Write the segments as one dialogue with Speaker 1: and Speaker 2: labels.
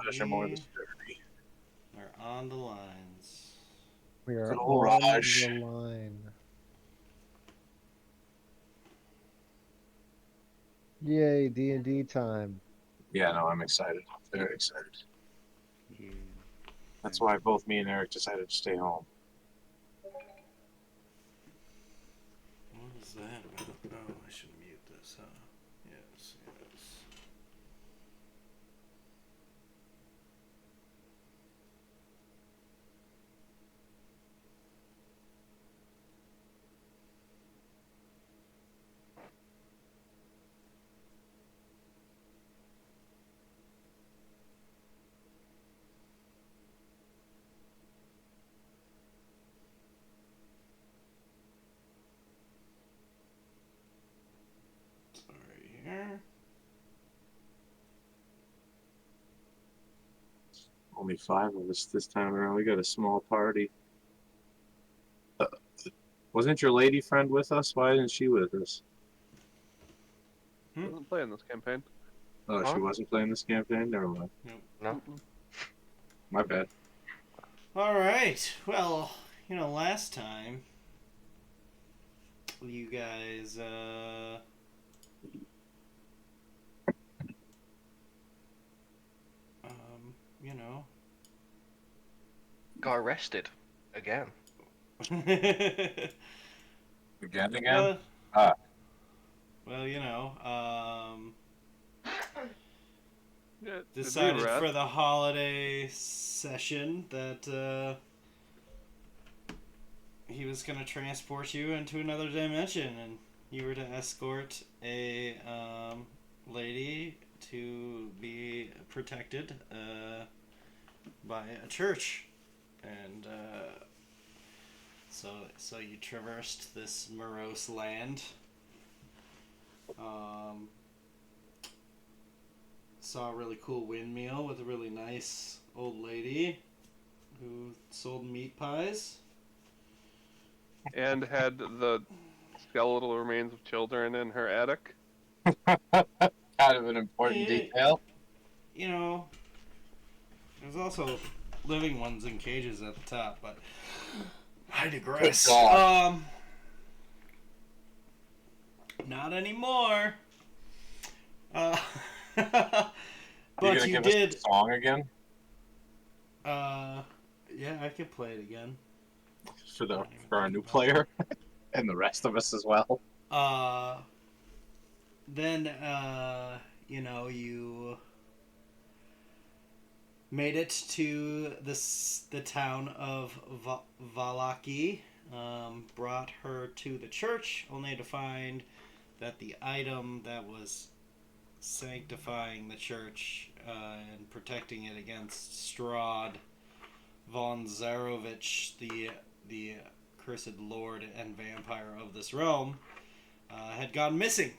Speaker 1: Pleasure more than dirty.
Speaker 2: We're on the lines.
Speaker 3: We
Speaker 1: Good
Speaker 3: are
Speaker 1: old
Speaker 3: on
Speaker 1: Raj.
Speaker 3: the line. Yay, D&D time.
Speaker 1: Yeah, no, I'm excited. Very excited.
Speaker 2: You.
Speaker 1: That's why both me and Eric decided to stay home.
Speaker 2: What is that about? Oh, I should mute this, huh? Yes, yes. Sorry here.
Speaker 1: Only 5 of us this time around. We got a small party. Uh, wasn't your lady friend with us? Why isn't she with us?
Speaker 4: Wasn't playing this campaign.
Speaker 1: Oh,
Speaker 5: Huh?
Speaker 1: she wasn't playing this campaign? Never mind.
Speaker 2: Nope.
Speaker 5: No.
Speaker 1: My bad.
Speaker 2: Alright, well, last time you guys, you know.
Speaker 5: Got arrested again.
Speaker 1: Again?
Speaker 2: well,
Speaker 1: Ah.
Speaker 2: well,
Speaker 4: Yeah,
Speaker 2: decided
Speaker 4: did we
Speaker 2: for the holiday session that he was going to transport you into another dimension, and you were to escort a lady to be protected by a church, and so you traversed this morose land. Saw a really cool windmill with a really nice old lady who sold meat pies.
Speaker 4: and had the skeletal remains of children in her attic.
Speaker 1: Kind of an important
Speaker 2: Eh,
Speaker 1: detail.
Speaker 2: There's also living ones in cages at the top, but I
Speaker 1: Good
Speaker 2: digress.
Speaker 1: God.
Speaker 2: Not anymore. Uh,
Speaker 1: You
Speaker 2: but
Speaker 1: gonna
Speaker 2: you
Speaker 1: give us
Speaker 2: did.
Speaker 1: the song again?
Speaker 2: Yeah, I could play it again.
Speaker 1: For our new player? And the rest of us as well?
Speaker 2: Then, you made it to the town of Valaki, brought her to the church, only to find that the item that was sanctifying the church and protecting it against Strahd von Zarovich, the cursed lord and vampire of this realm, had gone missing,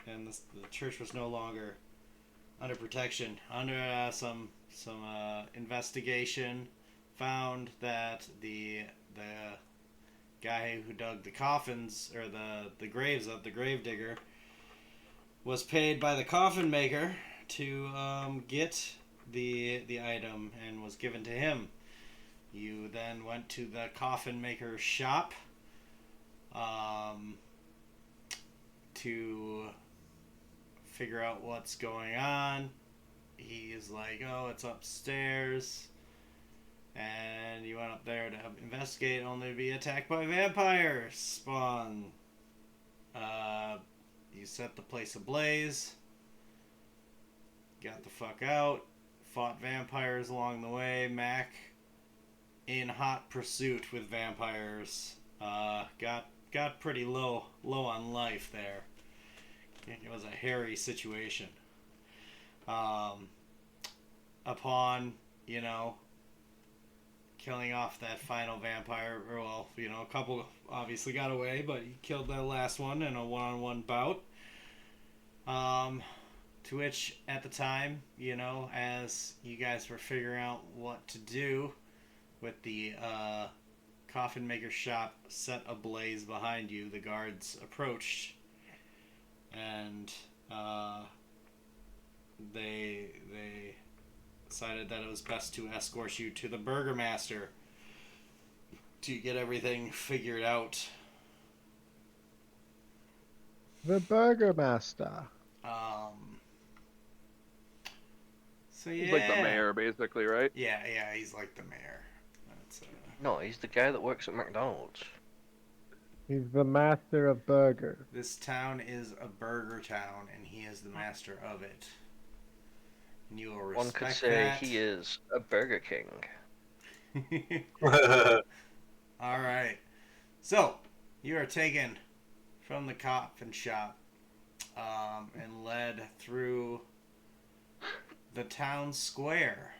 Speaker 2: and the church was no longer under protection. Under some investigation, found that the guy who dug the coffins, or the graves of the gravedigger, was paid by the coffin maker to get the item, and was given to him. You then went to the coffin maker's shop to figure out what's going on. He's like, oh, it's upstairs. And you went up there to investigate, only to be attacked by vampire spawn. You set the place ablaze, got the fuck out, fought vampires along the way. Mac, in hot pursuit with vampires, got pretty low on life there. It was a hairy situation. Upon, killing off that final vampire, or well, a couple obviously got away, but he killed that last one in a one-on-one bout. To which, at the time, as you guys were figuring out what to do with the coffin maker shop set ablaze behind you, the guards approached, and they decided that it was best to escort you to the Burgermaster to get everything figured out.
Speaker 3: The Burgermaster.
Speaker 2: So yeah.
Speaker 4: He's like the mayor, basically, right?
Speaker 2: Yeah, he's like the mayor. That's,
Speaker 5: No, he's the guy that works at McDonald's.
Speaker 3: He's the master of burgers.
Speaker 2: this town is a burger town, and he is the master of it. And you will respect
Speaker 5: One could say
Speaker 2: that.
Speaker 5: he is a Burger King.
Speaker 2: All right. So, you are taken from the coffin shop and led through the town square.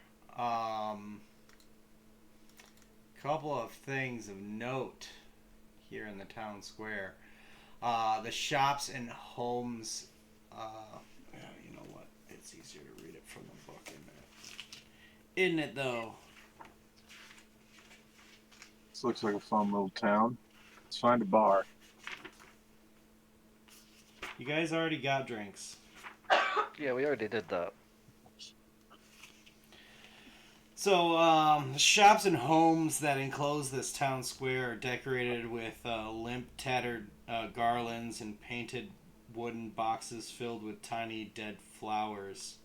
Speaker 2: Couple of things of note here in the town square. The shops and homes. You know what? It's easier to read it from the book, isn't it, though?
Speaker 1: This looks like a fun little town. Let's find a bar.
Speaker 2: You guys already got drinks.
Speaker 5: Yeah, we already did that.
Speaker 2: So, the shops and homes that enclose this town square are decorated with limp, tattered garlands and painted wooden boxes filled with tiny dead flowers.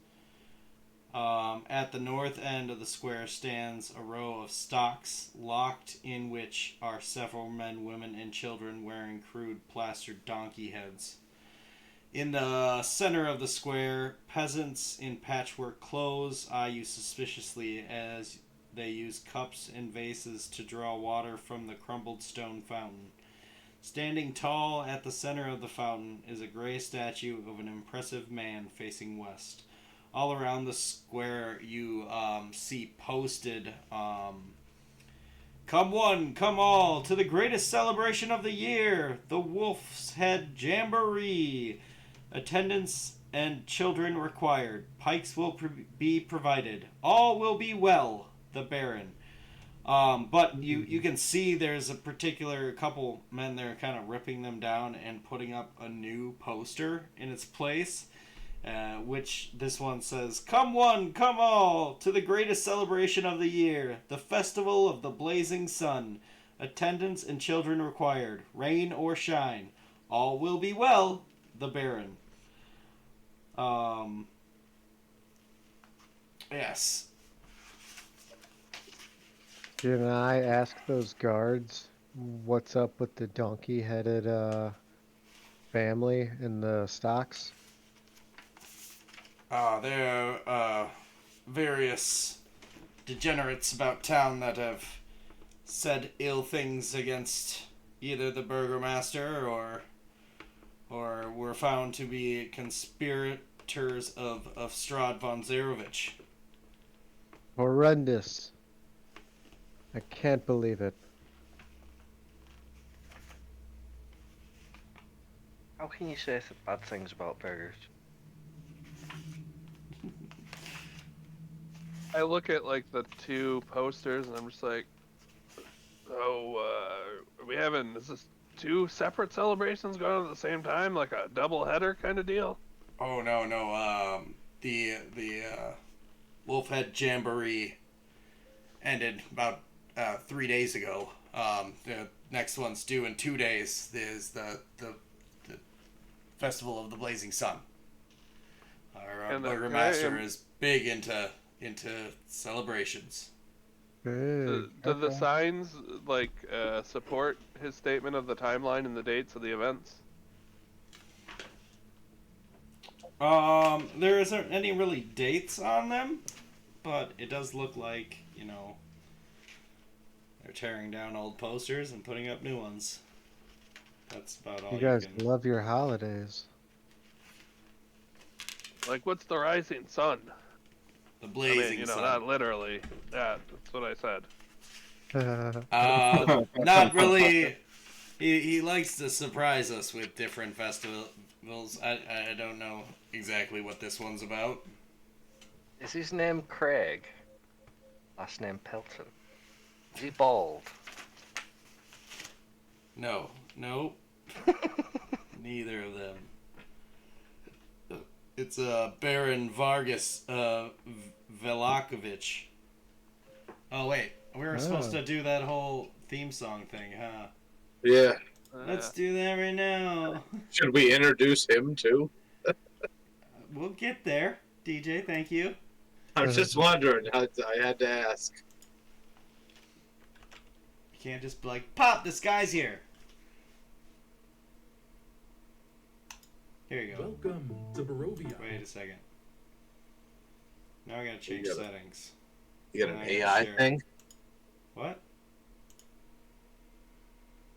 Speaker 2: At the north end of the square stands a row of stocks, locked in which are several men, women, and children wearing crude plastered donkey heads. In the center of the square, peasants in patchwork clothes eye you suspiciously as they use cups and vases to draw water from the crumbled stone fountain. Standing tall at the center of the fountain is a gray statue of an impressive man facing west. All around the square you see posted, "Come one, come all, to the greatest celebration of the year, the Wolf's Head Jamboree. Attendance and children required. Pikes will be provided. All will be well, the Baron." But you can see there's a particular couple men there kind of ripping them down and putting up a new poster in its place, which this one says, "Come one, come all, to the greatest celebration of the year, the festival of the blazing sun. Attendance and children required. Rain or shine. All will be well, the Baron." Yes.
Speaker 3: Can I ask those guards what's up with the donkey-headed family in the stocks?
Speaker 2: There are various degenerates about town that have said ill things against either the burgomaster or were found to be conspirators of Strahd von Zarovich.
Speaker 3: Horrendous. I can't believe it.
Speaker 5: How can you say bad things about burgers?
Speaker 4: I look at like the two posters and I'm just like, are we having, is this two separate celebrations going on at the same time, like a double header kind of deal?
Speaker 2: Oh no. The Wolfhead Jamboree ended about 3 days ago. The next one's due in 2 days. There's the Festival of the Blazing Sun. Our burgomaster is big into celebrations.
Speaker 3: Good.
Speaker 4: Do the
Speaker 3: Okay.
Speaker 4: signs like support his statement of the timeline and the dates of the events?
Speaker 2: There isn't any really dates on them, but it does look like, they're tearing down old posters and putting up new ones. That's about all
Speaker 3: You
Speaker 2: you
Speaker 3: guys
Speaker 2: can.
Speaker 3: love your holidays.
Speaker 4: Like, what's the rising sun?
Speaker 2: The
Speaker 4: I
Speaker 2: blazing
Speaker 4: mean,
Speaker 2: sun.
Speaker 4: not literally. Yeah, that's what I said.
Speaker 2: Not really. He likes to surprise us with different festivals. I don't know exactly what this one's about.
Speaker 5: Is his name Craig? Last name Pelton? Is he bald? No. Nope. Neither of them.
Speaker 2: It's Baron Vargas Velakovich. Oh wait, we were supposed to do that whole theme song thing, huh?
Speaker 1: Yeah.
Speaker 2: Let's do that right now.
Speaker 1: Should we introduce him too?
Speaker 2: We'll get there, DJ. Thank you.
Speaker 1: I was just wondering. I had to ask.
Speaker 2: You can't just be like, "Pop, this guy's here." Here you go.
Speaker 6: Welcome to Barovia.
Speaker 2: Wait a second. Now I gotta change
Speaker 1: You gotta-
Speaker 2: settings.
Speaker 1: You got an
Speaker 2: I
Speaker 1: AI
Speaker 2: share.
Speaker 1: thing?
Speaker 2: What?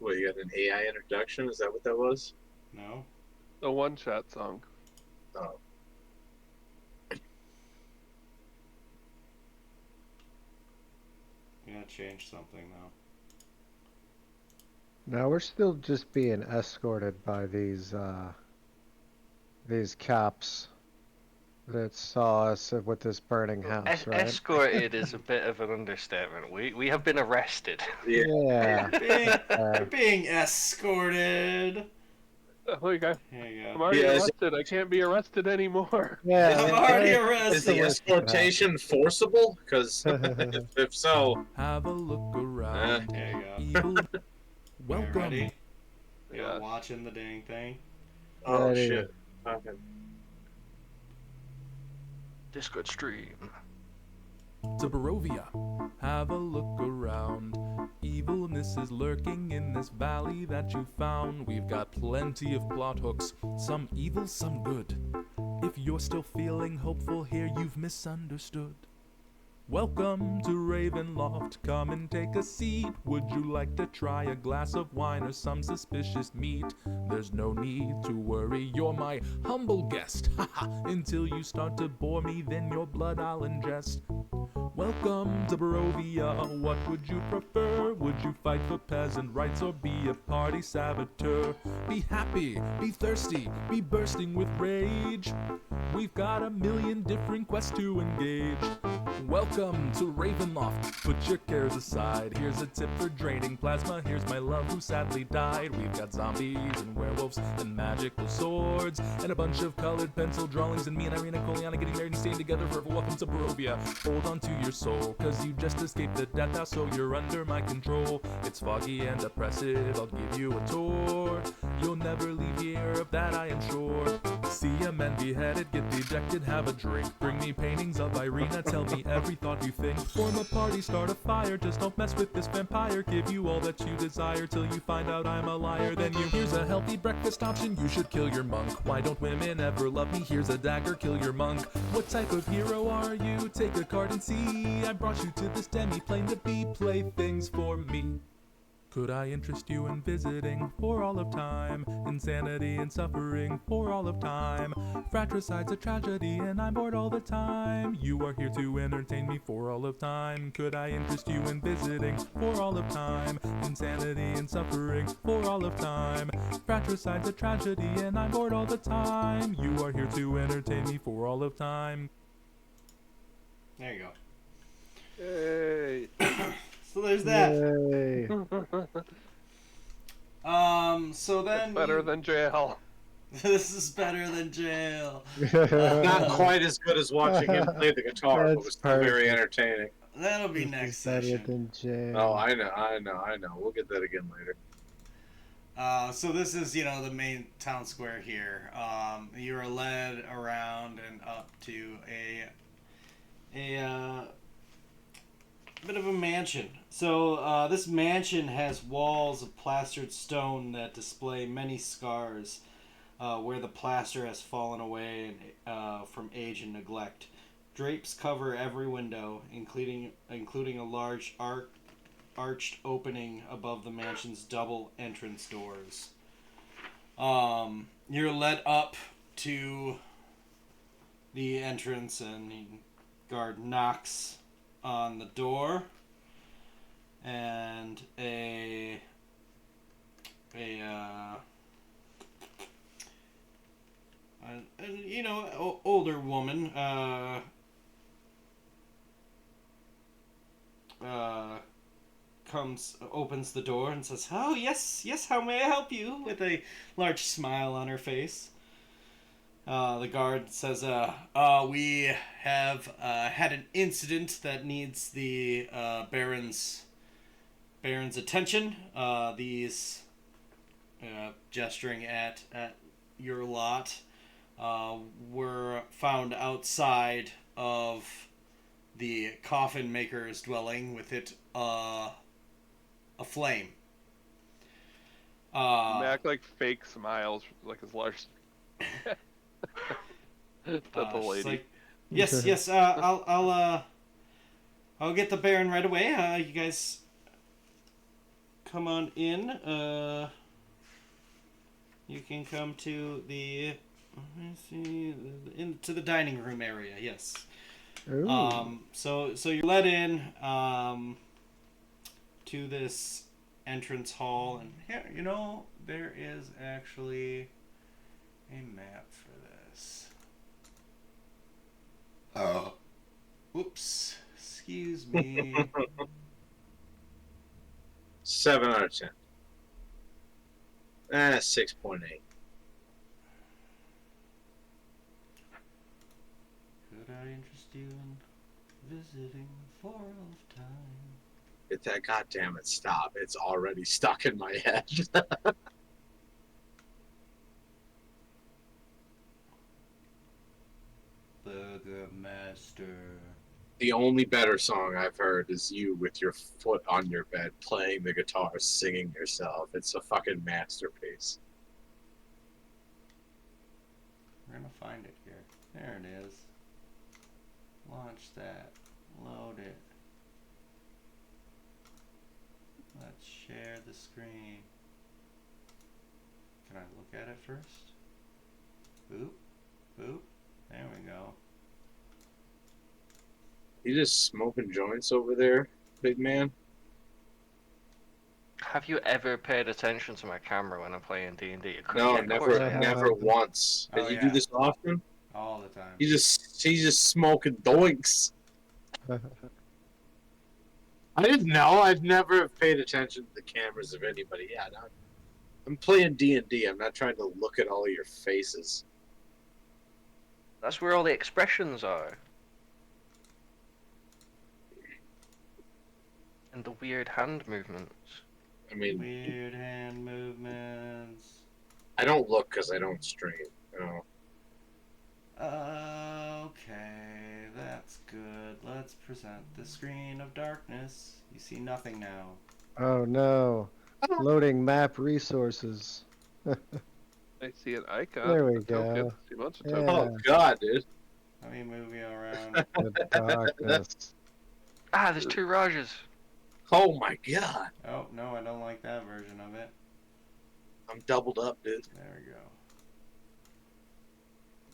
Speaker 1: What, you got an AI introduction? Is that what that was?
Speaker 2: No.
Speaker 4: The one-shot song.
Speaker 1: Oh.
Speaker 2: You gotta change something though.
Speaker 3: No, we're still just being escorted by these caps that saw us with this burning house, right?
Speaker 5: Escorted is a bit of an understatement. We have been arrested.
Speaker 3: Yeah.
Speaker 2: You're being escorted.
Speaker 4: Like I'm
Speaker 2: There you go.
Speaker 4: already
Speaker 1: Yeah, is
Speaker 4: arrested. I can't be arrested anymore.
Speaker 3: Yeah.
Speaker 2: I'm already
Speaker 1: Is
Speaker 2: arrested.
Speaker 1: the escortation forcible? Because if so,
Speaker 6: Have a look around.
Speaker 2: There you go.
Speaker 6: Evil.
Speaker 2: Alright,
Speaker 6: Welcome.
Speaker 2: ready? You're
Speaker 4: Yes.
Speaker 2: watching the dang thing.
Speaker 1: oh
Speaker 3: Ready.
Speaker 1: shit. Okay.
Speaker 5: Discord stream.
Speaker 6: To Barovia. Have a look around. Evilness is lurking in this valley that you found. We've got plenty of plot hooks, some evil, some good. If you're still feeling hopeful here, you've misunderstood. Welcome to Ravenloft, come and take a seat. Would you like to try a glass of wine or some suspicious meat? There's no need to worry, you're my humble guest. Haha, until you start to bore me, then your blood I'll ingest. Welcome to Barovia, what would you prefer? Would you fight for peasant rights or be a party saboteur? Be happy, be thirsty, be bursting with rage. We've got a million different quests to engage. Welcome to Ravenloft, put your cares aside. Here's a tip for draining plasma, here's my love who sadly died. We've got zombies and werewolves and magical swords and a bunch of colored pencil drawings, and me and Irina Coliana getting married and staying together forever. Welcome to Barovia, hold on to your soul, cause you just escaped the death house, so you're under my control. It's foggy and oppressive, I'll give you a tour. You'll never leave here, of that I am sure. See a man beheaded, get dejected, have a drink. Bring me paintings of Irina, tell me every thought you think. Form a party, start a fire, just don't mess with this vampire. Give you all that you desire till you find out I'm a liar. Then here's a healthy breakfast option, you should kill your monk. Why don't women ever love me? Here's a dagger, kill your monk. What type of hero are you? Take a card and see. I brought you to this demi-plane to be playthings for me. Could I interest you in visiting for all of time? Insanity and suffering for all of time. Fratricide's a tragedy and I'm bored all the time. You are here to entertain me for all of time. Could I interest you in visiting for all of time? Insanity and suffering for all of time. Fratricide's a tragedy and I'm bored all the time. You are here to entertain me for all of time.
Speaker 2: There you go.
Speaker 4: Hey.
Speaker 2: So there's that.
Speaker 3: Yay.
Speaker 2: So then
Speaker 4: Better than jail.
Speaker 2: this is better than jail.
Speaker 1: Not quite as good as watching him play the guitar, but
Speaker 3: That's
Speaker 1: was still very
Speaker 3: perfect.
Speaker 1: entertaining.
Speaker 2: That'll be
Speaker 3: This
Speaker 2: next
Speaker 3: is better
Speaker 2: session.
Speaker 3: than jail.
Speaker 1: Oh, I know. We'll get that again later.
Speaker 2: So this is, the main town square here. You are led around and up to a bit of a mansion. So this mansion has walls of plastered stone that display many scars where the plaster has fallen away from age and neglect. Drapes cover every window, including a large arched opening above the mansion's double entrance doors. You're led up to the entrance, and the guard knocks on the door, and a older woman opens the door and says, "Oh, yes, how may I help you?" with a large smile on her face. The guard says, we have had an incident that needs the Baron's attention. These gesturing at your lot were found outside of the coffin maker's dwelling with it aflame.
Speaker 4: Mac like fake smiles, like his large. That's a
Speaker 2: She's
Speaker 4: lady.
Speaker 2: like, yes. I'll get the Baron right away. You guys come on in. You can come to the. Let me see. Into the dining room area. Yes.
Speaker 3: Ooh.
Speaker 2: So you're let in to this entrance hall, and here, there is actually a map for this. Oh. Whoops. Excuse me.
Speaker 1: 7 out of 10. 6.8.
Speaker 2: Could I interest you in visiting for all of time?
Speaker 1: Get that goddamn it, stop. It's already stuck in my head.
Speaker 2: Burgermaster.
Speaker 1: The only better song I've heard is you with your foot on your bed, playing the guitar, singing yourself. It's a fucking masterpiece.
Speaker 2: We're gonna find it here. There it is. Launch that. Load it. Let's share the screen. Can I look at it first? Boop. Boop. There we go.
Speaker 1: You just smoking joints over there, big man?
Speaker 5: Have you ever paid attention to my camera when I'm playing D&D?
Speaker 1: No,
Speaker 5: Yeah, of course I
Speaker 1: never,
Speaker 5: have.
Speaker 1: never once.
Speaker 2: Oh,
Speaker 1: You
Speaker 2: yeah.
Speaker 1: do this often?
Speaker 2: All the time.
Speaker 1: He's just smoking doinks. I didn't know. I've never paid attention to the cameras of anybody. Yeah, no, I'm playing D&D. I'm not trying to look at all your faces.
Speaker 5: That's where all the expressions are. And the weird hand movements.
Speaker 1: I mean,
Speaker 2: Weird hand movements.
Speaker 1: I don't look because I don't stream. You know?
Speaker 2: Okay, that's good. Let's present the screen of darkness. You see nothing now.
Speaker 3: Oh no. Loading map resources.
Speaker 4: I see an icon.
Speaker 3: There we
Speaker 4: a token.
Speaker 3: go.
Speaker 4: See a bunch of
Speaker 3: Yeah.
Speaker 4: tokens.
Speaker 1: Oh God, dude!
Speaker 2: Let me move you around.
Speaker 3: The darkness.
Speaker 5: Ah, there's two Rajas.
Speaker 1: Oh my God!
Speaker 2: Oh, no, I don't like that version of it.
Speaker 1: I'm doubled up, dude.
Speaker 2: There we go.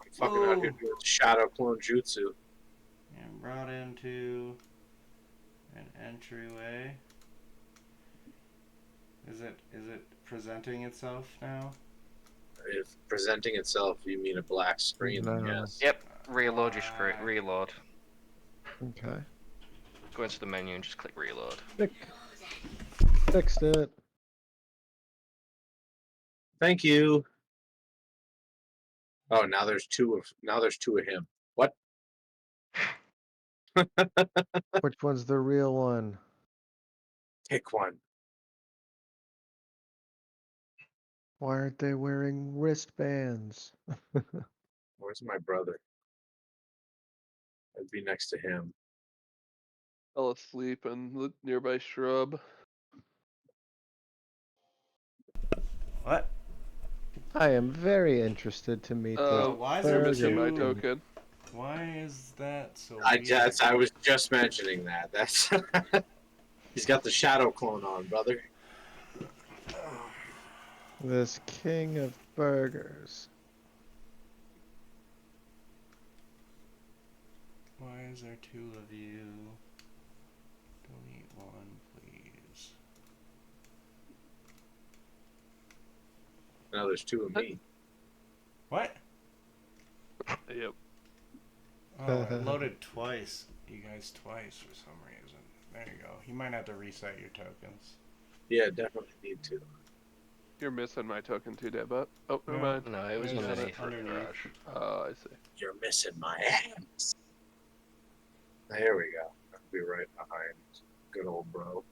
Speaker 1: I'm fucking out here
Speaker 2: Whoa.
Speaker 1: doing shadow clone jutsu.
Speaker 2: And brought into an entryway. Is it presenting itself now?
Speaker 1: If presenting itself, you mean a black screen?
Speaker 3: No.
Speaker 1: Yes.
Speaker 5: Yep, reload your screen. Reload.
Speaker 3: Okay.
Speaker 5: Go into the menu and just click reload.
Speaker 3: Fixed it.
Speaker 1: Thank you. Oh, now there's two of him. What?
Speaker 3: Which one's the real one?
Speaker 1: Pick one.
Speaker 3: Why aren't they wearing wristbands?
Speaker 1: Where's my brother? I'd be next to him.
Speaker 4: Fell asleep in the nearby shrub.
Speaker 2: What?
Speaker 3: I am very interested to meet
Speaker 4: Oh,
Speaker 3: this
Speaker 2: why is
Speaker 4: you're
Speaker 2: there
Speaker 4: missing my
Speaker 2: two-
Speaker 3: burger.
Speaker 4: token.
Speaker 2: Why is that so
Speaker 1: I was just mentioning that. That's he's got the shadow clone on, brother.
Speaker 3: This king of burgers.
Speaker 2: Why is there two of you? Delete one, please.
Speaker 1: Now there's two of me.
Speaker 2: What?
Speaker 4: Yep.
Speaker 2: Oh, it loaded twice. You guys twice for some reason. There you go. You might have to reset your tokens.
Speaker 1: Yeah, definitely need to.
Speaker 4: You're missing my token too, Debba. Oh, never mind.
Speaker 5: No, it was
Speaker 2: Where is it?
Speaker 5: underneath
Speaker 2: Underneath.
Speaker 5: Garage.
Speaker 4: Oh, I see.
Speaker 1: You're missing my ass. There we go. I'll be right behind good old bro.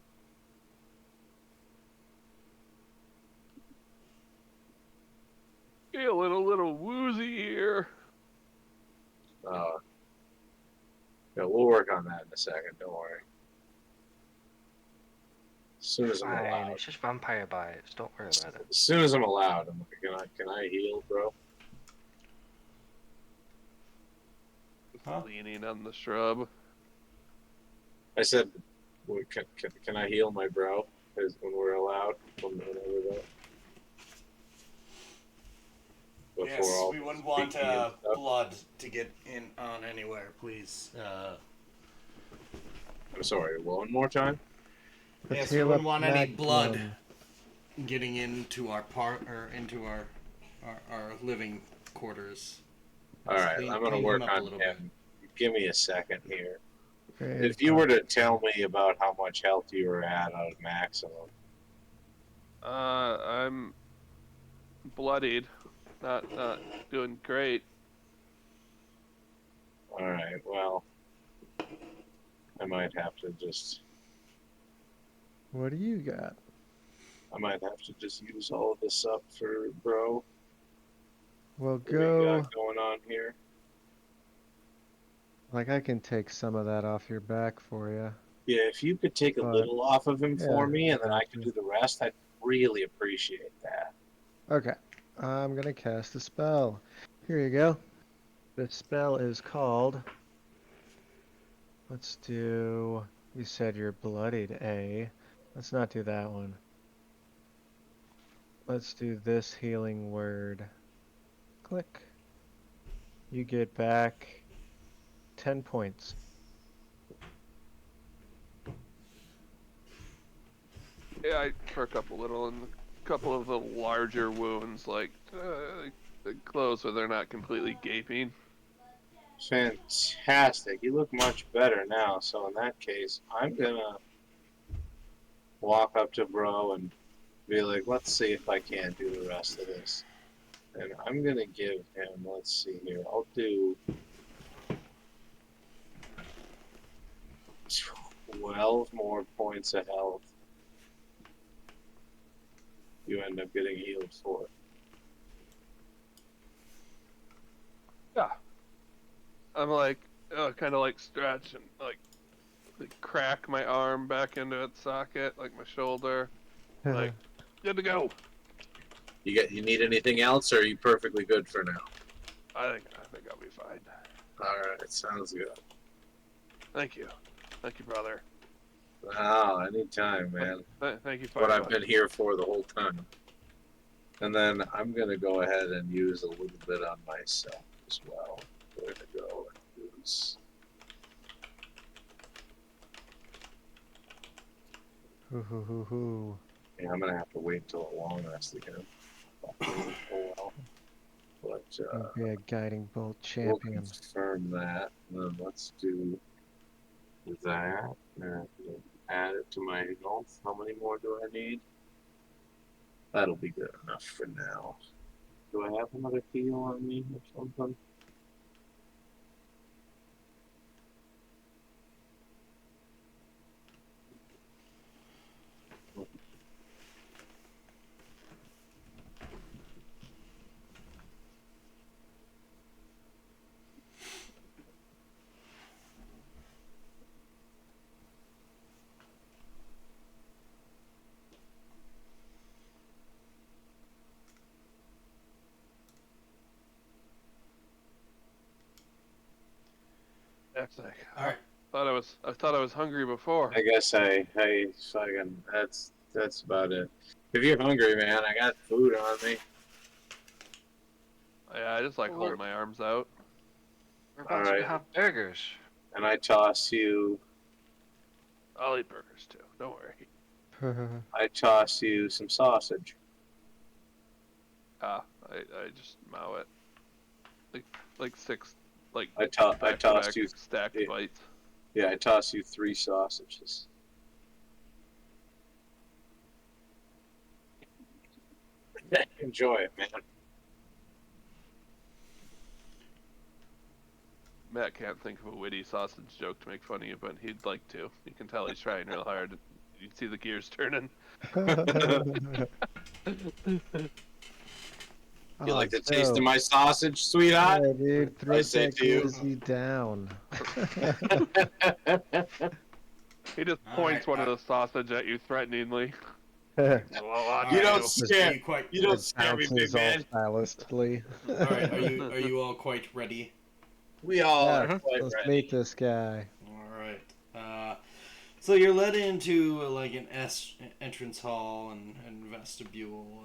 Speaker 4: Feeling a little woozy here.
Speaker 1: Yeah, we'll work on that in a second. Don't worry. As soon as I'm
Speaker 5: Fine,
Speaker 1: allowed.
Speaker 5: it's just vampire bites. Don't worry about it.
Speaker 1: As soon as I'm allowed, I'm like, can I heal, bro?
Speaker 2: Huh?
Speaker 4: Leaning on the shrub.
Speaker 1: I said, well, can I heal my bro? Is when we're allowed. Whenever that.
Speaker 2: Yes,
Speaker 1: all
Speaker 2: we wouldn't want
Speaker 1: speaking and stuff.
Speaker 2: blood to get in on anywhere, please.
Speaker 1: I'm sorry. One more time.
Speaker 3: Let's
Speaker 2: Yes, we
Speaker 3: heal
Speaker 2: wouldn't
Speaker 3: up
Speaker 2: want any blood
Speaker 3: Magnum.
Speaker 2: getting into our into our living quarters.
Speaker 1: All right,
Speaker 2: Clean-
Speaker 1: I'm gonna
Speaker 2: clean
Speaker 1: work
Speaker 2: him up a
Speaker 1: on
Speaker 2: little
Speaker 1: him. Give me a second here.
Speaker 3: Okay,
Speaker 1: If you were to tell me about how much health you were at out of maximum,
Speaker 4: I'm bloodied. Not doing great.
Speaker 1: all right. Well, I might have to just.
Speaker 3: What do you got?
Speaker 1: I might have to just use all of this up for bro.
Speaker 3: Well,
Speaker 1: What we
Speaker 3: go.
Speaker 1: got going on here.
Speaker 3: Like, I can take some of that off your back for you.
Speaker 1: Yeah, if you could take a
Speaker 3: But,
Speaker 1: little off of him for
Speaker 3: yeah,
Speaker 1: me, and then I
Speaker 3: got
Speaker 1: could
Speaker 3: you.
Speaker 1: do the rest, I'd really appreciate that.
Speaker 3: Okay, I'm gonna cast a spell. Here you go. The spell is called. Let's do. You said you're bloodied, A. Let's not do that one. Let's do this healing word. Click. You get back 10 points.
Speaker 4: Yeah, I perk up a little, and a couple of the larger wounds, like the close where they're not completely gaping.
Speaker 1: Fantastic. You look much better now. So in that case, I'm gonna walk up to bro and be like, let's see if I can't do the rest of this. And I'm gonna give him, let's see here, I'll do 12 more points of health. You end up getting healed for.
Speaker 4: Yeah. I'm like, kind of like stretch and like crack my arm back into its socket, like my shoulder. Like, good to go.
Speaker 1: You need anything else, or are you perfectly good for now?
Speaker 4: I think I'll be fine.
Speaker 1: Alright, sounds good.
Speaker 4: Thank you, brother.
Speaker 1: Wow, anytime, man.
Speaker 4: Thank you,
Speaker 1: What I've
Speaker 4: Firebug.
Speaker 1: been here for the whole time. And then I'm gonna go ahead and use a little bit on myself as well. I'm gonna go and use.
Speaker 3: Hoo hoo hoo hoo.
Speaker 1: Yeah, I'm gonna have to wait until a long rest again. Oh well. But
Speaker 3: You'll be a guiding bolt
Speaker 1: we'll
Speaker 3: champion.
Speaker 1: confirm that. And then let's do that. And add it to my health. How many more do I need? That'll be good enough for now. Do I have another heal on me or something?
Speaker 4: That's like,
Speaker 2: All right.
Speaker 4: I thought I was hungry before.
Speaker 1: I guess I fucking that's about it. If you're hungry, man, I got food on me.
Speaker 4: Yeah, I just like
Speaker 5: Well,
Speaker 4: holding my arms out.
Speaker 5: We're about
Speaker 1: Alright.
Speaker 5: to have burgers.
Speaker 1: And I toss you
Speaker 4: I'll eat burgers too. Don't worry.
Speaker 1: some sausage.
Speaker 4: I just mow it. Like six, like
Speaker 1: I
Speaker 4: back-to-back
Speaker 1: tossed you
Speaker 4: stacked
Speaker 1: yeah.
Speaker 4: bites.
Speaker 1: Yeah, I toss you 3 sausages. Enjoy it, man.
Speaker 4: Matt can't think of a witty sausage joke to make fun of you, but he'd like to. You can tell he's trying real hard. You can see the gears turning.
Speaker 1: You
Speaker 3: Oh,
Speaker 1: like the taste of
Speaker 3: so,
Speaker 1: my sausage, sweetheart?
Speaker 3: yeah, dude,
Speaker 1: I
Speaker 3: throat
Speaker 1: say
Speaker 3: that
Speaker 1: to you.
Speaker 3: glizzy down.
Speaker 4: He just
Speaker 2: All
Speaker 4: points
Speaker 2: right,
Speaker 4: one of the sausage at you threateningly.
Speaker 3: It
Speaker 4: Well, watch
Speaker 1: You
Speaker 2: right.
Speaker 1: don't
Speaker 4: you.
Speaker 2: Are
Speaker 1: scare.
Speaker 2: you quite?
Speaker 1: You don't scare me, big
Speaker 3: bounces all
Speaker 1: man.
Speaker 3: stylishly.
Speaker 2: All right. Are you all quite ready?
Speaker 1: We all
Speaker 3: Yeah,
Speaker 1: are quite
Speaker 3: let's
Speaker 1: ready.
Speaker 3: meet this guy.
Speaker 2: All right. So you're led into like an entrance hall and vestibule.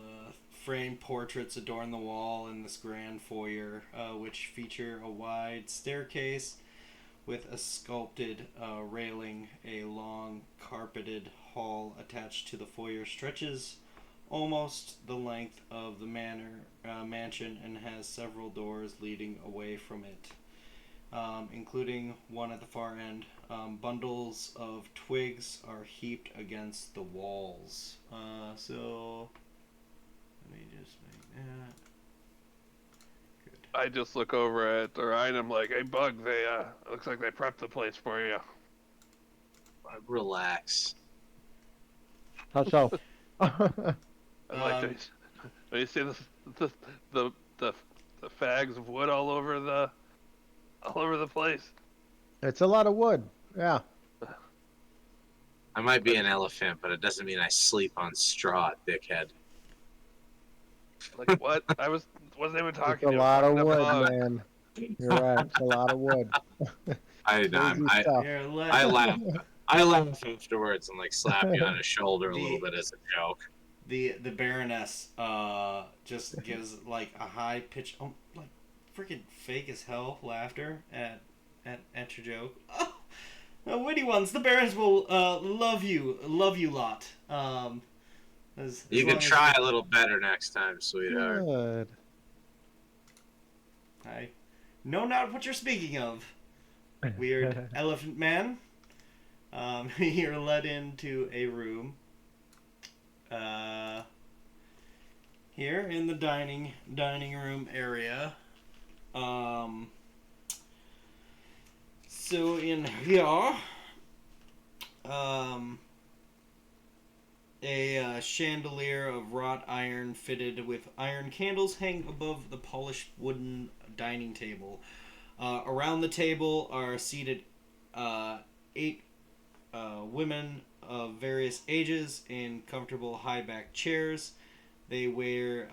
Speaker 2: Framed portraits adorn the wall in this grand foyer, which feature a wide staircase with a sculpted railing. A long carpeted hall attached to the foyer stretches almost the length of the mansion and has several doors leading away from it, including one at the far end. Bundles of twigs are heaped against the walls. So let me just make that. Good.
Speaker 4: I just look over at Orion. I'm like, "Hey, Bug, they looks like they prepped the place for you."
Speaker 1: Relax.
Speaker 3: How so?
Speaker 4: I like
Speaker 2: Um,
Speaker 4: to. You see the the the the fags of wood all over the place.
Speaker 3: It's a lot of wood. Yeah.
Speaker 1: I might be an elephant, but it doesn't mean I sleep on straw, dickhead.
Speaker 4: Like what? Wasn't even
Speaker 3: It's
Speaker 4: talking
Speaker 3: a
Speaker 4: to you.
Speaker 3: lot
Speaker 4: I'm
Speaker 3: of
Speaker 4: talking to
Speaker 3: wood,
Speaker 4: Bug.
Speaker 3: man. You're right. It's a lot of wood.
Speaker 1: I
Speaker 3: Crazy
Speaker 1: I
Speaker 3: stuff.
Speaker 2: Here,
Speaker 1: I
Speaker 2: let
Speaker 1: laugh. I laugh afterwards and like slap you on the shoulder a little
Speaker 2: the
Speaker 1: bit as a joke.
Speaker 2: the Baroness just gives like a high pitch, like freaking fake as hell laughter at your joke. Witty ones. The Barons will love you lot. As
Speaker 1: You
Speaker 2: long
Speaker 1: can
Speaker 2: as
Speaker 1: try a little better next time, sweetheart.
Speaker 3: Good.
Speaker 2: I know not what you're speaking of. Weird elephant man. You're led into a room. Here in the dining room area. So in here, um, a chandelier of wrought iron fitted with iron candles hang above the polished wooden dining table. Around the table are seated eight women of various ages in comfortable high back chairs. They wear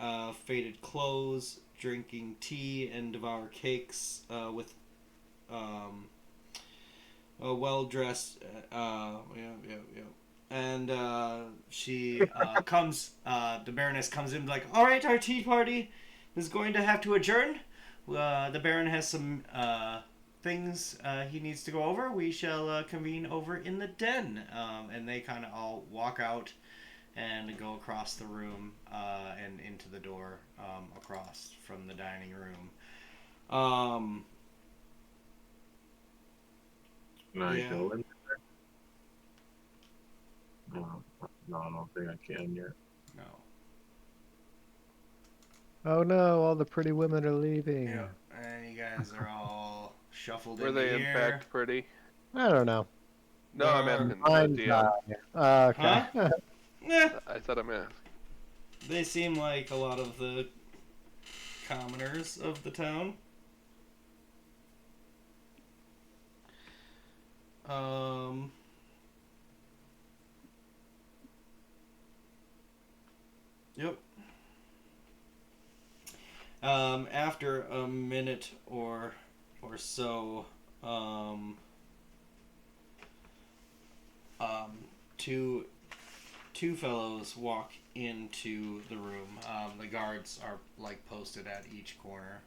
Speaker 2: faded clothes, drinking tea, and devour cakes with a well dressed. Yeah. And she comes. The Baroness comes in like, "All right, our tea party is going to have to adjourn. The Baron has some things he needs to go over. We shall convene over in the den." And they kind of all walk out and go across the room and into the door across from the dining room.
Speaker 1: Can I
Speaker 2: Yeah.
Speaker 1: go in there? No, I don't think I can yet.
Speaker 2: No.
Speaker 3: Oh no, all the pretty women are leaving.
Speaker 2: Yeah. And you guys are all shuffled
Speaker 4: Were
Speaker 2: into
Speaker 4: they in
Speaker 2: here.
Speaker 4: fact pretty?
Speaker 3: I don't know.
Speaker 4: No, I'm
Speaker 2: There-
Speaker 4: asking the
Speaker 3: Mind's
Speaker 4: DM.
Speaker 3: eye. Okay.
Speaker 2: Huh? Eh,
Speaker 4: I said I'm asking.
Speaker 2: they seem like a lot of the commoners of the town. Um. Yep. After a minute or so, two fellows walk into the room. The guards are like posted at each corner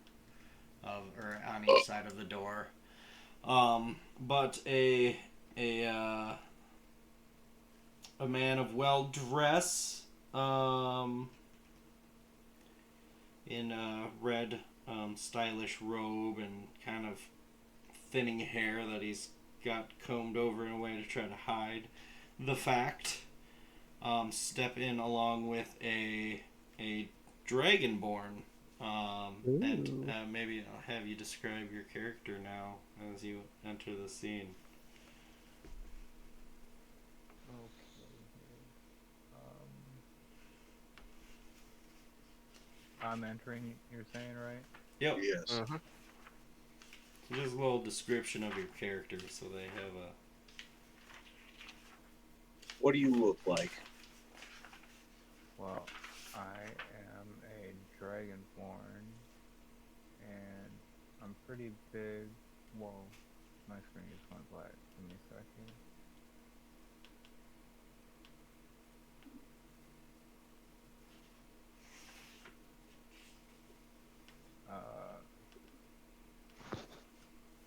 Speaker 2: of or on each side of the door. But a man of well dress, in a red, stylish robe and kind of thinning hair that he's got combed over in a way to try to hide the fact. Step in along with a dragonborn. And
Speaker 3: Ooh.
Speaker 2: maybe I'll have you describe your character now as you enter the scene.
Speaker 7: Okay. I'm entering. You're saying, right?
Speaker 2: Yep.
Speaker 1: Yes.
Speaker 5: Mm-hmm.
Speaker 2: So just a little description of your character, so they have a.
Speaker 1: What do you look like?
Speaker 7: Well, I am a dragonborn, and I'm pretty big. Whoa, my screen just went black. Give me a second.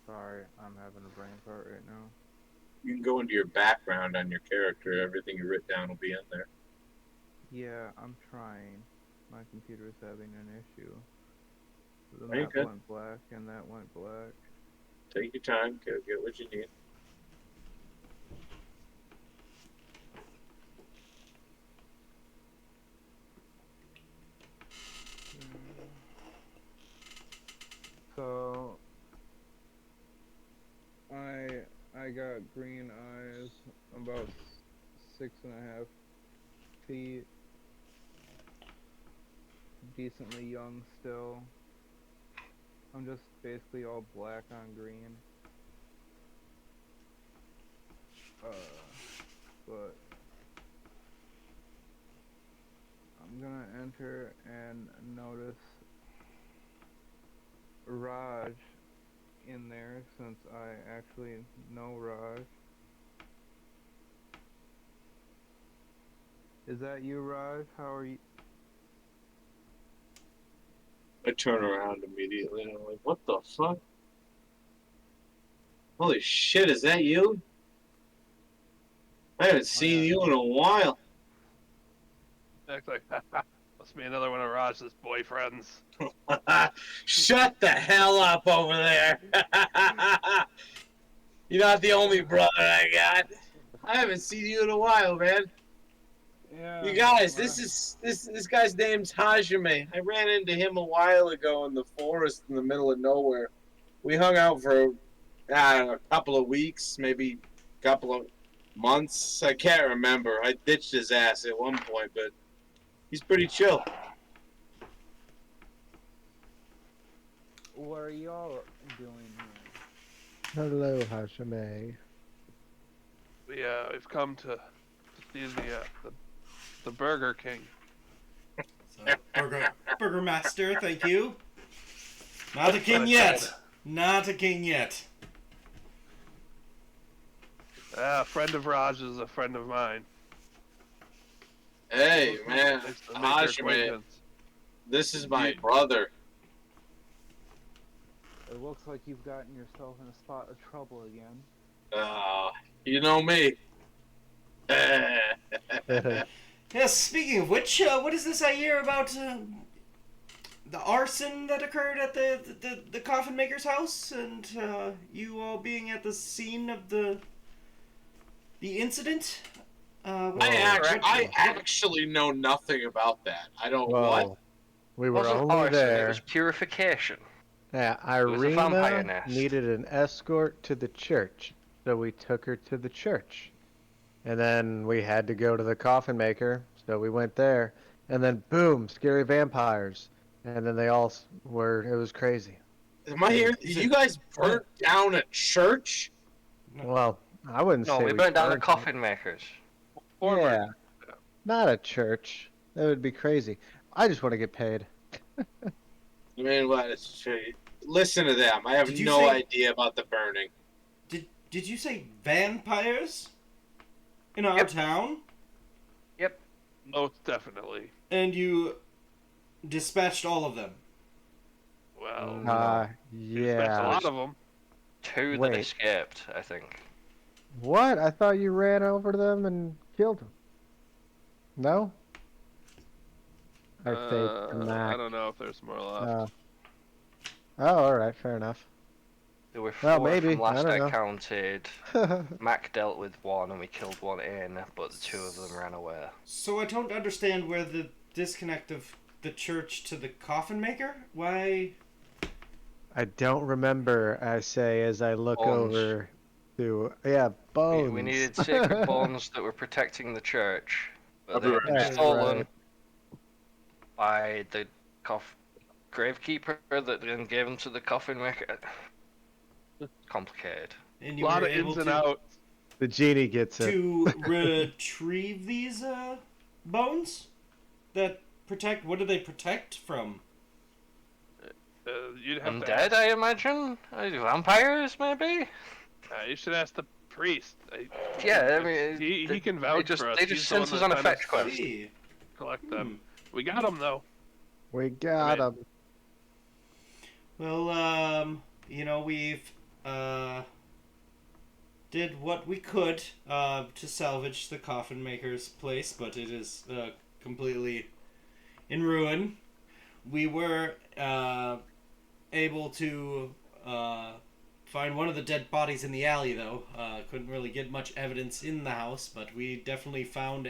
Speaker 7: Sorry, I'm having a brain fart right now.
Speaker 1: You can go into your background on your character. Everything you written down will be in there.
Speaker 7: Yeah, I'm trying. My computer is having an issue. The
Speaker 1: Are you
Speaker 7: map
Speaker 1: good?
Speaker 7: went black and that went black.
Speaker 1: Take your time. Go get what you need.
Speaker 7: So I got green eyes, about 6.5 feet, decently young still. I'm just basically all black on green. But I'm gonna enter and notice Raj in there since I actually know Raj. Is that you, Raj? How are you?
Speaker 1: I turn around immediately and I'm like, what the fuck? Holy shit, is that you? I haven't seen
Speaker 2: yeah.
Speaker 1: you in a while.
Speaker 4: Act like, must be another one of Raj's boyfriends.
Speaker 1: Shut the hell up over there. You're not the only brother I got. I haven't seen you in a while, man.
Speaker 7: Yeah.
Speaker 1: You guys,
Speaker 7: well,
Speaker 1: this guy's name's Hajime. I ran into him a while ago in the forest in the middle of nowhere. We hung out for I don't know, a couple of weeks, maybe a couple of months. I can't remember. I ditched his ass at one point, but he's pretty chill.
Speaker 7: What are y'all doing here?
Speaker 3: Hello, Hashime.
Speaker 4: We've come to see the Burger King.
Speaker 2: So, Burger Master, thank you. Not a king yet. Not a king yet.
Speaker 4: A friend of Raj is a friend of mine.
Speaker 1: Hey, man,
Speaker 4: Nice to make your
Speaker 1: Hajime,
Speaker 4: acquaintance.
Speaker 1: this is my brother.
Speaker 7: It looks like you've gotten yourself in a spot of trouble again.
Speaker 1: You know me.
Speaker 2: Yes, speaking of which, what is this I hear about the arson that occurred at the coffin maker's house, and you all being at the scene of the incident?
Speaker 1: I actually know nothing about that. I don't what?
Speaker 3: Well, we
Speaker 5: It
Speaker 3: were
Speaker 5: wasn't
Speaker 3: only
Speaker 5: arson, it
Speaker 3: there.
Speaker 5: was purification.
Speaker 3: Yeah,
Speaker 5: was a vampire
Speaker 3: Irina
Speaker 5: nest.
Speaker 3: needed an escort to the church, so we took her to the church. And then we had to go to the coffin maker, so we went there. And then boom, scary vampires. And then they all were, it was crazy.
Speaker 1: Am I here? You guys burnt down a church?
Speaker 3: Well, I wouldn't
Speaker 5: No,
Speaker 3: say
Speaker 5: we burnt down the
Speaker 3: burnt it.
Speaker 5: coffin makers.
Speaker 3: Yeah, not a church. That would be crazy. I just want to get paid.
Speaker 1: I mean, what? Listen to them. I have
Speaker 2: Did you
Speaker 1: no
Speaker 2: say-
Speaker 1: idea about the burning.
Speaker 2: Did you say vampires in our
Speaker 5: Yep.
Speaker 2: town?
Speaker 5: Yep.
Speaker 4: Most definitely.
Speaker 2: And you dispatched all of them?
Speaker 4: Well,
Speaker 3: Uh,
Speaker 4: there's a
Speaker 3: yeah.
Speaker 4: lot of them.
Speaker 5: Two that
Speaker 3: Wait.
Speaker 5: escaped, I think.
Speaker 3: What? I thought you ran over to them and killed them. No? I faked the Mac.
Speaker 4: I don't know if there's more left.
Speaker 3: Oh, alright, fair enough.
Speaker 5: There were
Speaker 3: Well,
Speaker 5: four
Speaker 3: maybe,
Speaker 5: from
Speaker 3: I
Speaker 5: last
Speaker 3: don't
Speaker 5: I
Speaker 3: know.
Speaker 5: counted. Mac dealt with one and we killed one in, but the two of them ran away.
Speaker 2: So I don't understand where the disconnect of the church to the coffin maker? Why?
Speaker 3: I don't remember, I say as I look
Speaker 5: Bones.
Speaker 3: over to, yeah, bones.
Speaker 5: We needed sacred bones that were protecting the church, but they had been
Speaker 3: Right,
Speaker 5: stolen
Speaker 3: right.
Speaker 5: by the gravekeeper that then gave them to the coffin maker. Complicated.
Speaker 2: And
Speaker 4: A
Speaker 2: you
Speaker 4: lot
Speaker 2: were
Speaker 4: of
Speaker 2: able
Speaker 4: ins and
Speaker 2: to
Speaker 4: outs.
Speaker 3: The genie gets it.
Speaker 2: to retrieve these bones that protect. What do they protect from?
Speaker 4: You'd have to
Speaker 5: Undead,
Speaker 4: ask.
Speaker 5: I imagine? Vampires, maybe?
Speaker 4: You should ask the priest.
Speaker 5: Yeah, I mean,
Speaker 4: he can vouch for us.
Speaker 5: They
Speaker 4: He's
Speaker 5: just
Speaker 4: the one
Speaker 5: sent us
Speaker 4: that
Speaker 5: on a
Speaker 4: sent us
Speaker 5: fetch
Speaker 4: to
Speaker 5: quest.
Speaker 2: See.
Speaker 4: collect them. We got them though.
Speaker 3: We got him.
Speaker 2: Well, we've did what we could to salvage the coffin maker's place, but it is completely in ruin. We were able to find one of the dead bodies in the alley, though. Couldn't really get much evidence in the house, but we definitely found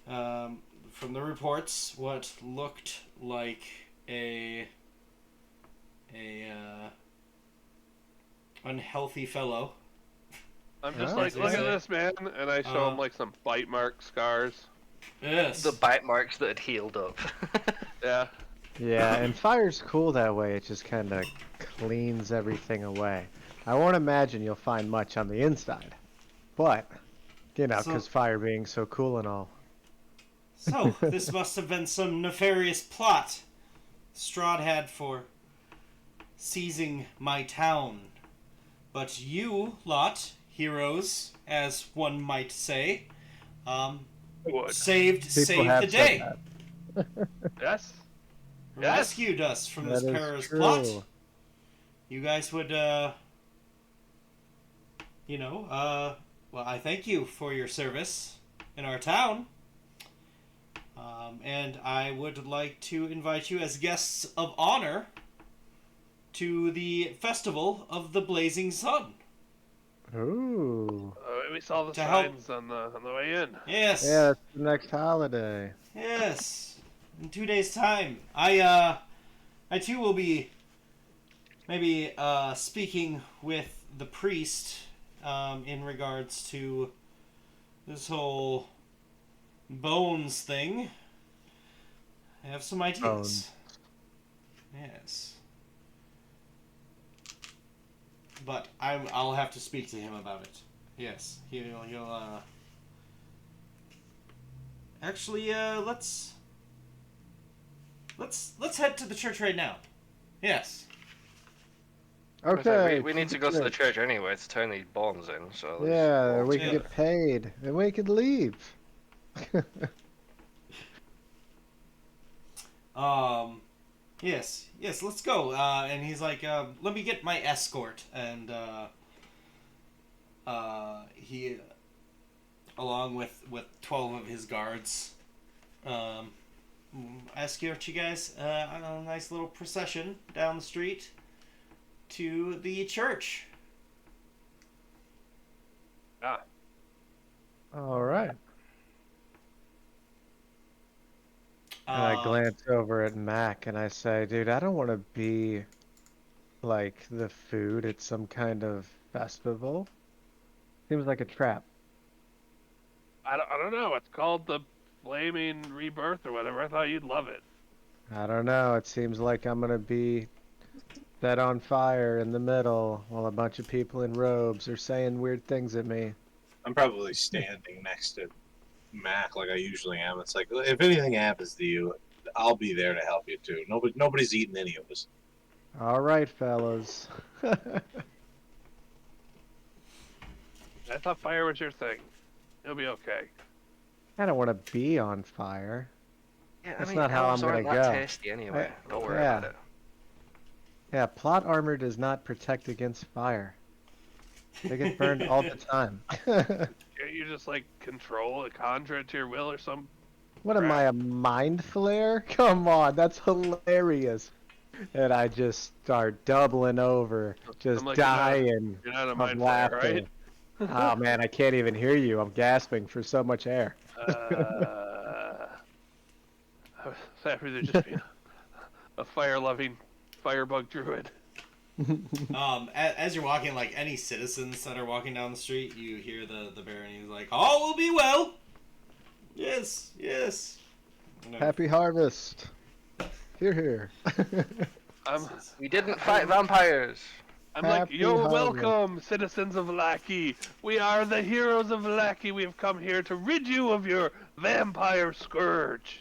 Speaker 2: from the reports, what looked like a unhealthy fellow.
Speaker 4: I'm just
Speaker 3: Oh,
Speaker 4: like, look
Speaker 2: yeah.
Speaker 4: at this man, and I show him like some bite mark scars.
Speaker 2: Yes.
Speaker 5: The bite marks that had healed up.
Speaker 4: Yeah.
Speaker 3: Yeah, and fire's cool that way. It just kind of cleans everything away. I won't imagine you'll find much on the inside. But,
Speaker 2: So-
Speaker 3: because fire being so cool and all.
Speaker 2: So, this must have been some nefarious plot Strahd had for seizing my town. But you lot, heroes, as one might say,
Speaker 4: Would.
Speaker 2: saved
Speaker 3: People
Speaker 2: the
Speaker 3: have said
Speaker 2: day.
Speaker 3: that.
Speaker 4: Yes.
Speaker 2: Rescued us from this
Speaker 3: That is
Speaker 2: perilous
Speaker 3: true.
Speaker 2: plot. You guys would, well, I thank you for your service in our town. And I would like to invite you as guests of honor to the Festival of the Blazing Sun.
Speaker 3: Ooh.
Speaker 4: We saw the
Speaker 2: To help-
Speaker 4: signs on the way in.
Speaker 2: Yes.
Speaker 3: Yeah, that's the next holiday.
Speaker 2: Yes. In 2 days' time. I too will be maybe speaking with the priest in regards to this whole bones thing. I have some ideas.
Speaker 3: Bones.
Speaker 2: Yes. But I'll have to speak to him about it. Yes, he'll Actually, let's head to the church right now. Yes.
Speaker 3: Okay.
Speaker 5: We need to go to the church anyway to turn these bones in, so...
Speaker 3: Yeah, we can
Speaker 2: Yeah.
Speaker 3: get paid. And we can leave.
Speaker 2: Yes, let's go. And he's like, let me get my escort, and he, along with 12 of his guards, escort you guys on a nice little procession down the street to the church.
Speaker 4: Ah.
Speaker 3: All right. And I glance over at Mac and I say, dude, I don't want to be like the food at some kind of festival. Seems like a trap.
Speaker 4: I don't know. It's called the Flaming Rebirth or whatever. I thought you'd love it.
Speaker 3: I don't know. It seems like I'm going to be set on fire in the middle while a bunch of people in robes are saying weird things at me.
Speaker 1: I'm probably standing next to Mac like I usually am. It's like, if anything happens to you, I'll be there to help you too. Nobody's eating any of us.
Speaker 3: All right, fellas.
Speaker 4: I thought fire was your thing. You'll be okay.
Speaker 3: I don't want to be on fire.
Speaker 5: Yeah,
Speaker 3: That's not how I'm
Speaker 5: elves aren't
Speaker 3: gonna
Speaker 5: that
Speaker 3: go.
Speaker 5: tasty anyway. Don't worry
Speaker 3: yeah.
Speaker 5: about it.
Speaker 3: Yeah, plot armor does not protect against fire. They get burned all the time.
Speaker 4: Can't you just like control it, conjure it to your will or some?
Speaker 3: What am I, a mind flare? Come on, that's hilarious. And I just start doubling over, just
Speaker 4: like,
Speaker 3: dying
Speaker 4: You're not a
Speaker 3: of
Speaker 4: mind flayer,
Speaker 3: laughter.
Speaker 4: right?
Speaker 3: Oh man, I can't even hear you. I'm gasping for so much air.
Speaker 4: I'd rather just be a fire-loving firebug druid.
Speaker 2: As you're walking, like any citizens that are walking down the street, you hear the Baron. He's like, "All will be well." Yes, yes. No.
Speaker 3: Happy harvest. Here, here.
Speaker 4: I'm
Speaker 5: We didn't fight vampires.
Speaker 4: I'm like,
Speaker 3: Happy
Speaker 4: you're
Speaker 3: harvest.
Speaker 4: welcome, citizens of Lackey. We are the heroes of Lackey. We have come here to rid you of your vampire scourge.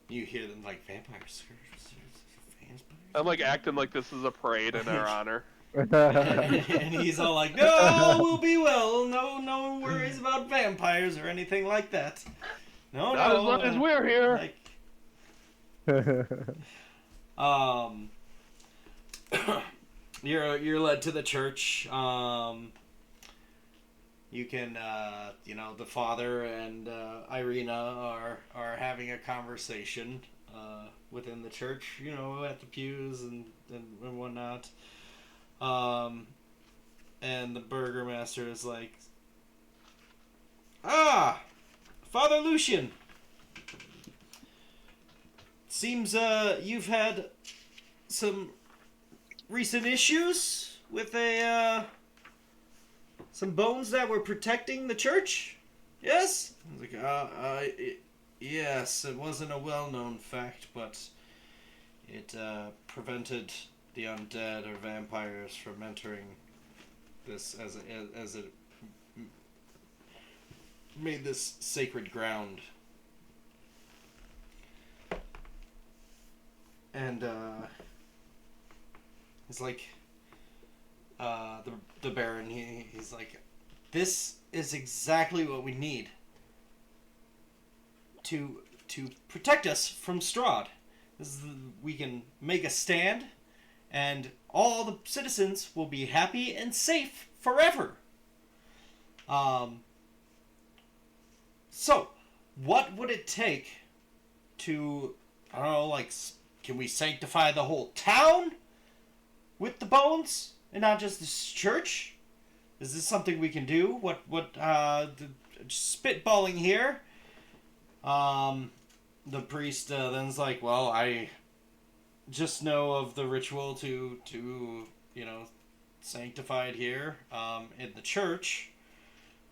Speaker 2: You hear them like vampires.
Speaker 4: I'm like acting like this is a parade in our honor.
Speaker 2: And he's all like, "No, we'll be well. No worries about vampires or anything like that. No,
Speaker 4: Not
Speaker 2: no."
Speaker 4: as long as we're here.
Speaker 2: You're led to the church. You can, the father and Irina are having a conversation within the church, at the pews and whatnot. And the burgomaster is like, "Ah, Father Lucian. Seems you've had some recent issues with some bones that were protecting the church. Yes?" I was like, yes, it wasn't a well-known fact, but it prevented the undead or vampires from entering this as it made this sacred ground. And it's like the Baron. He's like, "This is exactly what we need to protect us from Strahd. We can make a stand, and all the citizens will be happy and safe forever. So, what would it take to, I don't know, like, can we sanctify the whole town with the bones and not just this church? Is this something we can do? Spitballing here." The priest then's like, "Well, I just know of the ritual to sanctify it here in the church.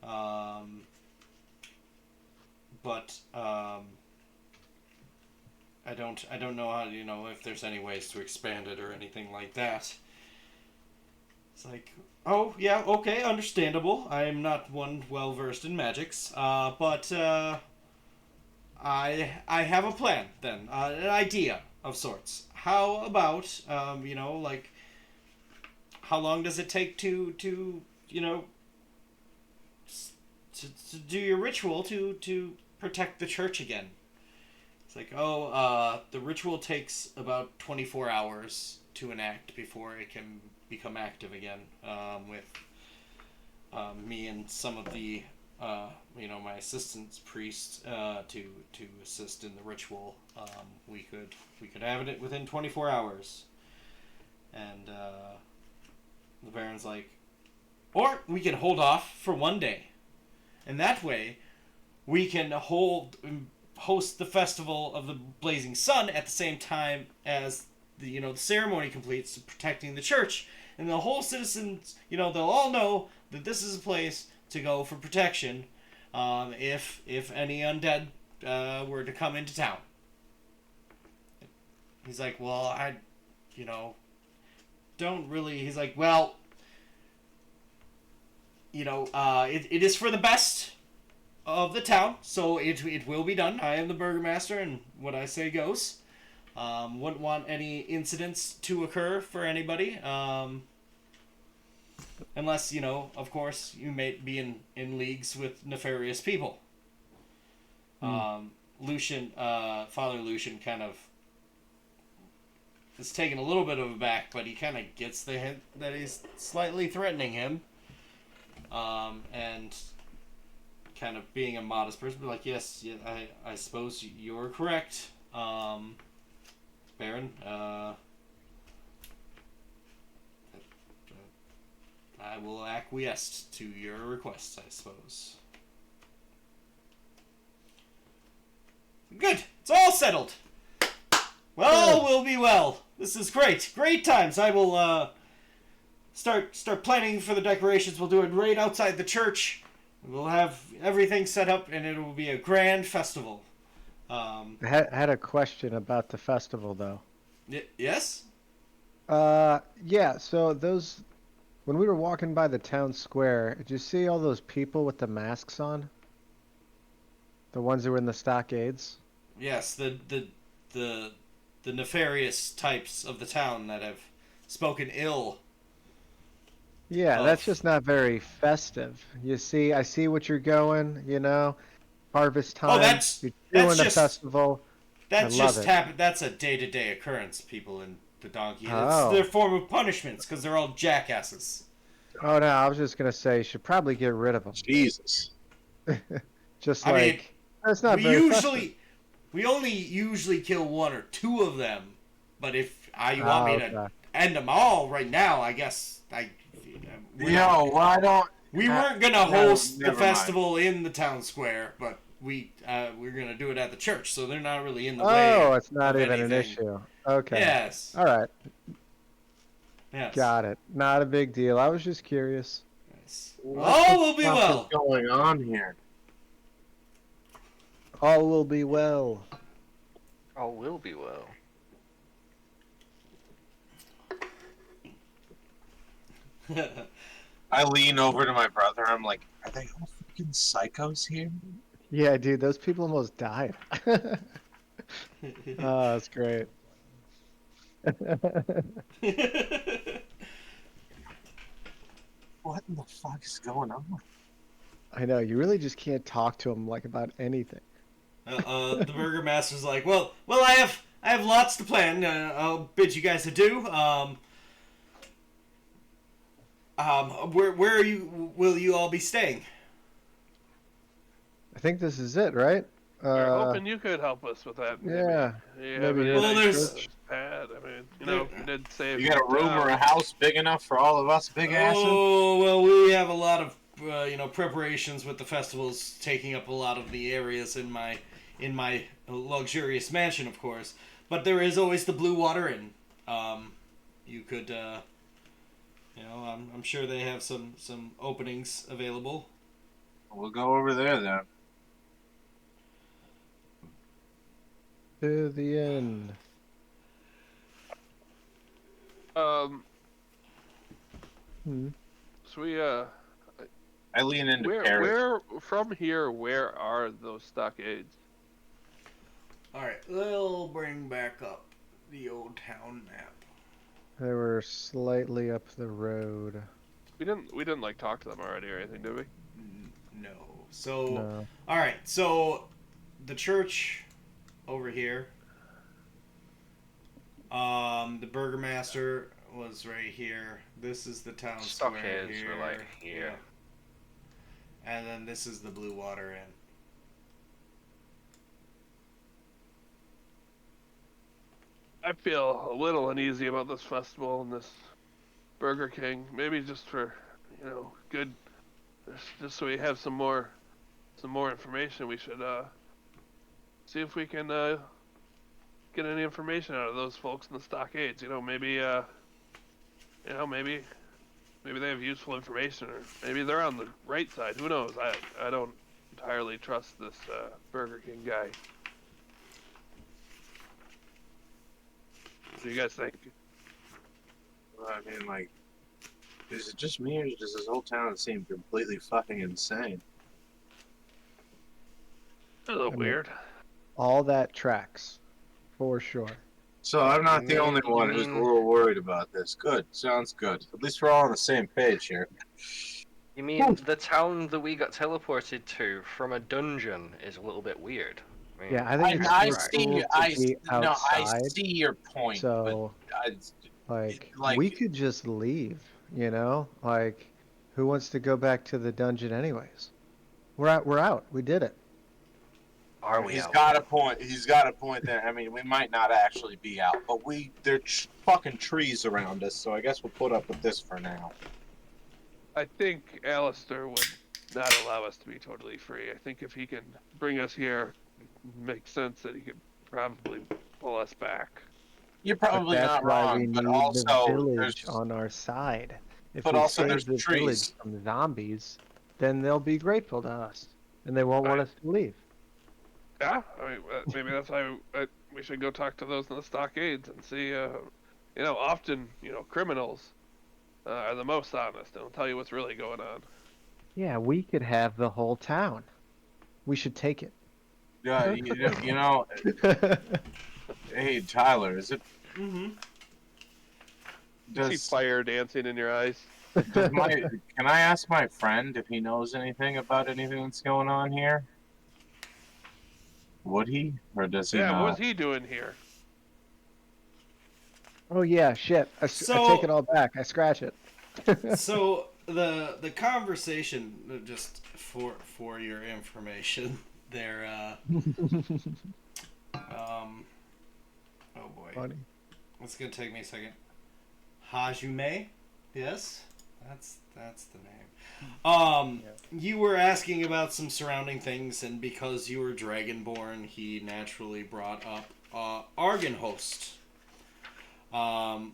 Speaker 2: But I don't know how, if there's any ways to expand it or anything like that." It's like, "Oh, yeah, okay, understandable. I am not one well versed in magics, but I have a plan then, an idea of sorts. How about, like, how long does it take to do your ritual to protect the church again?" It's like, the ritual takes about 24 hours to enact before it can become active again. With me and some of the, my assistant's priest to assist in the ritual. We could have it within 24 hours. And the Baron's like, "Or we can hold off for one day, and that way we can host the festival of the Blazing Sun at the same time as the ceremony completes, protecting the church, and the whole citizens, they'll all know that this is a place to go for protection, if any undead were to come into town." He's like, "Well, I don't really." He's like, "Well, it is for the best of the town, so it will be done. I am the burgomaster, and what I say goes. Wouldn't want any incidents to occur for anybody, unless, of course, you may be in leagues with nefarious people." Lucian, Father Lucian kind of is taken a little bit of aback, but he kind of gets the hint that he's slightly threatening him, and kind of being a modest person, but like, "Yes, yeah, I suppose you're correct, Baron. I will acquiesce to your request, I suppose." Good. It's all settled. Well, we'll be well. This is great. Great times. I will start planning for the decorations. We'll do it right outside the church. We'll have everything set up, and it will be a grand festival.
Speaker 3: I had a question about the festival, though.
Speaker 2: Yes?
Speaker 3: Yeah, so when we were walking by the town square, did you see all those people with the masks on? The ones who were in the stockades?
Speaker 2: Yes, the nefarious types of the town that have spoken ill.
Speaker 3: Yeah, that's just not very festive. You see, I see what you're going, harvest
Speaker 2: Oh,
Speaker 3: time, you're doing a festival. I love it.
Speaker 2: That's a day-to-day occurrence, people in the donkey. It's
Speaker 3: Oh.
Speaker 2: their form of punishments because they're all jackasses.
Speaker 3: Oh no, I was just gonna say you should probably get rid of them.
Speaker 1: Jesus.
Speaker 3: Just
Speaker 2: I mean,
Speaker 3: like that's not very festive.
Speaker 2: we only usually kill one or two of them, but if you want me to end them all right now, I guess we weren't gonna host the festival in the town square, but we're gonna do it at the church, so they're not really in the way.
Speaker 3: Oh, it's not
Speaker 2: of
Speaker 3: even an
Speaker 2: anything.
Speaker 3: issue. Okay.
Speaker 2: Yes.
Speaker 3: All right.
Speaker 2: Yes.
Speaker 3: Got it. Not a big deal. I was just curious.
Speaker 2: Yes.
Speaker 1: What
Speaker 2: All
Speaker 1: the
Speaker 2: will be
Speaker 1: fuck
Speaker 2: well.
Speaker 1: is going on here?
Speaker 3: All will be well.
Speaker 5: All will be well.
Speaker 1: I lean over to my brother. I'm like, are they all fucking psychos here?
Speaker 3: Yeah, dude, those people almost died. Oh, that's great.
Speaker 1: What in the fuck is going on?
Speaker 3: I know, you really just can't talk to them like about anything.
Speaker 2: The burgomaster's like, well, I have lots to plan. I'll bid you guys adieu. Where will you all be staying?
Speaker 3: I think this is it, right?
Speaker 4: We're hoping you could help us with that. Maybe.
Speaker 3: Yeah.
Speaker 4: Maybe
Speaker 2: Well, there's
Speaker 4: pad. I mean, you did say
Speaker 1: You got a room or a house big enough for all of us big asses?
Speaker 2: Oh, well, we have a lot of preparations with the festivals taking up a lot of the areas in my luxurious mansion, of course. But there is always the Blue Water Inn. You could, I'm sure they have some openings available.
Speaker 1: We'll go over there then.
Speaker 3: To the end.
Speaker 4: So we
Speaker 1: I lean into
Speaker 4: where from here? Where are those stockades?
Speaker 2: All right, we'll bring back up the old town map.
Speaker 3: They were slightly up the road.
Speaker 4: We didn't like talk to them already or anything, did we?
Speaker 2: No. So,
Speaker 3: No.
Speaker 2: all right. So, the church over here. The burgomaster was right here. This is the town square
Speaker 5: Stockades
Speaker 2: here.
Speaker 5: were like here.
Speaker 2: Yeah. And then this is the Blue Water Inn.
Speaker 4: I feel a little uneasy about this festival and this Burger King. Maybe just for, good, just so we have some more information. We should see if we can get any information out of those folks in the stockades. Maybe maybe they have useful information, or maybe they're on the right side. Who knows? I don't entirely trust this Burger King guy. What do you guys think?
Speaker 1: I mean, like, is it just me or does this whole town seem completely fucking insane?
Speaker 4: A little weird.
Speaker 3: All that tracks, for sure.
Speaker 1: So I'm not the only one who's a little worried about this. Good, sounds good. At least we're all on the same page here.
Speaker 5: You mean the town that we got teleported to from a dungeon is a little bit weird? I mean,
Speaker 3: Yeah, I think it's
Speaker 1: I
Speaker 3: cool
Speaker 1: see.
Speaker 3: to be
Speaker 1: I
Speaker 3: outside.
Speaker 1: see your point.
Speaker 3: So,
Speaker 1: but
Speaker 3: we could just leave, Like, who wants to go back to the dungeon anyways? We're out. We did it.
Speaker 5: are we
Speaker 1: he's
Speaker 5: out?
Speaker 1: got a point. He's got a point there. I mean, we might not actually be out, but there's fucking trees around us, so I guess we'll put up with this for now.
Speaker 4: I think Alistair would not allow us to be totally free. I think if he can bring us here makes sense that he could probably pull us back.
Speaker 1: You're
Speaker 3: But
Speaker 1: probably
Speaker 3: that's
Speaker 1: not
Speaker 3: why we
Speaker 1: wrong, but
Speaker 3: need the
Speaker 1: also
Speaker 3: village
Speaker 1: there's
Speaker 3: on our side. If
Speaker 1: but
Speaker 3: we
Speaker 1: also there's
Speaker 3: save the village
Speaker 1: trees.
Speaker 3: from zombies, then they'll be grateful to us, and they won't want
Speaker 4: Right.
Speaker 3: us to leave.
Speaker 4: Yeah, I mean, maybe that's why we should go talk to those in the stockades and see. Often, criminals are the most honest and will tell you what's really going on.
Speaker 3: Yeah, we could have the whole town. We should take it.
Speaker 1: Yeah, hey Tyler, is it
Speaker 2: Mm-hmm.
Speaker 4: You see
Speaker 1: does
Speaker 4: fire dancing in your eyes.
Speaker 1: does my can I ask my friend if he knows anything about anything that's going on here? Would he or does he
Speaker 4: Yeah, what was
Speaker 1: not?
Speaker 4: he doing here?
Speaker 3: Oh yeah, shit. I take it
Speaker 2: So
Speaker 3: all back. I scratch it.
Speaker 2: so the conversation, just for your information, there. Oh boy,
Speaker 3: Funny.
Speaker 2: it's gonna take me a second. Hajume, yes, that's the name. You were asking about some surrounding things, and because you were dragonborn, he naturally brought up Argenhost. No,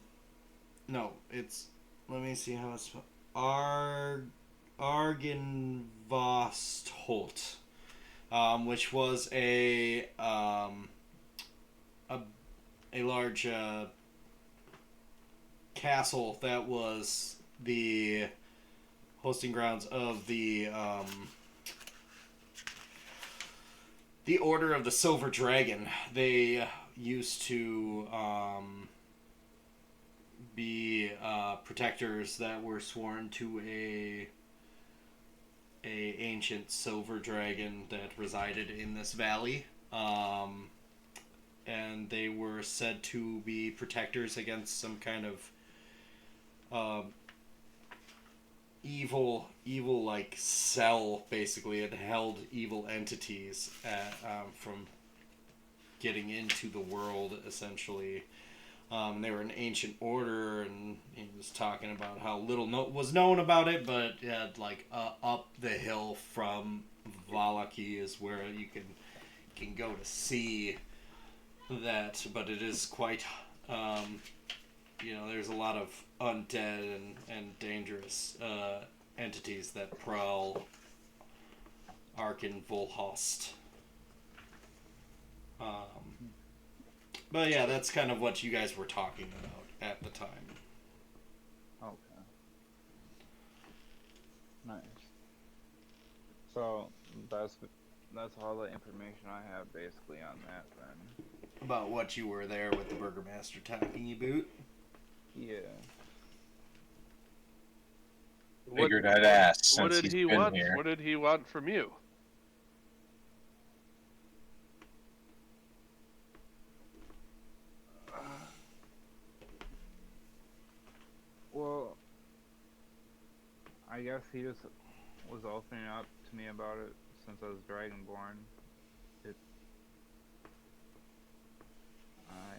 Speaker 2: it's, let me see how it's spelled. Argenvostholt, which was a large castle that was the hosting grounds of the Order of the Silver Dragon. They used to be protectors that were sworn to a ancient silver dragon that resided in this valley. And they were said to be protectors against some kind of evil like cell. Basically, it held evil entities from getting into the world, essentially. They were an ancient order, and he was talking about how little was known about it, but like up the hill from Valaki is where you can go to see that. But it is quite, there's a lot of undead and dangerous entities that prowl Arkenvolhost. But yeah, that's kind of what you guys were talking about at the time.
Speaker 7: Okay. Nice. So that's all the information I have basically on that then.
Speaker 2: About what you were there with the burgomaster talking you boot.
Speaker 7: Yeah.
Speaker 1: Figured I'd ask
Speaker 4: What
Speaker 1: since
Speaker 4: did
Speaker 1: he's
Speaker 4: he
Speaker 1: been
Speaker 4: want?
Speaker 1: here.
Speaker 4: What did he want from you?
Speaker 7: Well, I guess he just was opening up to me about it since I was Dragonborn. I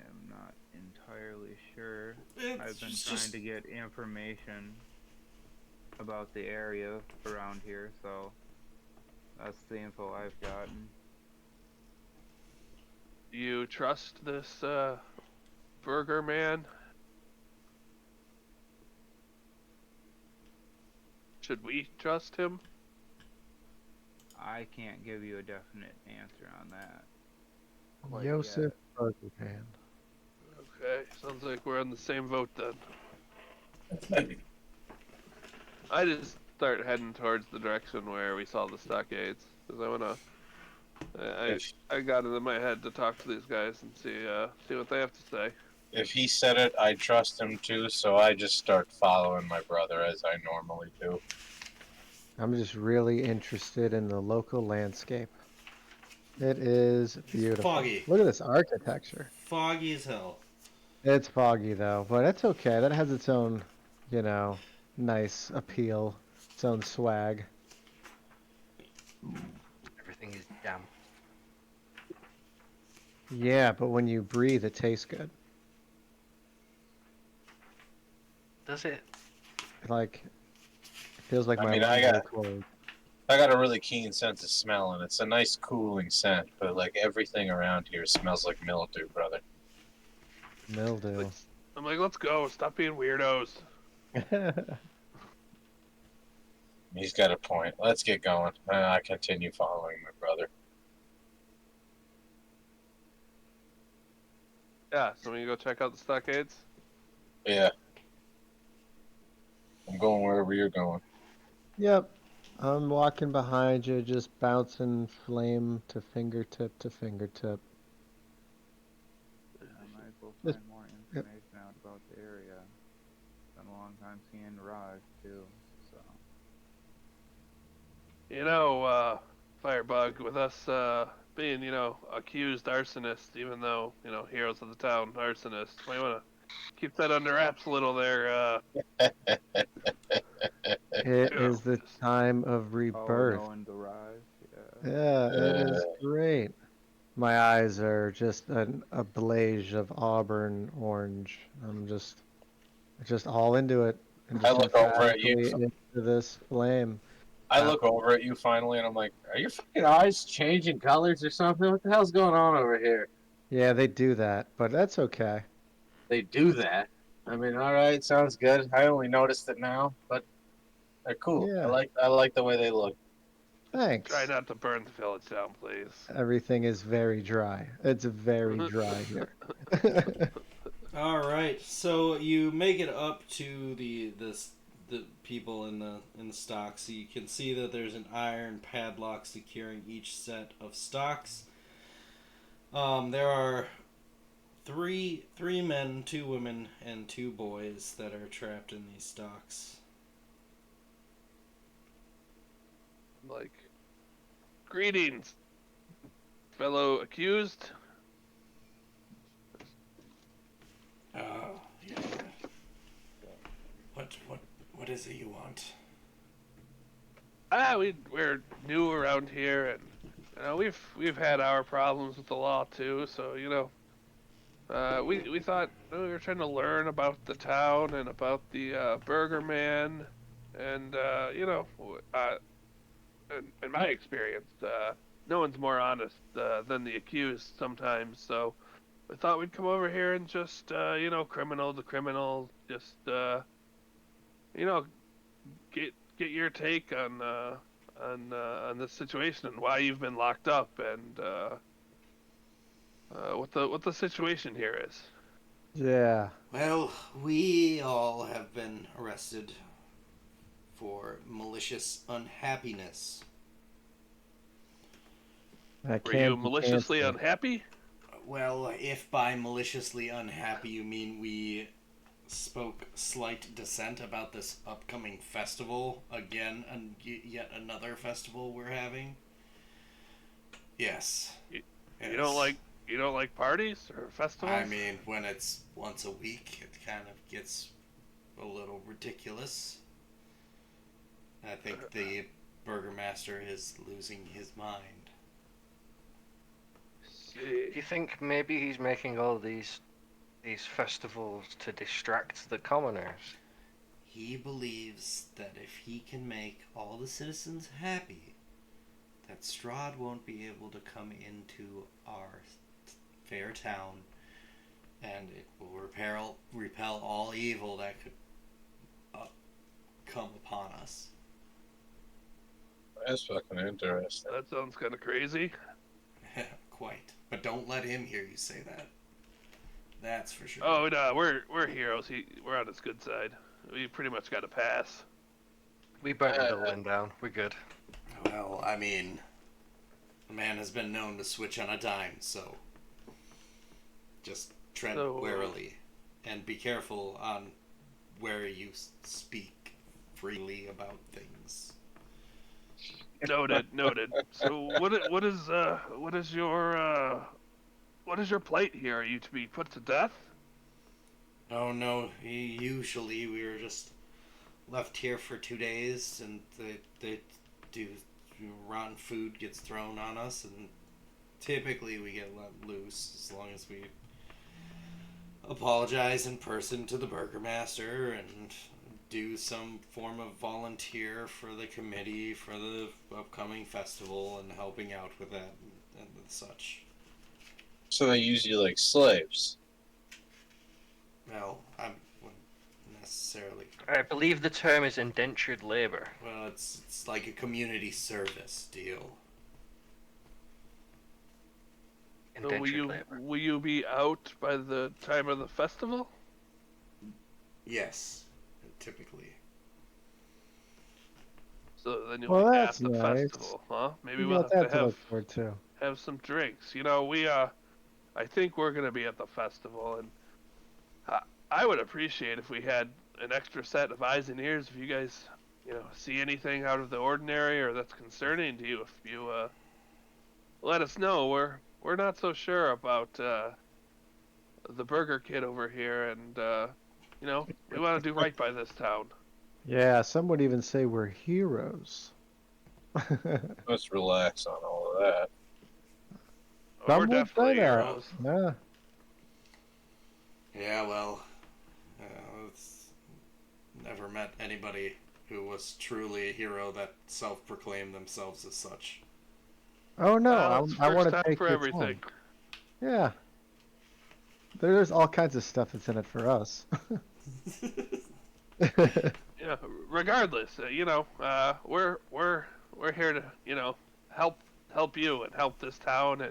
Speaker 7: am not entirely sure. I've been trying to get information about the area around here, so that's the info I've gotten.
Speaker 4: Do you trust this burger man? Should we trust him?
Speaker 7: I can't give you a definite answer on that. quite
Speaker 3: Joseph
Speaker 7: yet.
Speaker 3: Burgerpan.
Speaker 4: Okay, sounds like we're on the same vote then. I just start heading towards the direction where we saw the stockades, because I wanna. I got it in my head to talk to these guys and see what they have to say.
Speaker 1: If he said it, I trust him too, so I just start following my brother as I normally do.
Speaker 3: I'm just really interested in the local landscape. It is beautiful.
Speaker 2: Foggy.
Speaker 3: Look at this architecture.
Speaker 2: Foggy as hell.
Speaker 3: It's foggy though, but it's okay. That has its own, nice appeal, its own swag.
Speaker 5: Everything is damp.
Speaker 3: Yeah, but when you breathe, it tastes good.
Speaker 5: Does it?
Speaker 3: Like, it feels like
Speaker 1: I
Speaker 3: my
Speaker 1: mean, I
Speaker 3: lungs are
Speaker 1: got-
Speaker 3: cold.
Speaker 1: I got a really keen sense of smell, and it's a nice cooling scent. But like everything around here smells like mildew, brother.
Speaker 3: Mildew.
Speaker 4: I'm like, let's go. Stop being weirdos.
Speaker 1: He's got a point. Let's get going. I continue following my brother.
Speaker 4: Yeah, so we go check out the stockades.
Speaker 1: Yeah, I'm going wherever you're going.
Speaker 3: Yep. I'm walking behind you, just bouncing flame to fingertip to fingertip.
Speaker 7: I might go
Speaker 3: Just-
Speaker 7: find more information out about the area. Been a long time seeing Raj too, so.
Speaker 4: You know, Firebug, with us being, accused arsonists, even though, heroes of the town, arsonists, might want to keep that under wraps a little there.
Speaker 3: It
Speaker 4: You know,
Speaker 3: is the
Speaker 4: just-
Speaker 3: time of
Speaker 7: Oh,
Speaker 3: rebirth.
Speaker 7: knowing the Raj, yeah.
Speaker 3: Yeah, it is great. My eyes are just a blaze of auburn orange. I'm just all into it, and
Speaker 1: I
Speaker 3: just
Speaker 1: look over at you.
Speaker 3: emphatically into this flame.
Speaker 1: I look over at you finally, and I'm like, "Are your fucking eyes changing colors or something? What the hell's going on over here?"
Speaker 3: Yeah, they do that, but that's okay.
Speaker 1: They do that. I mean, all right, sounds good. I only noticed it now, but they're cool.
Speaker 3: Yeah,
Speaker 1: I like the way they look.
Speaker 4: try
Speaker 3: thanks.
Speaker 4: not to burn the village down, please.
Speaker 3: Everything is very dry. It's very dry here.
Speaker 2: All right, so you make it up to the people in the stocks. So you can see that there's an iron padlock securing each set of stocks. There are three men, 2 women, and 2 boys that are trapped in these stocks.
Speaker 4: Like, greetings, fellow accused.
Speaker 2: Oh, yeah. What is it you want?
Speaker 4: We're new around here, and we've had our problems with the law too. So we thought we were trying to learn about the town and about the Burger Man, and in my experience, no one's more honest than the accused sometimes. So we thought we'd come over here and just criminal to criminal, just get your take on this situation and why you've been locked up and what the situation here is.
Speaker 3: Yeah.
Speaker 2: Well, we all have been arrested for malicious unhappiness.
Speaker 3: That
Speaker 4: Were
Speaker 3: can
Speaker 4: you
Speaker 3: be
Speaker 4: maliciously
Speaker 3: cancer.
Speaker 4: unhappy?
Speaker 2: Well, if by maliciously unhappy you mean we spoke slight dissent about this upcoming festival again, and yet another festival we're having. Yes.
Speaker 4: You
Speaker 2: Yes.
Speaker 4: you don't like parties or festivals?
Speaker 2: I mean, when it's once a week, it kind of gets a little ridiculous. I think the burgomaster is losing his mind.
Speaker 5: Do you think maybe he's making all these festivals to distract the commoners?
Speaker 2: He believes that if he can make all the citizens happy, that Strahd won't be able to come into our fair town, and it will repel all evil that could come upon us.
Speaker 1: That's fucking interesting.
Speaker 4: That sounds kind of crazy.
Speaker 2: Quite. But don't let him hear you say that. That's for sure.
Speaker 4: Oh no, we're heroes. We're on his good side. We pretty much got a pass.
Speaker 5: We burnt the building down. We're good.
Speaker 2: Well, I mean, the man has been known to switch on a dime, so just tread warily and be careful on where you speak freely about things.
Speaker 4: Noted. So what is your plight here? Are you to be put to death?
Speaker 2: Oh no, usually we were just left here for 2 days, and they do rotten food gets thrown on us, and typically we get let loose as long as we apologize in person to the burgomaster and do some form of volunteer for the committee for the upcoming festival and helping out with that and such.
Speaker 1: So they use you like slaves.
Speaker 2: Well, I wouldn't necessarily.
Speaker 5: I believe the term is indentured labor.
Speaker 2: Well, it's like a community service deal.
Speaker 4: So will
Speaker 5: Indentured
Speaker 4: you
Speaker 5: labor.
Speaker 4: will you be out by the time of the festival?
Speaker 2: Yes, typically.
Speaker 4: So then you'll
Speaker 3: Well,
Speaker 4: be at
Speaker 3: that's
Speaker 4: the
Speaker 3: nice.
Speaker 4: festival, huh? Maybe
Speaker 3: You
Speaker 4: we'll
Speaker 3: got
Speaker 4: have to
Speaker 3: that to look forward to.
Speaker 4: have some drinks. We I think we're gonna be at the festival, and I would appreciate if we had an extra set of eyes and ears. If you guys, see anything out of the ordinary or that's concerning to you, if you let us know. We're not so sure about the Burger Kid over here, and we want to do right by this town.
Speaker 3: Yeah, some would even say we're heroes.
Speaker 1: Let's relax on all of that.
Speaker 4: We're
Speaker 3: Some would say
Speaker 4: definitely
Speaker 3: that.
Speaker 4: heroes.
Speaker 3: Yeah.
Speaker 2: Yeah, well, it's never met anybody who was truly a hero that self-proclaimed themselves as such.
Speaker 3: Oh no,
Speaker 4: Well, it's
Speaker 3: I
Speaker 4: first
Speaker 3: want to
Speaker 4: time
Speaker 3: take
Speaker 4: for
Speaker 3: your
Speaker 4: everything.
Speaker 3: time. Yeah. There's all kinds of stuff that's in it for us.
Speaker 4: Yeah. Regardless, we're here to help you and help this town,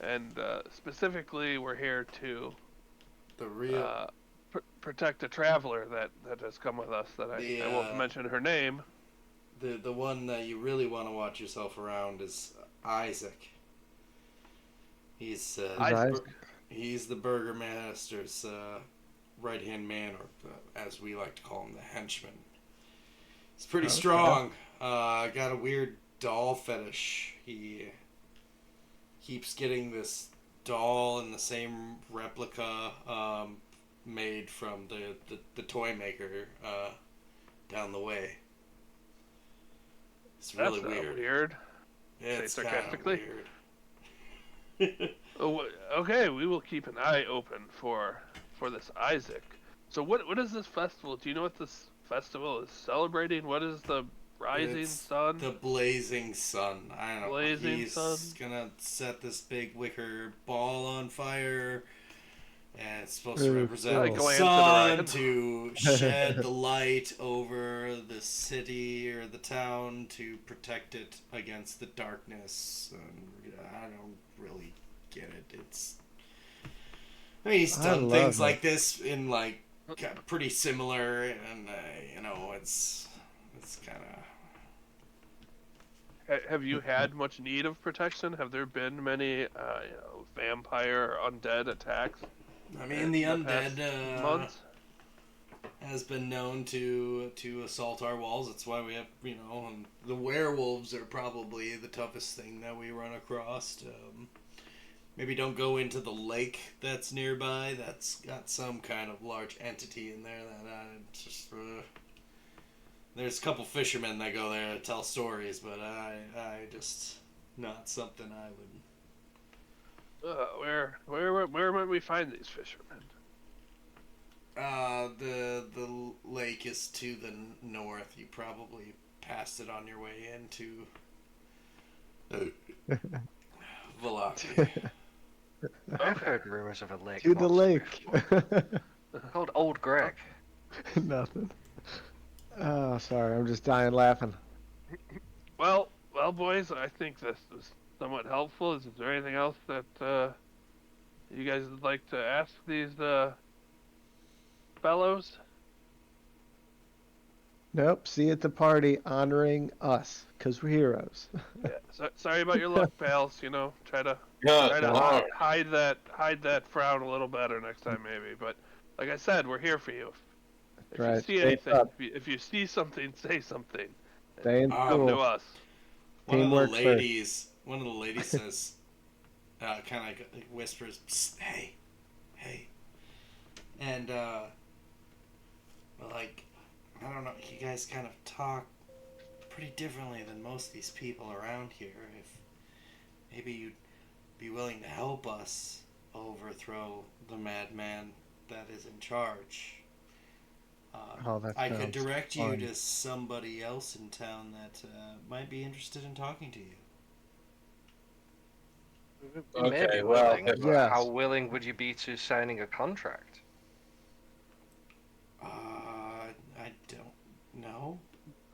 Speaker 4: and specifically we're here to
Speaker 2: The real,
Speaker 4: protect a traveler that has come with us. That I won't mention her name.
Speaker 2: the one that you really want to watch yourself around is Isaac. He's
Speaker 4: Isaac.
Speaker 2: he's the burgomaster's right-hand man, or as we like to call him, the henchman. He's pretty
Speaker 3: Okay.
Speaker 2: strong. Got a weird doll fetish. He keeps getting this doll in the same replica made from the toy maker down the way. It's really
Speaker 4: That's
Speaker 2: weird.
Speaker 4: weird.
Speaker 2: It's kind of
Speaker 4: sarcastically.
Speaker 2: weird.
Speaker 4: Oh, okay, we will keep an eye open for this Isaac. So what is this festival? Do you know what this festival is celebrating? What is the rising
Speaker 2: It's
Speaker 4: sun?
Speaker 2: The blazing sun. I don't know.
Speaker 4: Blazing
Speaker 2: He's
Speaker 4: sun?
Speaker 2: gonna set this big wicker ball on fire, and it's supposed to
Speaker 3: Ooh,
Speaker 2: represent
Speaker 4: I
Speaker 2: the
Speaker 4: glance
Speaker 2: sun
Speaker 4: at
Speaker 2: to shed the light over the city or the town to protect it against the darkness. And I don't really get it. I mean, he's
Speaker 3: I
Speaker 2: done
Speaker 3: love
Speaker 2: things
Speaker 3: it.
Speaker 2: like this in pretty similar, and it's kind of.
Speaker 4: Have you had much need of protection? Have there been many vampire or undead attacks?
Speaker 2: I mean, the
Speaker 4: in past
Speaker 2: undead
Speaker 4: months?
Speaker 2: has been known to assault our walls. That's why we have, and the werewolves are probably the toughest thing that we run across. Maybe don't go into the lake that's nearby. That's got some kind of large entity in there that there's a couple fishermen that go there to tell stories, but I just not something I would.
Speaker 4: Where might we find these fishermen?
Speaker 2: The lake is to the north. You probably passed it on your way into Valaki.
Speaker 5: I've heard rumors of a lake.
Speaker 3: To the
Speaker 5: monster
Speaker 3: lake.
Speaker 5: before. Called Old Greg.
Speaker 3: Nothing. Oh, sorry, I'm just dying laughing.
Speaker 4: Well, boys, I think this is somewhat helpful. Is there anything else that you guys would like to ask these fellows?
Speaker 3: Nope, see you at the party honoring us, because we're heroes.
Speaker 4: Yeah, sorry about your luck, pals. Try to
Speaker 1: Yeah,
Speaker 4: hide that frown a little better next time, maybe. But like I said, we're here for you. If you
Speaker 3: Right,
Speaker 4: see
Speaker 3: stay
Speaker 4: anything,
Speaker 3: up.
Speaker 4: if you see something, say something.
Speaker 3: Stay in
Speaker 4: Come to
Speaker 3: school.
Speaker 4: us.
Speaker 3: Teamwork
Speaker 2: One of the ladies says, kind of like whispers, "Psst, hey," and I don't know, you guys kind of talk pretty differently than most of these people around here. If maybe you'd be willing to help us overthrow the madman that is in charge.
Speaker 3: Oh, that
Speaker 2: I could
Speaker 3: sounds
Speaker 2: direct you
Speaker 3: fun.
Speaker 2: to somebody else in town that might be interested in talking to you.
Speaker 5: You may be
Speaker 1: Okay, well,
Speaker 5: willing,
Speaker 1: if,
Speaker 5: but how
Speaker 3: Yes.
Speaker 5: willing would you be to signing a contract?
Speaker 2: I don't know.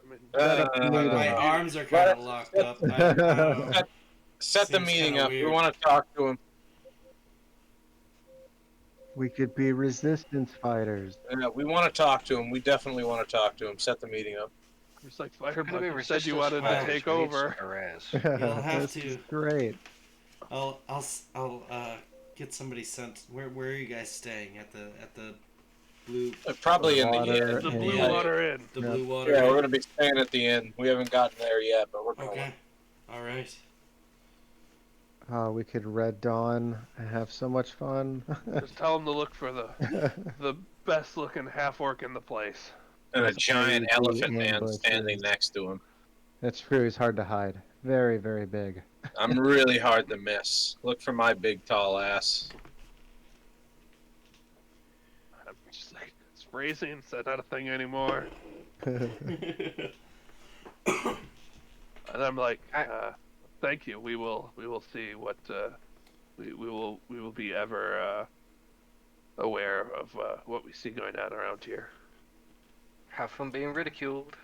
Speaker 4: I mean,
Speaker 3: Set up a
Speaker 2: My
Speaker 3: meeting.
Speaker 2: arms are kind of
Speaker 1: let's
Speaker 2: locked
Speaker 1: set,
Speaker 2: up. I don't know.
Speaker 1: set the
Speaker 2: Seems
Speaker 1: meeting
Speaker 2: kinda
Speaker 1: up. We
Speaker 2: weird.
Speaker 1: want to talk to him.
Speaker 3: We could be resistance fighters.
Speaker 1: We want to talk to him. We definitely want to talk to him. Set the meeting up.
Speaker 4: it's like
Speaker 5: If we're going to
Speaker 4: Firebug.
Speaker 5: be
Speaker 4: You said you
Speaker 5: resistance
Speaker 4: wanted to
Speaker 5: fighters,
Speaker 4: take
Speaker 5: we need some
Speaker 4: over.
Speaker 5: arrays.
Speaker 2: You'll have
Speaker 3: This
Speaker 2: to.
Speaker 3: is great.
Speaker 2: I'll get somebody sent. Where are you guys staying at the blue
Speaker 1: Probably in the
Speaker 3: Water
Speaker 1: inn.
Speaker 4: The Blue
Speaker 3: and-
Speaker 4: Water Inn.
Speaker 2: the
Speaker 3: Yeah.
Speaker 2: blue water?
Speaker 1: Yeah,
Speaker 2: Inn?
Speaker 1: we're gonna be staying at the inn. We haven't gotten there yet, but we're going.
Speaker 2: Okay. All right.
Speaker 3: We could Red Dawn and have so much fun.
Speaker 4: Just tell him to look for the best looking half orc in the place.
Speaker 1: And a
Speaker 3: Those
Speaker 1: giant
Speaker 3: crazy
Speaker 1: elephant man
Speaker 3: ambushes.
Speaker 1: standing next to him.
Speaker 3: That's true. He's hard to hide. Very, very big.
Speaker 1: I'm really hard to miss. Look for my big tall ass.
Speaker 4: I'm just like, it's phrasing. Is that not a thing anymore? And I'm like, thank you. We will see what we will be ever aware of what we see going on around here.
Speaker 5: Have fun being ridiculed.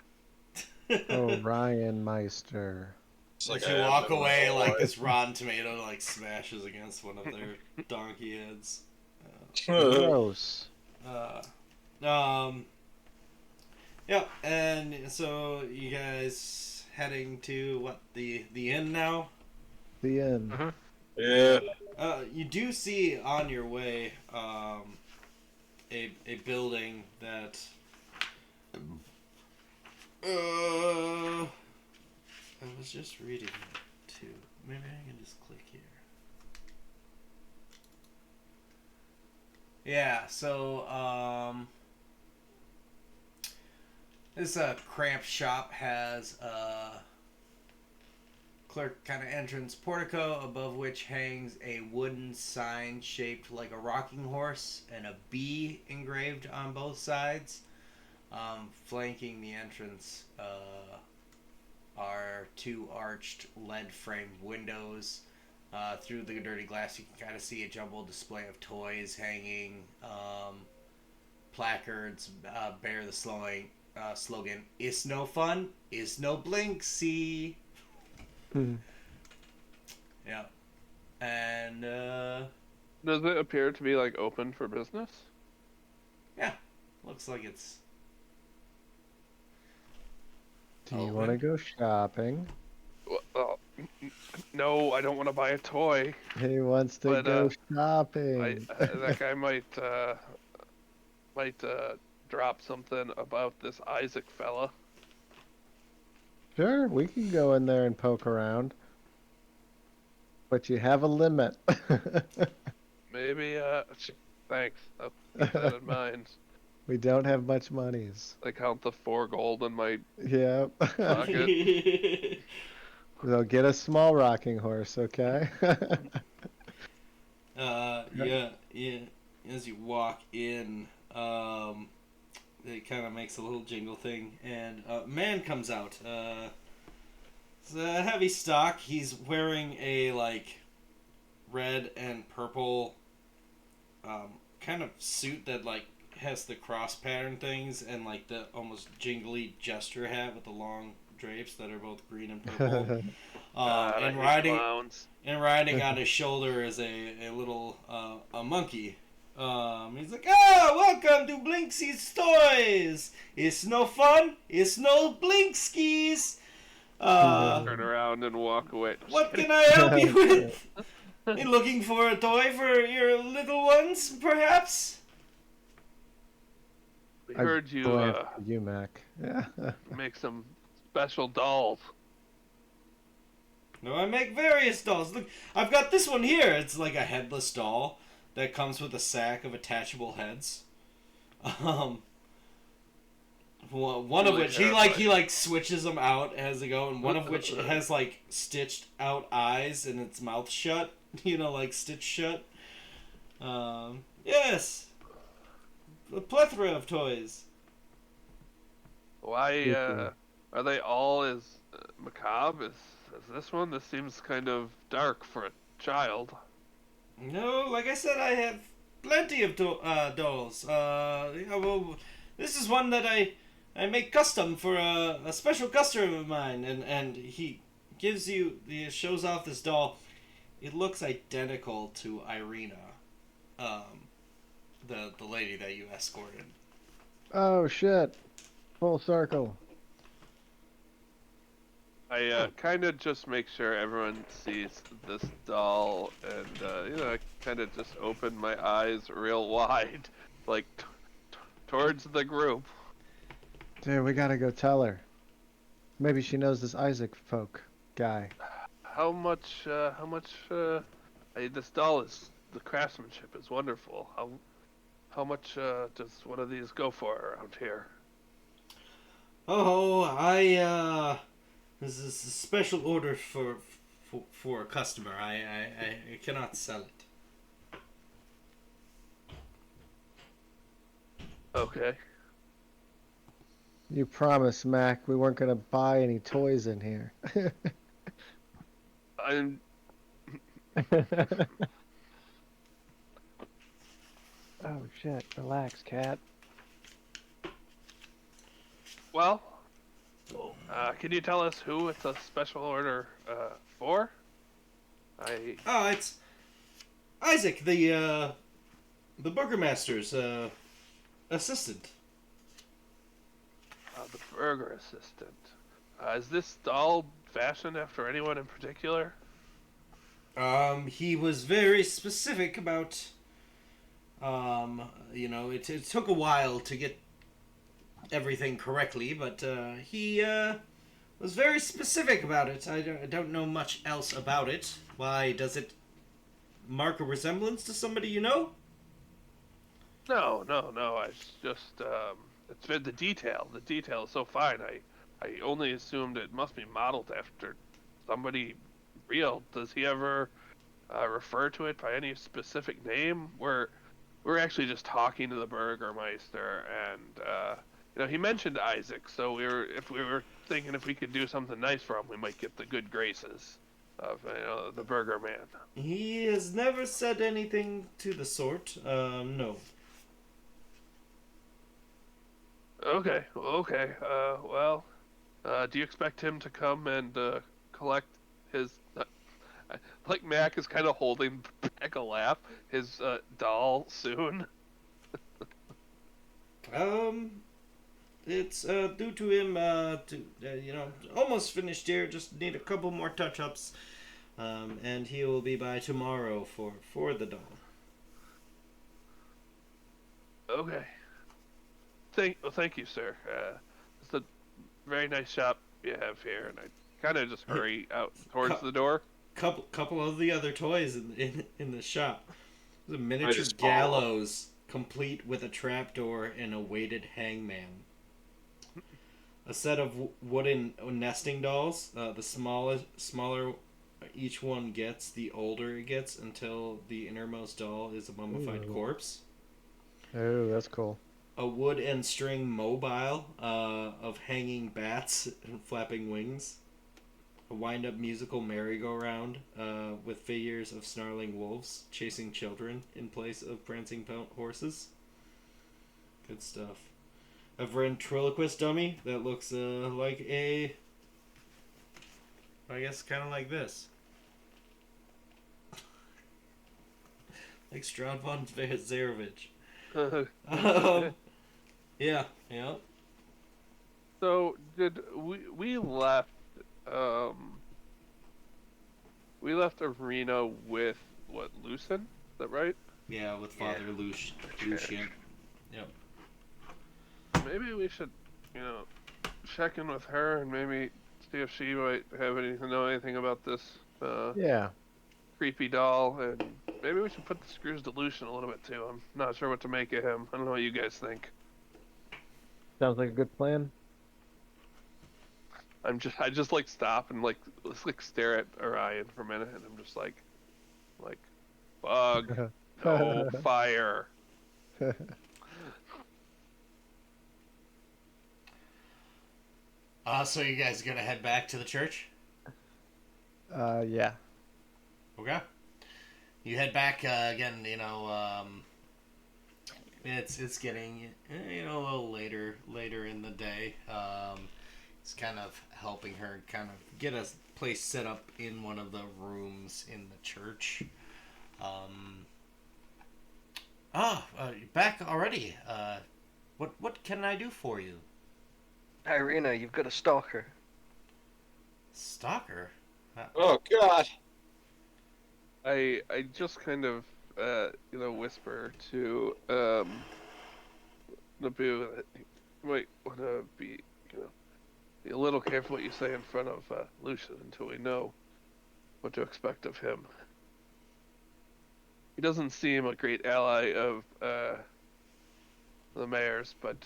Speaker 3: Oh, Ryan Meister.
Speaker 1: It's
Speaker 2: Like
Speaker 1: like
Speaker 2: you
Speaker 1: I
Speaker 2: walk
Speaker 1: have no
Speaker 2: away, like
Speaker 1: idea.
Speaker 2: this rotten tomato like smashes against one of their donkey heads.
Speaker 3: Gross.
Speaker 2: Yeah, and so you guys heading to what the inn now?
Speaker 3: The end.
Speaker 1: Yeah.
Speaker 2: You do see on your way a building that I was just reading it too. Maybe I can just click here. Yeah, so this cramped shop has a clerk kind of entrance portico above which hangs a wooden sign shaped like a rocking horse and a bee engraved on both sides. Flanking the entrance are two arched lead-framed windows. Through the dirty glass, you can kind of see a jumbled display of toys hanging. Placards bear the slogan, "It's no fun, it's no blinksy." Yeah. And,
Speaker 4: Does it appear to be like open for business?
Speaker 2: yeah. Looks like it's...
Speaker 3: Do you want to go shopping?
Speaker 4: Well, no, I don't want to buy a toy.
Speaker 3: He wants to
Speaker 4: But,
Speaker 3: go shopping.
Speaker 4: That guy might drop something about this Isaac fella.
Speaker 3: Sure, we can go in there and poke around. But you have a limit.
Speaker 4: Maybe, thanks. I'll keep that in mind.
Speaker 3: We don't have much monies.
Speaker 4: I count the 4 gold in my
Speaker 3: Yep.
Speaker 4: pocket.
Speaker 3: They'll get a small rocking horse, okay?
Speaker 2: yeah. As you walk in, it kind of makes a little jingle thing, and a man comes out. It's a heavy stock. He's wearing a like red and purple kind of suit that like has the cross pattern things and like the almost jingly jester hat with the long drapes that are both green and purple. And riding on his shoulder is a little a monkey. He's like, welcome to Blinksy's Toys. It's no fun. It's no Blinkskis.
Speaker 4: Turn around and walk away.
Speaker 2: What can I help you with? You looking for a toy for your little ones, perhaps?
Speaker 4: We heard you
Speaker 3: you, Mac. Yeah.
Speaker 4: make some special dolls.
Speaker 2: No, I make various dolls. Look, I've got this one here. It's like a headless doll that comes with a sack of attachable heads. One of which he switches them out as they go, and one of which has like stitched out eyes and its mouth shut. Like stitched shut. Yes, a plethora of toys.
Speaker 4: Why
Speaker 3: Creepy.
Speaker 4: are they all as macabre as this one? This seems kind of dark for a child.
Speaker 2: No, like I said, I have plenty of dolls. Yeah, well, this is one that I make custom for a special customer of mine, and he gives you he shows off this doll. It looks identical to Irina, um, the lady that you escorted.
Speaker 3: Oh shit! Full circle.
Speaker 4: I kind of just make sure everyone sees this doll, and I kind of just open my eyes real wide, like towards the group.
Speaker 3: Dude, we gotta go tell her. Maybe she knows this Isaac folk guy.
Speaker 4: How much? How much? This doll is the craftsmanship is wonderful. How much does one of these go for around here?
Speaker 2: Oh, this is a special order for a customer. I cannot sell it.
Speaker 4: Okay.
Speaker 3: You promised, Mac, we weren't gonna buy any toys in here.
Speaker 4: I'm.
Speaker 3: Oh shit! Relax, cat.
Speaker 4: Well, can you tell us who it's a special order for?
Speaker 2: Oh, it's Isaac, the burgermaster's assistant.
Speaker 4: The burger assistant. Is this doll fashioned after anyone in particular?
Speaker 2: He was very specific about. It took a while to get everything correctly, but he was very specific about it. I don't know much else about it. Why does it mark a resemblance to somebody you know?
Speaker 4: No, no, no. I just it's been the detail. The detail is so fine. I only assumed it must be modeled after somebody real. Does he ever refer to it by any specific name? We're actually just talking to the Burgermeister, and he mentioned Isaac. So if we were thinking if we could do something nice for him, we might get the good graces of the Burger Man.
Speaker 2: He has never said anything to the sort. No.
Speaker 4: Okay, okay. Do you expect him to come and collect his? Like Mac is kind of holding back a laugh. His doll soon.
Speaker 2: It's due to him almost finished here. Just need a couple more touch-ups, and he will be by tomorrow for the doll.
Speaker 4: Okay. Thank you, sir. It's a very nice shop you have here, and I kind of just hurry out towards the door.
Speaker 2: Couple of the other toys in the shop. There's a miniature
Speaker 1: just follow.
Speaker 2: gallows complete with a trapdoor and a weighted hangman. A set of wooden nesting dolls. The smaller each one gets, the older it gets, until the innermost doll is a mummified
Speaker 3: Ooh.
Speaker 2: corpse.
Speaker 3: Oh, that's cool.
Speaker 2: A wood and string mobile of hanging bats and flapping wings. A wind-up musical merry-go-round with figures of snarling wolves chasing children in place of prancing horses. Good stuff. A ventriloquist dummy that looks like I guess kind of like this. Like Strahd von Zarevich. Yeah.
Speaker 4: So did we left? We left Arena with what, Lucen? Is that right?
Speaker 2: Yeah, with Father Lucian. Yep.
Speaker 4: Maybe we should, check in with her and maybe see if she might know anything about this
Speaker 3: Yeah.
Speaker 4: creepy doll, and maybe we should put the screws to Lucian a little bit too. I'm not sure what to make of him. I don't know what you guys think.
Speaker 3: Sounds like a good plan.
Speaker 4: I just like stop and like stare at Orion for a minute, and I'm just like bug, no fire.
Speaker 2: So you guys gonna head back to the church?
Speaker 3: Yeah.
Speaker 2: Okay. You head back again. It's getting a little later in the day. It's kind of helping her kind of get a place set up in one of the rooms in the church. You're back already. What can I do for you?
Speaker 5: Irina, you've got a stalker.
Speaker 2: Stalker?
Speaker 1: Oh God!
Speaker 4: I just kind of whisper to Naboo that you might want to be a little careful what you say in front of Lucian until we know what to expect of him. He doesn't seem a great ally of the mayor's, but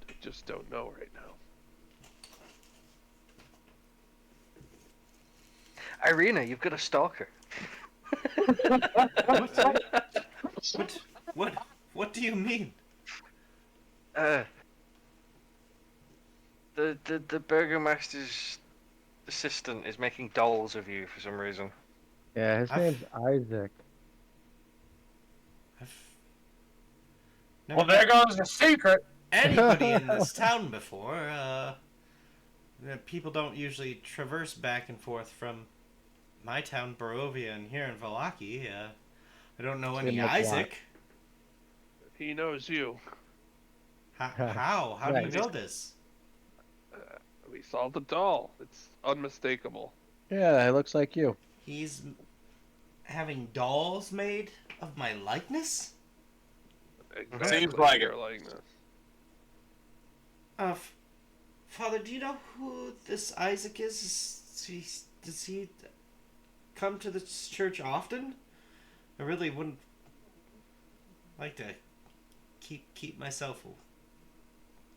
Speaker 4: I just don't know right now.
Speaker 5: Irina, you've got a stalker.
Speaker 2: What do you mean?
Speaker 5: The burgomaster's assistant is making dolls of you for some reason.
Speaker 3: Yeah, his name's Isaac.
Speaker 2: I've never
Speaker 1: Well, there goes the secret.
Speaker 2: anybody in this town before. People don't usually traverse back and forth from my town, Barovia, and here in Vallaki. I don't know any
Speaker 3: In the
Speaker 2: Isaac.
Speaker 4: He knows you.
Speaker 2: How? How do you
Speaker 3: Right.
Speaker 2: know this?
Speaker 4: We saw the doll. It's unmistakable.
Speaker 3: Yeah, it looks like you.
Speaker 2: He's having dolls made of my likeness?
Speaker 4: Exactly
Speaker 1: Seems like
Speaker 4: your
Speaker 1: it.
Speaker 4: likeness.
Speaker 2: Father, do you know who this Isaac is? Does he come to this church often? I really wouldn't like to keep myself.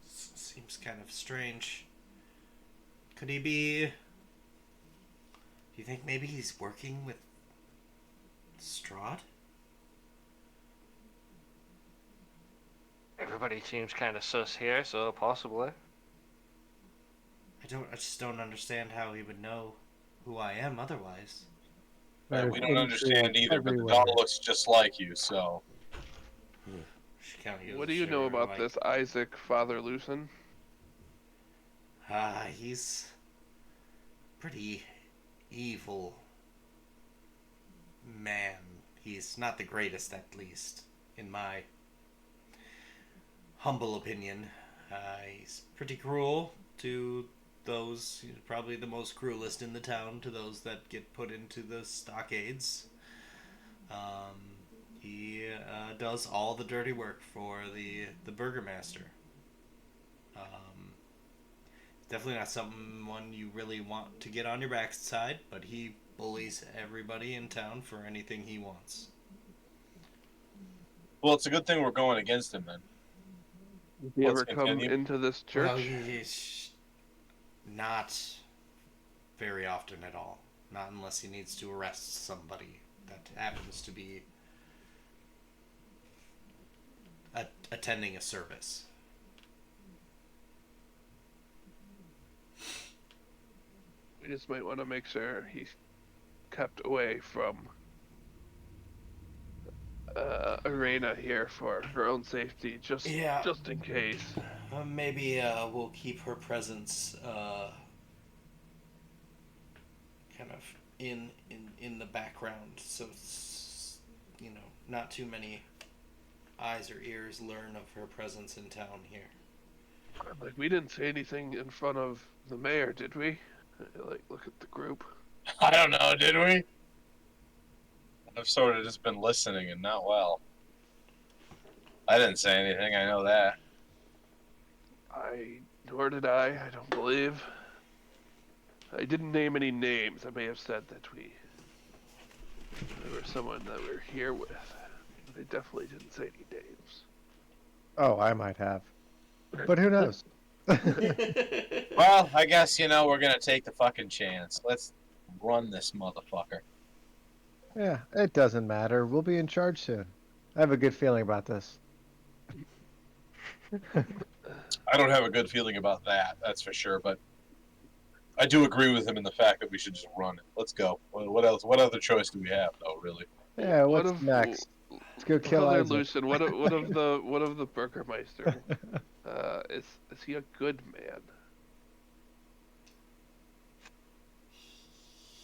Speaker 2: Seems kind of strange. Could he be? Do you think maybe he's working with Strahd?
Speaker 5: Everybody seems kind of sus here, so possibly.
Speaker 2: I just don't understand how he would know who I am otherwise.
Speaker 3: There's
Speaker 1: We don't understand
Speaker 3: intrigue
Speaker 1: either, but the
Speaker 3: everywhere.
Speaker 1: doll looks just like you, so.
Speaker 2: She kinda gives
Speaker 4: What
Speaker 2: a
Speaker 4: do you know
Speaker 2: shiver,
Speaker 4: about
Speaker 2: like,
Speaker 4: this Isaac, Father Lucen?
Speaker 2: He's pretty evil man. He's not the greatest, at least, in my humble opinion. He's pretty cruel to those, probably the most cruelest in the town, to those that get put into the stockades. He does all the dirty work for the burgomaster. Definitely not someone you really want to get on your backside, but he bullies everybody in town for anything he wants.
Speaker 1: Well, it's a good thing we're going against him then.
Speaker 4: Did he
Speaker 1: Let's
Speaker 4: ever come
Speaker 1: continue.
Speaker 4: into this church?
Speaker 2: Well, he's not very often at all. Not unless he needs to arrest somebody that happens to be attending a service.
Speaker 4: We just might want to make sure he's kept away from Arena here for her own safety, just in case.
Speaker 2: Maybe we'll keep her presence kind of in the background, so it's, not too many eyes or ears learn of her presence in town here.
Speaker 4: Like, we didn't say anything in front of the mayor, did we? Like, look at the group.
Speaker 1: I don't know, did we? I've sort of just been listening and not well. I didn't say anything, I know that.
Speaker 4: Nor did I don't believe. I didn't name any names. I may have said that there was someone that we're here with. I definitely didn't say any names.
Speaker 3: Oh, I might have. But who knows?
Speaker 1: Well, I guess, we're gonna take the fucking chance. Let's run this motherfucker.
Speaker 3: Yeah, it doesn't matter. We'll be in charge soon. I have a good feeling about this.
Speaker 1: I don't have a good feeling about that. That's for sure. But I do agree with him in the fact that we should just run it. Let's go. What else? What other choice do we have, though? Really?
Speaker 3: Yeah,
Speaker 4: What
Speaker 3: what's
Speaker 4: of
Speaker 3: next? Let's go kill
Speaker 4: Brother
Speaker 3: Isaac.
Speaker 4: Lucian? What of the Burgermeister? Is he a good man?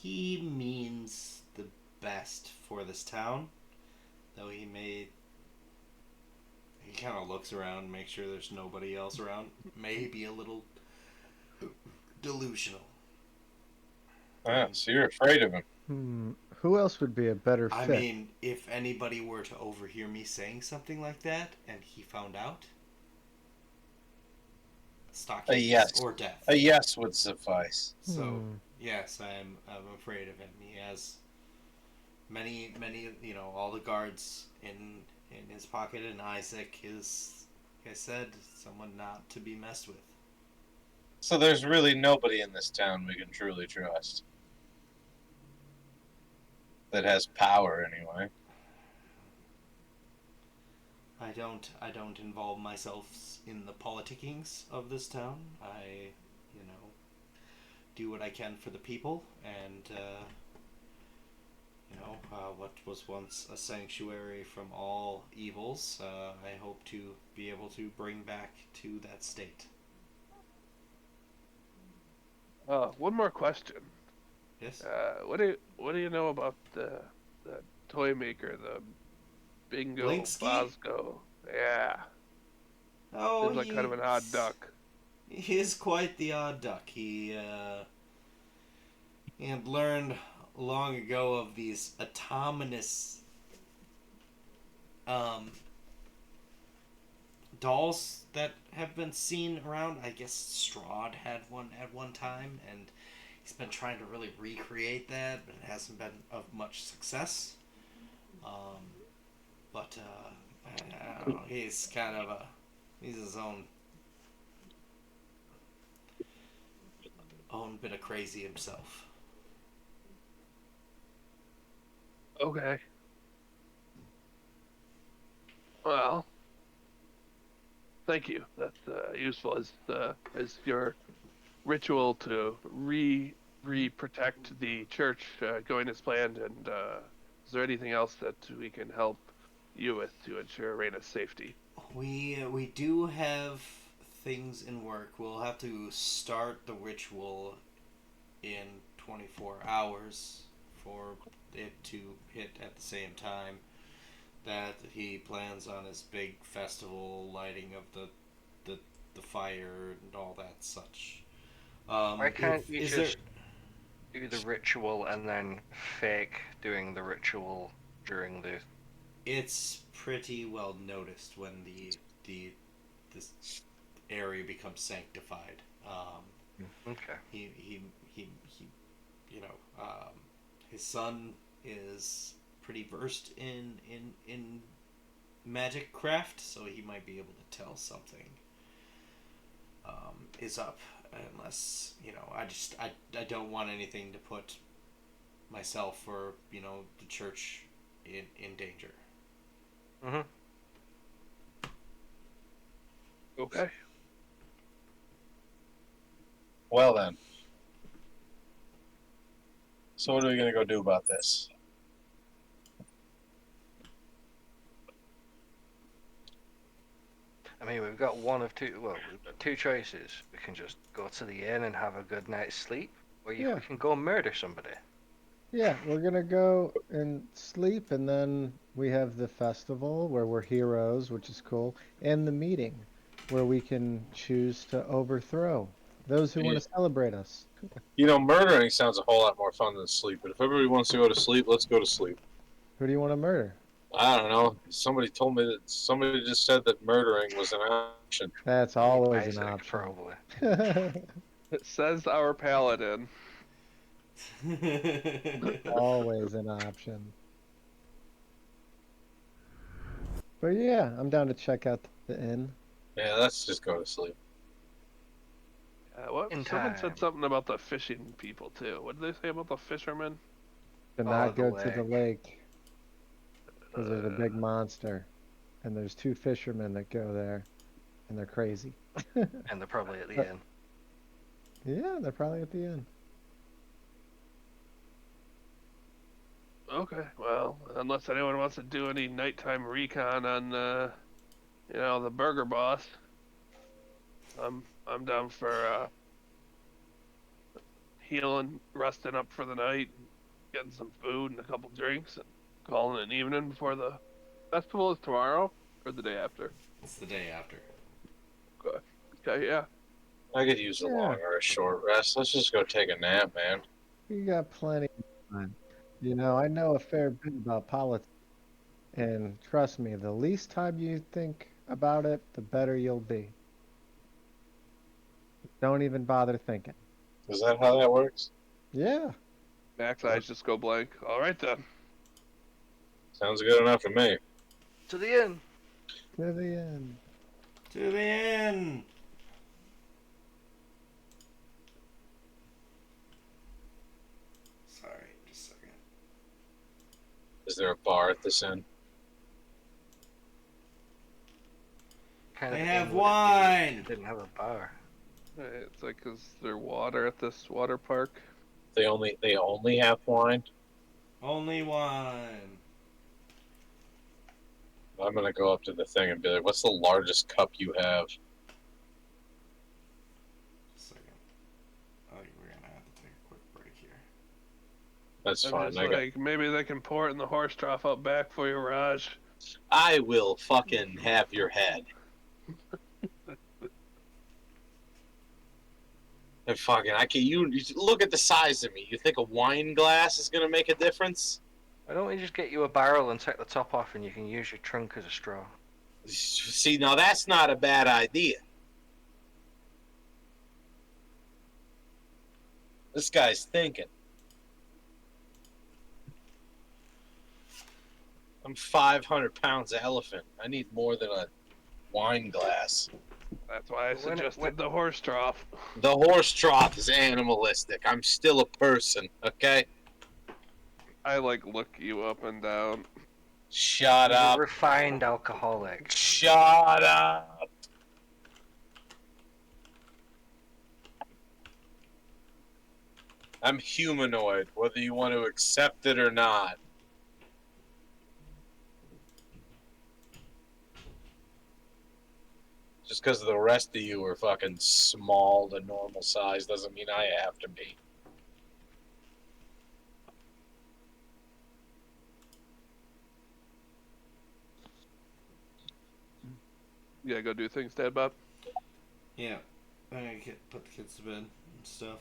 Speaker 2: He means the best for this town, though he may. He kind of looks around, make sure there's nobody else around. May be a little delusional.
Speaker 1: Ah, so you're afraid of him?
Speaker 3: Who else would be a better fit?
Speaker 2: I mean, if anybody were to overhear me saying something like that and he found out, stock
Speaker 1: A yes
Speaker 2: or death.
Speaker 1: A yes would suffice.
Speaker 2: So yes, I'm afraid of him. He has many, all the guards in his pocket, and Isaac is, like I said, someone not to be messed with.
Speaker 1: So there's really nobody in this town we can truly trust. That has power, anyway.
Speaker 2: I don't involve myself in the politickings of this town. I, do what I can for the people, and what was once a sanctuary from all evils, I hope to be able to bring back to that state.
Speaker 4: One more question.
Speaker 2: Yes.
Speaker 4: What do you know about the toy maker, the Bingo
Speaker 2: Blinsky?
Speaker 4: Bosco? Yeah.
Speaker 2: Oh,
Speaker 4: Seems like kind of an odd duck.
Speaker 2: He is quite the odd duck. He had learned long ago of these autonomous dolls that have been seen around. I guess Strahd had one at one time, and he's been trying to really recreate that, but it hasn't been of much success. But I don't know. He's kind of he's his own bit of crazy himself.
Speaker 4: Okay. Well, thank you. That's useful as your ritual to protect the church going as planned. And is there anything else that we can help you with to ensure Reina's safety?
Speaker 2: We do have things in work. We'll have to start the ritual in 24 hours for it to hit at the same time that he plans on his big festival lighting of the fire and all that such.
Speaker 5: Why can't you just do the ritual and then fake doing the ritual during the...
Speaker 2: It's pretty well noticed when this area becomes sanctified.
Speaker 5: Okay.
Speaker 2: He his son is pretty versed in magic craft, so he might be able to tell something is up. Unless I don't want anything to put myself or the church in danger.
Speaker 5: Mm-hmm.
Speaker 4: Okay.
Speaker 1: Well then. So what are we gonna go do about this?
Speaker 5: I mean, we've got one of two. Well, we've got two choices. We can just go to the inn and have a good night's sleep, or we can go murder somebody.
Speaker 3: Yeah, we're gonna go and sleep, and then we have the festival where we're heroes, which is cool, and the meeting where we can choose to overthrow those who want to celebrate us.
Speaker 1: Murdering sounds a whole lot more fun than sleep. But if everybody wants to go to sleep, let's go to sleep.
Speaker 3: Who do you want to murder?
Speaker 1: I don't know. Somebody told me that somebody just said that murdering was an option.
Speaker 3: That's always
Speaker 5: Isaac,
Speaker 3: an option.
Speaker 5: probably.
Speaker 4: It says our paladin.
Speaker 3: Always an option. But yeah, I'm down to check out the inn.
Speaker 1: Yeah, let's just go to sleep.
Speaker 4: Someone said something about the fishing people too. What did they say about the fishermen?
Speaker 3: To not go to the lake. Because there's a big monster. And there's two fishermen that go there. And they're crazy.
Speaker 5: And they're probably at the end.
Speaker 3: Yeah, they're probably at the end.
Speaker 4: Okay, well, unless anyone wants to do any nighttime recon on, the Burger Boss, I'm down for healing, resting up for the night, getting some food and a couple drinks, and calling it an evening before the festival is tomorrow or the day after.
Speaker 2: It's the day after.
Speaker 4: Okay, okay, yeah.
Speaker 1: I could use a long or a short rest. Let's just go take a nap, man.
Speaker 3: You got plenty of time. I know a fair bit about politics. And trust me, the least time you think about it, the better you'll be. Don't even bother thinking.
Speaker 1: Is that how that works?
Speaker 3: Yeah.
Speaker 4: Max eyes just go blank. All right then.
Speaker 1: Sounds good enough to me.
Speaker 5: To the end.
Speaker 3: To the end.
Speaker 2: To the end. Sorry, just a second.
Speaker 1: Is there a bar at this inn?
Speaker 2: They have wine.
Speaker 5: Didn't have a bar.
Speaker 4: It's like, is there water at this water park?
Speaker 1: They only have wine.
Speaker 2: Only wine.
Speaker 1: I'm gonna go up to the thing and be like, "What's the largest cup you have?"
Speaker 2: Just a second. Oh, we're gonna have to take a quick break here.
Speaker 1: That's
Speaker 4: I'm
Speaker 1: fine.
Speaker 4: just maybe they can pour it in the horse trough out back for you, Raj.
Speaker 1: I will fucking have your head. And fucking, you look at the size of me. You think a wine glass is gonna make a difference?
Speaker 5: Why don't we just get you a barrel and take the top off, and you can use your trunk as a straw?
Speaker 1: See, now that's not a bad idea. This guy's thinking. I'm 500 pounds of elephant. I need more than a wine glass.
Speaker 4: That's why I suggested the horse trough.
Speaker 1: The horse trough is animalistic. I'm still a person, okay?
Speaker 4: I look you up and down.
Speaker 1: Shut
Speaker 5: He's
Speaker 1: up.
Speaker 5: a refined alcoholic.
Speaker 1: Shut up. I'm humanoid, whether you want to accept it or not. Just because the rest of you are fucking small to normal size doesn't mean I have to be.
Speaker 4: You gotta go do things, Dad Bob?
Speaker 2: Yeah. I'm gonna put the kids to bed and stuff.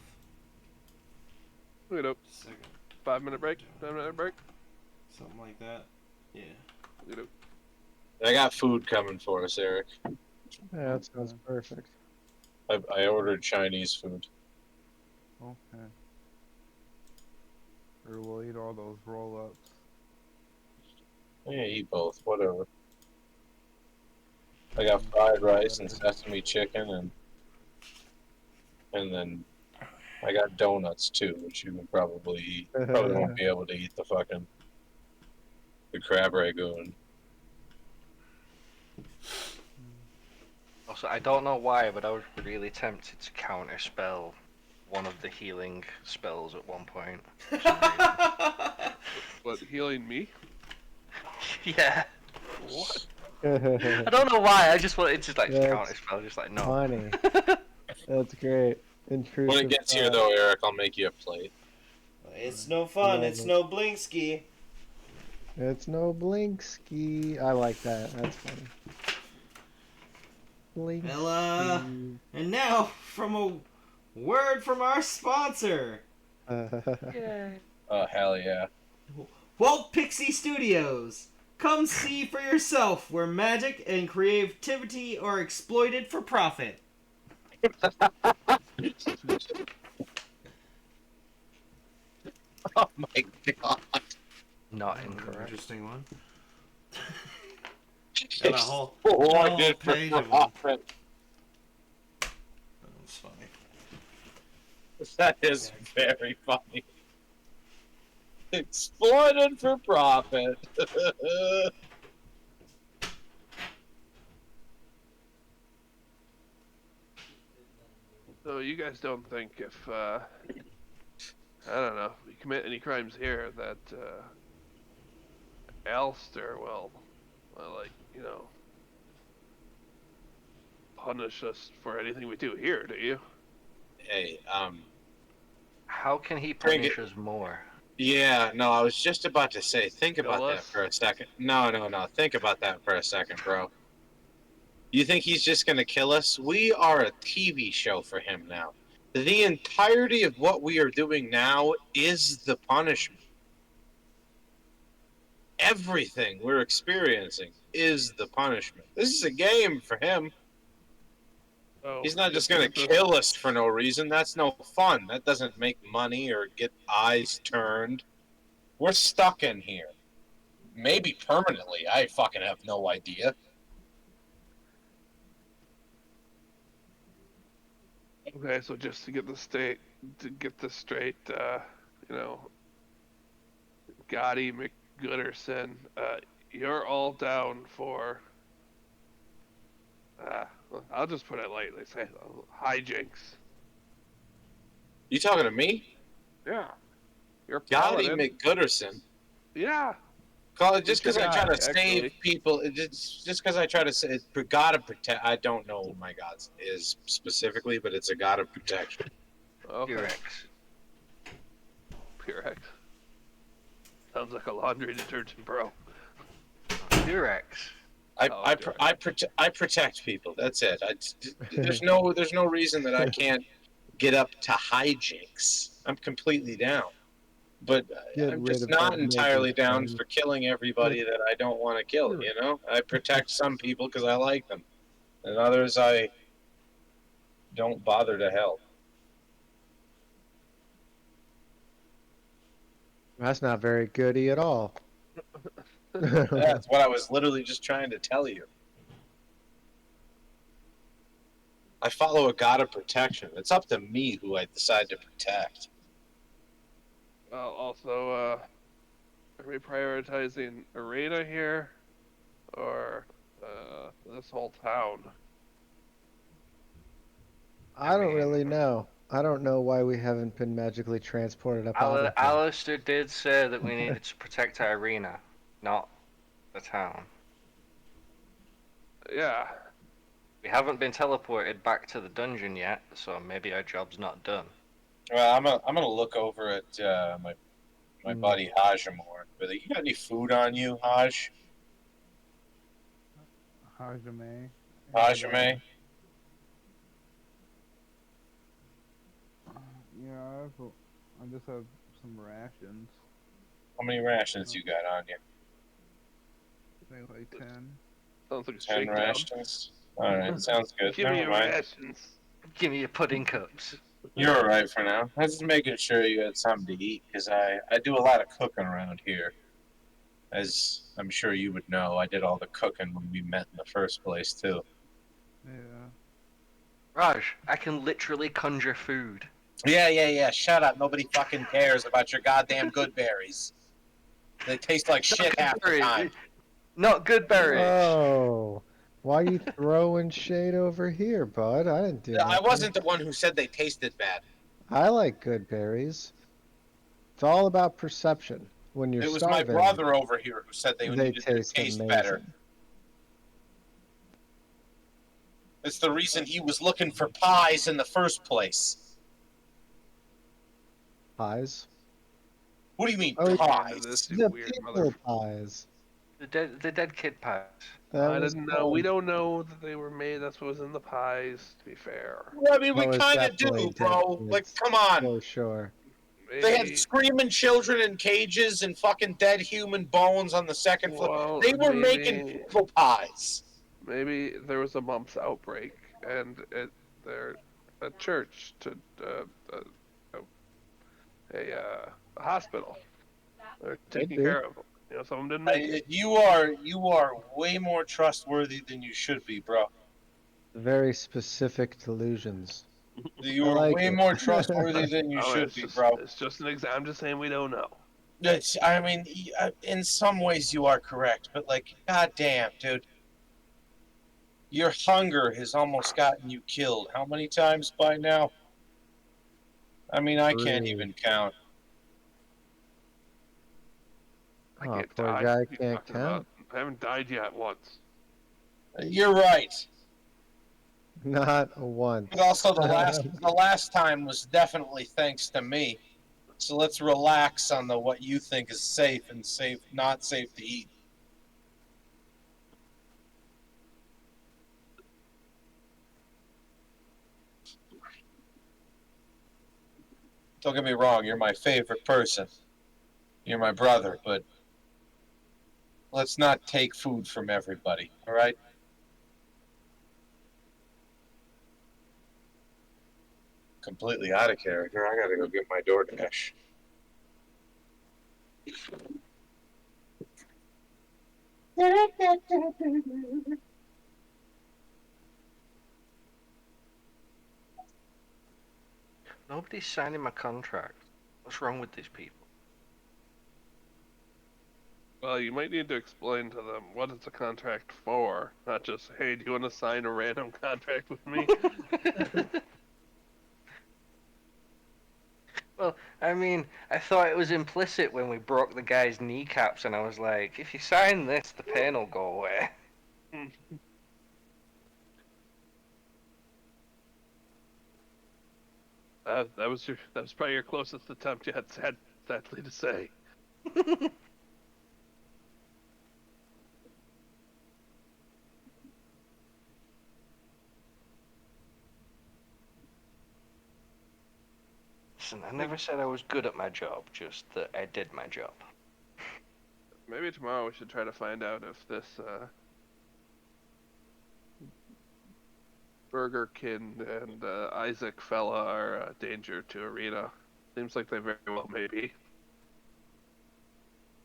Speaker 4: Wait up.
Speaker 2: Just a second.
Speaker 4: 5-minute break? 10-minute break?
Speaker 2: Something like that. Yeah.
Speaker 4: Wait up.
Speaker 1: I got food coming for us, Eric.
Speaker 3: Yeah, that sounds perfect.
Speaker 1: I ordered Chinese food.
Speaker 7: Okay. Or we'll eat all those roll-ups.
Speaker 1: Yeah, eat both, whatever. I got fried rice and sesame chicken and then I got donuts too, which you can probably eat. Probably won't be able to eat the crab ragoon.
Speaker 5: Also, I don't know why, but I was really tempted to counterspell one of the healing spells at one point.
Speaker 4: What, healing me?
Speaker 5: Yeah.
Speaker 4: What?
Speaker 5: I don't know why, I just wanted to
Speaker 3: That's
Speaker 5: counterspell, just no.
Speaker 3: Funny. That's great. Intrusive.
Speaker 1: When it gets here though, Eric, I'll make you a plate.
Speaker 2: It's no fun. It's no Blinksky.
Speaker 3: It's no Blinksky. I like that. That's funny. Blinksky.
Speaker 2: Ella. And now, from a word from our sponsor.
Speaker 5: Yay.
Speaker 1: Oh, hell yeah.
Speaker 2: Walt Pixie Studios. Come see for yourself where magic and creativity are exploited for profit.
Speaker 1: Oh my god.
Speaker 5: Not incorrect.
Speaker 2: Interesting one. Got a whole
Speaker 1: Exploited for
Speaker 2: page of them.
Speaker 1: profit.
Speaker 2: That was funny.
Speaker 1: That is very funny. Exploited for profit.
Speaker 4: you guys don't think if I don't know, if we commit any crimes here that Alistair will, like, punish us for anything we do here, do you?
Speaker 1: Hey,
Speaker 5: How can he
Speaker 1: Bring it.
Speaker 5: punish us more?
Speaker 1: Yeah, no, I was just about to say, think
Speaker 4: Kill
Speaker 1: about that
Speaker 4: us?
Speaker 1: for a second. No, think about that for a second, bro. You think he's just gonna kill us? We are a TV show for him now. The entirety of what we are doing now is the punishment. Everything we're experiencing is the punishment. This is a game for him.
Speaker 4: Oh,
Speaker 1: He's not just
Speaker 4: to
Speaker 1: gonna
Speaker 4: get the-
Speaker 1: kill us for no reason. That's no fun. That doesn't make money or get eyes turned. We're stuck in here. Maybe permanently. I fucking have no idea.
Speaker 4: Okay, so just to get this straight, you know, Gotti McGooderson, you're all down for. I'll just put it lightly. Say hijinks.
Speaker 1: You talking to me?
Speaker 4: Yeah. You're
Speaker 1: Gotti
Speaker 4: paladin.
Speaker 1: McGooderson.
Speaker 4: Yeah.
Speaker 1: Call it just
Speaker 4: Who's
Speaker 1: because
Speaker 4: your
Speaker 1: I try
Speaker 4: guy,
Speaker 1: to save
Speaker 4: actually?
Speaker 1: people. Just because I try to say, God of protect. I don't know what my God's is specifically, but it's a God of protection.
Speaker 4: Okay.
Speaker 5: Purex.
Speaker 4: Purex. Sounds like a laundry detergent, bro.
Speaker 5: Purex.
Speaker 1: I protect people. That's it. There's no reason that I can't get up to hijinks. I'm completely down, but
Speaker 3: Get
Speaker 1: I'm
Speaker 3: rid
Speaker 1: just
Speaker 3: of
Speaker 1: not
Speaker 3: that
Speaker 1: entirely
Speaker 3: naked
Speaker 1: down
Speaker 3: thing.
Speaker 1: for killing everybody that I don't want to kill. You know, I protect some people because I like them, and others I don't bother to help.
Speaker 3: That's not very goody at all.
Speaker 1: That's what I was literally just trying to tell you. I follow a God of protection. It's up to me who I decide to protect.
Speaker 4: Well, also, are we prioritizing Arena here, or this whole town?
Speaker 3: I don't
Speaker 5: mean,
Speaker 3: really know. I don't know why we haven't been magically transported up out of here.
Speaker 5: Alistair did say that we needed to protect our arena, not the town.
Speaker 4: Yeah.
Speaker 5: We haven't been teleported back to the dungeon yet, so maybe our job's not done.
Speaker 1: Well, I'm gonna look over at my buddy Hajimor. But you got any food on you, Haj?
Speaker 7: Hajime.
Speaker 1: Hajime?
Speaker 7: Yeah, I just have some rations.
Speaker 1: How many rations you got on you?
Speaker 7: I think like 10.
Speaker 4: Sounds like a
Speaker 1: 10
Speaker 4: shakedown.
Speaker 1: rations. All right, sounds good.
Speaker 4: Give me
Speaker 1: Never
Speaker 4: your
Speaker 1: mind.
Speaker 4: rations.
Speaker 5: Give me your pudding cups.
Speaker 1: You're all right for now. I was just making sure you had something to eat because I do a lot of cooking around here. As I'm sure you would know, I did all the cooking when we met in the first place too.
Speaker 7: Yeah.
Speaker 5: Raj, I can literally conjure food.
Speaker 1: Yeah. Shut up. Nobody fucking cares about your goddamn good berries. They taste like shit half the time.
Speaker 5: Not good berries.
Speaker 3: Oh, why are you throwing shade over here, bud? I didn't do
Speaker 1: I
Speaker 3: nothing.
Speaker 1: wasn't the one who said they tasted bad.
Speaker 3: I like good berries. It's all about perception. When you're
Speaker 1: It was
Speaker 3: starving,
Speaker 1: my brother over here who said they needed to
Speaker 3: taste
Speaker 1: taste
Speaker 3: amazing.
Speaker 1: better. It's the reason he was looking for pies in the first place.
Speaker 3: Pies?
Speaker 1: What do you mean
Speaker 3: Oh,
Speaker 1: pies?
Speaker 4: You
Speaker 3: The
Speaker 4: weird
Speaker 3: people pies.
Speaker 5: The dead kid pies.
Speaker 3: That
Speaker 4: I
Speaker 3: was
Speaker 4: didn't know. We don't know that they were made. That's what was in the pies. To be fair,
Speaker 1: Well, I mean, we
Speaker 3: That was
Speaker 1: kind of
Speaker 3: definitely
Speaker 1: do, bro.
Speaker 3: dead
Speaker 1: Like,
Speaker 3: kids.
Speaker 1: come on.
Speaker 3: For sure.
Speaker 1: They had
Speaker 4: maybe.
Speaker 1: screaming children in cages and fucking dead human bones on the second floor.
Speaker 4: Well,
Speaker 1: They were making
Speaker 4: maybe-
Speaker 1: people pies.
Speaker 4: Maybe there was a mumps outbreak, and they're a church to a hospital. They're taking
Speaker 3: be.
Speaker 4: care of them. Some of them didn't make it.
Speaker 1: You are way more trustworthy than you should be, bro.
Speaker 3: Very specific delusions.
Speaker 1: You
Speaker 3: I
Speaker 1: are
Speaker 3: like
Speaker 1: way
Speaker 3: it.
Speaker 1: more trustworthy than you should be, bro.
Speaker 4: It's just an exam. I'm just saying we don't know.
Speaker 1: I mean, in some ways you are correct, but like, goddamn, dude, your hunger has almost gotten you killed. How many times by now? I mean, I can't
Speaker 3: 3.
Speaker 1: even count.
Speaker 4: I
Speaker 3: Oh,
Speaker 4: can't
Speaker 3: poor
Speaker 4: die.
Speaker 3: guy
Speaker 4: What are you
Speaker 3: can't
Speaker 4: talking about?
Speaker 3: count.
Speaker 4: I haven't died yet once.
Speaker 1: You're right.
Speaker 3: Not once.
Speaker 1: But also the last time was definitely thanks to me. So let's relax on the what you think is safe and not safe to eat. Don't get me wrong, you're my favorite person. You're my brother, but let's not take food from everybody, all right? Completely out of character. I gotta go get my DoorDash.
Speaker 5: Nobody's signing my contract. What's wrong with these people?
Speaker 4: Well, you might need to explain to them what it's a contract for, not just, hey, do you want to sign a random contract with me?
Speaker 5: Well, I mean, I thought it was implicit when we broke the guy's kneecaps, and I was like, if you sign this, the pain will go away.
Speaker 4: That was probably your closest attempt yet, sadly to say.
Speaker 5: Listen, I never said I was good at my job, just that I did my job.
Speaker 4: Maybe tomorrow we should try to find out if this Burger King and Isaac fella are a danger to Arena. Seems like they very well may be.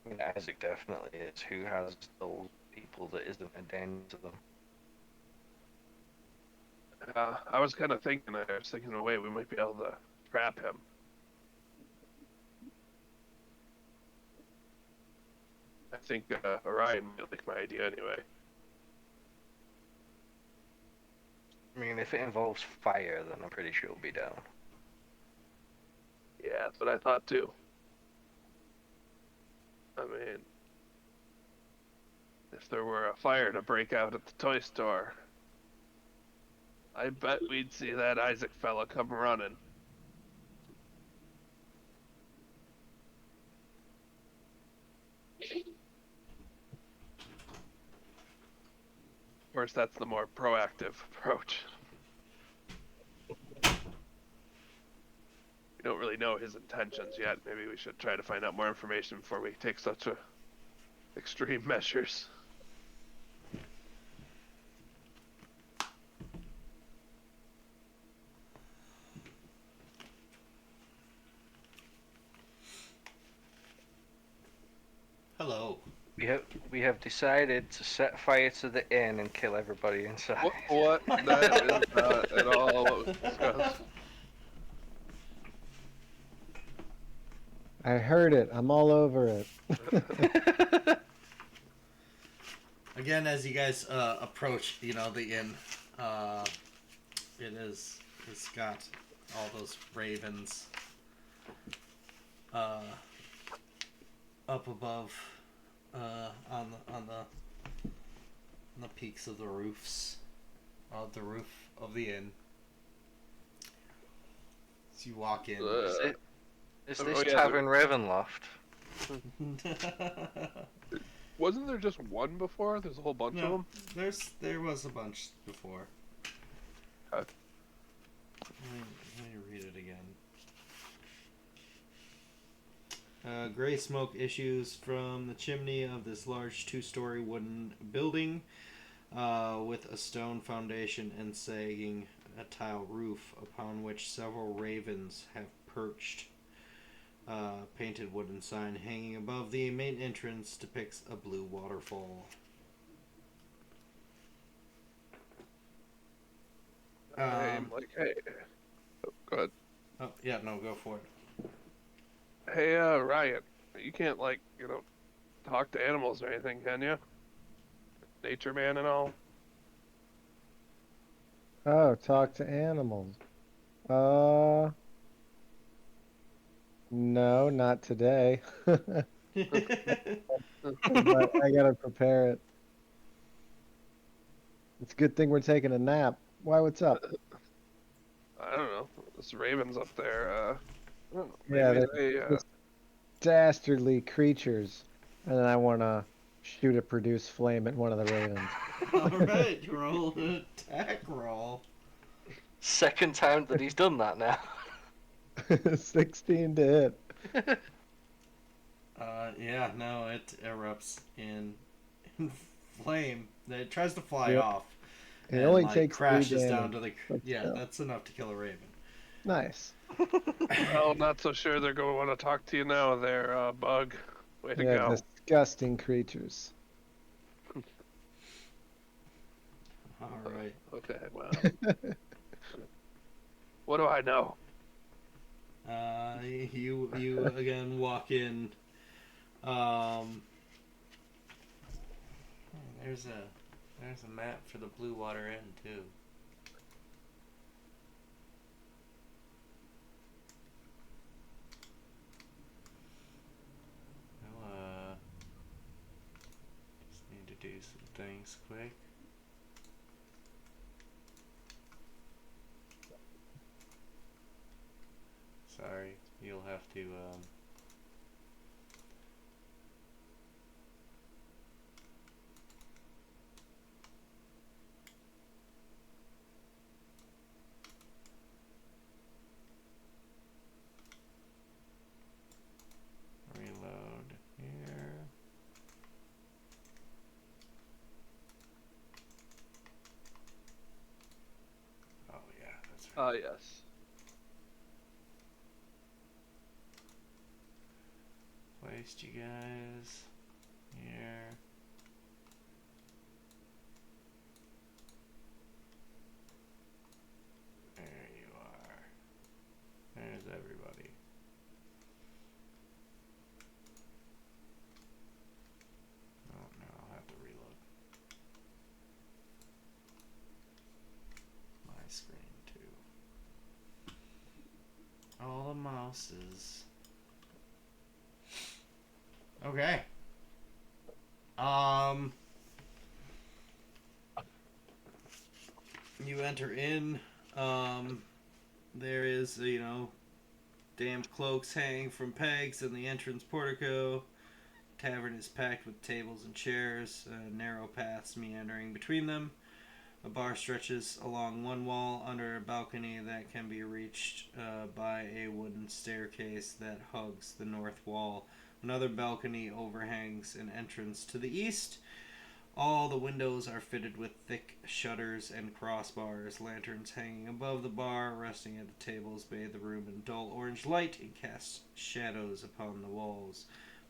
Speaker 5: I mean, Isaac definitely is. Who has those people that isn't a danger to them?
Speaker 4: I was kind of thinking, in a way we might be able to trap him. I think Orion might like my idea anyway.
Speaker 5: I mean, if it involves fire, then I'm pretty sure he'll be down.
Speaker 4: Yeah, that's what I thought too. I mean, if there were a fire to break out at the toy store, I bet we'd see that Isaac fella come running. Of course, that's the more proactive approach. We don't really know his intentions yet. Maybe we should try to find out more information before we take such extreme measures.
Speaker 2: Hello.
Speaker 5: We have decided to set fire to the inn and kill everybody inside.
Speaker 4: What? That is not at all what was discussed.
Speaker 3: I heard it. I'm all over it.
Speaker 2: Again, as you guys approach, the inn, it's got all those ravens up above on the peaks of the roofs of the roof of the inn. As you walk in,
Speaker 5: Is this Tavern Ravenloft?
Speaker 4: Wasn't there just one before? There's a whole bunch of them?
Speaker 2: There was a bunch before.
Speaker 4: Okay.
Speaker 2: Let me read it again. Gray smoke issues from the chimney of this large two-story wooden building with a stone foundation and sagging a tile roof upon which several ravens have perched. Painted wooden sign hanging above the main entrance depicts a blue waterfall.
Speaker 4: Hey. Oh, go ahead.
Speaker 2: Oh, yeah, no, go for it.
Speaker 4: Hey, Ryan, you can't, talk to animals or anything, can you? Nature man and all?
Speaker 3: Oh, talk to animals. No, not today. But I gotta prepare it. It's a good thing we're taking a nap. Why, what's up?
Speaker 4: I don't know. This raven's up there. I don't know.
Speaker 3: Yeah,
Speaker 4: Maybe
Speaker 3: they're
Speaker 4: they.
Speaker 3: just dastardly creatures. And then I wanna shoot a produce flame at one of the ravens.
Speaker 2: Alright, roll an attack roll.
Speaker 5: Second time that he's done that now.
Speaker 3: 16 to hit.
Speaker 2: Yeah, no, it erupts in flame. It tries to fly
Speaker 3: Yep.
Speaker 2: off.
Speaker 3: It
Speaker 2: And
Speaker 3: only
Speaker 2: like
Speaker 3: takes 3
Speaker 2: crashes down
Speaker 3: damage.
Speaker 2: to the
Speaker 3: But
Speaker 2: yeah,
Speaker 3: still.
Speaker 2: that's enough to kill a raven.
Speaker 3: Nice.
Speaker 4: Well, not so sure they're going to want to talk to you now, there, Bug. Way to
Speaker 3: Yeah,
Speaker 4: go.
Speaker 3: disgusting creatures.
Speaker 2: All right.
Speaker 4: Okay, well. What do I know?
Speaker 2: You again walk in. Um, there's a map for the Blue Water Inn too. I'll just need to do some things quick. Sorry, you'll have to reload here. Oh yeah, that's right.
Speaker 4: Ah, yes.
Speaker 2: Placed you guys here. There you are. There's everybody. Oh no, I'll have to reload my screen too. All the mouses. Okay. You enter in. There is, damp cloaks hanging from pegs in the entrance portico. Tavern is packed with tables and chairs, narrow paths meandering between them. A bar stretches along one wall under a balcony that can be reached by a wooden staircase that hugs the north wall. Another balcony overhangs an entrance to the east. All the windows are fitted with thick shutters and crossbars. Lanterns hanging above the bar, resting at the tables, bathe the room in dull orange light and cast shadows upon the walls,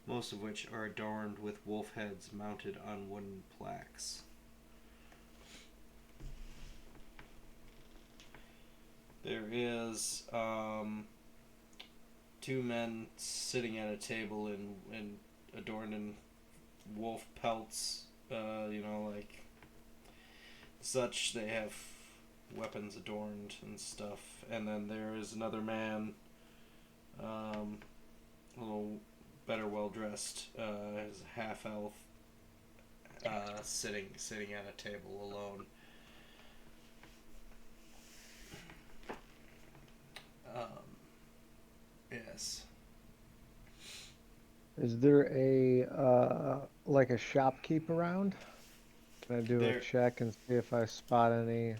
Speaker 2: most of which are adorned with wolf heads mounted on wooden plaques. There is two men sitting at a table in adorned in wolf pelts, like such. They have weapons adorned and stuff. And then there is another man, a little better well dressed, as a half elf, sitting at a table alone. Yes.
Speaker 3: Is there like a shopkeep around? Can I do a check and see if I spot any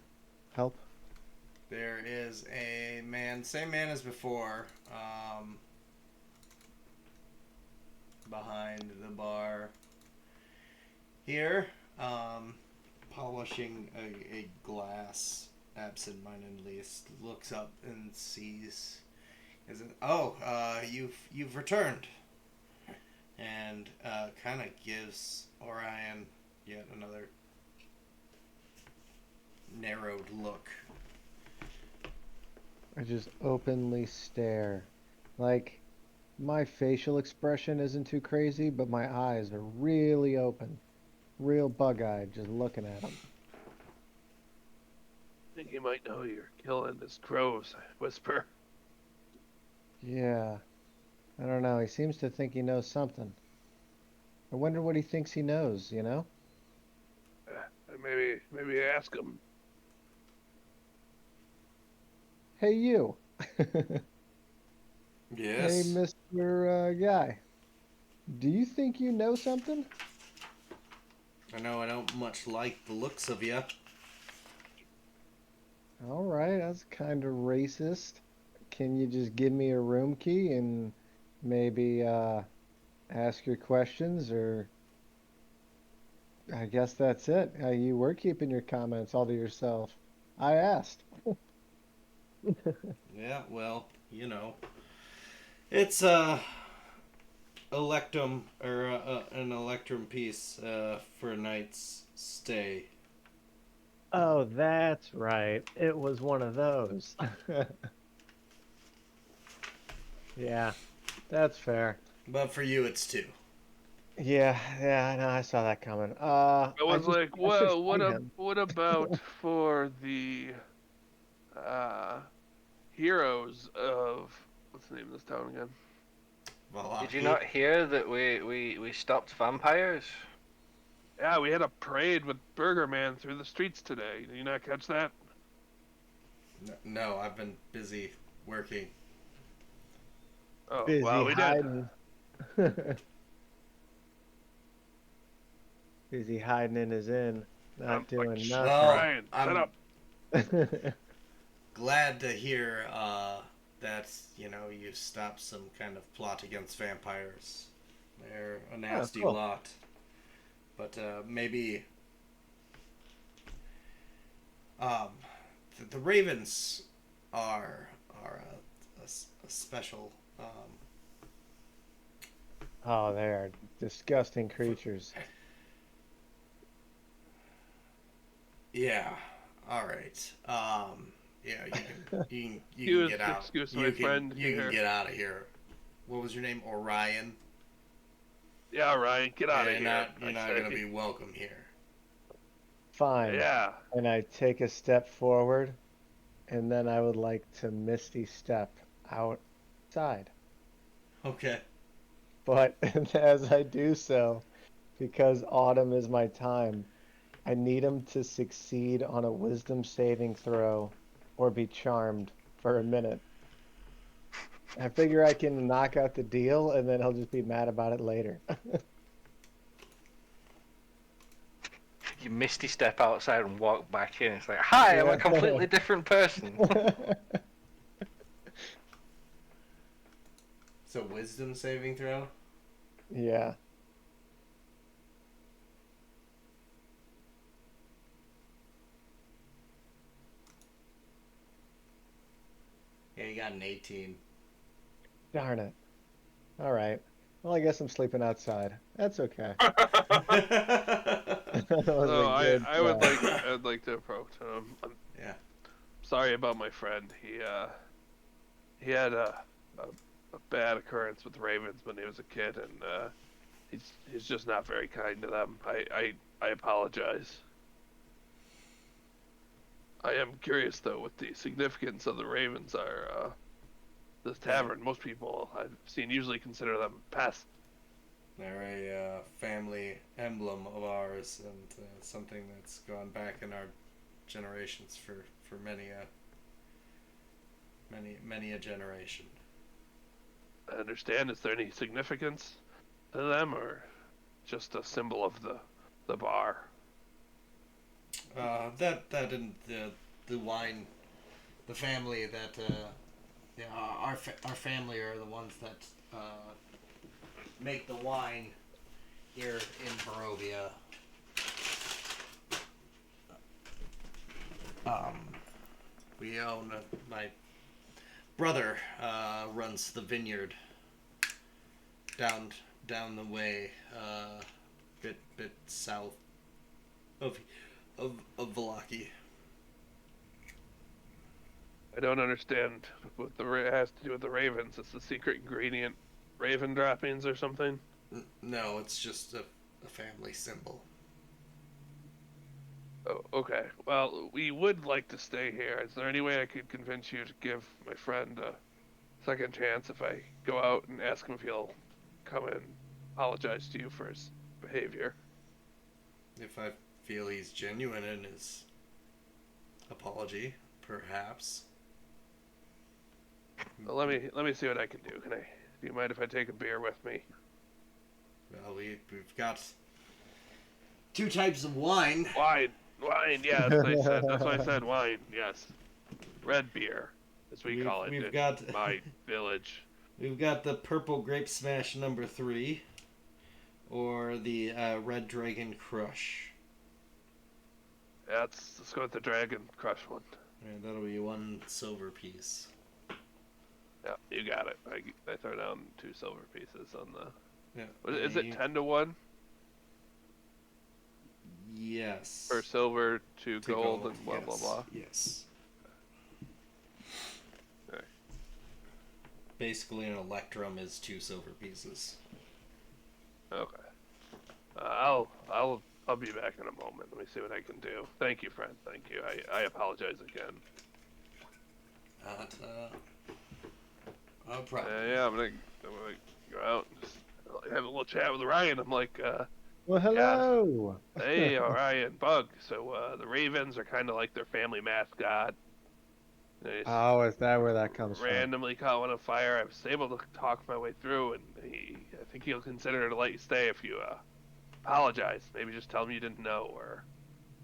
Speaker 3: help?
Speaker 2: There is a man, same man as before, behind the bar here, polishing a glass absent-mindedly. Looks up and sees, you've returned, and kind of gives Orion yet another narrowed look.
Speaker 3: I just openly stare. Like, my facial expression isn't too crazy, but my eyes are really open. Real bug-eyed, just looking at him.
Speaker 4: I think you might know you're killing his crows, I whisper.
Speaker 3: Yeah. I don't know. He seems to think he knows something. I wonder what he thinks he knows, you know?
Speaker 4: Maybe ask him.
Speaker 3: Hey, you. Hey,
Speaker 2: Yes.
Speaker 3: Mr. Guy. Do you think you know something?
Speaker 2: I know I don't much like the looks of you.
Speaker 3: All right, that's kind of racist. Can you just give me a room key and maybe ask your questions, or I guess that's it. You were keeping your comments all to yourself. I asked.
Speaker 2: Yeah, well, it's electrum or an electrum piece for a night's stay.
Speaker 3: Oh, that's right. It was one of those. Yeah, that's fair.
Speaker 2: But for you, it's two.
Speaker 3: Yeah, yeah, I know. I saw that coming.
Speaker 4: I was like,
Speaker 3: I should
Speaker 4: well,
Speaker 3: fight him.
Speaker 4: what about for the uh heroes of what's the name of this town again?
Speaker 5: Did you
Speaker 2: Valaki.
Speaker 5: not hear that we stopped vampires?
Speaker 4: Yeah, we had a parade with Burger Man through the streets today. Did you not catch that?
Speaker 2: No, I've been busy working.
Speaker 4: Oh,
Speaker 3: Busy
Speaker 4: well, we did.
Speaker 3: hiding. Busy hiding in his inn,
Speaker 4: I'm
Speaker 3: not
Speaker 4: like,
Speaker 3: doing
Speaker 4: shh,
Speaker 3: nothing.
Speaker 2: Well,
Speaker 4: Ryan, shut
Speaker 2: I'm
Speaker 4: up.
Speaker 2: glad to hear that you stopped some kind of plot against vampires. They're a
Speaker 3: Oh,
Speaker 2: nasty
Speaker 3: cool.
Speaker 2: lot, but maybe um, the ravens are a special
Speaker 3: Oh, they are disgusting
Speaker 2: for,
Speaker 3: creatures.
Speaker 2: yeah. All right. Yeah, you can
Speaker 4: Excuse,
Speaker 2: get out.
Speaker 4: excuse my
Speaker 2: You can
Speaker 4: friend
Speaker 2: you can
Speaker 4: here.
Speaker 2: get out of here. What was your name? Orion.
Speaker 4: Yeah, Ryan, get out
Speaker 2: Yeah,
Speaker 4: of here.
Speaker 2: you're
Speaker 4: I
Speaker 2: not gonna
Speaker 4: say.
Speaker 2: be welcome here.
Speaker 3: Fine.
Speaker 4: Yeah.
Speaker 3: And I take a step forward, and then I would like to misty step outside.
Speaker 2: Okay.
Speaker 3: But as I do so, because autumn is my time, I need him to succeed on a wisdom saving throw or be charmed for a minute. I figure I can knock out the deal, and then he'll just be mad about it later.
Speaker 5: You misty step outside and walk back in. It's like, hi, I'm a
Speaker 3: Yeah.
Speaker 5: completely different person.
Speaker 2: So wisdom saving throw.
Speaker 3: Yeah.
Speaker 2: Yeah, you got an 18.
Speaker 3: Darn it. All right. Well, I guess I'm sleeping outside. That's okay. That was
Speaker 4: So
Speaker 3: a good try.
Speaker 4: I'd like to approach him. I'm
Speaker 2: Yeah.
Speaker 4: sorry about my friend. He had a bad occurrence with ravens when he was a kid, and he's just not very kind to them. I apologize. I am curious though what the significance of the ravens are. This tavern, most people I've seen usually consider them pests.
Speaker 2: They're a family emblem of ours, and something that's gone back in our generations for many a generation.
Speaker 4: I understand. Is there any significance to them, or just a symbol of the bar?
Speaker 2: That and the wine, the family that yeah, our family are the ones that make the wine here in Barovia. Um, we own my brother runs the vineyard down down the way, bit south of of Valaki.
Speaker 4: I don't understand what has to do with the ravens. It's the secret ingredient, raven droppings or something.
Speaker 2: No, it's just a family symbol.
Speaker 4: Oh, okay. Well, we would like to stay here. Is there any way I could convince you to give my friend second chance if I go out and ask him if he'll come and apologize to you for his behavior.
Speaker 2: If I feel he's genuine in his apology, perhaps.
Speaker 4: Well, let me see what I can do. Do you mind if I take a beer with me?
Speaker 2: Well, we've got 2 types of wine.
Speaker 4: Wine, yes, they said. That's why I said wine, yes. Red beer, as we call it in my village.
Speaker 2: We've got the Purple Grape Smash number 3, or the Red Dragon Crush.
Speaker 4: Yeah, let's go with the Dragon Crush one.
Speaker 2: Yeah, that'll be 1 silver piece.
Speaker 4: Yeah, you got it. I throw down 2 silver pieces on the...
Speaker 2: Yeah.
Speaker 4: Is it 10 to 1?
Speaker 2: Yes.
Speaker 4: For silver to gold and blah,
Speaker 2: yes.
Speaker 4: blah, blah.
Speaker 2: Yes.
Speaker 4: Okay.
Speaker 2: Basically, an electrum is 2 silver pieces.
Speaker 4: Okay. I'll be back in a moment. Let me see what I can do. Thank you, friend. Thank you. I apologize again.
Speaker 2: No problem.
Speaker 4: Yeah, I'm gonna go out and just have a little chat with Ryan. I'm like,
Speaker 3: Well, hello.
Speaker 4: yeah, hey, Ryan, Bug. So the Ravens are kind of like their family mascot.
Speaker 3: Oh, is that where that comes
Speaker 4: randomly caught one on fire. I was able to talk my way through, and I think he'll consider to let you stay if you apologize. Maybe just tell him you didn't know, or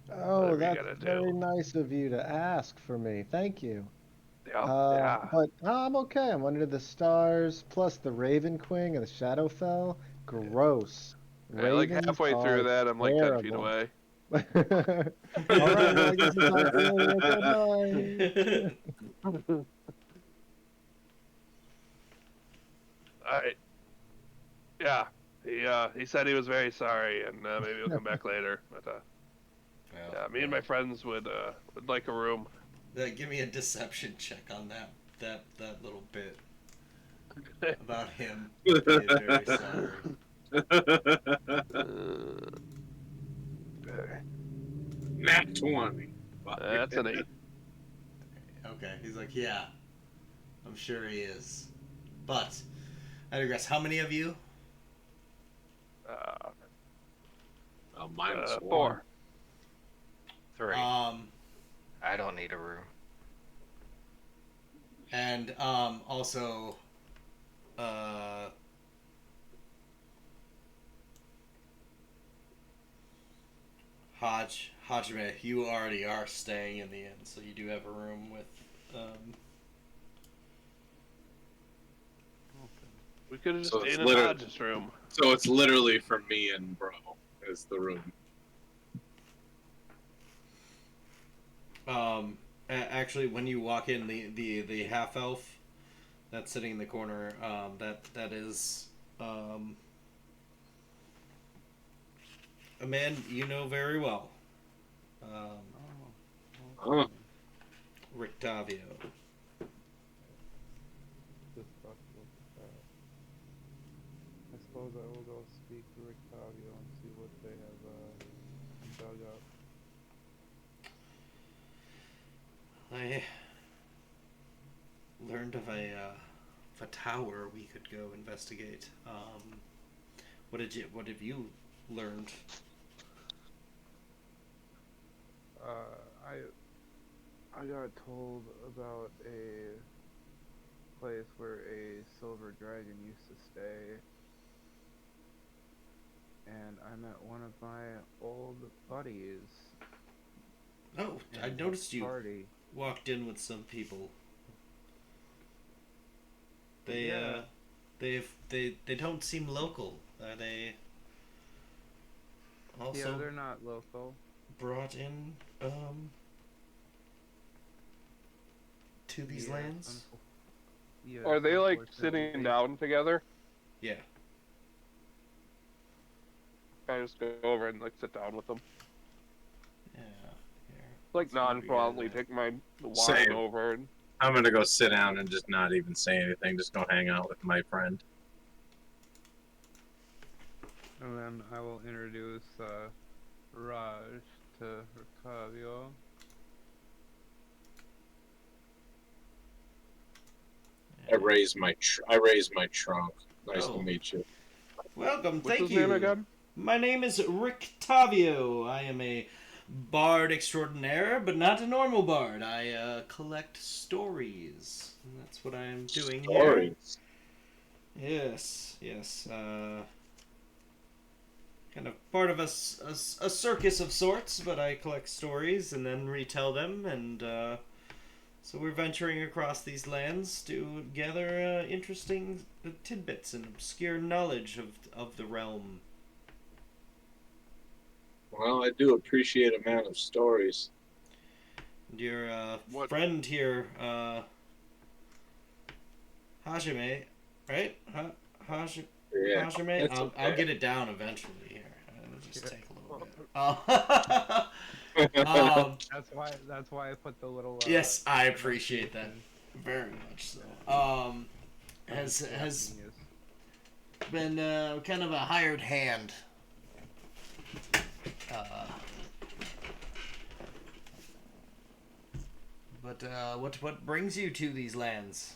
Speaker 3: from? Oh, that's
Speaker 4: you
Speaker 3: very nice of you to ask for me. Thank you.
Speaker 4: Yeah.
Speaker 3: But I'm okay. I'm under the stars, plus the Raven Queen and the Shadowfell. Gross.
Speaker 4: Yeah, like halfway through that, I'm like 10 feet
Speaker 3: terrible.
Speaker 4: away.
Speaker 3: All right, well, I guess we'll talk to you later. Bye.
Speaker 4: Alright. Yeah, he said he was very sorry, and maybe he'll come back later. But yeah, me and my friends would like a room.
Speaker 2: Give me a deception check on that little bit about him being very sorry.
Speaker 1: Nat 20.
Speaker 4: That's an 8.
Speaker 2: Okay, he's like, yeah, I'm sure he is. But I digress. How many of you?
Speaker 1: Minus
Speaker 4: 4.
Speaker 5: 3. I don't need a room.
Speaker 2: And also, Hajime, you already are staying in the inn, so you do have a room with.
Speaker 4: We could have just
Speaker 1: So
Speaker 4: stayed
Speaker 1: it's
Speaker 4: in
Speaker 1: literally-
Speaker 4: Hodge's room.
Speaker 1: So it's literally for me and Bro is the room.
Speaker 2: Actually, when you walk in, the half elf that's sitting in the corner, that is a man you know very well.
Speaker 1: Huh.
Speaker 2: Rictavio.
Speaker 7: I suppose I will go speak to Rictavio and see what they have dug up.
Speaker 2: I learned of a tower we could go investigate. What have you learned?
Speaker 7: I got told about a place where a silver dragon used to stay, and I met one of my old buddies.
Speaker 2: Oh, I noticed you
Speaker 7: party.
Speaker 2: walked in with some people. They
Speaker 7: Yeah.
Speaker 2: they don't seem local. Are they also
Speaker 7: Yeah, they're not local.
Speaker 2: brought in to these lands?
Speaker 7: Yeah,
Speaker 4: Are they like
Speaker 7: unfortunately.
Speaker 4: sitting down together?
Speaker 2: Yeah.
Speaker 4: I just go over and like sit down with them.
Speaker 2: Yeah. Here.
Speaker 4: Like
Speaker 2: Let's see what we
Speaker 4: nonchalantly
Speaker 2: got.
Speaker 4: take my wine
Speaker 1: Same.
Speaker 4: over and
Speaker 1: I'm gonna go sit down and just not even say anything. Just go hang out with my friend.
Speaker 7: And then I will introduce Raj to Rictavio.
Speaker 1: raise my trunk. Nice to meet you.
Speaker 2: Welcome,
Speaker 4: What's
Speaker 2: thank
Speaker 4: his name
Speaker 2: you.
Speaker 4: again?
Speaker 2: My name is Rick Tavio. I am a bard extraordinaire, but not a normal bard. I collect stories. And that's what I am doing
Speaker 1: Stories.
Speaker 2: here. Yes. Kind of part of a circus of sorts, but I collect stories and then retell them, and so we're venturing across these lands to gather interesting tidbits and obscure knowledge of the realm.
Speaker 1: Well, I do appreciate a man of stories.
Speaker 2: And your
Speaker 4: What?
Speaker 2: friend here, Hajime, right? Hajime.
Speaker 1: Yeah,
Speaker 2: Hajime.
Speaker 1: it's
Speaker 2: I'll
Speaker 1: okay.
Speaker 2: get it down eventually here. It'll just take a little bit.
Speaker 7: That's why I put the little.
Speaker 2: Yes, I appreciate that very much. So, has
Speaker 7: Genius.
Speaker 2: been kind of a hired hand. Uh, but what brings you to these lands?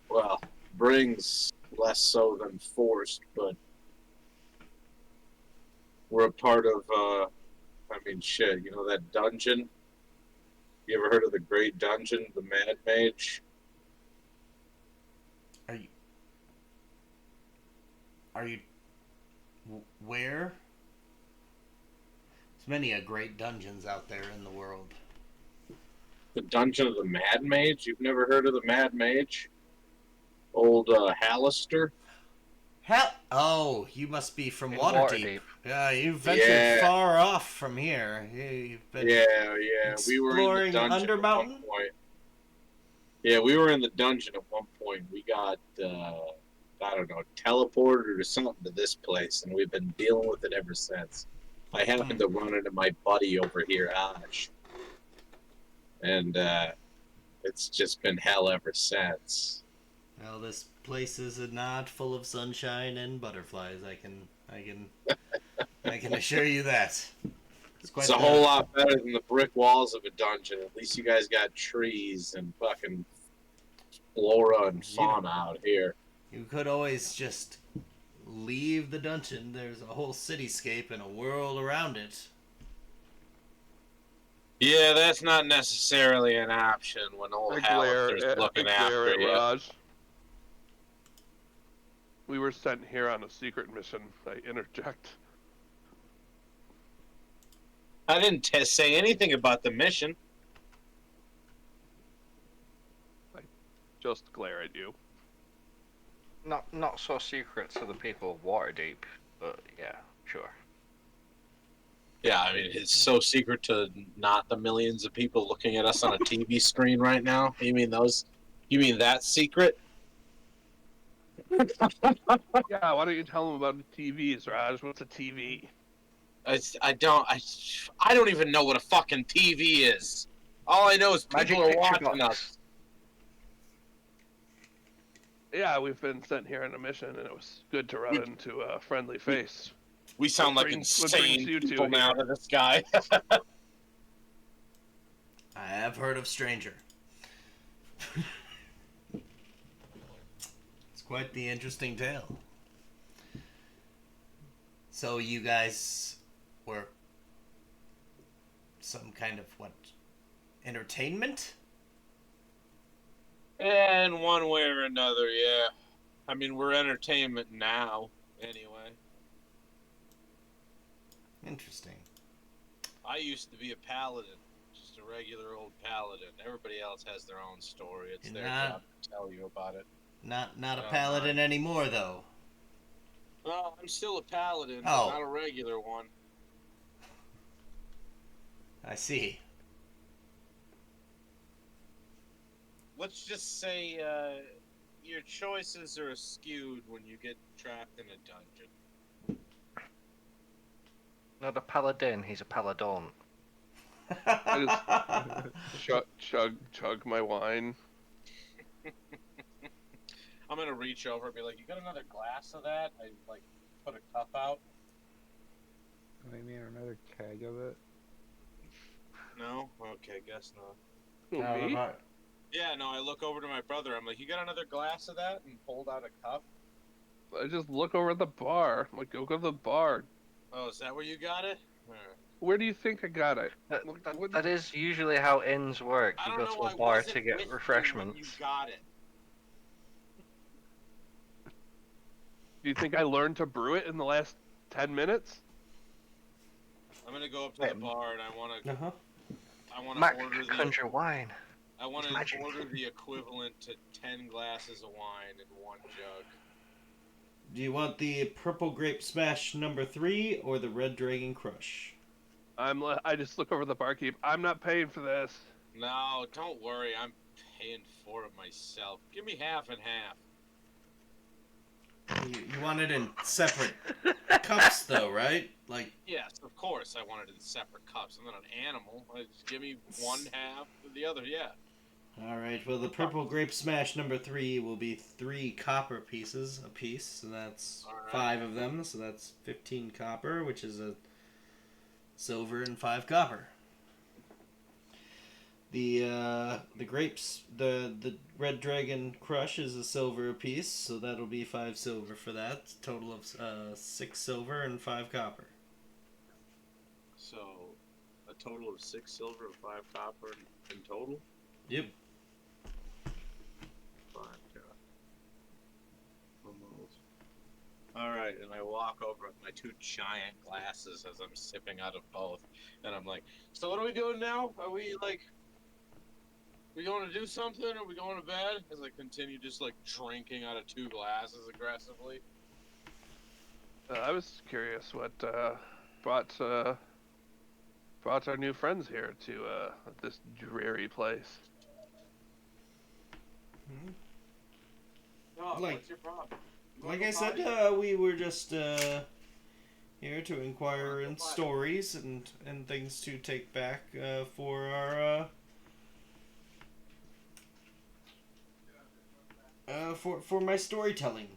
Speaker 1: Well, brings less so than forced, but we're a part of. I mean, shit. You know that dungeon? You ever heard of the Great Dungeon, the Mad Mage?
Speaker 2: Are you where? There's many a great dungeons out there in the world.
Speaker 1: The Dungeon of the Mad Mage? You've never heard of the Mad Mage? Old Hallister?
Speaker 2: Oh, you must be from
Speaker 5: In
Speaker 2: Waterdeep.
Speaker 5: Waterdeep.
Speaker 2: Yeah, you've ventured far off from here. You've been
Speaker 1: Yeah. We were in the
Speaker 2: exploring
Speaker 1: dungeon at one
Speaker 2: Undermountain?
Speaker 1: point. Yeah, we were in the dungeon at one point. We got, I don't know, teleported or something to this place, and we've been dealing with it ever since. I happened to run into my buddy over here, Ash, and it's just been hell ever since.
Speaker 2: Well, this place is not full of sunshine and butterflies. I can assure you that.
Speaker 1: It's a whole lot better than the brick walls of a dungeon. At least you guys got trees and fucking flora and fauna out here.
Speaker 2: You could always just leave the dungeon. There's a whole cityscape and a world around it.
Speaker 1: Yeah, that's not necessarily an option when old Hallister's looking after you.
Speaker 4: Raj. We were sent here on a secret mission. I interject.
Speaker 1: I didn't say anything about the mission.
Speaker 4: I just glare at you.
Speaker 5: Not so secret to the people of Waterdeep, but yeah, sure.
Speaker 1: Yeah, I mean, it's so secret to not the millions of people looking at us on a TV screen right now. You mean those? You mean that secret?
Speaker 4: Yeah, why don't you tell them about the TVs, Raj? What's a TV?
Speaker 1: I don't even know what a fucking TV is. All I know is people are watching us.
Speaker 4: Yeah, we've been sent here on a mission, and it was good to run into a friendly face.
Speaker 1: We sound like insane people now to this guy.
Speaker 2: I have heard of Stranger. It's quite the interesting tale. So you guys were some kind of entertainment?
Speaker 1: In one way or another, yeah. I mean, we're entertainment now, anyway.
Speaker 2: Interesting.
Speaker 1: I used to be a paladin, just a regular old paladin. Everybody else has their own story. It's their job to tell you about it.
Speaker 2: Not a paladin anymore, though.
Speaker 1: Well, I'm still a paladin, but not a regular one.
Speaker 2: I see.
Speaker 1: Let's just say your choices are skewed when you get trapped in a dungeon.
Speaker 5: Not a paladin, he's a paladon.
Speaker 4: I just chug my wine.
Speaker 1: I'm gonna reach over and be like, "You got another glass of that?" I put a cup out.
Speaker 7: What do you mean, another keg of it?
Speaker 1: No? Okay, guess not.
Speaker 4: Who, me?
Speaker 1: Yeah, no, I look over to my brother. I'm like, you got another glass of that? And hold out a cup.
Speaker 4: I just look over at the bar. I'm like, go to the bar.
Speaker 1: Oh, is that where you got it?
Speaker 4: Where do you think I got it?
Speaker 5: That is usually how inns work.
Speaker 1: I
Speaker 5: You
Speaker 1: don't
Speaker 5: go
Speaker 1: know.
Speaker 5: to a
Speaker 1: I
Speaker 5: bar
Speaker 1: wasn't
Speaker 5: to get
Speaker 1: with you when you
Speaker 5: refreshments.
Speaker 1: got it.
Speaker 4: Do you think I learned to brew it in the last 10 minutes?
Speaker 1: I'm gonna go up to
Speaker 5: Wait,
Speaker 1: the bar and I wanna
Speaker 5: Mac
Speaker 1: order
Speaker 5: can conjure wine.
Speaker 1: I wanna
Speaker 5: magic.
Speaker 1: order the equivalent to 10 glasses of wine in one jug.
Speaker 2: Do you want the Purple Grape Smash number 3 or the Red Dragon Crush?
Speaker 4: I just look over at the barkeep. I'm not paying for this.
Speaker 1: No, don't worry. I'm paying for it myself. Give me half and half.
Speaker 2: You want it in separate cups, though, right? Like,
Speaker 1: Yes, of course. I want it in separate cups. I'm not an animal. Just give me one half of the other. Yeah.
Speaker 2: all right. Well, the Purple Grape Smash number 3 will be 3 copper pieces a piece, so that's
Speaker 1: All right.
Speaker 2: 5 of them. So that's 15 copper, which is a silver and 5 copper. The grapes, the Red Dragon Crush is a silver apiece, so that'll be 5 silver for that. Total of 6 silver and 5 copper.
Speaker 1: So, a total of 6 silver and 5 copper in total?
Speaker 2: Yep.
Speaker 1: 5 copper. Almost. Alright, and I walk over with my 2 giant glasses as I'm sipping out of both. And I'm like, so what are we doing now? Are we going to do something? Are we going to bed? As I continue just drinking out of 2 glasses aggressively.
Speaker 4: I was curious what brought our new friends here to this dreary place.
Speaker 1: Oh,
Speaker 2: Like-
Speaker 1: what's your problem?
Speaker 2: Like I said, we were just here to inquire in stories and things to take back for our for my storytelling.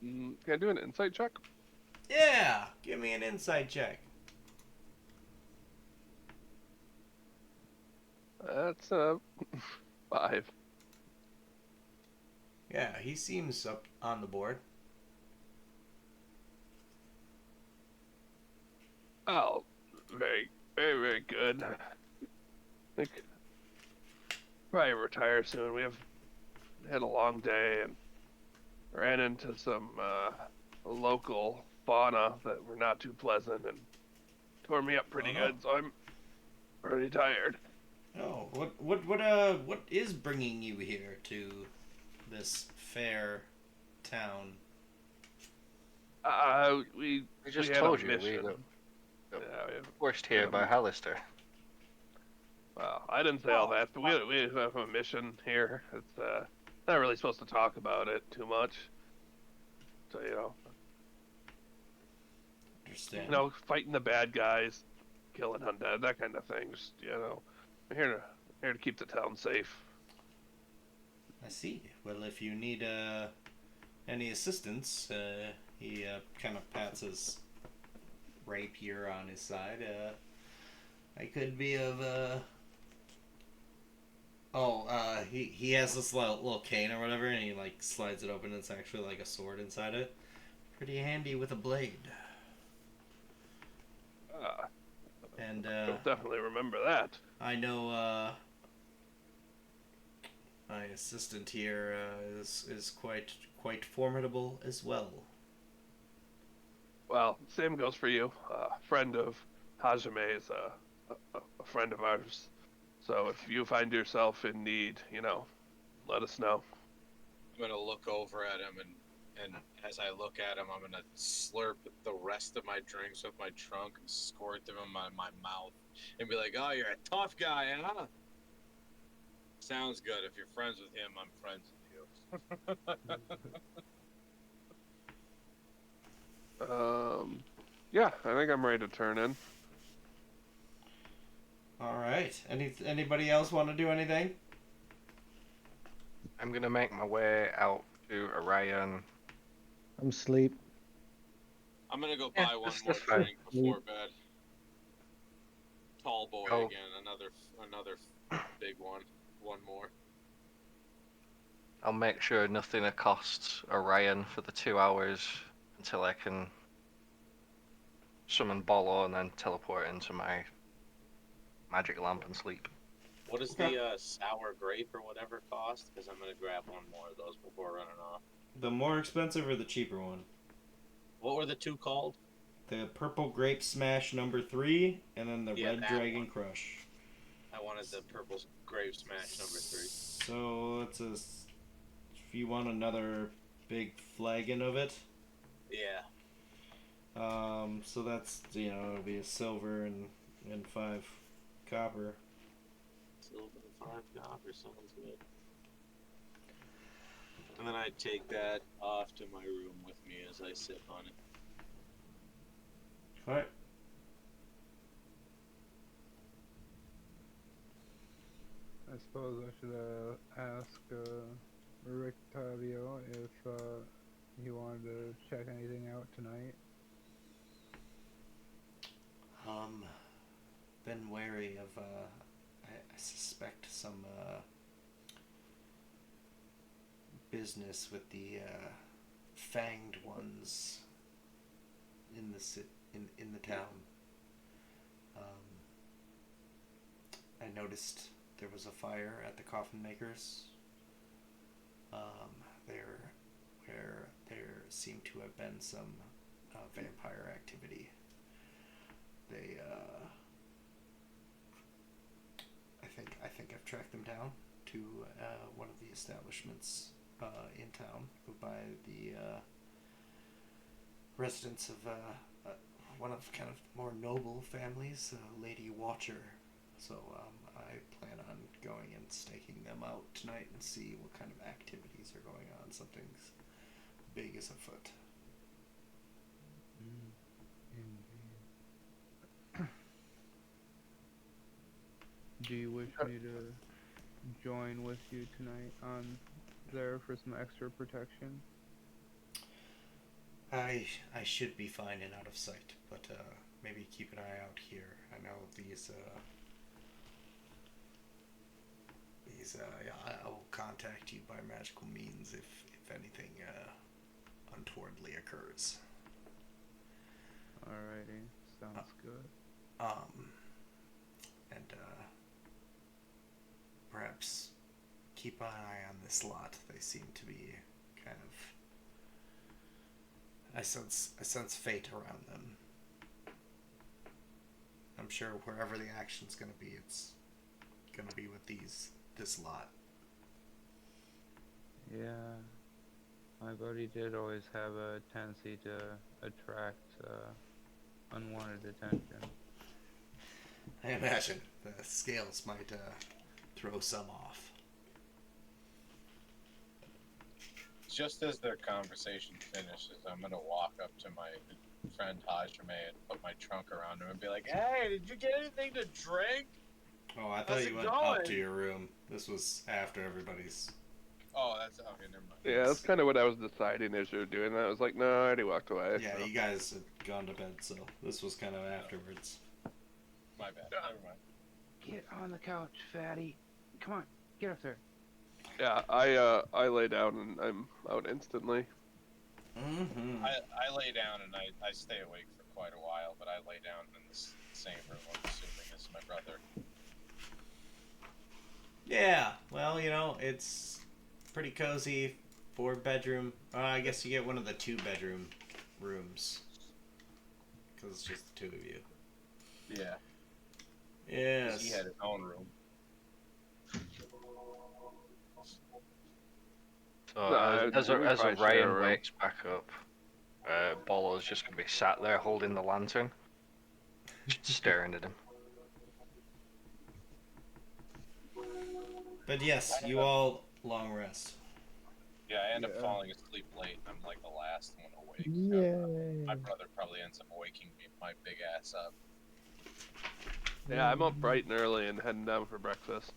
Speaker 4: Can I do an insight check?
Speaker 2: Yeah, give me an insight check.
Speaker 4: That's 5.
Speaker 2: Yeah, he seems up on the board.
Speaker 4: Oh, very, very, very good. I think probably retire soon. We had a long day and ran into some local fauna that were not too pleasant and tore me up pretty
Speaker 2: Oh, no.
Speaker 4: good. So I'm pretty tired.
Speaker 2: Oh, what is bringing you here to this fair town?
Speaker 4: We
Speaker 5: just
Speaker 4: had
Speaker 5: told
Speaker 4: a
Speaker 5: you,
Speaker 4: mission.
Speaker 5: we
Speaker 4: Yeah,
Speaker 5: forced here by Hallister.
Speaker 4: well, I didn't say all that, but we have a mission here. It's not really supposed to talk about it too much. So
Speaker 2: Understand.
Speaker 4: fighting the bad guys, killing undead, that kind of thing. Just we're here to keep the town safe.
Speaker 2: I see. Well, if you need any assistance, he kind of pats his rapier on his side. I could be of he has this little cane or whatever, and he slides it open. And it's actually like a sword inside it. Pretty handy with a blade. And
Speaker 4: I'll definitely remember that.
Speaker 2: I know my assistant here is quite formidable as well.
Speaker 4: Well, same goes for you. Friend of Hajime is a friend of ours. So if you find yourself in need, let us know.
Speaker 1: I'm gonna look over at him, and as I look at him, I'm gonna slurp the rest of my drinks with my trunk and squirt them in my mouth, and be like, "Oh, you're a tough guy, huh?" Sounds good. If you're friends with him, I'm friends with you.
Speaker 4: Yeah, I think I'm ready to turn in.
Speaker 2: All right. Anybody else want to do anything?
Speaker 5: I'm gonna make my way out to Orion.
Speaker 3: I'm asleep.
Speaker 1: I'm gonna go
Speaker 5: Yeah,
Speaker 1: buy one
Speaker 5: that's
Speaker 1: more
Speaker 5: fine.
Speaker 1: drink before bed. Tall boy
Speaker 5: Oh.
Speaker 1: again. Another big one. One more.
Speaker 5: I'll make sure nothing accosts Orion for the 2 hours until I can summon Bolo and then teleport into my magic lamp and sleep.
Speaker 1: What does
Speaker 2: Okay.
Speaker 1: the sour grape or whatever cost? Because I'm gonna grab one more of those before running off.
Speaker 2: The more expensive or the cheaper one?
Speaker 1: What were the two called?
Speaker 2: The purple grape smash #3, and then the red
Speaker 1: that
Speaker 2: dragon
Speaker 1: one.
Speaker 2: crush.
Speaker 1: I wanted the purple grape smash #3.
Speaker 2: So it's a. If you want another big flagon of it.
Speaker 1: Yeah.
Speaker 2: So that's it'll be a silver and 5 copper.
Speaker 1: Silver and 5 copper sounds good. And then I take that off to my room with me as I sip on it.
Speaker 2: Alright.
Speaker 7: I suppose I should ask Rick Tavio if he wanted to check anything out tonight.
Speaker 2: Been wary of I suspect some business with the fanged ones in the town. I noticed there was a fire at the coffin makers. There seemed to have been some vampire activity. They I think I've tracked them down to one of the establishments in town by the residents of one of kind of more noble families, Lady Watcher. So I plan on going and staking them out tonight and see what kind of activities are going on. Something's big is afoot.
Speaker 7: Do you wish me to join with you tonight on there for some extra protection?
Speaker 2: I should be fine and out of sight, but maybe keep an eye out here. I know these I will contact you by magical means if anything untowardly occurs.
Speaker 7: Alrighty, sounds good.
Speaker 2: And perhaps keep an eye on this lot. They seem to be kind of. I sense fate around them. I'm sure wherever the action's gonna be, it's gonna be with this lot.
Speaker 7: Yeah, my buddy did always have a tendency to attract unwanted attention.
Speaker 2: I imagine the scales might throw some off.
Speaker 1: Just as their conversation finishes, I'm gonna walk up to my friend Hajime and put my trunk around him and be like, "Hey, did you get anything to drink?"
Speaker 2: Oh, I thought you went up to your room. This was after everybody's.
Speaker 1: Oh, that's okay. Never mind.
Speaker 4: Yeah, that's kind of what I was deciding as you were doing that. I was like, no, I already walked away.
Speaker 2: Yeah,
Speaker 4: so.
Speaker 2: you guys had gone to bed, so this was kind of afterwards.
Speaker 1: My bad. Never mind.
Speaker 7: Get on the couch, fatty. Come on, get up there.
Speaker 4: Yeah, I lay down and I'm out instantly.
Speaker 2: Mm-hmm.
Speaker 1: I lay down and I stay awake for quite a while, but I lay down in the same room, I'm assuming, as my brother.
Speaker 2: Yeah, well, it's pretty cozy. 4-bedroom. I guess you get one of the 2-bedroom rooms. Because it's just the 2 of you.
Speaker 1: Yeah.
Speaker 2: Yes.
Speaker 1: He had his own room.
Speaker 5: So as
Speaker 4: we probably share a
Speaker 5: Orion
Speaker 4: room.
Speaker 5: wakes back up, Bolo's just gonna be sat there holding the lantern, just staring at him.
Speaker 2: But yes, you all long rest.
Speaker 1: Yeah, I end up falling asleep late. I'm like the last one awake.
Speaker 3: Yay.
Speaker 1: My brother probably ends up waking me, my big ass up.
Speaker 4: Yeah, I'm up bright and early and heading down for breakfast.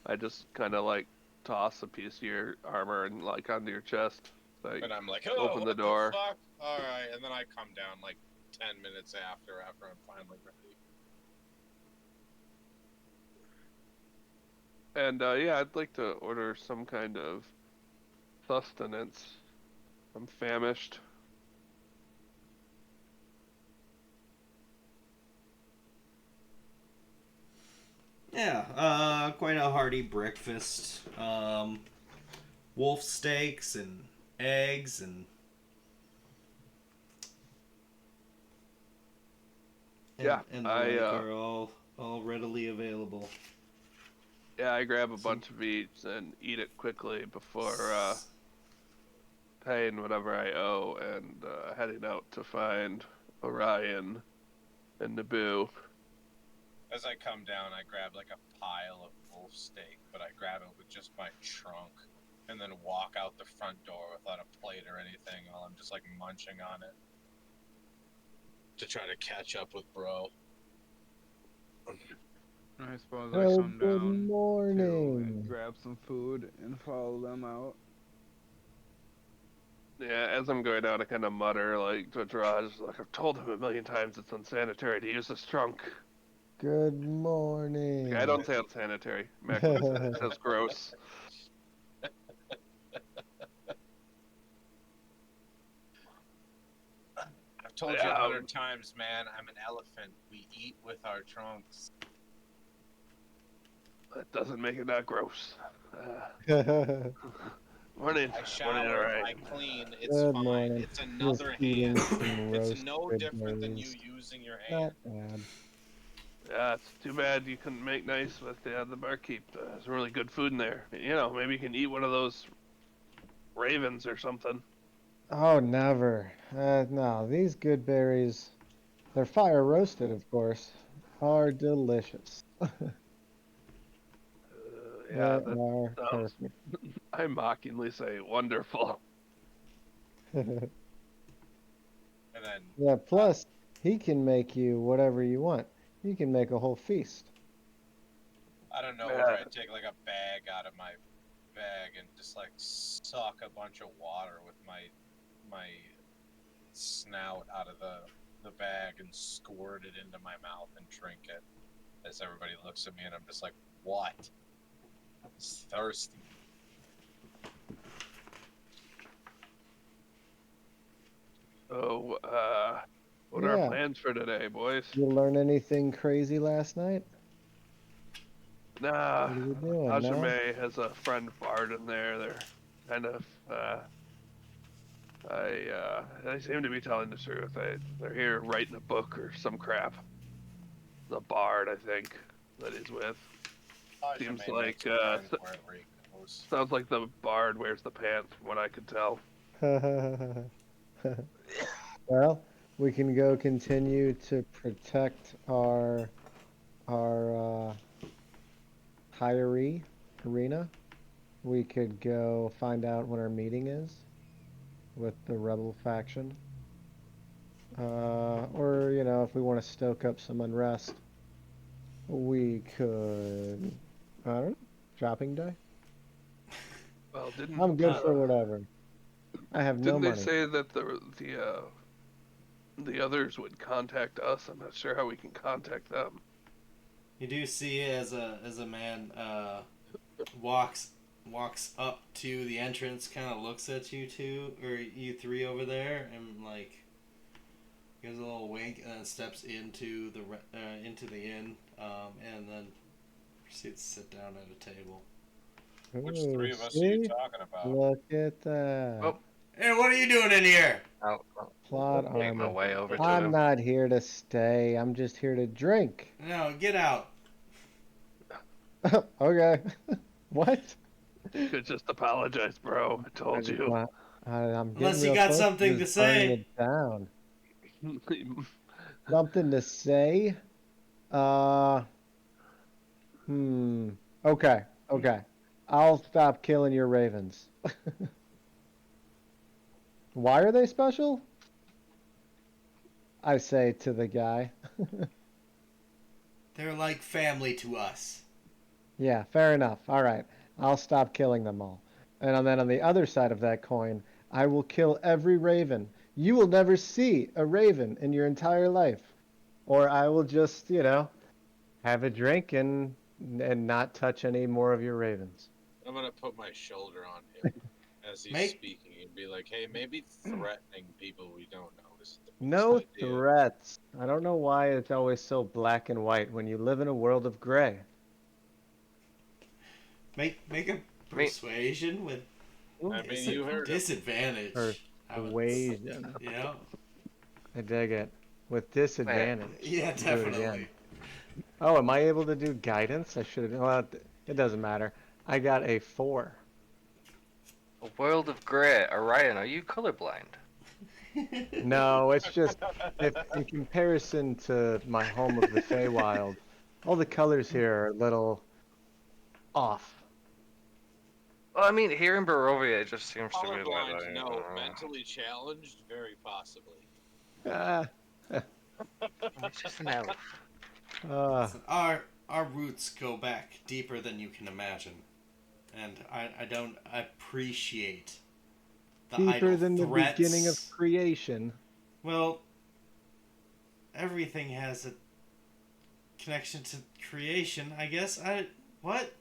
Speaker 4: I just kind of like toss a piece of your armor and like onto your chest. Like,
Speaker 1: And I'm like, oh,
Speaker 4: open the
Speaker 1: what
Speaker 4: door.
Speaker 1: fuck? All right, and then I come down like 10 minutes after I'm finally ready.
Speaker 4: And yeah, I'd like to order some kind of sustenance. I'm famished.
Speaker 2: Yeah, quite a hearty breakfast. Wolf steaks and eggs
Speaker 4: Yeah,
Speaker 2: and the like are all readily available.
Speaker 4: yeah, I grab a bunch of each and eat it quickly before paying whatever I owe and heading out to find Orion and Naboo.
Speaker 1: As I come down, I grab like a pile of wolf steak, but I grab it with just my trunk, and then walk out the front door without a plate or anything while I'm just like munching on it to try to catch up with bro.
Speaker 7: I suppose I
Speaker 3: Oh,
Speaker 7: come
Speaker 3: good
Speaker 7: down to
Speaker 3: morning.
Speaker 7: grab some food and follow them out.
Speaker 4: Yeah, as I'm going out, I kind of mutter like to Draj, like I've told him a million times it's unsanitary to use this trunk.
Speaker 3: Good morning.
Speaker 4: Okay, I don't say unsanitary. Mac would have said it says gross.
Speaker 1: I've told you 100 times, man. I'm an elephant. We eat with our trunks.
Speaker 4: That doesn't make it not gross. Morning.
Speaker 1: I shower,
Speaker 4: Morning, all right.
Speaker 1: I clean. It's
Speaker 3: Good
Speaker 1: fine.
Speaker 3: morning.
Speaker 1: It's
Speaker 3: Just
Speaker 1: another
Speaker 3: eating
Speaker 1: hand.
Speaker 3: some
Speaker 1: It's
Speaker 3: roasted
Speaker 1: no different than you
Speaker 3: berries.
Speaker 1: using your hand.
Speaker 3: Not bad.
Speaker 4: Yeah, it's too bad you couldn't make nice with the barkeep. There's really good food in there. You know, maybe you can eat one of those ravens or something.
Speaker 3: Oh, never. No, these good berries, they're fire roasted, of course, are delicious. They
Speaker 4: Yeah, that
Speaker 3: are
Speaker 4: sounds.
Speaker 3: perfect.
Speaker 4: I mockingly say wonderful.
Speaker 1: And then
Speaker 3: Yeah, plus, he can make you whatever you want. He can make a whole feast.
Speaker 1: I don't know
Speaker 4: Yeah.
Speaker 1: whether I take like a bag out of my bag and just like suck a bunch of water with my snout out of the bag and squirt it into my mouth and drink it. As everybody looks at me and I'm just like, what? I'm thirsty.
Speaker 4: So, what are our
Speaker 3: Yeah.
Speaker 4: plans for today, boys?
Speaker 3: You learn anything crazy last night?
Speaker 4: Nah,
Speaker 3: What are you doing, no?
Speaker 4: Hajime has a friend bard in there. They're kind of, they seem to be telling the truth. They're here writing a book or some crap. The bard, I think, that he's with. Seems like,
Speaker 1: wherever he goes.
Speaker 4: sounds like the bard wears the pants, from what I could tell.
Speaker 3: Well, we can go continue to protect our hiree arena. We could go find out when our meeting is with the rebel faction. Or, you know, if we want to stoke up some unrest, we could, I don't know, shopping day?
Speaker 4: Well,
Speaker 3: I'm good for whatever. I have no
Speaker 4: didn't they
Speaker 3: money.
Speaker 4: say that the others would contact us? I'm not sure how we can contact them.
Speaker 2: You do see as a man walks up to the entrance, kind of looks at you two or you three over there, and like gives a little wink, and then steps into the inn, and then proceeds to sit down at a table.
Speaker 1: Which
Speaker 3: Ooh,
Speaker 1: three of us are you
Speaker 3: see?
Speaker 1: talking about?
Speaker 3: Look at that.
Speaker 5: Oh.
Speaker 2: Hey, what are you doing in here?
Speaker 5: I'll
Speaker 3: Plot
Speaker 5: make my
Speaker 3: armor.
Speaker 5: way over to
Speaker 3: I'm
Speaker 5: him.
Speaker 3: not here to stay. I'm just here to drink.
Speaker 2: No, get out.
Speaker 3: Okay. What?
Speaker 4: You could just apologize, bro. I told you.
Speaker 3: I'm getting
Speaker 2: Unless you
Speaker 3: real
Speaker 2: got
Speaker 3: close to
Speaker 2: something
Speaker 3: just
Speaker 2: to
Speaker 3: burning
Speaker 2: say.
Speaker 3: it down. Something to say? Uh, Okay, okay. I'll stop killing your ravens. Why are they special? I say to the guy.
Speaker 2: They're like family to us.
Speaker 3: Yeah, fair enough. All right. I'll stop killing them all. And then on the other side of that coin, I will kill every raven. You will never see a raven in your entire life. Or I will just, you know, have a drink and and not touch any more of your ravens.
Speaker 1: I'm gonna put my shoulder on him as he's
Speaker 2: Make
Speaker 1: speaking and be like, "Hey, maybe threatening people we don't know isn't the best
Speaker 3: No
Speaker 1: idea."
Speaker 3: threats. I don't know why it's always so black and white when you live in a world of gray.
Speaker 2: make a
Speaker 5: I mean,
Speaker 2: persuasion with
Speaker 1: I mean, you heard him.
Speaker 2: disadvantage. I would,
Speaker 3: Persuasion.
Speaker 2: you know,
Speaker 3: I dig it. With
Speaker 5: wait,
Speaker 3: disadvantage.
Speaker 2: yeah,
Speaker 3: Let's do it
Speaker 2: definitely.
Speaker 3: again. Oh, am I able to do guidance? I should have. Well, it doesn't matter. I got a 4.
Speaker 5: a world of grey. Orion, are you colorblind?
Speaker 3: No, it's just if in comparison to my home of the Feywild, all the colors here are a little off.
Speaker 5: Well, I mean, here in Barovia, it just seems to be like,
Speaker 1: Colorblind, no. Mentally challenged, very possibly.
Speaker 3: Ah,
Speaker 5: it's just an elf.
Speaker 2: Listen, our roots go back deeper than you can imagine, and I don't appreciate the
Speaker 3: deeper
Speaker 2: idle
Speaker 3: than the
Speaker 2: threats.
Speaker 3: beginning of creation.
Speaker 2: Well, everything has a connection to creation, I guess. What?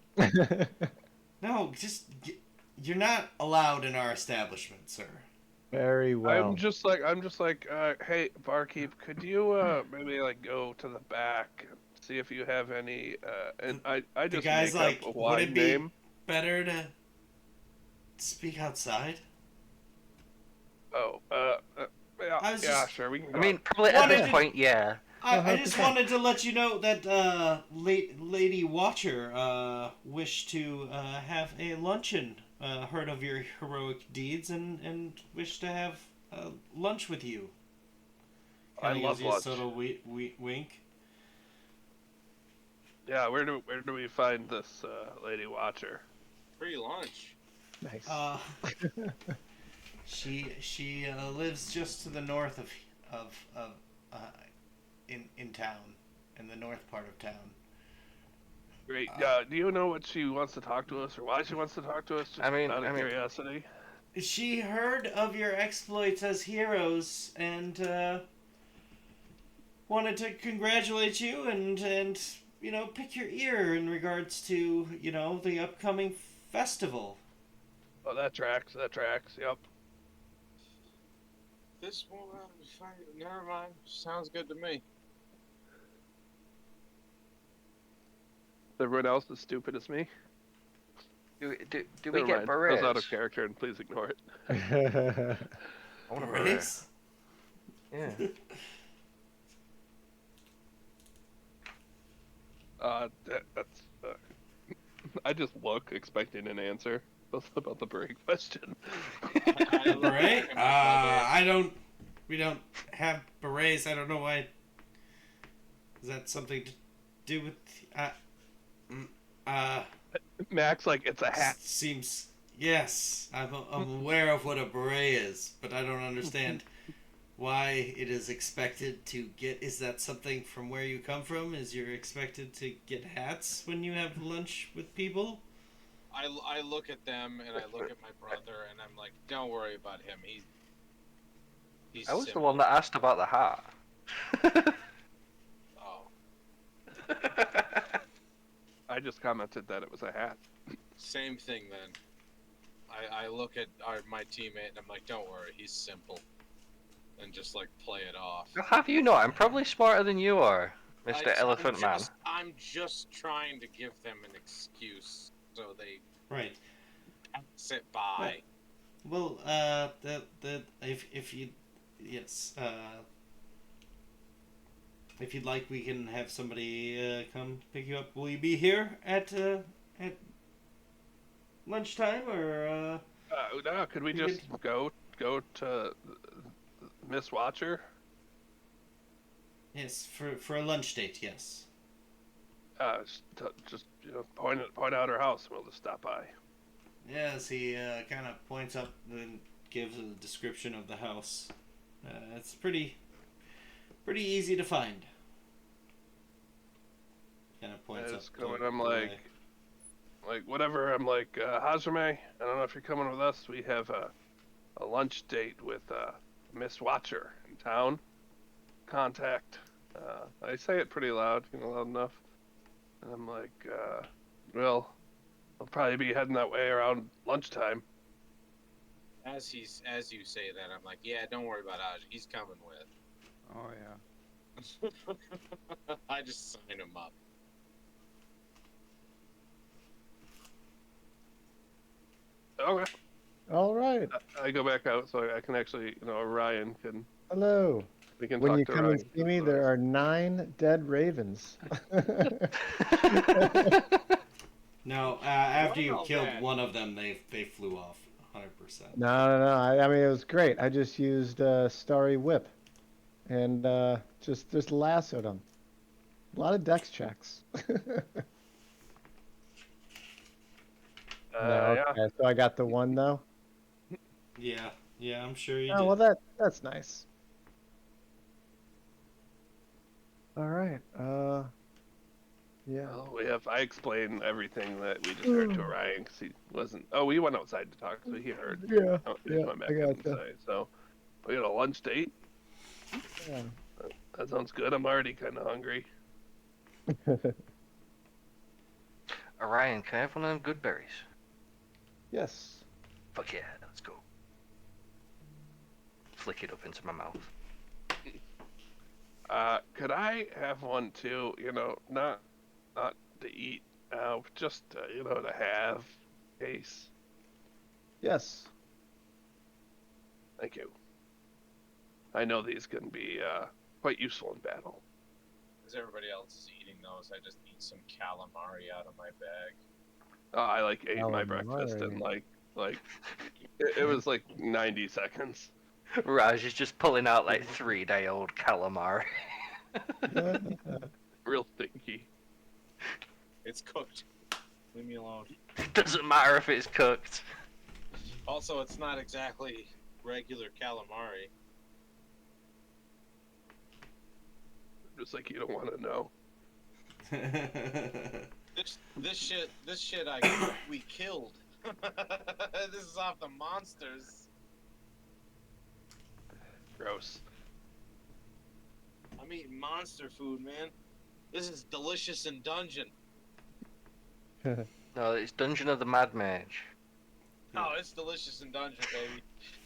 Speaker 2: No, you're not allowed in our establishment, sir.
Speaker 3: Very well.
Speaker 4: I'm just like, hey, barkeep, could you maybe like go to the back and see if you have any and I
Speaker 2: The
Speaker 4: just
Speaker 2: guy's
Speaker 4: make
Speaker 2: like,
Speaker 4: up a
Speaker 2: would
Speaker 4: wine
Speaker 2: it be
Speaker 4: name.
Speaker 2: better to speak outside?
Speaker 4: Oh, yeah,
Speaker 2: I was
Speaker 4: yeah,
Speaker 2: just-
Speaker 4: sure, we can
Speaker 5: I
Speaker 4: go.
Speaker 5: mean, probably at this
Speaker 2: Wanted to-
Speaker 5: point, yeah.
Speaker 2: I just
Speaker 3: 100%.
Speaker 2: wanted to let you know that Lady Watcher wished to have a luncheon. Heard of your heroic deeds and wished to have lunch with you.
Speaker 4: I
Speaker 2: Kinda
Speaker 4: love
Speaker 2: gives you a
Speaker 4: lunch.
Speaker 2: subtle wink.
Speaker 4: Yeah, where do we find this lady watcher?
Speaker 1: Free lunch.
Speaker 3: Nice.
Speaker 2: She lives just to the north of in town, in the north part of town.
Speaker 4: Great. Do you know what she wants to talk to us, or why she wants to talk to us? Just
Speaker 5: I mean-
Speaker 4: out of curiosity.
Speaker 2: She heard of your exploits as heroes and wanted to congratulate you and pick your ear in regards to the upcoming festival.
Speaker 4: Oh, that tracks. That tracks. Yep.
Speaker 1: This one, never mind. Sounds good to me.
Speaker 4: Everyone else is stupid as me.
Speaker 5: Do we
Speaker 4: Never
Speaker 5: get
Speaker 4: mind. That was out of
Speaker 5: berets?
Speaker 4: character, and please ignore it.
Speaker 5: I want a beret.
Speaker 2: Berets?
Speaker 5: Yeah.
Speaker 4: That's. I just look, expecting an answer about the beret question.
Speaker 1: I look
Speaker 2: Beret?
Speaker 1: back at my brother.
Speaker 2: We don't have berets. I don't know why. Is that something to do with?
Speaker 4: Max, like, it's a hat.
Speaker 2: Seems. Yes, I'm aware of what a beret is, but I don't understand why it is expected to get. Is that something from where you come from? Is you're expected to get hats when you have lunch with people?
Speaker 1: I look at them and I look at my brother and I'm like, don't worry about him. He's
Speaker 5: I was the
Speaker 1: similar.
Speaker 5: one that asked about the hat.
Speaker 1: Oh,
Speaker 4: I just commented that it was a hat.
Speaker 1: same thing then. I look at my teammate and I'm like, don't worry, he's simple. And just like play it off.
Speaker 5: How have you not? I'm probably smarter than you are, Mr. Elephant Man.
Speaker 1: I'm just trying to give them an excuse so they
Speaker 2: Right.
Speaker 1: sit by.
Speaker 2: Well, if you, yes, if you'd like, we can have somebody come pick you up. Will you be here at lunchtime or?
Speaker 4: No, could we
Speaker 2: we
Speaker 4: just go to Miss Watcher?
Speaker 2: Yes, for a lunch date. Yes.
Speaker 4: Just point out her house, and we'll just stop by.
Speaker 2: Yes, he kind of points up and gives a description of the house. It's pretty easy to find. Kind of points up.
Speaker 4: And I'm like, whatever. I'm like, Hazrame, I don't know if you're coming with us. We have a lunch date with Miss Watcher in town. Contact. I say it pretty loud, loud enough. And I'm like, well, I'll probably be heading that way around lunchtime.
Speaker 8: As you say that, I'm like, yeah, don't worry about Aj. He's coming with.
Speaker 7: Oh yeah.
Speaker 8: I just sign him up.
Speaker 4: Okay.
Speaker 3: All right.
Speaker 4: I go back out so I can actually, Ryan can.
Speaker 3: Hello.
Speaker 4: We can
Speaker 3: When
Speaker 4: talk
Speaker 3: you
Speaker 4: to
Speaker 3: come and
Speaker 4: Ryan.
Speaker 3: see me, there are 9 dead ravens.
Speaker 2: No, after you
Speaker 8: Well,
Speaker 2: killed
Speaker 8: then.
Speaker 2: one of them, they flew off 100%.
Speaker 3: No. I mean, it was great. I just used Starry Whip and just lassoed them. A lot of dex checks. No,
Speaker 4: Yeah.
Speaker 3: okay. So I got the one though.
Speaker 2: Yeah, yeah, I'm sure you
Speaker 3: Oh well,
Speaker 2: did.
Speaker 3: that's nice. All right. Yeah.
Speaker 4: Well, I explained everything that we just heard to Ryan because he wasn't. Oh, we went outside to talk, so he heard.
Speaker 3: Yeah.
Speaker 4: He
Speaker 3: Yeah.
Speaker 4: went back
Speaker 3: I gotcha.
Speaker 4: inside. So we got a lunch date.
Speaker 3: Yeah.
Speaker 4: That sounds good. I'm already kind of hungry.
Speaker 5: Orion, can I have one of them good berries?
Speaker 3: Yes.
Speaker 5: Fuck yeah, let's go. Flick it up into my mouth.
Speaker 4: Could I have one too? Not to eat, just to have. Case.
Speaker 3: Yes.
Speaker 4: Thank you. I know these can be quite useful in battle.
Speaker 8: As everybody else is eating those, I just eat some calamari out of my bag.
Speaker 4: I ate my breakfast in
Speaker 3: Calamari.
Speaker 4: it was like 90 seconds.
Speaker 5: Raj is just pulling out like 3-day-old calamari.
Speaker 4: Real stinky.
Speaker 8: It's cooked. Leave me alone.
Speaker 5: Doesn't matter if it's cooked.
Speaker 8: Also, it's not exactly regular calamari.
Speaker 4: Just like you don't want to know.
Speaker 8: This shit we killed. This is off the monsters.
Speaker 4: Gross.
Speaker 8: I'm eating monster food, man. This is delicious in dungeon.
Speaker 5: No, it's Dungeon of the Mad Mage.
Speaker 8: Oh, it's delicious in dungeon,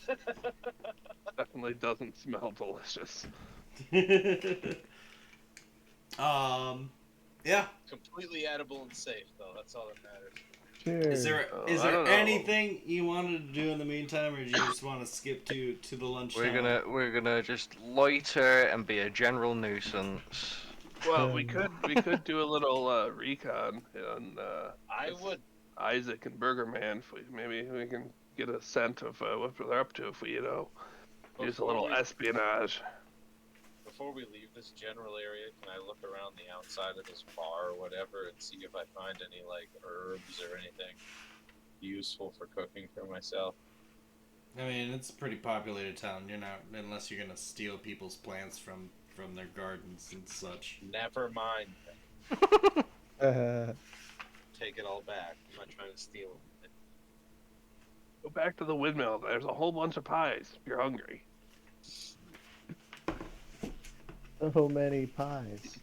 Speaker 8: baby.
Speaker 4: Definitely doesn't smell delicious.
Speaker 2: Yeah.
Speaker 8: Completely edible and safe, though. That's all that matters.
Speaker 3: Cheers.
Speaker 2: Is
Speaker 4: I
Speaker 2: there
Speaker 4: don't know.
Speaker 2: anything you wanted to do in the meantime, or do you just want to skip to the lunch?
Speaker 5: We're gonna just loiter and be a general nuisance.
Speaker 4: Well, we could do a little recon on
Speaker 8: I would.
Speaker 4: Isaac and Burger Man. Maybe we can get a scent of what they're up to if we use a little espionage.
Speaker 8: Before we leave this general area, can I look around the outside of this bar or whatever and see if I find any like herbs or anything useful for cooking for myself?
Speaker 2: I mean, it's a pretty populated town. You're not, unless you're gonna steal people's plants from their gardens and such.
Speaker 8: Never mind. Take it all back. I'm not trying to steal it.
Speaker 4: Go back to the windmill. There's a whole bunch of pies if you're hungry.
Speaker 3: So many pies.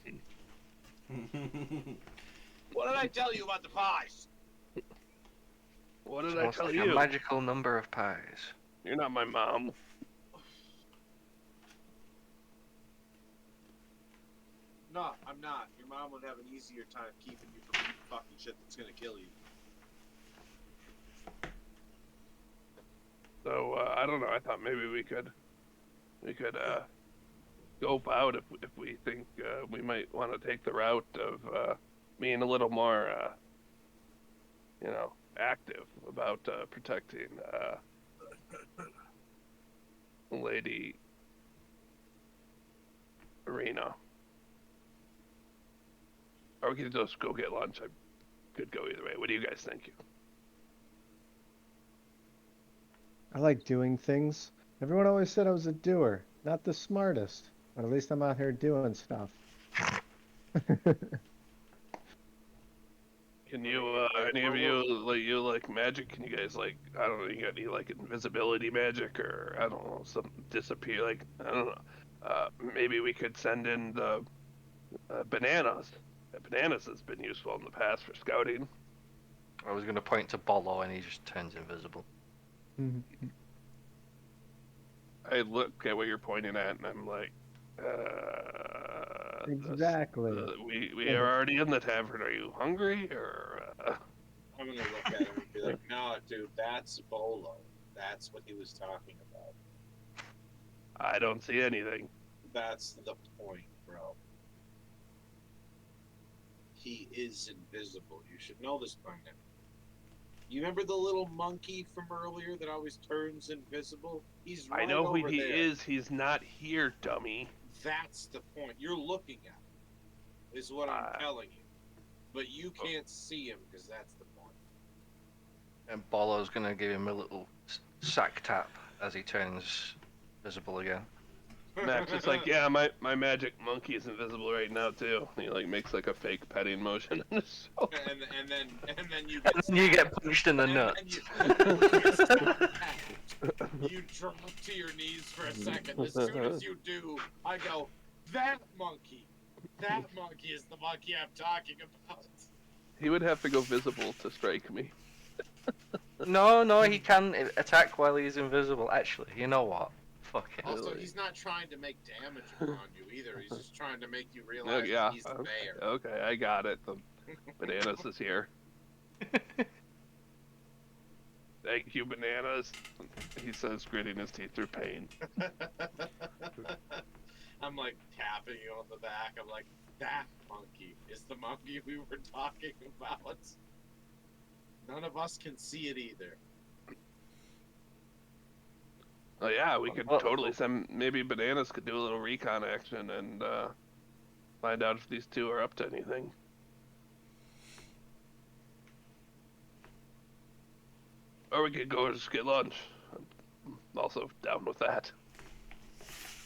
Speaker 8: What did I tell you about the pies?
Speaker 4: What did
Speaker 5: It's
Speaker 4: I
Speaker 5: almost
Speaker 4: tell
Speaker 5: like
Speaker 4: you?
Speaker 5: a magical number of pies.
Speaker 4: You're not my mom.
Speaker 8: No, I'm not. Your mom would have an easier time keeping you from eating fucking shit that's gonna kill you.
Speaker 4: So I don't know. I thought maybe we could scope out if we think we might want to take the route of being a little more active about protecting Lady Arena. Or we could just go get lunch. I could go either way. What do you guys think?
Speaker 3: I like doing things. Everyone always said I was a doer, not the smartest, but at least I'm out here doing stuff.
Speaker 4: Can you, any of you like magic? Can you guys I don't know, you got any invisibility magic or I don't know, some disappear, I don't know. Maybe we could send in the bananas Bananas has been useful in the past for scouting.
Speaker 5: I was going to point to Bolo and he just turns invisible.
Speaker 4: I look at what you're pointing at and I'm like,
Speaker 3: Exactly.
Speaker 4: we are already in the tavern. Are you hungry or?
Speaker 8: I'm gonna look at him and be like, "No, dude, that's Bolo. That's what he was talking about.
Speaker 4: I don't see anything.
Speaker 8: That's the point, bro. He is invisible. You should know this by now. You remember the little monkey from earlier that always turns invisible? He's right
Speaker 4: I know who
Speaker 8: over
Speaker 4: he
Speaker 8: there.
Speaker 4: is. He's not here, dummy.
Speaker 8: That's the point. You're looking at him, is what I'm telling you. But you can't see him because that's the point.
Speaker 5: And Bolo's going to give him a little sack tap as he turns visible again.
Speaker 4: Max is like, yeah, my magic monkey is invisible right now too. And he like makes like a fake petting motion in his shoulder.
Speaker 8: and then you get
Speaker 5: You get punched in the nuts.
Speaker 8: You drop to your knees for a second. As soon as you do, I go, that monkey is the monkey I'm talking about.
Speaker 4: He would have to go visible to strike me.
Speaker 5: No, he can attack while he's invisible. Actually, you know what? Fuck it.
Speaker 8: Also, he's not trying to make damage on you either. He's just trying to make you realize
Speaker 4: Yeah,
Speaker 8: he's there.
Speaker 4: okay, I got it. The Bananas is here. Thank you, Bananas. He says, gritting his teeth through pain.
Speaker 8: I'm like tapping you on the back. I'm like, that monkey is the monkey we were talking about. None of us can see it either.
Speaker 4: Oh yeah, we could totally send. Maybe Bananas could do a little recon action and find out if these two are up to anything. Or we could go just get lunch. I'm also down with that.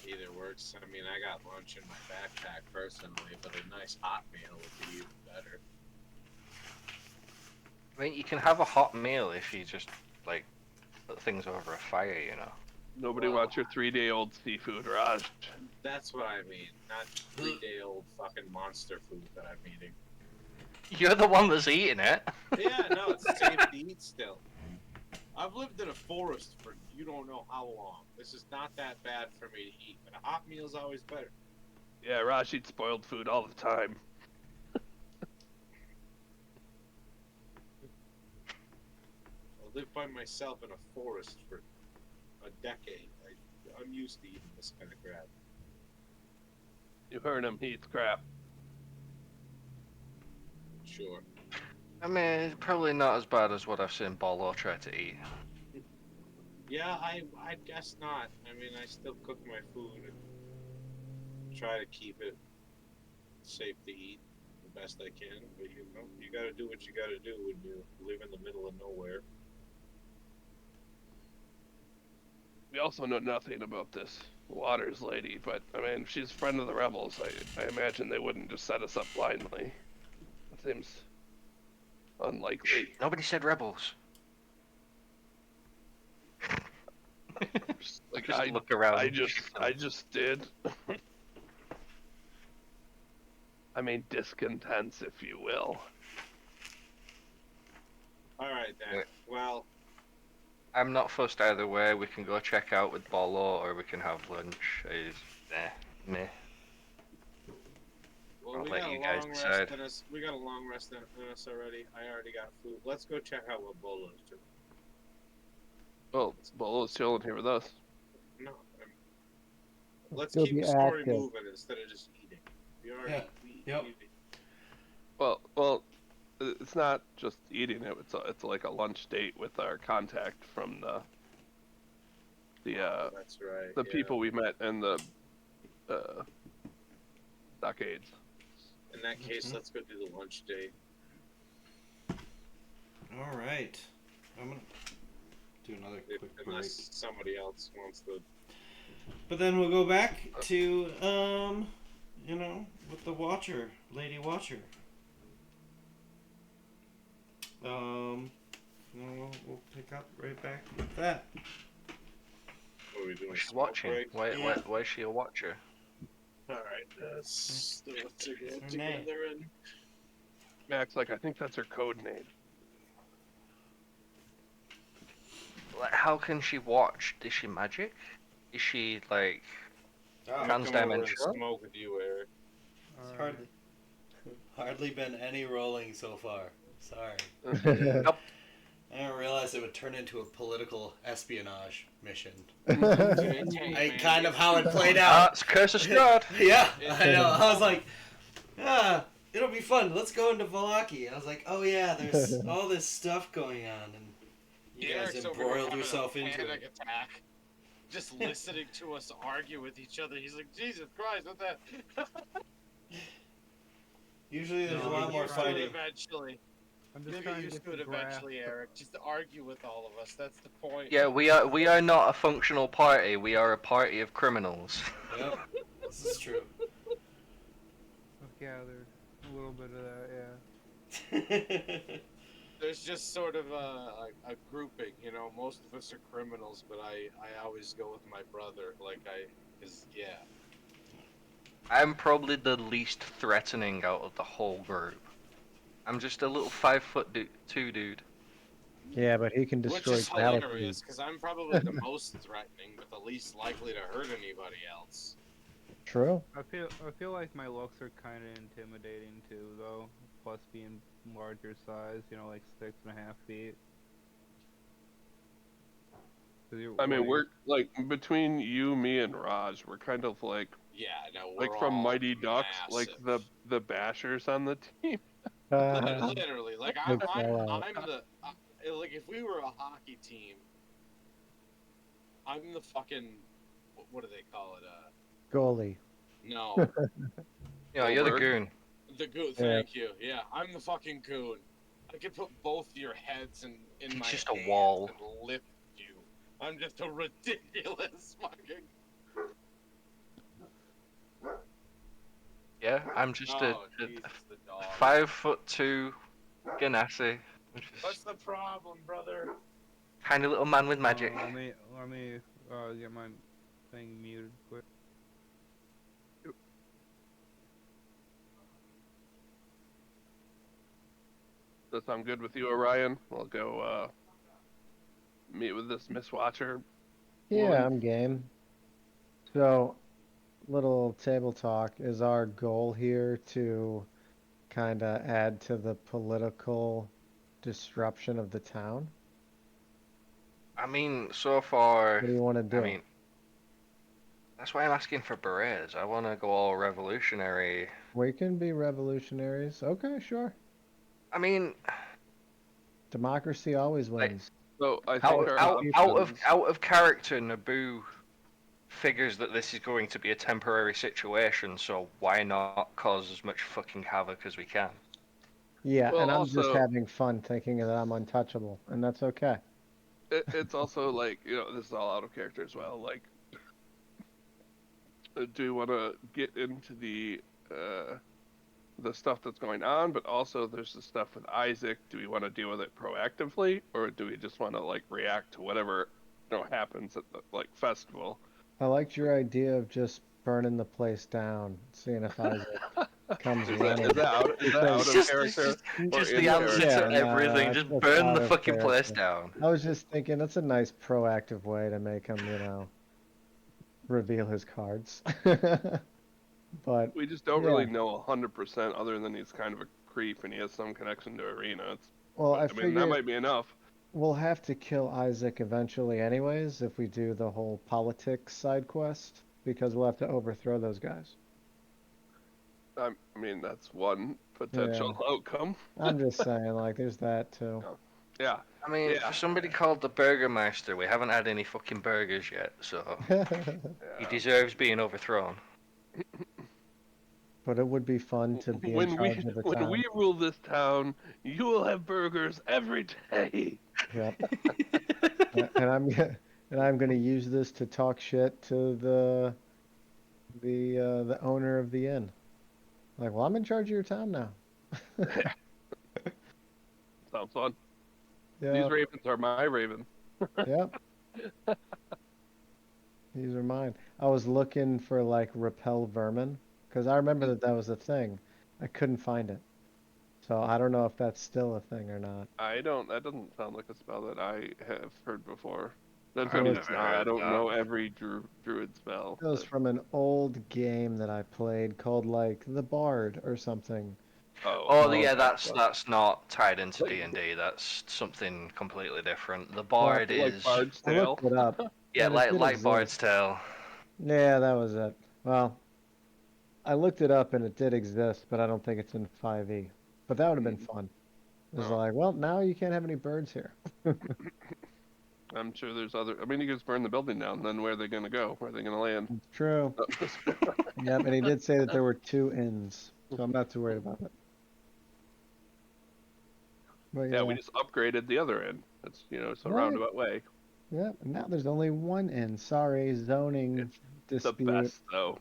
Speaker 8: Either works. I mean, I got lunch in my backpack personally, but a nice hot meal would be even better.
Speaker 5: I mean, you can have a hot meal if you just, like, put things over a fire, you know.
Speaker 4: Nobody wants your 3-day-old seafood, Raj.
Speaker 8: That's what I mean. Not 3-day-old fucking monster food that I'm eating.
Speaker 5: You're the one that's eating it.
Speaker 8: Yeah, no, it's safe to eat still. I've lived in a forest for you don't know how long. This is not that bad for me to eat, but a hot meal's always better.
Speaker 4: Yeah, Raj eats spoiled food all the time.
Speaker 8: I lived by myself in a forest for a decade. I'm used to eating this kind of crap.
Speaker 4: You heard him, he eats crap.
Speaker 8: Sure.
Speaker 5: I mean, it's probably not as bad as what I've seen Bolo try to eat.
Speaker 8: Yeah, I guess not. I mean, I still cook my food and try to keep it safe to eat the best I can. But you know, you gotta do what you gotta do when you live in the middle of nowhere.
Speaker 4: We also know nothing about this Waters lady, but I mean, if she's a friend of the rebels, I imagine they wouldn't just set us up blindly. It seems unlikely.
Speaker 5: Nobody said rebels.
Speaker 4: Like
Speaker 5: Just look around.
Speaker 4: I just did. I mean, discontents, if you will.
Speaker 8: All right then. Well,
Speaker 5: I'm not fussed either way. We can go check out with Bolo, or we can have lunch. Meh.
Speaker 8: well,
Speaker 5: I'll
Speaker 8: we
Speaker 5: let
Speaker 8: got a
Speaker 5: you guys
Speaker 8: long
Speaker 5: decide.
Speaker 8: rest in us. We got a long rest in us already. I already got food. Let's go check out what Bolo's doing.
Speaker 4: Well, Bolo's chilling here with us.
Speaker 8: No, let's
Speaker 3: Still
Speaker 8: keep
Speaker 3: be
Speaker 8: the story
Speaker 3: active.
Speaker 8: moving instead of just eating. We already
Speaker 2: Yep.
Speaker 4: Well, it's not just eating it. It's like a lunch date with our contact from
Speaker 8: that's right.
Speaker 4: the people we met in the stockades.
Speaker 8: In that case, let's go do the lunch date.
Speaker 2: All right. I'm gonna do another quick break.
Speaker 8: Unless somebody else wants to.
Speaker 2: But then we'll go back to with the Watcher, Lady Watcher. We'll pick up right back with that.
Speaker 8: What are we doing?
Speaker 5: She's
Speaker 8: smoke
Speaker 5: watching.
Speaker 8: break?
Speaker 5: Why is she a watcher?
Speaker 8: All right, let's go
Speaker 2: Her
Speaker 8: together and
Speaker 4: Max, like, I think that's her code name.
Speaker 5: Like, how can she watch? Is she magic? Is she like
Speaker 8: I'm gonna come over and
Speaker 5: trans-dimensional?
Speaker 8: smoke with you, Eric.
Speaker 2: It's
Speaker 7: Alright.
Speaker 2: hardly been any rolling so far. Sorry.
Speaker 5: Nope.
Speaker 2: I didn't realize it would turn into a political espionage mission.
Speaker 8: Kind
Speaker 2: of how it played out.
Speaker 5: It's Curse of Strahd.
Speaker 2: Yeah, I know. I was like, it'll be fun. Let's go into Valaki. I was like, oh yeah, there's all this stuff going on, and you guys
Speaker 8: Eric's over here
Speaker 2: embroiled
Speaker 8: having
Speaker 2: yourself
Speaker 8: a
Speaker 2: into
Speaker 8: panic
Speaker 2: it.
Speaker 8: attack. Just listening to us argue with each other. He's like, Jesus Christ, what the?
Speaker 2: Usually there's a
Speaker 7: No,
Speaker 2: lot
Speaker 7: I'm
Speaker 2: more
Speaker 7: just trying
Speaker 2: fighting.
Speaker 8: Eventually.
Speaker 7: I'm
Speaker 8: You'll
Speaker 7: just
Speaker 8: get
Speaker 7: trying to
Speaker 8: used
Speaker 7: get
Speaker 8: to it
Speaker 7: the grasp.
Speaker 8: eventually, Eric. Just to argue with all of us. That's the point.
Speaker 5: Yeah, we are not a functional party. We are a party of criminals.
Speaker 2: Yep, this is true.
Speaker 7: I've gathered a little bit of that, yeah.
Speaker 8: There's just sort of a grouping, you know. Most of us are criminals, but I always go with my brother. Cause yeah.
Speaker 5: I'm probably the least threatening out of the whole group. I'm just a little 5'2" dude.
Speaker 3: Yeah, but he can
Speaker 8: Which
Speaker 3: destroy
Speaker 8: is hilarious,
Speaker 3: galaxies.
Speaker 8: because I'm probably the most threatening, but the least likely to hurt anybody else.
Speaker 3: True.
Speaker 7: I feel like my looks are kind of intimidating too, though. Plus being larger size, you know, like 6.5 feet.
Speaker 4: I mean, we're like between you, me, and Raj, we're kind of like
Speaker 8: Yeah, no, we're
Speaker 4: like from
Speaker 8: all
Speaker 4: Mighty Ducks, like
Speaker 8: massive.
Speaker 4: the bashers on the team.
Speaker 8: Literally, like
Speaker 3: Big fella.
Speaker 8: I'm the like if we were a hockey team, I'm the fucking what do they call it?
Speaker 3: Goalie.
Speaker 8: No,
Speaker 5: You know, you're the
Speaker 4: Goldberg.
Speaker 5: goon.
Speaker 8: the goon.
Speaker 3: Yeah.
Speaker 8: Thank you. Yeah, I'm the fucking goon. I could put both your heads in
Speaker 5: It's
Speaker 8: my
Speaker 5: just a
Speaker 8: hands
Speaker 5: wall.
Speaker 8: and lift you. I'm just a ridiculous fucking.
Speaker 5: Yeah, I'm just
Speaker 8: Oh, Jesus, the
Speaker 5: a
Speaker 8: dog.
Speaker 5: 5'2" ganassi.
Speaker 8: What's the problem, brother?
Speaker 5: Tiny little man with magic.
Speaker 7: Let me get my thing muted quick.
Speaker 4: Does that sound good with you, Orion? We'll go meet with this Miss Watcher.
Speaker 3: Yeah,
Speaker 4: Woman.
Speaker 3: I'm game. So, little table talk. Is our goal here to kind of add to the political disruption of the town?
Speaker 5: I mean, so far,
Speaker 3: What do you want to do?
Speaker 5: I mean, that's why I'm asking for berets. I want to go all revolutionary.
Speaker 3: We can be revolutionaries. Okay, sure.
Speaker 5: I mean,
Speaker 3: Democracy always
Speaker 5: Like-
Speaker 3: wins.
Speaker 4: So I think
Speaker 5: out,
Speaker 4: our
Speaker 5: out, out of
Speaker 4: options-
Speaker 5: out of character, Naboo figures that this is going to be a temporary situation. So why not cause as much fucking havoc as we can?
Speaker 3: Yeah,
Speaker 4: Well,
Speaker 3: and I'm just
Speaker 4: also-
Speaker 3: having fun thinking that I'm untouchable, and that's okay.
Speaker 4: it's also like, you know, this is all out of character as well. Like, do we want to get into the stuff that's going on, but also there's the stuff with Isaac. Do we want to deal with it proactively, or do we just want to like react to whatever happens at the like festival?
Speaker 3: I liked your idea of just burning the place down, seeing if Isaac comes running.
Speaker 4: Is that out of character?
Speaker 5: Just
Speaker 4: or in
Speaker 5: the answer
Speaker 4: character?
Speaker 5: to
Speaker 3: Yeah, no,
Speaker 5: everything.
Speaker 3: that's-
Speaker 5: Just
Speaker 3: that's
Speaker 5: burn
Speaker 3: out
Speaker 5: the
Speaker 3: of
Speaker 5: fucking place
Speaker 3: character.
Speaker 5: down.
Speaker 3: I was just thinking that's a nice proactive way to make him, reveal his cards. But
Speaker 4: We just don't
Speaker 3: Yeah.
Speaker 4: really know 100% other than he's kind of a creep and he has some connection to Arena.
Speaker 3: well, I
Speaker 4: I mean, that
Speaker 3: figure
Speaker 4: might be enough.
Speaker 3: we'll have to kill Isaac eventually anyways if we do the whole politics side quest, because we'll have to overthrow those guys.
Speaker 4: I mean, that's one potential outcome.
Speaker 3: I'm just saying, like, there's that too.
Speaker 4: Yeah.
Speaker 5: I mean,
Speaker 4: Yeah.
Speaker 5: for somebody called the Burgermeister, we haven't had any fucking burgers yet, so he
Speaker 4: yeah.
Speaker 5: deserves being overthrown.
Speaker 3: But it would be fun to be in
Speaker 4: When
Speaker 3: charge of the town.
Speaker 4: we rule this town, you will have burgers every day.
Speaker 3: Yep. and I'm gonna use this to talk shit to the owner of the inn. Like, well, I'm in charge of your town now.
Speaker 4: Sounds fun.
Speaker 3: Yeah.
Speaker 4: These ravens are my ravens.
Speaker 3: Yep. These are mine. I was looking for like repel vermin because I remember that was a thing. I couldn't find it. So I don't know if that's still a thing or not.
Speaker 4: I don't. That doesn't sound like a spell that I have heard before. Doesn't
Speaker 5: I've
Speaker 4: mean
Speaker 3: Well,
Speaker 4: it's
Speaker 5: never
Speaker 4: not. I
Speaker 5: heard
Speaker 4: don't
Speaker 5: that.
Speaker 4: know every druid spell.
Speaker 3: it was from an old game that I played called like The Bard or something.
Speaker 4: Oh,
Speaker 5: Oh
Speaker 3: Oh,
Speaker 5: yeah,
Speaker 4: okay.
Speaker 5: that's not tied into
Speaker 4: Like,
Speaker 5: D&D. That's something completely different. The
Speaker 3: Well,
Speaker 5: Bard
Speaker 4: like
Speaker 5: is
Speaker 4: Bard's
Speaker 3: I
Speaker 4: Tale.
Speaker 3: looked it up,
Speaker 5: yeah,
Speaker 3: and it did
Speaker 5: like
Speaker 3: exist.
Speaker 5: Bard's Tale.
Speaker 3: Yeah, that was it. Well, I looked it up and it did exist, but I don't think it's in 5e. But that would have been
Speaker 4: Mm.
Speaker 3: fun. It was
Speaker 4: Oh,
Speaker 3: like, well, now you can't have any birds here.
Speaker 4: I'm sure there's other. I mean, you just burn the building down. Then where are they gonna go? Where are they gonna land?
Speaker 3: It's true.
Speaker 4: Oh, just-
Speaker 3: Yep, and he did say that there were 2 inns, so I'm not too worried about it. But
Speaker 4: yeah,
Speaker 3: yeah,
Speaker 4: we just upgraded the other end. It's it's a
Speaker 3: what?
Speaker 4: roundabout way.
Speaker 3: Yeah, and now there's only 1 inn. Sorry, zoning
Speaker 4: It's the
Speaker 3: dispute.
Speaker 4: best though.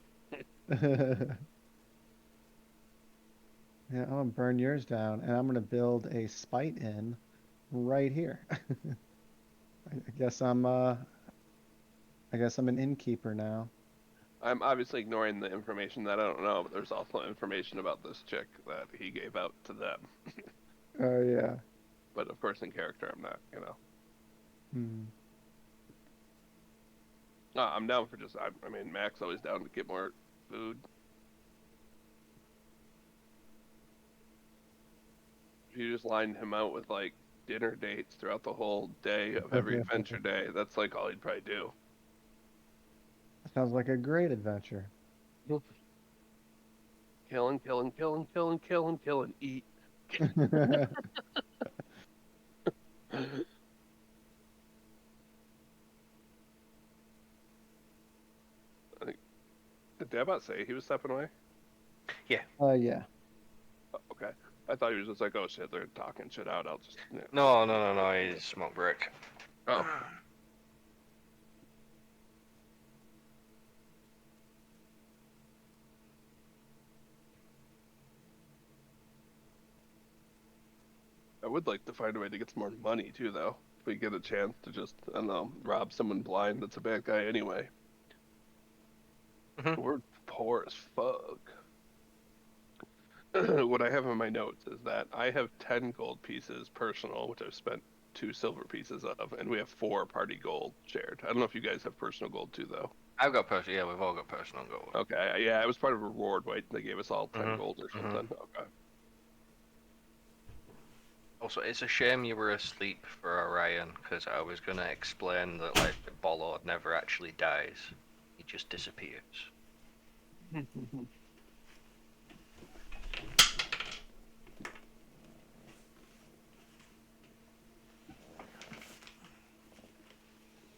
Speaker 3: Yeah, I'm gonna burn yours down, and I'm gonna build a spite inn right here. I guess I guess I'm an innkeeper now.
Speaker 4: I'm obviously ignoring the information that I don't know, but there's also information about this chick that he gave out to them.
Speaker 3: Oh yeah.
Speaker 4: But of course, in character, I'm not.
Speaker 3: Hmm.
Speaker 4: I'm down for just. I mean, Mac's always down to get more food. If you just lined him out with like dinner dates throughout the whole day of every adventure day, that's like all he'd probably do.
Speaker 3: Sounds like a great adventure.
Speaker 4: Killing, killing, killing, killing, killing, killing, eat. Did Dabot say he was stepping away?
Speaker 3: Yeah.
Speaker 4: Oh, okay. I thought he was just like, oh shit, they're talking shit out. I'll just. Yeah.
Speaker 5: No. He's smoke break.
Speaker 4: Oh. I would like to find a way to get some more money too, though. If we get a chance to just, I don't know, rob someone blind that's a bad guy anyway.
Speaker 5: Mhm.
Speaker 4: We're poor as fuck. What I have in my notes is that I have 10 gold pieces personal, which I've spent 2 silver pieces of, and we have 4 party gold shared. I don't know if you guys have personal gold too, though.
Speaker 5: I've got personal. Yeah, we've all got personal gold.
Speaker 4: Okay, yeah, it was part of a reward, right? They gave us all 10
Speaker 5: Mhm,
Speaker 4: gold or
Speaker 5: mhm.
Speaker 4: something. Okay.
Speaker 5: Also, it's a shame you were asleep for Orion, because I was gonna explain that like Bollard never actually dies; he just disappears.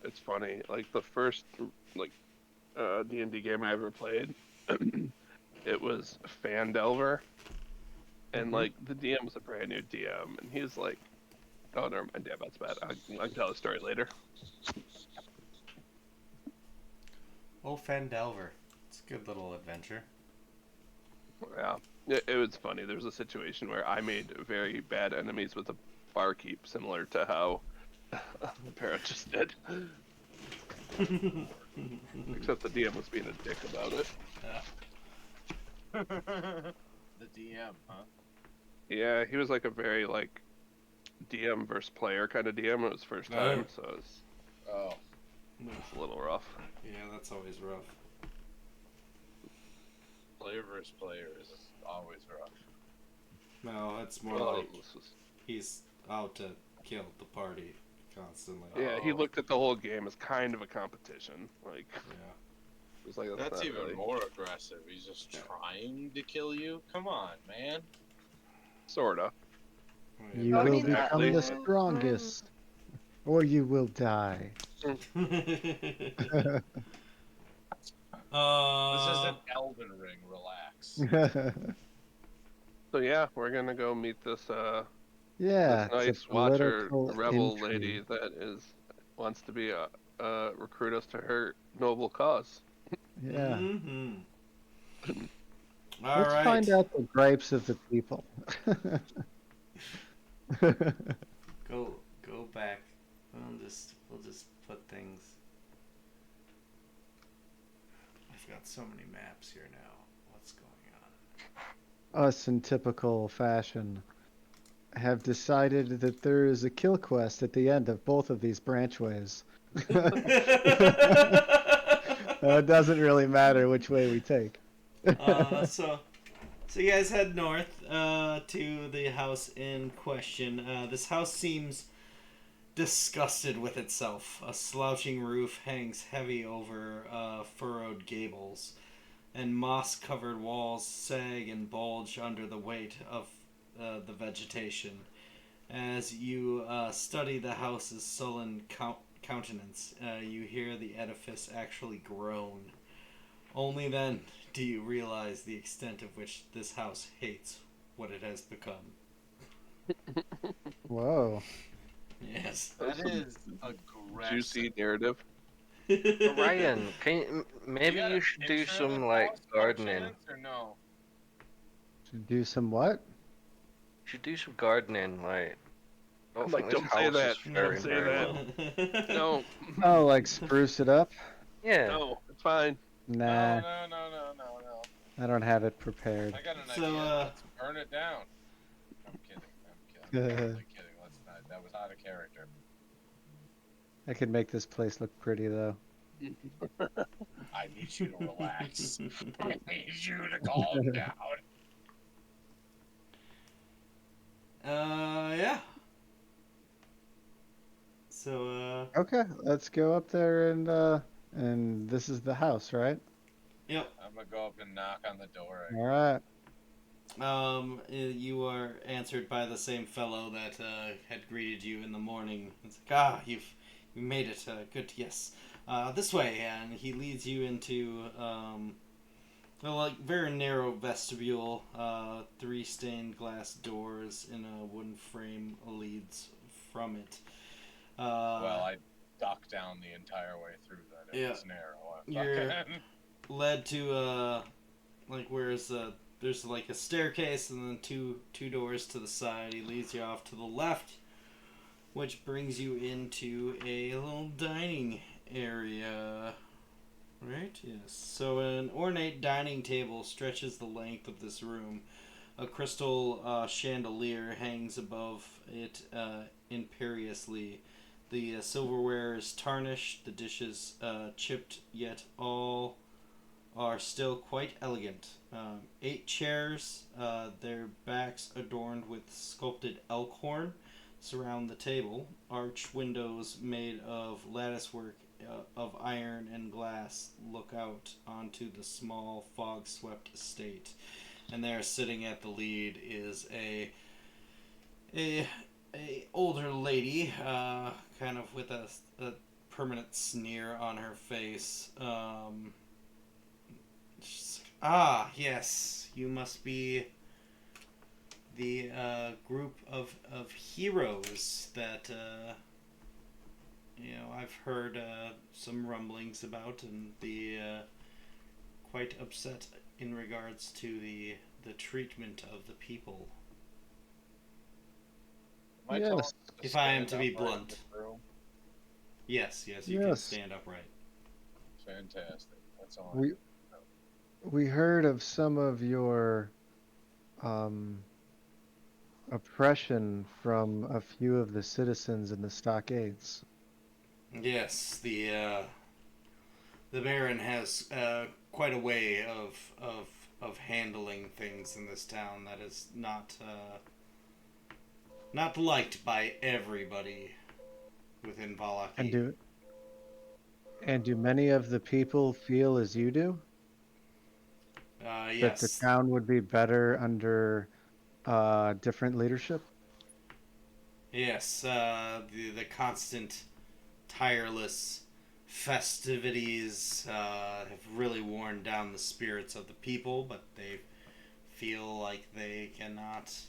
Speaker 4: It's funny, like the first like D&D game I ever played, it was Fandelver, and like the DM was a brand new DM, and he's like, "Oh, never mind, yeah, that's bad. I can tell the story later."
Speaker 2: Oh, Fandelver. It's a good little adventure.
Speaker 4: Yeah, it was funny. There was a situation where I made very bad enemies with a barkeep, similar to how the parrot just did. Except the DM was being a dick about it.
Speaker 1: The DM, huh?
Speaker 4: Yeah, he was like a very like DM versus player kind of DM. It was first time, so
Speaker 1: Oh,
Speaker 4: it's a little rough.
Speaker 2: Yeah, that's always rough.
Speaker 1: player versus player is always rough.
Speaker 2: No, it's more
Speaker 4: Well,
Speaker 2: like he's out to kill the party constantly.
Speaker 4: yeah, he
Speaker 1: Oh.
Speaker 4: looked at the whole game as kind of a competition. Like,
Speaker 2: Yeah.
Speaker 4: it was like
Speaker 1: That's
Speaker 4: not
Speaker 1: even
Speaker 4: really.
Speaker 1: more aggressive. He's just trying to kill you. Come on, man.
Speaker 4: Sorta.
Speaker 2: Oh,
Speaker 3: You
Speaker 4: Not
Speaker 3: will
Speaker 4: exactly.
Speaker 3: become the strongest, or you will die.
Speaker 2: yeah.
Speaker 1: This isn't Elden Ring. Relax.
Speaker 4: So yeah, we're gonna go meet this
Speaker 3: Yeah,
Speaker 4: this
Speaker 3: it's a
Speaker 4: nice watcher
Speaker 3: political
Speaker 4: rebel lady
Speaker 3: intrigue.
Speaker 4: that wants to be recruit us to her noble cause.
Speaker 3: Yeah.
Speaker 2: Mm-hmm. All
Speaker 3: Let's
Speaker 2: right.
Speaker 3: find out the gripes of the people.
Speaker 2: Go back. We'll just put things. I've got so many maps here now. What's going on?
Speaker 3: Us in typical fashion. have decided that there is a kill quest at the end of both of these branchways. It doesn't really matter which way we take.
Speaker 2: So you guys head north to the house in question. This house seems disgusted with itself. A slouching roof hangs heavy over furrowed gables, and moss-covered walls sag and bulge under the weight of the vegetation. As you study the house's sullen countenance, you hear the edifice actually groan. Only then do you realize the extent of which this house hates what it has become.
Speaker 3: Whoa.
Speaker 2: Yes.
Speaker 4: That's
Speaker 8: That
Speaker 4: some
Speaker 8: is aggressive.
Speaker 4: juicy narrative.
Speaker 5: Ryan, maybe you should do some like gardening.
Speaker 8: Or no?
Speaker 3: Should do some what?
Speaker 5: You should do some gardening. Like, I don't
Speaker 4: I'm
Speaker 5: think
Speaker 4: like,
Speaker 5: this
Speaker 4: don't say
Speaker 5: house
Speaker 4: that.
Speaker 5: is faring
Speaker 4: Don't say
Speaker 5: very
Speaker 4: that.
Speaker 5: well.
Speaker 4: No,
Speaker 3: Oh, like spruce it up?
Speaker 5: Yeah.
Speaker 4: no, it's fine.
Speaker 3: Nah,
Speaker 8: No.
Speaker 3: I don't have it prepared.
Speaker 8: I got an
Speaker 2: So,
Speaker 8: idea. Let's burn it down. I'm kidding. I'm totally kidding. Let's not. That was out of character.
Speaker 3: I could make this place look pretty though.
Speaker 8: I need you to relax. I need you to calm down.
Speaker 2: Yeah. So,
Speaker 3: Okay, let's go up there and this is the house, right?
Speaker 2: yep.
Speaker 8: I'm gonna go up and knock on the door.
Speaker 3: All right.
Speaker 2: You are answered by the same fellow that had greeted you in the morning. It's like, you made it. Good, yes. This way, and he leads you into a very narrow vestibule. 3 stained glass doors in a wooden frame leads from it.
Speaker 8: Well, I duck down the entire way through that.
Speaker 2: Yeah.
Speaker 8: It's narrow.
Speaker 2: You're led to there's like a staircase and then two doors to the side. He leads you off to the left, which brings you into a little dining area. Right? Yes. So an ornate dining table stretches the length of this room. A crystal chandelier hangs above it imperiously. The silverware is tarnished, the dishes chipped, yet all are still quite elegant. 8 chairs, their backs adorned with sculpted elk horn, surround the table. Arched windows made of latticework of iron and glass look out onto the small fog-swept estate. And there, sitting at the lead, is a older lady, kind of with a permanent sneer on her face. Yes, you must be the group of heroes that I've heard some rumblings about and be quite upset in regards to the treatment of the people.
Speaker 8: Am I
Speaker 3: Yes.
Speaker 8: telling them
Speaker 2: If I am
Speaker 8: stand
Speaker 2: to be
Speaker 8: upright in
Speaker 2: blunt.
Speaker 8: this room?
Speaker 2: Yes, you can
Speaker 3: Yes.
Speaker 2: stand upright.
Speaker 8: Fantastic. That's all.
Speaker 3: We heard of some of your oppression from a few of the citizens in the stockades.
Speaker 2: Yes, the Baron has quite a way of handling things in this town that is not liked by everybody within Valaki.
Speaker 3: And do many of the people feel as you do? That the
Speaker 2: Yes.
Speaker 3: town would be better under different leadership?
Speaker 2: Yes, the constant, tireless festivities have really worn down the spirits of the people, but they feel like they cannot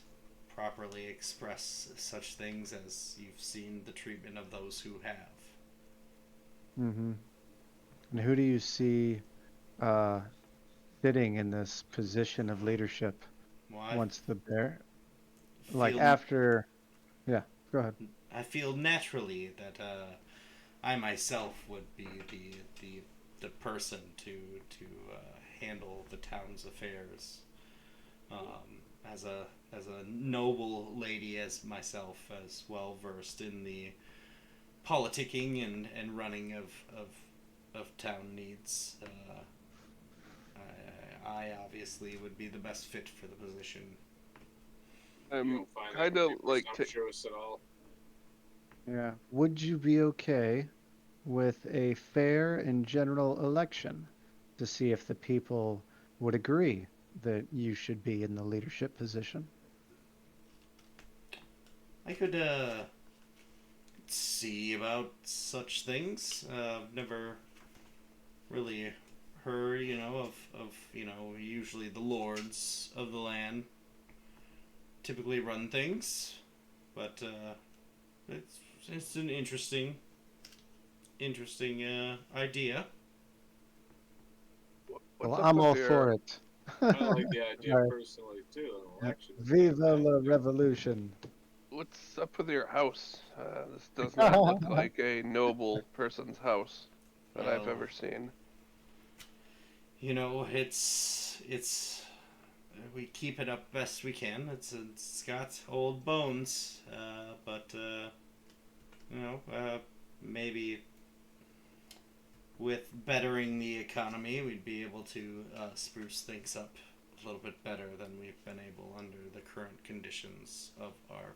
Speaker 2: properly express such things as you've seen the treatment of those who have.
Speaker 3: Mm-hmm. And who do you see sitting in this position of leadership once the bear, after? Yeah, go ahead.
Speaker 2: I feel naturally that I myself would be the person to handle the town's affairs. as a noble lady as myself, as well versed in the politicking and running of town needs. I obviously would be the best fit for the position.
Speaker 8: You
Speaker 4: I'm
Speaker 8: don't find that
Speaker 4: kind
Speaker 8: to
Speaker 4: of
Speaker 8: be
Speaker 4: like
Speaker 8: presumptuous at all.
Speaker 3: Yeah. Would you be okay with a fair and general election to see if the people would agree that you should be in the leadership position?
Speaker 2: I could see about such things. I've never really heard, of usually the lords of the land typically run things, but it's an interesting idea.
Speaker 3: Well,
Speaker 4: what's up
Speaker 3: I'm
Speaker 4: with
Speaker 3: all
Speaker 4: your
Speaker 3: for it.
Speaker 8: I like the idea
Speaker 3: Right.
Speaker 8: personally too. An
Speaker 3: Yeah.
Speaker 8: election is
Speaker 3: Viva la
Speaker 8: fantastic.
Speaker 3: revolution.
Speaker 4: what's up with your house? This does not look like a noble person's house that I've
Speaker 2: Well,
Speaker 4: ever seen.
Speaker 2: it's we keep it up best we can. It's got old bones, but maybe with bettering the economy, we'd be able to spruce things up a little bit better than we've been able under the current conditions of our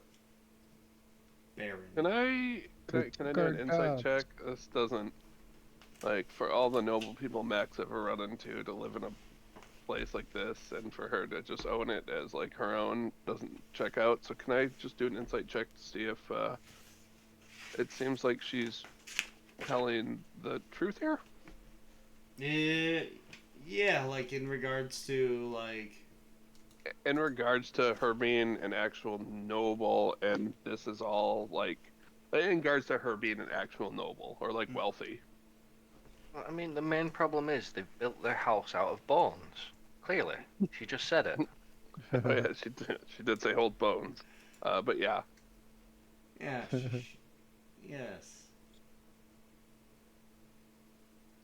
Speaker 2: barren.
Speaker 4: Can I do an insight check? This doesn't like for all the noble people Max ever run into to live in a place like this, and for her to just own it as like her own doesn't check out. So can I just do an insight check to see if it seems like she's telling the truth here?
Speaker 2: Yeah, like in regards to like.
Speaker 4: In regards to her being an actual noble, and this is all like in regards to her being an actual noble or like wealthy.
Speaker 5: Well, I mean, the main problem is they've built their house out of bones. Clearly, she just said it.
Speaker 4: Oh yeah, she did say hold bones, but yeah.
Speaker 2: Yeah. Yes.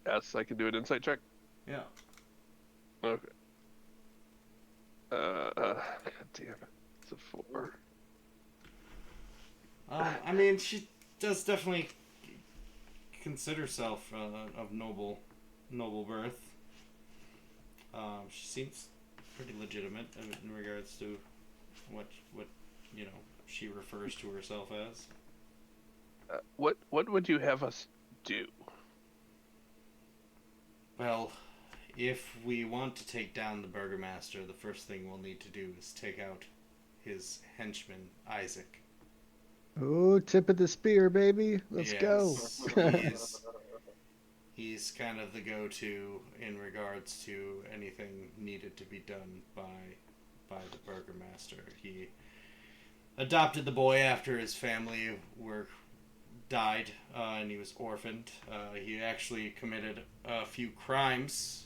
Speaker 4: Yes, I can do an insight check.
Speaker 2: Yeah.
Speaker 4: Okay. God damn it. It's a 4.
Speaker 2: I mean, she does definitely consider herself of noble birth. She seems pretty legitimate in regards to what she refers to herself as.
Speaker 4: What would you have us do?
Speaker 2: Well, if we want to take down the Burgomaster, the first thing we'll need to do is take out his henchman, Isaac.
Speaker 3: Oh, tip of the spear, baby. Let's go.
Speaker 2: Yes, he's kind of the go-to in regards to anything needed to be done by the Burgomaster. He adopted the boy after his family died, and he was orphaned. He actually committed a few crimes,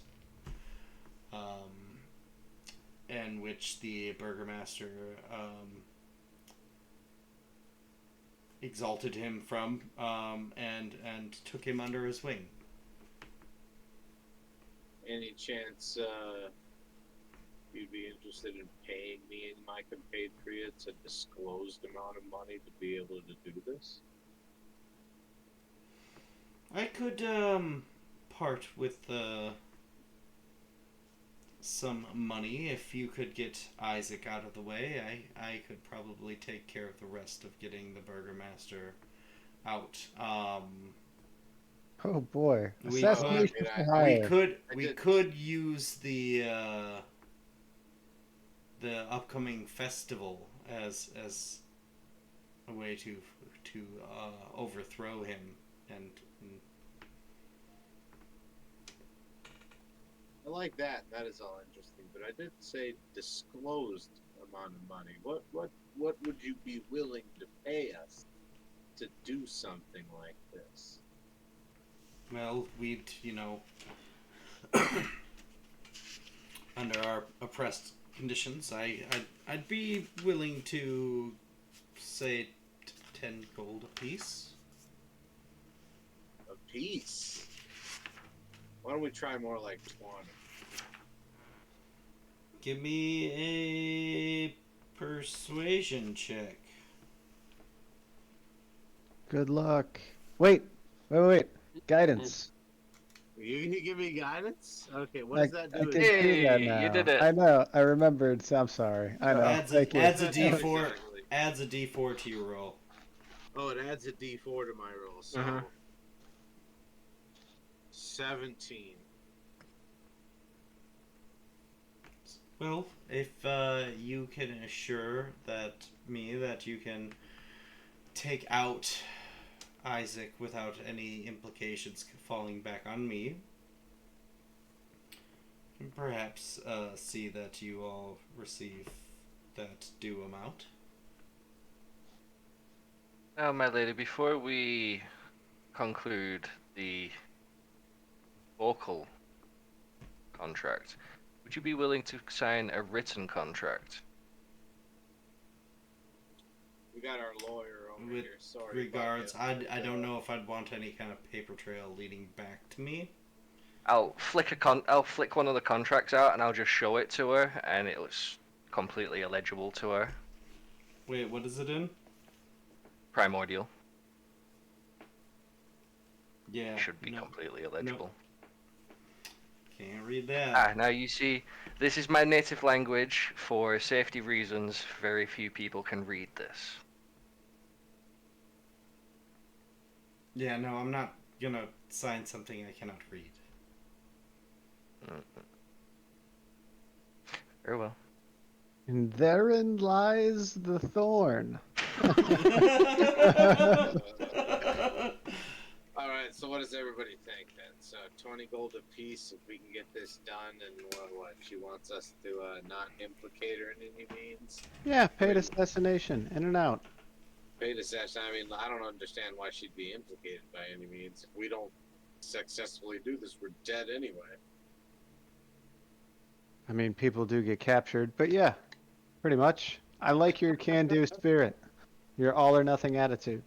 Speaker 2: in which the Burgomaster exalted him from, and took him under his wing.
Speaker 8: Any chance you'd be interested in paying me and my compatriots a disclosed amount of money to be able to do this?
Speaker 2: I could part with some money if you could get Isaac out of the way. I could probably take care of the rest of getting the Burgomaster out.
Speaker 3: Oh boy.
Speaker 2: We
Speaker 3: Assassination
Speaker 8: could-
Speaker 3: for
Speaker 8: I-
Speaker 3: hire.
Speaker 2: we could use the upcoming festival as a way to overthrow him and
Speaker 8: I like that. That is all interesting. But I did say disclosed amount of money. What would you be willing to pay us to do something like this?
Speaker 2: well, we'd under our oppressed conditions, I'd be willing to say 10 gold apiece.
Speaker 8: A piece. Why don't we try more like 20?
Speaker 2: Give me a persuasion check.
Speaker 3: Good luck. Wait. Guidance.
Speaker 8: You can give me guidance? Okay, what
Speaker 3: I,
Speaker 8: does that
Speaker 3: I
Speaker 8: do?
Speaker 3: can do that
Speaker 5: Hey, you did
Speaker 3: now.
Speaker 5: it.
Speaker 3: I know. I remembered. I'm sorry. I know.
Speaker 2: Adds
Speaker 3: Thank
Speaker 2: a
Speaker 3: you.
Speaker 2: adds a
Speaker 8: What does that do
Speaker 2: d4.
Speaker 8: exactly?
Speaker 2: Adds a d4 to your roll.
Speaker 8: Oh, it adds a D4 to my roll. So
Speaker 5: Mhm.
Speaker 8: 17.
Speaker 2: Well, if you can assure that you can take out Isaac without any implications falling back on me, can perhaps see that you all receive that due amount.
Speaker 5: Now, my lady, before we conclude the vocal contract, would you be willing to sign a written contract?
Speaker 8: We got our lawyer over
Speaker 2: With
Speaker 8: here. Sorry.
Speaker 2: regards,
Speaker 8: about
Speaker 2: I don't know if I'd want any kind of paper trail leading back to me.
Speaker 5: I'll flick one of the contracts out and I'll just show it to her, and it looks completely illegible to her.
Speaker 2: Wait, what is it in?
Speaker 5: Primordial.
Speaker 2: Yeah,
Speaker 5: Should be
Speaker 2: no,
Speaker 5: completely illegible.
Speaker 2: can't read that.
Speaker 5: Ah, now you see, this is my native language. For safety reasons, very few people can read this.
Speaker 2: Yeah, no, I'm not gonna sign something I cannot read.
Speaker 5: Very well.
Speaker 3: And therein lies the thorn.
Speaker 8: All right, so what does everybody think then? So 20 gold apiece if we can get this done, and what she wants us to not implicate her in any means.
Speaker 3: Yeah, paid assassination. In and out.
Speaker 8: Paid assassin. I mean, I don't understand why she'd be implicated by any means. If we don't successfully do this, we're dead anyway.
Speaker 3: I mean, people do get captured, but yeah, pretty much. I like your can-do spirit. Your all or nothing attitude.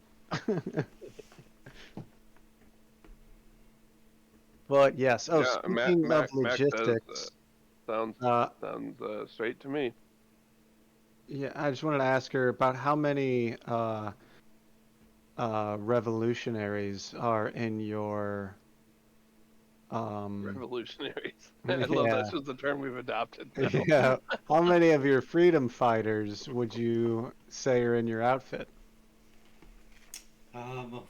Speaker 3: But yes. Oh,
Speaker 4: Yeah,
Speaker 3: speaking of
Speaker 4: Mac says,
Speaker 3: logistics,
Speaker 4: sounds
Speaker 3: uh,
Speaker 4: straight to me.
Speaker 3: yeah, I just wanted to ask her about how many revolutionaries are in your
Speaker 4: Revolutionaries. I love
Speaker 3: yeah.
Speaker 4: that's just the term we've adopted now.
Speaker 3: Yeah. How many of your freedom fighters would you say are in your outfit?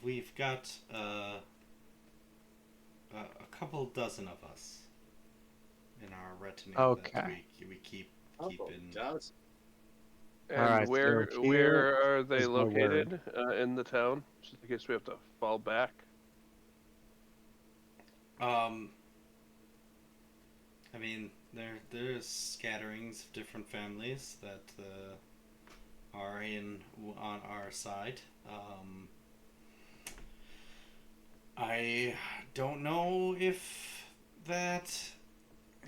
Speaker 2: We've got a couple dozen of us in our retinue that
Speaker 3: Okay.
Speaker 2: we keep
Speaker 8: Oh,
Speaker 2: in.
Speaker 8: does.
Speaker 4: And
Speaker 3: Alright, so here
Speaker 4: where are they
Speaker 3: is my word.
Speaker 4: located in the town? Just in case we have to fall back.
Speaker 2: I mean, there's scatterings of different families that are on our side. I don't know if that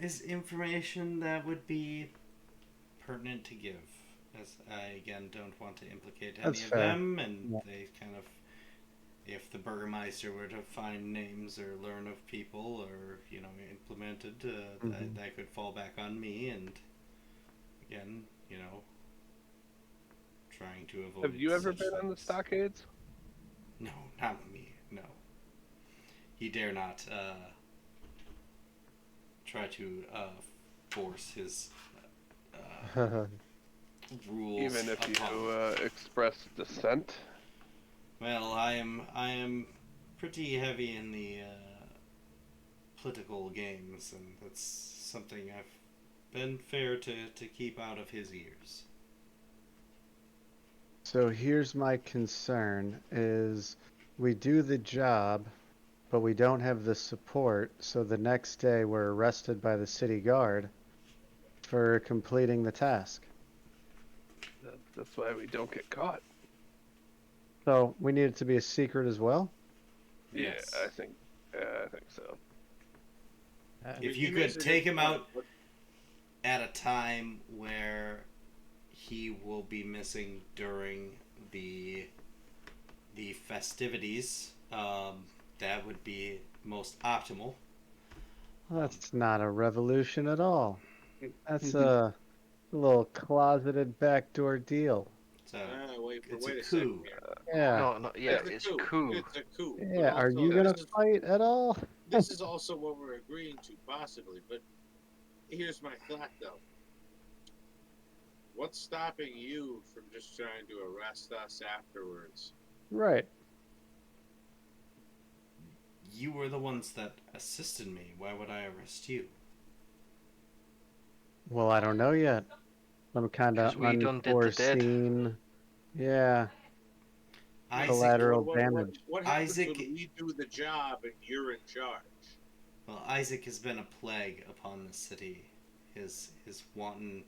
Speaker 2: is information that would be pertinent to give, as I again don't want to implicate any
Speaker 3: That's
Speaker 2: of
Speaker 3: fair.
Speaker 2: them, and
Speaker 3: Yeah.
Speaker 2: they kind of, if the Burgermeister were to find names or learn of people or implemented, that could fall back on me, and again, trying to avoid.
Speaker 4: Have you ever
Speaker 2: such
Speaker 4: been on the
Speaker 2: things.
Speaker 4: stockades?
Speaker 2: No, not me. No, he dare not try to force his rules.
Speaker 4: Even if
Speaker 2: upon
Speaker 4: you
Speaker 2: me.
Speaker 4: express dissent?
Speaker 2: Well, I am pretty heavy in the political games, and that's something I've been fair to keep out of his ears.
Speaker 3: So here's my concern is we do the job, but we don't have the support, so the next day we're arrested by the city guard for completing the task.
Speaker 4: That's why we don't get caught.
Speaker 3: So we need it to be a secret as well?
Speaker 2: Yes.
Speaker 4: Yeah, I think so.
Speaker 2: If you could take him out at a time where he will be missing during the festivities, that would be most optimal.
Speaker 3: Well, that's not a revolution at all. That's a little closeted backdoor deal.
Speaker 2: So it's a
Speaker 8: Wait a second
Speaker 2: coup.
Speaker 8: here.
Speaker 3: Yeah.
Speaker 5: No, yeah,
Speaker 8: It's a
Speaker 5: it's
Speaker 8: coup.
Speaker 5: coup.
Speaker 8: It's a coup. But
Speaker 3: Yeah. Are
Speaker 8: also,
Speaker 3: you gonna fight at all?
Speaker 8: this is also what we're agreeing to, possibly. But here's my thought, though. What's stopping you from just trying to arrest us afterwards?
Speaker 3: Right.
Speaker 2: You were the ones that assisted me. Why would I arrest you?
Speaker 3: Well, I don't know yet. Some kind of
Speaker 5: Because we done did the dead.
Speaker 3: unforeseen, yeah,
Speaker 2: Isaac.
Speaker 3: collateral damage.
Speaker 8: What happens
Speaker 2: Isaac.
Speaker 8: when we do the job and you're in charge?
Speaker 2: Well, Isaac has been a plague upon the city. His wanton,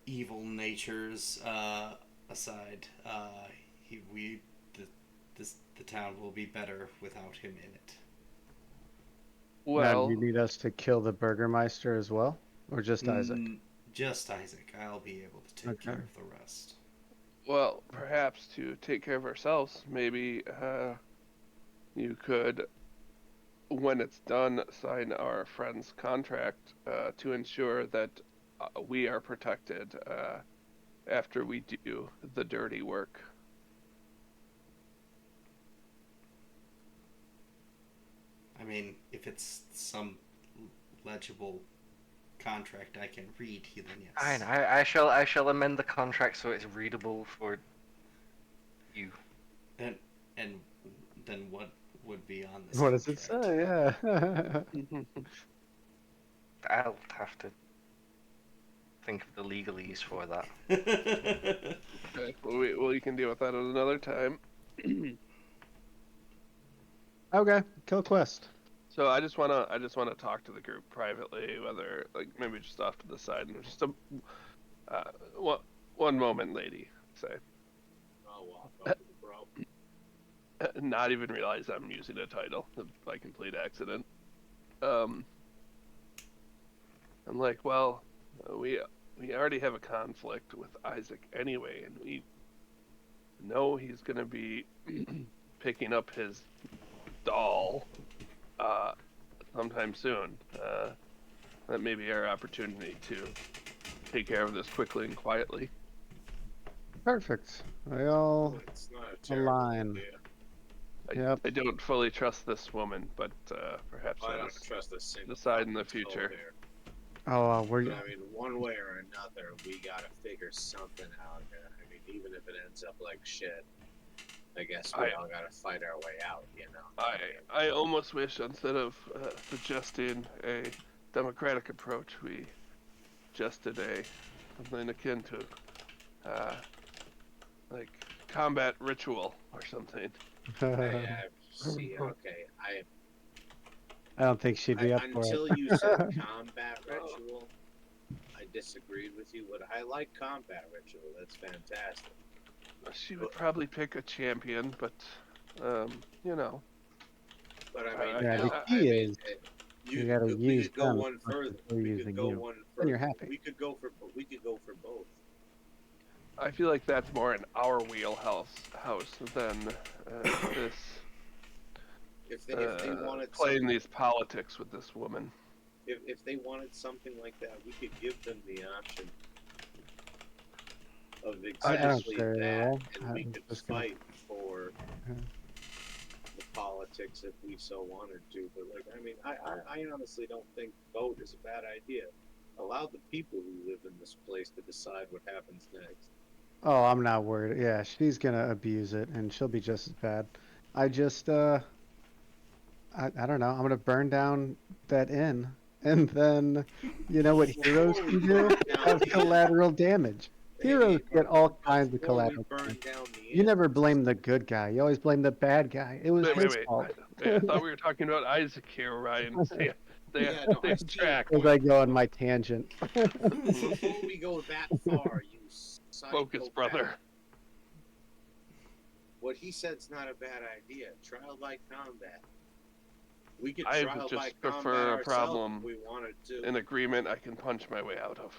Speaker 2: evil natures aside, the town will be better without him in it.
Speaker 3: Now, do
Speaker 4: Well,
Speaker 3: you need us to kill the Burgermeister as well, or just Isaac?
Speaker 2: Just Isaac. I'll be able to take care
Speaker 3: Okay.
Speaker 2: of the rest.
Speaker 4: well, perhaps to take care of ourselves, maybe you could, when it's done, sign our friend's contract to ensure that we are protected after we do the dirty work.
Speaker 2: I mean, if it's some legible contract I can read, then yes.
Speaker 5: Fine, I shall amend the contract so it's readable for you.
Speaker 2: And then what would be on this
Speaker 3: What does it
Speaker 2: contract?
Speaker 3: say? Yeah.
Speaker 5: I'll have to think of the legalese for that.
Speaker 4: Okay, well, we can deal with that at another time.
Speaker 3: Okay, kill quest.
Speaker 4: So I just wanna talk to the group privately, whether like maybe just off to the side, and just one moment, lady. Say,
Speaker 8: I'll walk up to the bro.
Speaker 4: not even realize I'm using a title by complete accident. I'm like, well, we already have a conflict with Isaac anyway, and we know he's gonna be picking up his doll sometime soon. That may be our opportunity to take care of this quickly and quietly.
Speaker 3: Perfect. We all
Speaker 8: It's not a terrible
Speaker 3: align.
Speaker 8: idea.
Speaker 3: Yep.
Speaker 4: I don't fully trust this woman, but perhaps
Speaker 8: I
Speaker 4: that
Speaker 8: don't
Speaker 4: is
Speaker 8: trust a single
Speaker 4: decide in the
Speaker 8: fucking soul
Speaker 4: future.
Speaker 8: here.
Speaker 3: Oh, we're
Speaker 8: But I mean, one way or another, we gotta figure something out here. I mean, even if it ends up like shit, I guess we all gotta fight our way out, you know?
Speaker 4: I almost wish instead of suggesting a democratic approach, we suggested something akin to like combat ritual or something.
Speaker 8: See, okay,
Speaker 3: I don't think she'd be up for
Speaker 8: until
Speaker 3: it.
Speaker 8: you said combat ritual, I disagreed with you, but I like combat ritual. That's fantastic.
Speaker 4: She would probably pick a champion, but you know.
Speaker 8: But I mean,
Speaker 3: Yeah, the
Speaker 8: hell,
Speaker 3: key is you gotta
Speaker 8: we
Speaker 3: use
Speaker 8: could go
Speaker 3: them
Speaker 8: one
Speaker 3: as much
Speaker 8: further.
Speaker 3: as they're
Speaker 8: We could
Speaker 3: using
Speaker 8: go
Speaker 3: you.
Speaker 8: one
Speaker 3: Then
Speaker 8: further.
Speaker 3: you're happy.
Speaker 8: We could go for both.
Speaker 4: I feel like that's more in our wheelhouse than this.
Speaker 8: If they wanted
Speaker 4: playing these politics with this woman.
Speaker 8: if they wanted something like that, we could give them the option of
Speaker 3: I don't
Speaker 8: exactly
Speaker 3: say
Speaker 8: that,
Speaker 3: at all.
Speaker 8: and we
Speaker 3: I'm
Speaker 8: could
Speaker 3: just gonna-
Speaker 8: fight for
Speaker 3: Yeah.
Speaker 8: the politics if we so wanted to. But like, I mean, I honestly don't think vote is a bad idea. Allow the people who live in this place to decide what happens next.
Speaker 3: Oh, I'm not worried. Yeah, she's gonna abuse it, and she'll be just as bad. I just, I don't know. I'm gonna burn down that inn, and then, you know what heroes
Speaker 8: Before we
Speaker 3: can do?
Speaker 8: burn down
Speaker 3: Have
Speaker 8: the inn-
Speaker 3: collateral damage. Heroes get all kinds of
Speaker 8: before we
Speaker 3: collateral
Speaker 8: burn
Speaker 3: damage.
Speaker 8: down the
Speaker 3: You
Speaker 8: inn,
Speaker 3: never blame the good guy. You always blame the bad guy. It was his
Speaker 4: Wait.
Speaker 3: fault.
Speaker 4: I thought we were talking about Isaac here, Ryan. Stay
Speaker 8: Yeah, no,
Speaker 4: on track.
Speaker 3: As I go on my tangent.
Speaker 8: Before we go that far, you
Speaker 4: Focus,
Speaker 8: psychopath.
Speaker 4: brother.
Speaker 8: What he said's not a bad idea. Trial by combat. We could
Speaker 4: I
Speaker 8: trial
Speaker 4: would
Speaker 8: by
Speaker 4: just prefer
Speaker 8: combat
Speaker 4: a
Speaker 8: ourselves
Speaker 4: problem
Speaker 8: if we wanted to.
Speaker 4: An agreement I can punch my way out of.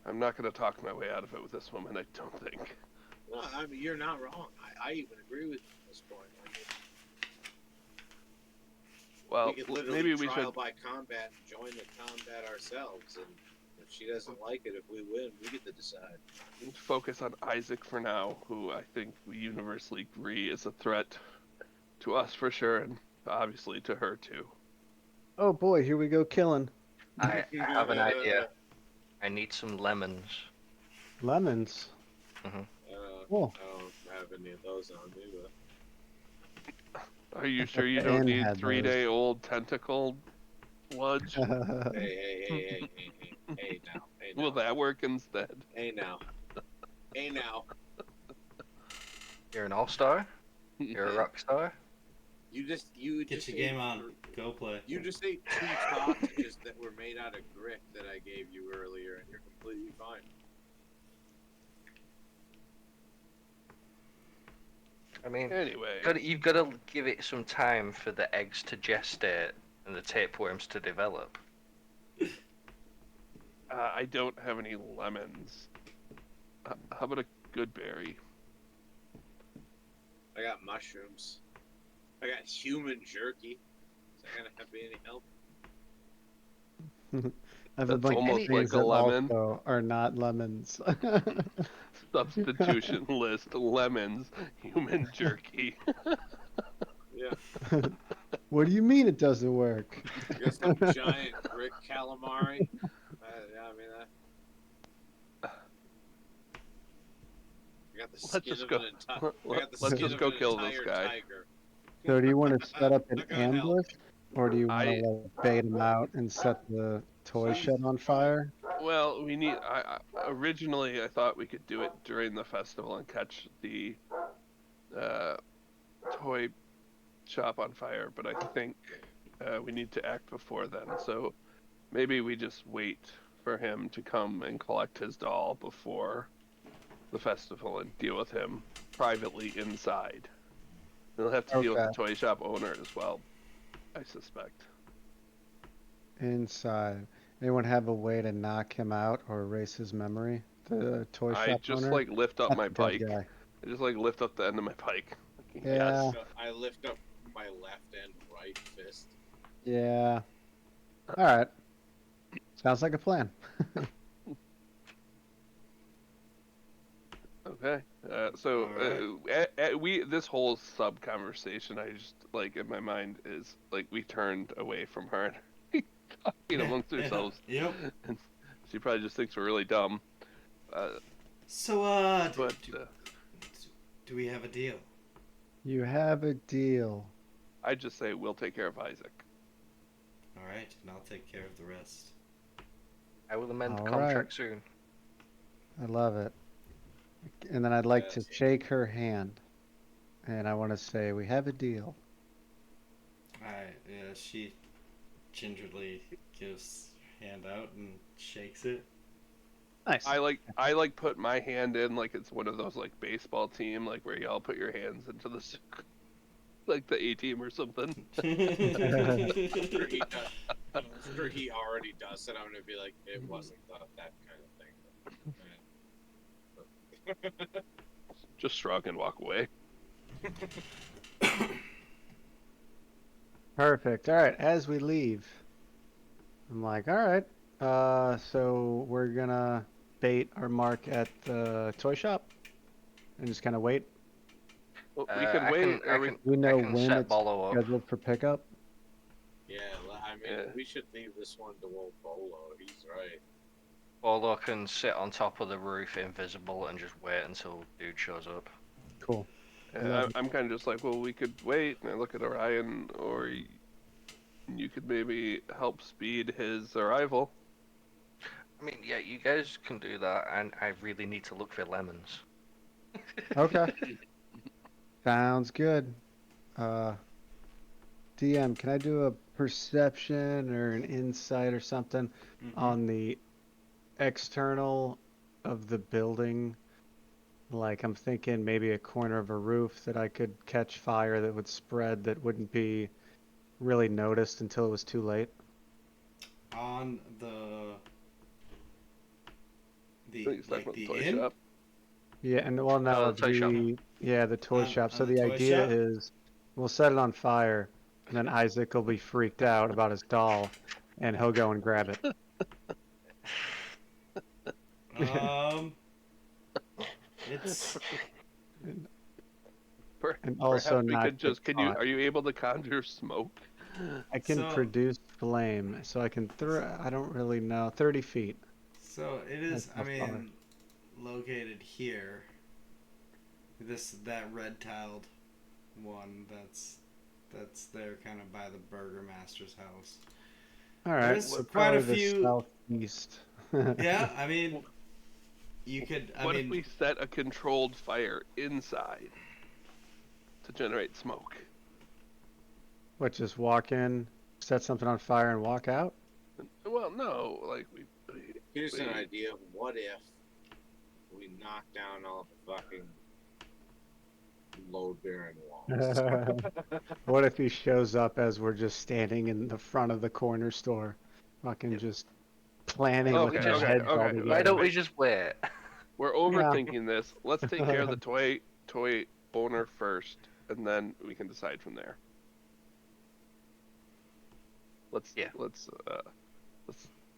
Speaker 4: I'm not going to talk my way out of it with this woman, I don't think.
Speaker 8: No, I mean, you're not wrong. I even agree with you at this point. I mean,
Speaker 4: Well,
Speaker 8: we could literally
Speaker 4: maybe we
Speaker 8: trial
Speaker 4: should
Speaker 8: by combat and join the combat ourselves, and if she doesn't like it, if we win, we get to decide.
Speaker 4: focus on Isaac for now, who I think we universally agree is a threat to us for sure, and obviously to her too.
Speaker 3: Oh boy, here we go killing.
Speaker 5: I have an idea. I need some lemons.
Speaker 3: Lemons. Cool.
Speaker 8: I don't have any of those on me, but
Speaker 4: Are you
Speaker 3: I
Speaker 4: sure
Speaker 3: thought
Speaker 4: you
Speaker 3: the
Speaker 4: don't
Speaker 3: inn
Speaker 4: need
Speaker 3: had those.
Speaker 4: 3-day-old tentacle sludge?
Speaker 8: hey now,
Speaker 4: Will that work instead?
Speaker 8: hey now.
Speaker 2: You're an all-star. You're a rock star.
Speaker 8: You
Speaker 2: Get
Speaker 8: just
Speaker 2: your
Speaker 8: ate
Speaker 2: game on. Go play.
Speaker 8: You just ate 2 sausages that were made out of grit that I gave you earlier, and you're completely fine.
Speaker 5: I mean,
Speaker 4: Anyway,
Speaker 5: you've got to give it some time for the eggs to gestate and the tapeworms to develop.
Speaker 4: I don't have any lemons. How about a good berry?
Speaker 8: I got mushrooms. I got human jerky. Is that gonna have any help?
Speaker 3: I have a
Speaker 4: That's
Speaker 3: bunch of
Speaker 4: almost
Speaker 3: things
Speaker 4: like a
Speaker 3: that
Speaker 4: lemon.
Speaker 3: also are not lemons.
Speaker 4: Substitution list: lemons, human jerky.
Speaker 8: Yeah.
Speaker 3: What do you mean it doesn't work?
Speaker 8: I got some giant grit calamari. Yeah, I mean that. I got the skin of an entire.
Speaker 4: Let's just go kill this guy.
Speaker 8: Tiger.
Speaker 3: So do you want to set up an
Speaker 8: Not gonna help.
Speaker 3: ambush, or do you want to
Speaker 4: I
Speaker 3: like bait him out and set the toy shed on fire?
Speaker 4: Well, we need. Originally I thought we could do it during the festival and catch the toy shop on fire, but I think we need to act before then. So maybe we just wait for him to come and collect his doll before the festival and deal with him privately inside. We'll have to deal with the toy shop owner as well, I suspect.
Speaker 3: Inside. Anyone have a way to knock him out or erase his memory? The toy shop
Speaker 4: I just
Speaker 3: owner?
Speaker 4: like lift up
Speaker 3: That's
Speaker 4: my
Speaker 3: a dead
Speaker 4: pike.
Speaker 3: guy.
Speaker 4: I just like lift up the end of my pike.
Speaker 3: Yeah.
Speaker 8: So I lift up my left and right fist.
Speaker 3: Yeah. All right. Sounds like a plan.
Speaker 4: Okay. We this whole sub conversation, I just like in my mind is like we turned away from her and talking amongst ourselves.
Speaker 2: Yep.
Speaker 4: And she probably just thinks we're really dumb.
Speaker 2: So,
Speaker 4: But
Speaker 2: do we have a deal?
Speaker 3: You have a deal.
Speaker 4: I just say we'll take care of Isaac.
Speaker 2: All right, and I'll take care of the rest.
Speaker 5: I will amend the
Speaker 3: All
Speaker 5: contract
Speaker 3: right.
Speaker 5: soon.
Speaker 3: I love it. And then I'd like to shake her hand. And I want to say, we have a deal.
Speaker 2: Yeah, she gingerly gives her hand out and shakes it.
Speaker 3: Nice.
Speaker 4: I like put my hand in like it's one of those like baseball team like where y'all put your hands into the like the A team or something.
Speaker 8: After he already does it, I'm gonna be like, it wasn't that kind of thing.
Speaker 4: Just shrug and walk away.
Speaker 3: Perfect. All right. As we leave, I'm like, all right. So we're gonna bait our mark at the toy shop and just kind of wait.
Speaker 4: Well, we can wait.
Speaker 3: We know
Speaker 5: I can
Speaker 3: when
Speaker 5: set
Speaker 3: it's
Speaker 5: Bolo up.
Speaker 3: scheduled for pickup.
Speaker 8: Yeah, I mean, we should leave this one to old Bolo. He's right.
Speaker 5: Bolo can sit on top of the roof invisible and just wait until dude shows up.
Speaker 3: Cool.
Speaker 4: I'm kind of just like, well, we could wait, and I look at Orion, or you could maybe help speed his arrival.
Speaker 5: I mean, yeah, you guys can do that, and I really need to look for lemons.
Speaker 3: Okay. Sounds good. DM, can I do a perception or an insight or something on the external of the building? Like, I'm thinking maybe a corner of a roof that I could catch fire that would spread that wouldn't be really noticed until it was too late.
Speaker 2: On the
Speaker 4: toy
Speaker 2: inn?
Speaker 4: shop.
Speaker 3: Yeah, and well, no,
Speaker 5: the toy shop.
Speaker 3: the toy
Speaker 2: On-
Speaker 3: shop. So
Speaker 2: on the
Speaker 3: the
Speaker 2: toy
Speaker 3: idea
Speaker 2: shop?
Speaker 3: is, we'll set it on fire, and then Isaac will be freaked out about his doll, and he'll go and grab it.
Speaker 2: It's
Speaker 3: And also
Speaker 4: Perhaps we
Speaker 3: not
Speaker 4: could
Speaker 3: get
Speaker 4: just. Can you?
Speaker 3: caught.
Speaker 4: Are you able to conjure smoke?
Speaker 3: I can
Speaker 2: so
Speaker 3: produce flame, so I can throw. I don't really know. 30 feet.
Speaker 2: so it
Speaker 3: That's
Speaker 2: is. I
Speaker 3: how far.
Speaker 2: mean, located here. That red tiled one. That's there, kind of by the burgomaster's house.
Speaker 3: All right,
Speaker 2: There's
Speaker 3: so
Speaker 2: quite a
Speaker 3: probably the
Speaker 2: few.
Speaker 3: southeast.
Speaker 2: Yeah, I mean, you could. I
Speaker 4: What
Speaker 2: mean,
Speaker 4: if we set a controlled fire inside to generate smoke?
Speaker 3: What, just walk in, set something on fire, and walk out?
Speaker 4: Well, no, like we.
Speaker 8: Here's an
Speaker 4: we-
Speaker 8: idea. What if we knock down all the fucking load-bearing walls?
Speaker 3: What if he shows up as we're just standing in the front of the corner store, fucking just planning
Speaker 5: Why
Speaker 3: with
Speaker 5: don't we
Speaker 3: our
Speaker 5: just-
Speaker 3: heads all
Speaker 4: okay,
Speaker 3: together?
Speaker 5: Why don't we just wait?
Speaker 4: We're overthinking this. Let's take care of the toy owner first, and then we can decide from there. Let's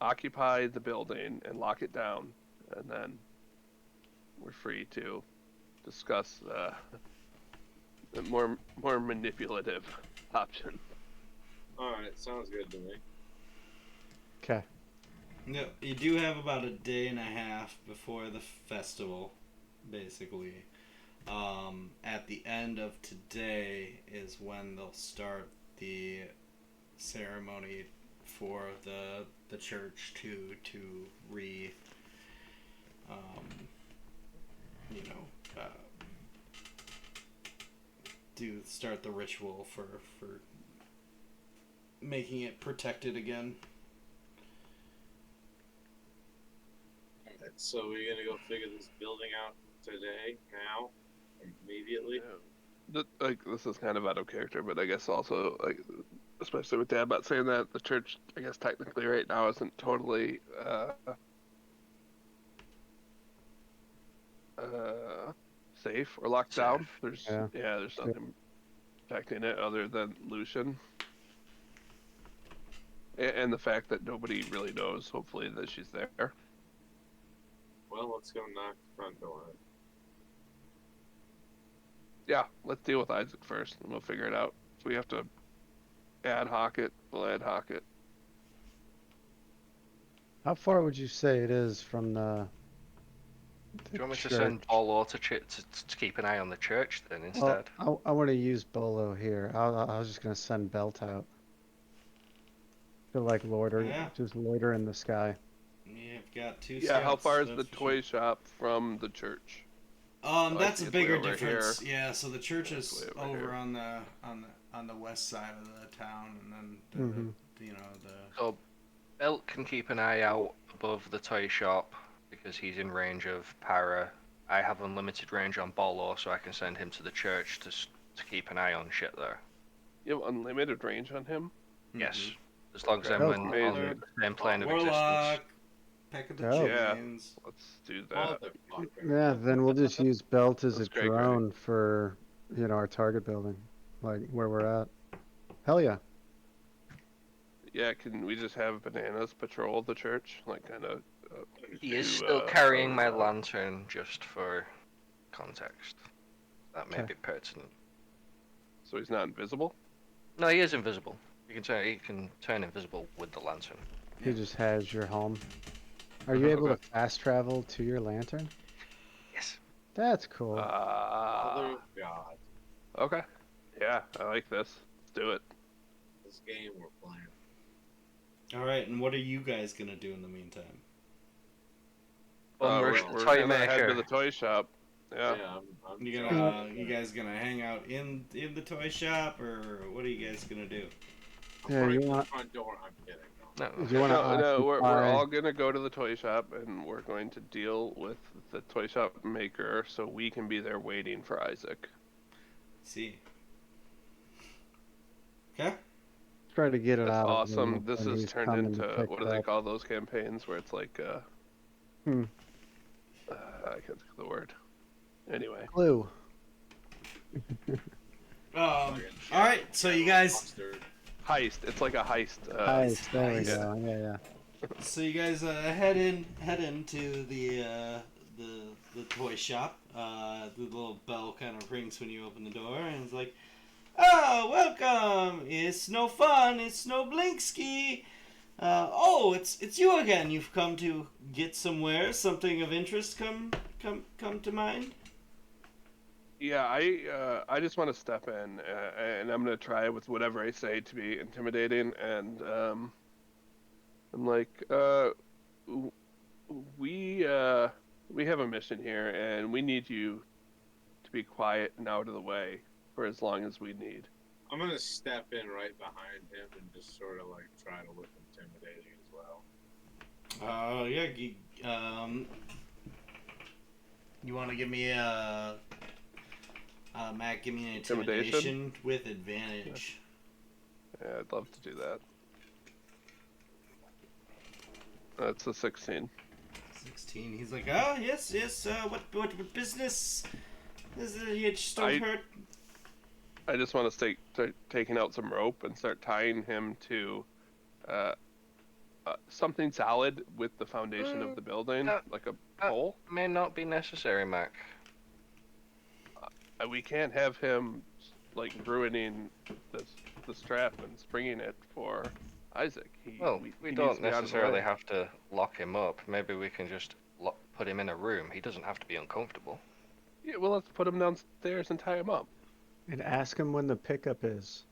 Speaker 4: occupy the building and lock it down, and then we're free to discuss the more manipulative option.
Speaker 8: Alright, sounds good to me.
Speaker 3: Okay.
Speaker 2: no, you do have about a day and a half before the festival, basically. At the end of today is when they'll start the ceremony for the church to you know do start the ritual for making it protected again.
Speaker 8: So we're gonna go figure this building out today, now, immediately.
Speaker 4: This is kind of out of character, but I guess also especially with Dad about saying that the church, I guess technically right now isn't totally safe or locked down. There's there's nothing affecting it other than Lucian. And the fact that nobody really knows, hopefully, that she's there.
Speaker 8: Well, let's go knock the front door.
Speaker 4: Yeah, let's deal with Isaac first, and we'll figure it out. If we have to ad hoc it, we'll ad hoc it.
Speaker 3: How far would you say it is from the
Speaker 5: Do you want me to
Speaker 3: church?
Speaker 5: send Bolo to keep an eye on the church then instead?
Speaker 3: Well, I want to use Bolo here. I was just gonna send Belt out to like just loiter in the sky.
Speaker 2: You've got two.
Speaker 4: Yeah, how
Speaker 2: scouts,
Speaker 4: far is
Speaker 2: that's
Speaker 4: the
Speaker 2: for
Speaker 4: toy shop from the church?
Speaker 2: That's
Speaker 4: see
Speaker 2: a
Speaker 4: it's way
Speaker 2: bigger
Speaker 4: over
Speaker 2: difference.
Speaker 4: here.
Speaker 2: Yeah, so the church
Speaker 4: Yeah, it's
Speaker 2: is
Speaker 4: way over
Speaker 2: over
Speaker 4: here.
Speaker 2: on the west side of the town, and then the
Speaker 5: So Belt can keep an eye out above the toy shop because he's in range of Para. I have unlimited range on Bolo, so I can send him to the church to keep an eye on shit there.
Speaker 4: You have unlimited range on him?
Speaker 5: Yes, as long as I'm
Speaker 3: Oh,
Speaker 5: on
Speaker 4: amazing.
Speaker 5: the same plane of
Speaker 2: Warlock,
Speaker 5: existence.
Speaker 2: Peck of the
Speaker 3: Oh.
Speaker 4: Yeah.
Speaker 2: Chickens.
Speaker 4: Let's do that.
Speaker 8: Motherfucker.
Speaker 3: Yeah, then we'll just use Belt as a
Speaker 4: That's great,
Speaker 3: drone for, our target building, like where we're at. Hell yeah.
Speaker 4: Yeah, can we just have Bananas patrol the church? Like, kind of.
Speaker 5: He is still carrying my lantern, just for context. That may
Speaker 3: Okay.
Speaker 5: be pertinent.
Speaker 4: So he's not invisible?
Speaker 5: No, he is invisible. He can turn invisible with the lantern.
Speaker 3: He just has your home. Are you able to fast travel to your lantern?
Speaker 5: Yes.
Speaker 3: That's cool.
Speaker 8: Mother of God.
Speaker 4: Okay. Yeah, I like this. Let's do it.
Speaker 8: This game we're playing.
Speaker 2: All right, and what are you guys gonna do in the meantime?
Speaker 5: Rush
Speaker 4: We're
Speaker 5: the toy
Speaker 4: gonna head to
Speaker 5: maker.
Speaker 4: the toy shop. Yeah.
Speaker 8: I'm
Speaker 2: You guys gonna hang out in the toy shop, or what are you guys gonna do?
Speaker 3: Yeah,
Speaker 8: Right
Speaker 3: you
Speaker 8: to the
Speaker 3: want-
Speaker 8: front door. I'm kidding.
Speaker 5: No.
Speaker 3: Do you want to
Speaker 4: No, we're
Speaker 3: occupy?
Speaker 4: all gonna go to the toy shop and we're going to deal with the toy shop maker so we can be there waiting for Isaac.
Speaker 2: See. Okay.
Speaker 3: Try to get it
Speaker 4: That's
Speaker 3: out.
Speaker 4: awesome.
Speaker 3: Of him
Speaker 4: This
Speaker 3: when
Speaker 4: has
Speaker 3: he's
Speaker 4: turned
Speaker 3: coming to
Speaker 4: into
Speaker 3: pick
Speaker 4: what do
Speaker 3: it
Speaker 4: they
Speaker 3: up.
Speaker 4: call those campaigns where it's like I can't think of the word. Anyway.
Speaker 3: Clue.
Speaker 2: All right, so you guys,
Speaker 8: Mustard.
Speaker 4: Heist. It's like a heist.
Speaker 3: Nice. There we
Speaker 2: nice.
Speaker 3: go. Yeah.
Speaker 2: so you guys head into the toy shop. The little bell kind of rings when you open the door, and it's like, "Oh, welcome! It's no fun. It's no Blinksky. Oh, it's you again. You've come to get somewhere. Something of interest come to mind."
Speaker 4: Yeah, I just want to step in, and I'm gonna try with whatever I say to be intimidating, and I'm like, w- we have a mission here, and we need you to be quiet and out of the way for as long as we need.
Speaker 8: I'm gonna step in right behind him and just sort of like try to look intimidating as well.
Speaker 2: Yeah. You want to give me a Matt? Give me an intimidation with advantage.
Speaker 4: Yeah, I'd love to do that. That's a 16.
Speaker 2: 16. He's like, oh yes. What business? Is it? You just don't hurt.
Speaker 4: I just want to start taking out some rope and start tying him to something solid with the foundation of the building, like a pole.
Speaker 5: May not be necessary, Mac.
Speaker 4: We can't have him like ruining the strap and springing it for Isaac.
Speaker 5: We don't necessarily have to lock him up. Maybe we can just put him in a room. He doesn't have to be uncomfortable.
Speaker 4: Yeah, well, let's put him downstairs and tie him up.
Speaker 3: And ask him when the pickup is.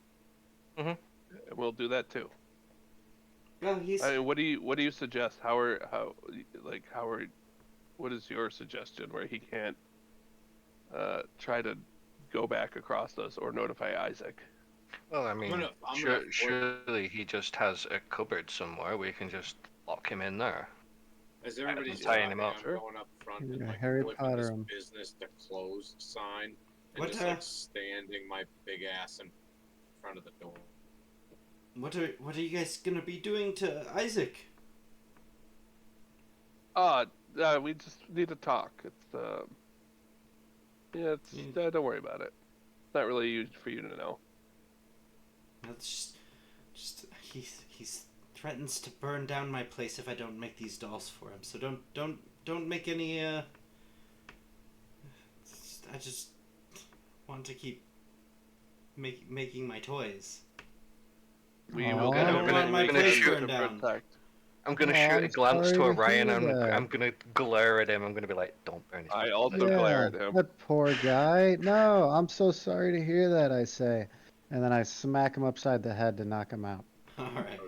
Speaker 4: And we'll do that too.
Speaker 2: Well, he's.
Speaker 4: I mean, what do you suggest? What is your suggestion where he can't try to go back across us or notify Isaac?
Speaker 5: Well, I mean, surely he just has a cupboard somewhere. We can just lock him in there.
Speaker 8: As everybody's
Speaker 5: tying him up.
Speaker 8: I'm going up front and
Speaker 3: Yeah,
Speaker 8: like
Speaker 3: Harry
Speaker 8: flipping
Speaker 3: Potter
Speaker 8: this
Speaker 3: 'em.
Speaker 8: business to closed sign and
Speaker 2: What,
Speaker 8: just like standing my big ass in front of the door.
Speaker 2: What are you guys gonna be doing to Isaac?
Speaker 4: We just need to talk. Don't worry about it. It's not really used for you to know.
Speaker 2: That's just he threatens to burn down my place if I don't make these dolls for him. So don't make any. I just want to keep making my toys.
Speaker 4: We
Speaker 3: Aw.
Speaker 4: will.
Speaker 3: I don't
Speaker 2: want my place
Speaker 4: shoot
Speaker 2: burned down.
Speaker 5: I'm gonna
Speaker 3: Oh,
Speaker 5: shoot
Speaker 3: I'm
Speaker 5: a glance
Speaker 3: sorry
Speaker 5: to
Speaker 3: to
Speaker 5: Orion.
Speaker 3: hear that.
Speaker 5: I'm gonna glare at him. I'm gonna be like, "Don't burn his
Speaker 4: I
Speaker 5: place."
Speaker 4: also glare at him.
Speaker 3: That poor guy. No, I'm so sorry to hear that, I say. And then I smack him upside the head to knock him out.
Speaker 2: All right,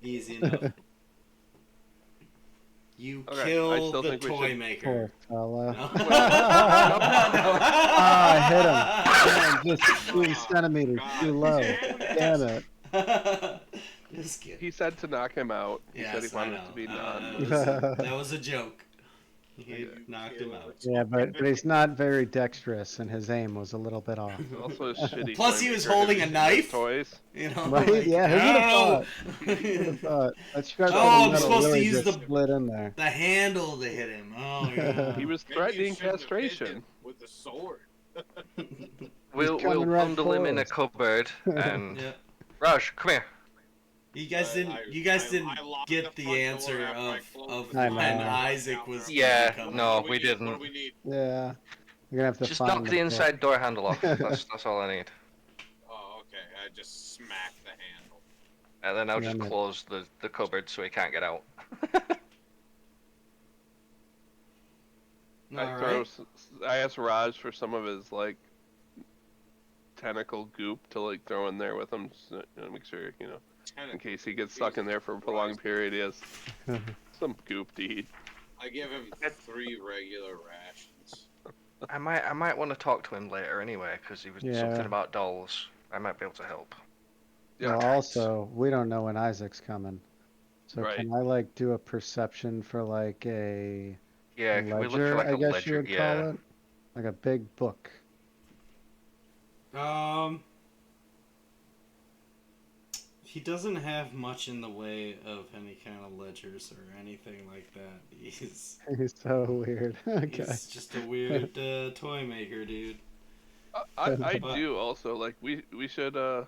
Speaker 2: easy enough. You
Speaker 4: Okay, I
Speaker 2: kill
Speaker 4: still
Speaker 2: the
Speaker 4: think we
Speaker 2: toy
Speaker 4: should-
Speaker 2: maker.
Speaker 3: Poor fella.
Speaker 2: No.
Speaker 3: I hit him. Just 3 centimeters too low. Damn it.
Speaker 2: Just kidding.
Speaker 4: He said to knock him out. He
Speaker 2: Yes,
Speaker 4: said he wanted
Speaker 2: I
Speaker 4: it
Speaker 2: know.
Speaker 4: to be non.
Speaker 2: That was a joke. He knocked him out.
Speaker 3: Yeah, but he's not very dexterous, and his aim was a little bit off.
Speaker 4: Also a shitty.
Speaker 2: Plus
Speaker 4: toy
Speaker 2: he was
Speaker 4: maker
Speaker 2: holding
Speaker 4: who
Speaker 2: a
Speaker 4: makes
Speaker 2: knife.
Speaker 4: Toys.
Speaker 2: You know,
Speaker 3: Right?
Speaker 2: like,
Speaker 3: Yeah, who
Speaker 2: no!
Speaker 3: would have thought? That sharp
Speaker 2: Oh,
Speaker 3: little
Speaker 2: I'm
Speaker 3: metal
Speaker 2: supposed to
Speaker 3: really
Speaker 2: use
Speaker 3: just
Speaker 2: the-
Speaker 3: split in there.
Speaker 2: The handle to hit him. Oh, yeah.
Speaker 4: He was
Speaker 8: Maybe you
Speaker 4: threatening
Speaker 8: shouldn't have hit
Speaker 4: castration.
Speaker 8: him with the sword.
Speaker 5: We'll
Speaker 3: coming right
Speaker 5: bundle him in a
Speaker 3: for us.
Speaker 5: cupboard and
Speaker 2: Yeah.
Speaker 5: Raj, come here.
Speaker 2: You guys didn't. You guys didn't
Speaker 8: I locked
Speaker 2: get
Speaker 8: the
Speaker 2: the
Speaker 8: front
Speaker 2: answer
Speaker 8: door after I
Speaker 2: of
Speaker 8: closed
Speaker 3: the
Speaker 2: when
Speaker 3: door.
Speaker 2: Isaac was.
Speaker 5: Yeah,
Speaker 2: coming.
Speaker 5: no.
Speaker 8: What do
Speaker 5: we
Speaker 8: need?
Speaker 5: didn't.
Speaker 8: What do we need?
Speaker 3: Yeah. You're gonna have to
Speaker 5: Just
Speaker 3: find
Speaker 5: knock the
Speaker 3: book.
Speaker 5: inside door handle off. That's all I need.
Speaker 8: Oh, okay. I just smacked the handle.
Speaker 5: And then I'll just
Speaker 3: Damn it.
Speaker 5: close the cupboard so he can't get out.
Speaker 2: All right.
Speaker 4: I asked Raj for some of his like tentacle goop to like throw in there with him, so, make sure in case he gets stuck in there for a prolonged period. He has some goop to eat.
Speaker 8: I give him 3 regular rations.
Speaker 5: I might want to talk to him later anyway, because he was
Speaker 3: Yeah.
Speaker 5: something about dolls. I might be able to help.
Speaker 4: Yeah.
Speaker 3: Well, also, we don't know when Isaac's coming. So
Speaker 4: Right.
Speaker 3: can I like do a perception for like a
Speaker 5: Yeah, can we look
Speaker 3: ledger,
Speaker 5: for like
Speaker 3: I
Speaker 5: a
Speaker 3: guess
Speaker 5: ledger?
Speaker 3: you would
Speaker 5: Yeah.
Speaker 3: call it? Like a big book.
Speaker 2: He doesn't have much in the way of any kind of ledgers or anything like that. He's
Speaker 3: He's so weird. Okay.
Speaker 2: he's just a weird toy maker, dude.
Speaker 4: I
Speaker 2: But-
Speaker 4: do also like we should uh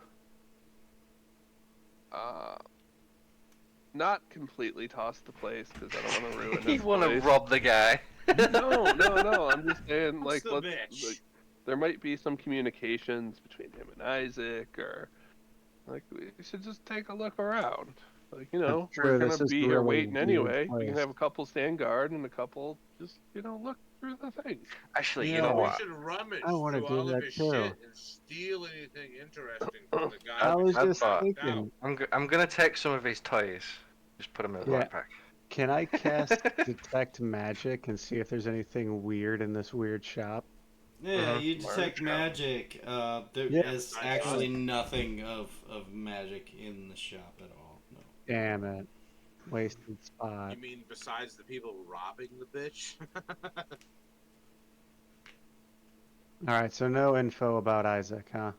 Speaker 4: not completely toss the place because I don't want to ruin
Speaker 5: You
Speaker 4: this
Speaker 5: want to
Speaker 4: place.
Speaker 5: rob the guy?
Speaker 4: No. I'm just saying,
Speaker 8: What's
Speaker 4: like,
Speaker 8: the
Speaker 4: let's.
Speaker 8: bitch?
Speaker 4: Like, there might be some communications between him and Isaac, or like we should just take a look around. Like, we're
Speaker 3: True,
Speaker 4: gonna
Speaker 3: this is
Speaker 4: be
Speaker 3: a
Speaker 4: here
Speaker 3: really
Speaker 4: waiting
Speaker 3: weird
Speaker 4: anyway. We can
Speaker 3: place.
Speaker 4: have a couple stand guard and a couple just, look through the thing.
Speaker 5: Actually, you
Speaker 3: Yeah,
Speaker 5: know
Speaker 8: We
Speaker 5: what?
Speaker 8: should rummage
Speaker 3: I wanna
Speaker 8: through
Speaker 3: do
Speaker 8: all of
Speaker 3: that
Speaker 8: his
Speaker 3: too.
Speaker 8: shit and steal anything interesting from the guy
Speaker 3: I
Speaker 8: we
Speaker 3: was
Speaker 8: just
Speaker 3: just
Speaker 5: thought-
Speaker 8: knocked out.
Speaker 3: thinking,
Speaker 5: I'm gonna take some of his toys. Just put them in the
Speaker 3: Yeah.
Speaker 5: backpack.
Speaker 3: can I cast detect magic and see if there's anything weird in this weird shop?
Speaker 2: Yeah,
Speaker 4: Uh-huh.
Speaker 2: you detect
Speaker 8: Large
Speaker 2: magic. There
Speaker 3: Yeah.
Speaker 2: is
Speaker 8: Nice.
Speaker 2: actually nothing of magic in the shop at all. No.
Speaker 3: Damn it. Wasted spot.
Speaker 8: You mean besides the people robbing the bitch?
Speaker 3: Alright, so no info about Isaac, huh?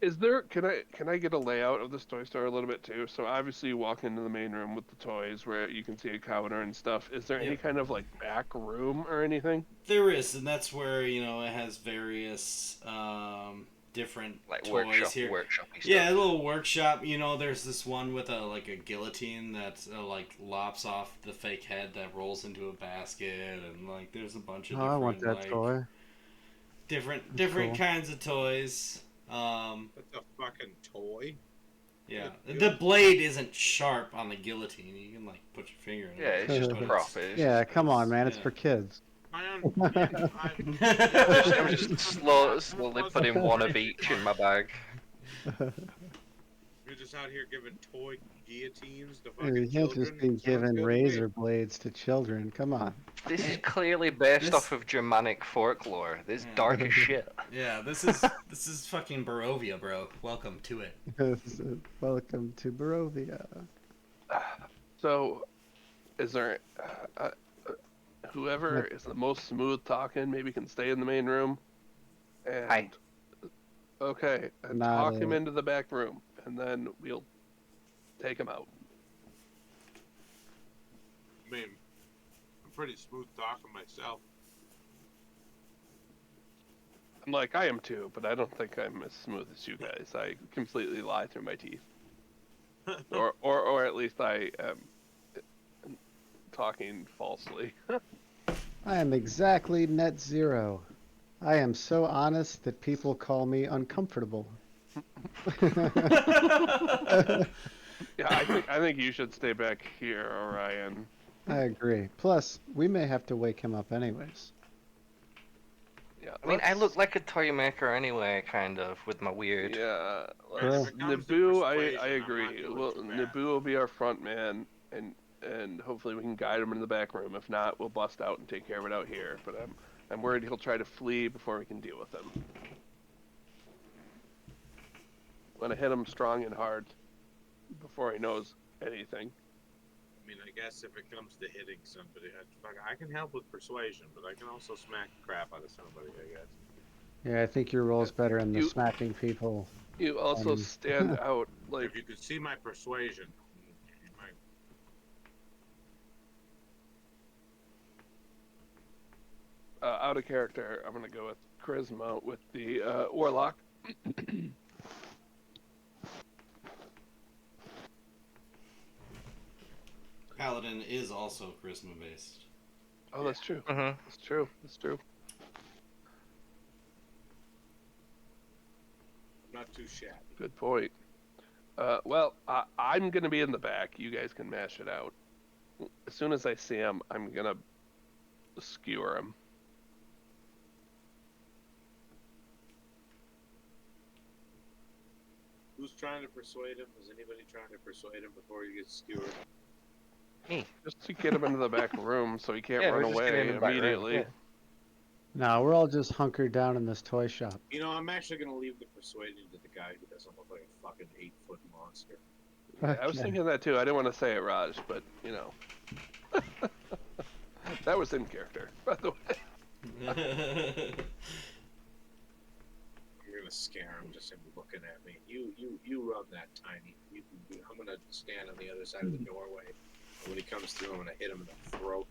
Speaker 4: Is there? Can I get a layout of this toy store a little bit too? So obviously you walk into the main room with the toys where you can see a counter and stuff. Is there any
Speaker 2: Yep.
Speaker 4: kind of like back room or anything?
Speaker 2: There is, and that's where it has various different
Speaker 5: Like
Speaker 2: toys here.
Speaker 5: workshop stuff.
Speaker 2: Yeah, a little workshop. There's this one with a guillotine that like lops off the fake head that rolls into a basket, and like there's a bunch of
Speaker 3: Oh, I want
Speaker 2: different
Speaker 3: that
Speaker 2: like
Speaker 3: toy.
Speaker 2: different
Speaker 3: cool.
Speaker 2: kinds of toys.
Speaker 8: That's a fucking toy.
Speaker 2: Yeah,
Speaker 8: Good.
Speaker 2: the blade isn't sharp on the guillotine. You can like put your finger in it.
Speaker 5: Yeah, it's just
Speaker 2: but
Speaker 5: prop. It's
Speaker 3: Yeah,
Speaker 5: just,
Speaker 3: come on, man. It's
Speaker 2: yeah.
Speaker 3: for kids.
Speaker 5: I'm just slowly putting one of each in my bag.
Speaker 8: You're just out here giving toy guillotines to
Speaker 3: You
Speaker 8: fucking
Speaker 3: can't just
Speaker 8: children.
Speaker 3: be
Speaker 8: Sounds
Speaker 3: giving
Speaker 8: good to me.
Speaker 3: razor blades to children. Come on.
Speaker 5: This is clearly based
Speaker 2: This-
Speaker 5: off of Germanic folklore. This
Speaker 2: Yeah.
Speaker 5: dark as shit.
Speaker 2: Yeah, this is fucking Barovia, bro. Welcome to it.
Speaker 3: Welcome to Barovia.
Speaker 4: So, is there whoever is the most smooth talking maybe can stay in the main room? And
Speaker 5: Hi.
Speaker 4: okay, and
Speaker 3: Not
Speaker 4: talk him
Speaker 3: a-
Speaker 4: into the back room, and then we'll take him out.
Speaker 8: I mean, I'm pretty smooth talking myself.
Speaker 4: I'm like, I am too, but I don't think I'm as smooth as you guys. I completely lie through my teeth, or at least I am talking falsely.
Speaker 3: I am exactly net zero. I am so honest that people call me uncomfortable.
Speaker 4: Yeah, I think you should stay back here, Orion.
Speaker 3: I agree. Plus, we may have to wake him up anyways.
Speaker 4: Yeah,
Speaker 5: I mean, I
Speaker 4: let's-
Speaker 5: look like a toy maker anyway, kind of, with my weird.
Speaker 4: Yeah,
Speaker 3: Sure.
Speaker 4: let's,
Speaker 8: If it comes to
Speaker 4: Naboo,
Speaker 8: persuasion,
Speaker 4: I
Speaker 8: I'm not
Speaker 4: agree.
Speaker 8: doing
Speaker 4: Well,
Speaker 8: too bad.
Speaker 4: Naboo will be our front man, and hopefully we can guide him in the back room. If not, we'll bust out and take care of it out here. But I'm worried he'll try to flee before we can deal with him. Want to hit him strong and hard before he knows anything.
Speaker 8: I mean, I guess if it comes to hitting somebody, I can help with persuasion, but I can also smack the crap out of somebody, I guess.
Speaker 3: Yeah, I think your role's better in the
Speaker 4: You-
Speaker 3: smacking people.
Speaker 4: You also
Speaker 3: Um,
Speaker 4: stand out like
Speaker 8: If you could see my persuasion, you might.
Speaker 4: out of character. I'm gonna go with charisma with the warlock.
Speaker 2: Paladin is also charisma based.
Speaker 4: Oh, that's true.
Speaker 5: Mm-hmm.
Speaker 4: That's true. That's true.
Speaker 8: Not too shabby.
Speaker 4: Good point. I'm gonna be in the back. You guys can mash it out. As soon as I see him, I'm gonna skewer him.
Speaker 8: Who's trying to persuade him? Is anybody trying to persuade him before he gets skewered?
Speaker 4: Just to get him into the back room so he can't
Speaker 5: Yeah,
Speaker 4: run
Speaker 5: we're just getting
Speaker 4: away
Speaker 5: in the back room,
Speaker 4: immediately.
Speaker 5: yeah.
Speaker 3: No, we're all just hunkered down in this toy shop.
Speaker 8: You know, I'm actually gonna leave the persuading to the guy who doesn't look like a fucking 8-foot monster.
Speaker 4: Yeah, I was
Speaker 3: Okay.
Speaker 4: thinking that too. I didn't want to say it, Raj, but that was in character, by the way.
Speaker 8: I'm gonna scare him just him looking at me. You run that tiny. I'm gonna stand on the other side of the doorway. And when he comes through, I'm gonna hit him in the throat.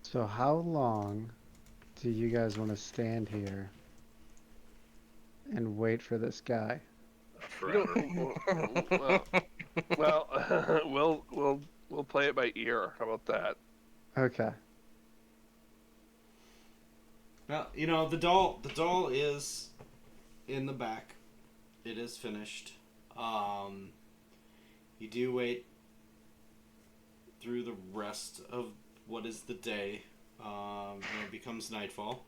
Speaker 3: So how long do you guys want to stand here and wait for this guy.
Speaker 1: Forever.
Speaker 4: Well, we'll play it by ear. How about that?
Speaker 3: Okay.
Speaker 2: Well, you know, the doll is in the back. It is finished. You do wait through the rest of what is the day. It becomes nightfall.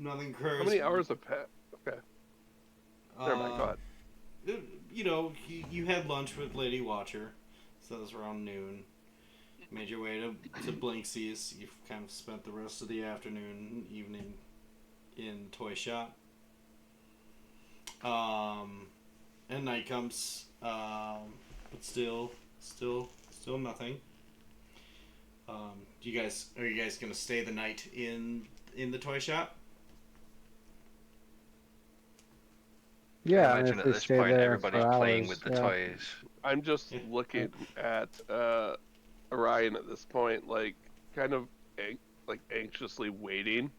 Speaker 2: Nothing occurs.
Speaker 4: How many hours have passed? Okay. Never mind. Go ahead.
Speaker 2: You know, you had lunch with Lady Watcher, so that was around noon. Made your way to Blinksy's. You've kind of spent the rest of the afternoon, evening in the toy shop. And night comes, but still nothing. Are you guys gonna stay the night in the toy shop?
Speaker 3: Yeah,
Speaker 5: I
Speaker 3: and
Speaker 5: imagine
Speaker 3: if
Speaker 5: at
Speaker 3: we
Speaker 5: this
Speaker 3: stay
Speaker 5: point
Speaker 3: there
Speaker 5: everybody's
Speaker 3: for
Speaker 5: playing
Speaker 3: hours,
Speaker 5: with the
Speaker 3: yeah.
Speaker 5: toys.
Speaker 4: I'm just
Speaker 2: Yeah.
Speaker 4: looking at Orion at this point, like kind of anxiously waiting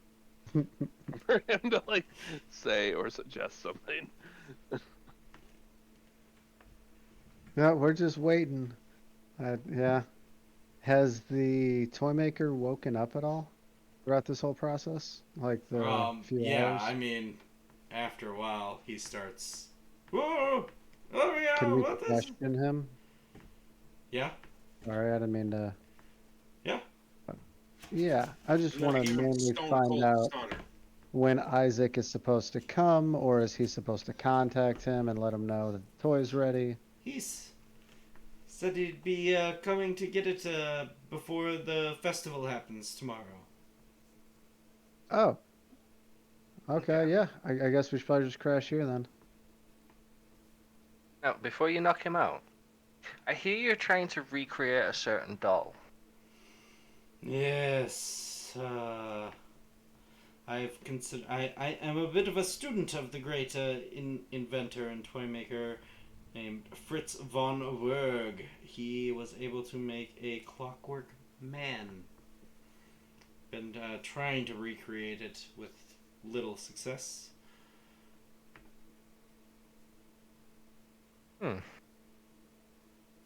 Speaker 4: for him to like say or suggest something.
Speaker 3: No, we're just waiting. Yeah. Has the toy maker woken up at all throughout this whole process? Like the few
Speaker 2: Yeah,
Speaker 3: hours?
Speaker 2: I mean, after a while, he starts. Whoa! Oh yeah,
Speaker 3: Can we
Speaker 2: what this?
Speaker 3: question him?
Speaker 2: Yeah,
Speaker 3: Sorry, I didn't mean to.
Speaker 2: yeah.
Speaker 3: Yeah, I just
Speaker 8: And then
Speaker 3: want to
Speaker 8: give him
Speaker 3: mainly
Speaker 8: stone
Speaker 3: find
Speaker 8: cold
Speaker 3: out
Speaker 8: stunner.
Speaker 3: when Isaac is supposed to come, or is he supposed to contact him and let him know that the toy's ready?
Speaker 2: He's said he'd be coming to get it before the festival happens tomorrow.
Speaker 3: Oh, okay, yeah. I guess we should probably just crash here then.
Speaker 5: Now, before you knock him out, I hear you're trying to recreate a certain doll.
Speaker 2: Yes, I've considered. I am a bit of a student of the great inventor and toy maker named Fritz von Werg. He was able to make a clockwork man. Been trying to recreate it with little success.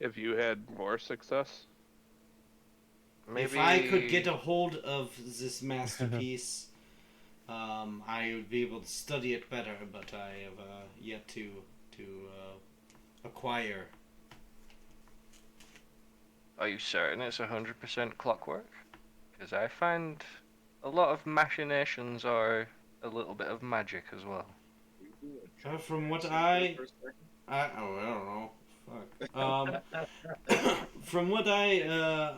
Speaker 4: Have you had more success?
Speaker 5: Maybe
Speaker 2: If I could get a hold of this masterpiece, I would be able to study it better. But I have yet to acquire.
Speaker 5: Are you certain it's 100% clockwork? Because I find a lot of machinations are a little bit of magic as well.
Speaker 2: From what
Speaker 8: I
Speaker 2: I don't know. Fuck. From what I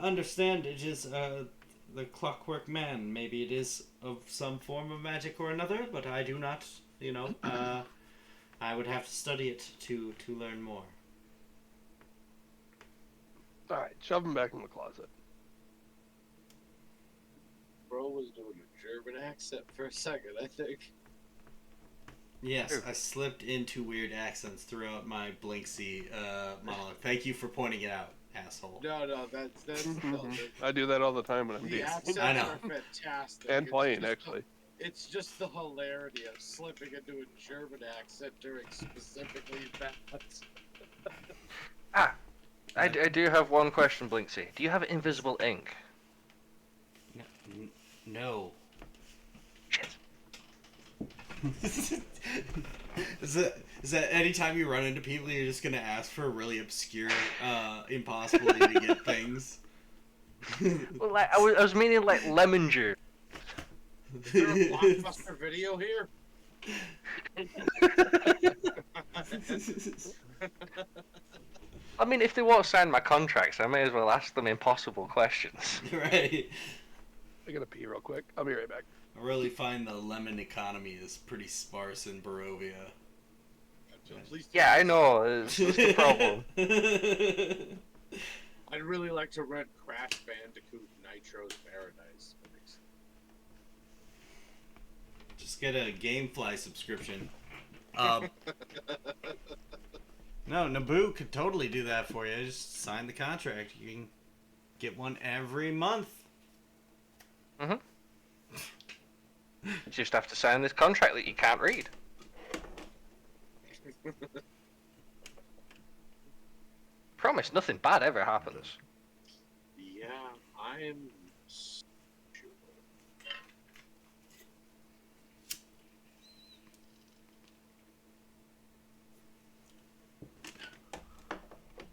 Speaker 2: understand, it is the Clockwork Man. Maybe it is of some form of magic or another, but I do not. You know, I would have to study it to learn more.
Speaker 4: All right, shove him back in the closet.
Speaker 8: Bro was doing a German accent for a second, I think.
Speaker 2: Yes, I slipped into weird accents throughout my Blinksy monologue. Thank you for pointing it out, asshole.
Speaker 8: No, that's
Speaker 4: I do that all the time when I'm
Speaker 8: the
Speaker 4: dancing.
Speaker 8: accents
Speaker 2: I know.
Speaker 8: are fantastic.
Speaker 4: And
Speaker 8: It's
Speaker 4: playing,
Speaker 8: just
Speaker 4: actually.
Speaker 8: It's just the hilarity of slipping into a German accent during specifically that.
Speaker 5: I do have one question, Blinksy. Do you have invisible ink?
Speaker 2: No.
Speaker 5: Shit.
Speaker 2: Is that anytime you run into people, you're just gonna ask for really obscure, impossible to get things?
Speaker 5: Well, like, I was meaning like lemon juice.
Speaker 8: Is there a blockbuster video here?
Speaker 5: I mean, if they won't sign my contracts, I may as well ask them impossible questions.
Speaker 2: Right.
Speaker 4: I gotta pee real quick. I'll be right back.
Speaker 2: I really find the lemon economy is pretty sparse in Barovia.
Speaker 8: Please
Speaker 5: Yeah, I know. It's the problem.
Speaker 8: I'd really like to rent Crash Bandicoot Nitro's Paradise.
Speaker 2: Just get a GameFly subscription. No, Naboo could totally do that for you. Just sign the contract. You can get one every month.
Speaker 5: Mhm. just have to sign this contract that you can't read. Promise, nothing bad ever happens.
Speaker 8: Yeah, I'm sure.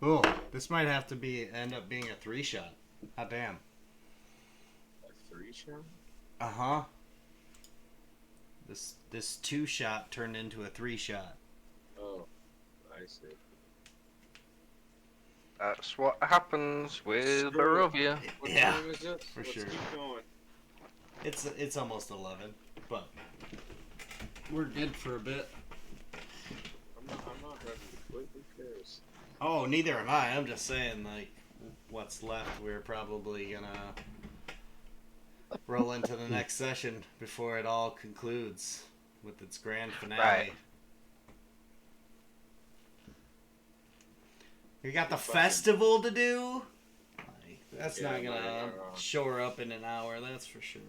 Speaker 2: Oh, this might have to end up being a 3-shot. Hot damn.
Speaker 8: A 3-shot?
Speaker 2: Uh-huh. This 2-shot turned into a 3-shot.
Speaker 8: Oh, I see.
Speaker 5: That's what happens with
Speaker 8: Screw it.
Speaker 5: Barovia.
Speaker 8: What
Speaker 2: Yeah,
Speaker 8: time is it?
Speaker 2: for
Speaker 8: Let's
Speaker 2: sure.
Speaker 8: keep going.
Speaker 2: It's almost 11, but we're good for a bit.
Speaker 8: I'm not ready to quit. Who cares?
Speaker 2: Oh, neither am I. I'm just saying, like, what's left, we're probably gonna roll into the next session before it all concludes with its grand finale.
Speaker 5: Right.
Speaker 2: We got the
Speaker 8: Fucking-
Speaker 2: festival to do. Like, that's
Speaker 8: Yeah,
Speaker 2: not gonna
Speaker 8: my,
Speaker 2: shore up in an hour, that's for sure.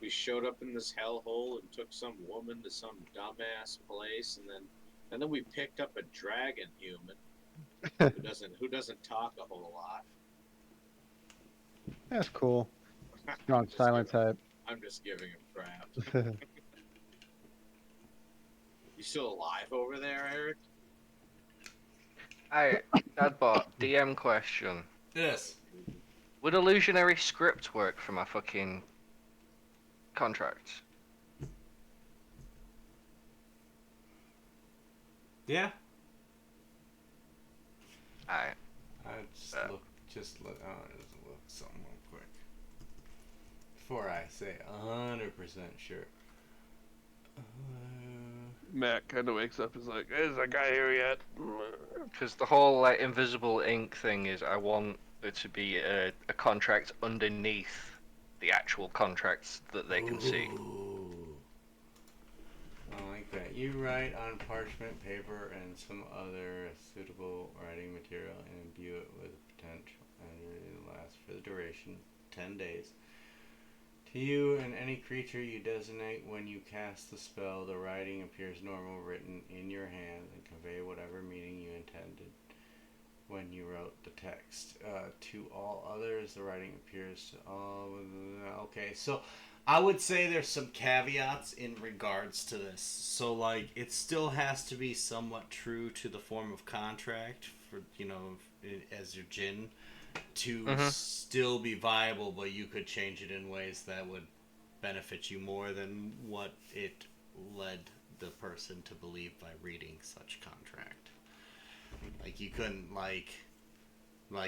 Speaker 8: We showed up in this hellhole and took some woman to some dumbass place, and then we picked up a dragon human who doesn't talk a whole lot.
Speaker 3: That's cool.
Speaker 8: I'm
Speaker 3: Strong
Speaker 8: just
Speaker 3: silent
Speaker 8: giving-
Speaker 3: type.
Speaker 8: I'm just giving him crap. You still alive over there, Eric?
Speaker 5: Alright, Dadbot, DM question.
Speaker 2: Yes.
Speaker 5: Would illusionary script work for my fucking contract?
Speaker 2: Yeah.
Speaker 5: Alright.
Speaker 2: I just look. Just look something real quick before I say 100% sure.
Speaker 4: Matt kind of wakes up and is like, is that guy here yet?
Speaker 5: Because the whole like invisible ink thing is, I want there to be a contract underneath the actual contracts that they can see.
Speaker 2: Ooh. I like that. You write on parchment paper and some other suitable writing material and imbue it with potential, and it lasts for the duration 10 days. To you and any creature you designate when you cast the spell, the writing appears normal, written in your hand, and convey whatever meaning you intended when you wrote the text. To all others, the writing appears to all. Okay, so I would say there's some caveats in regards to this. So, like, it still has to be somewhat true to the form of contract for, as your djinn to still be viable, but you could change it in ways that would benefit you more than what it led the person to believe by reading such contract. Like, you couldn't, like,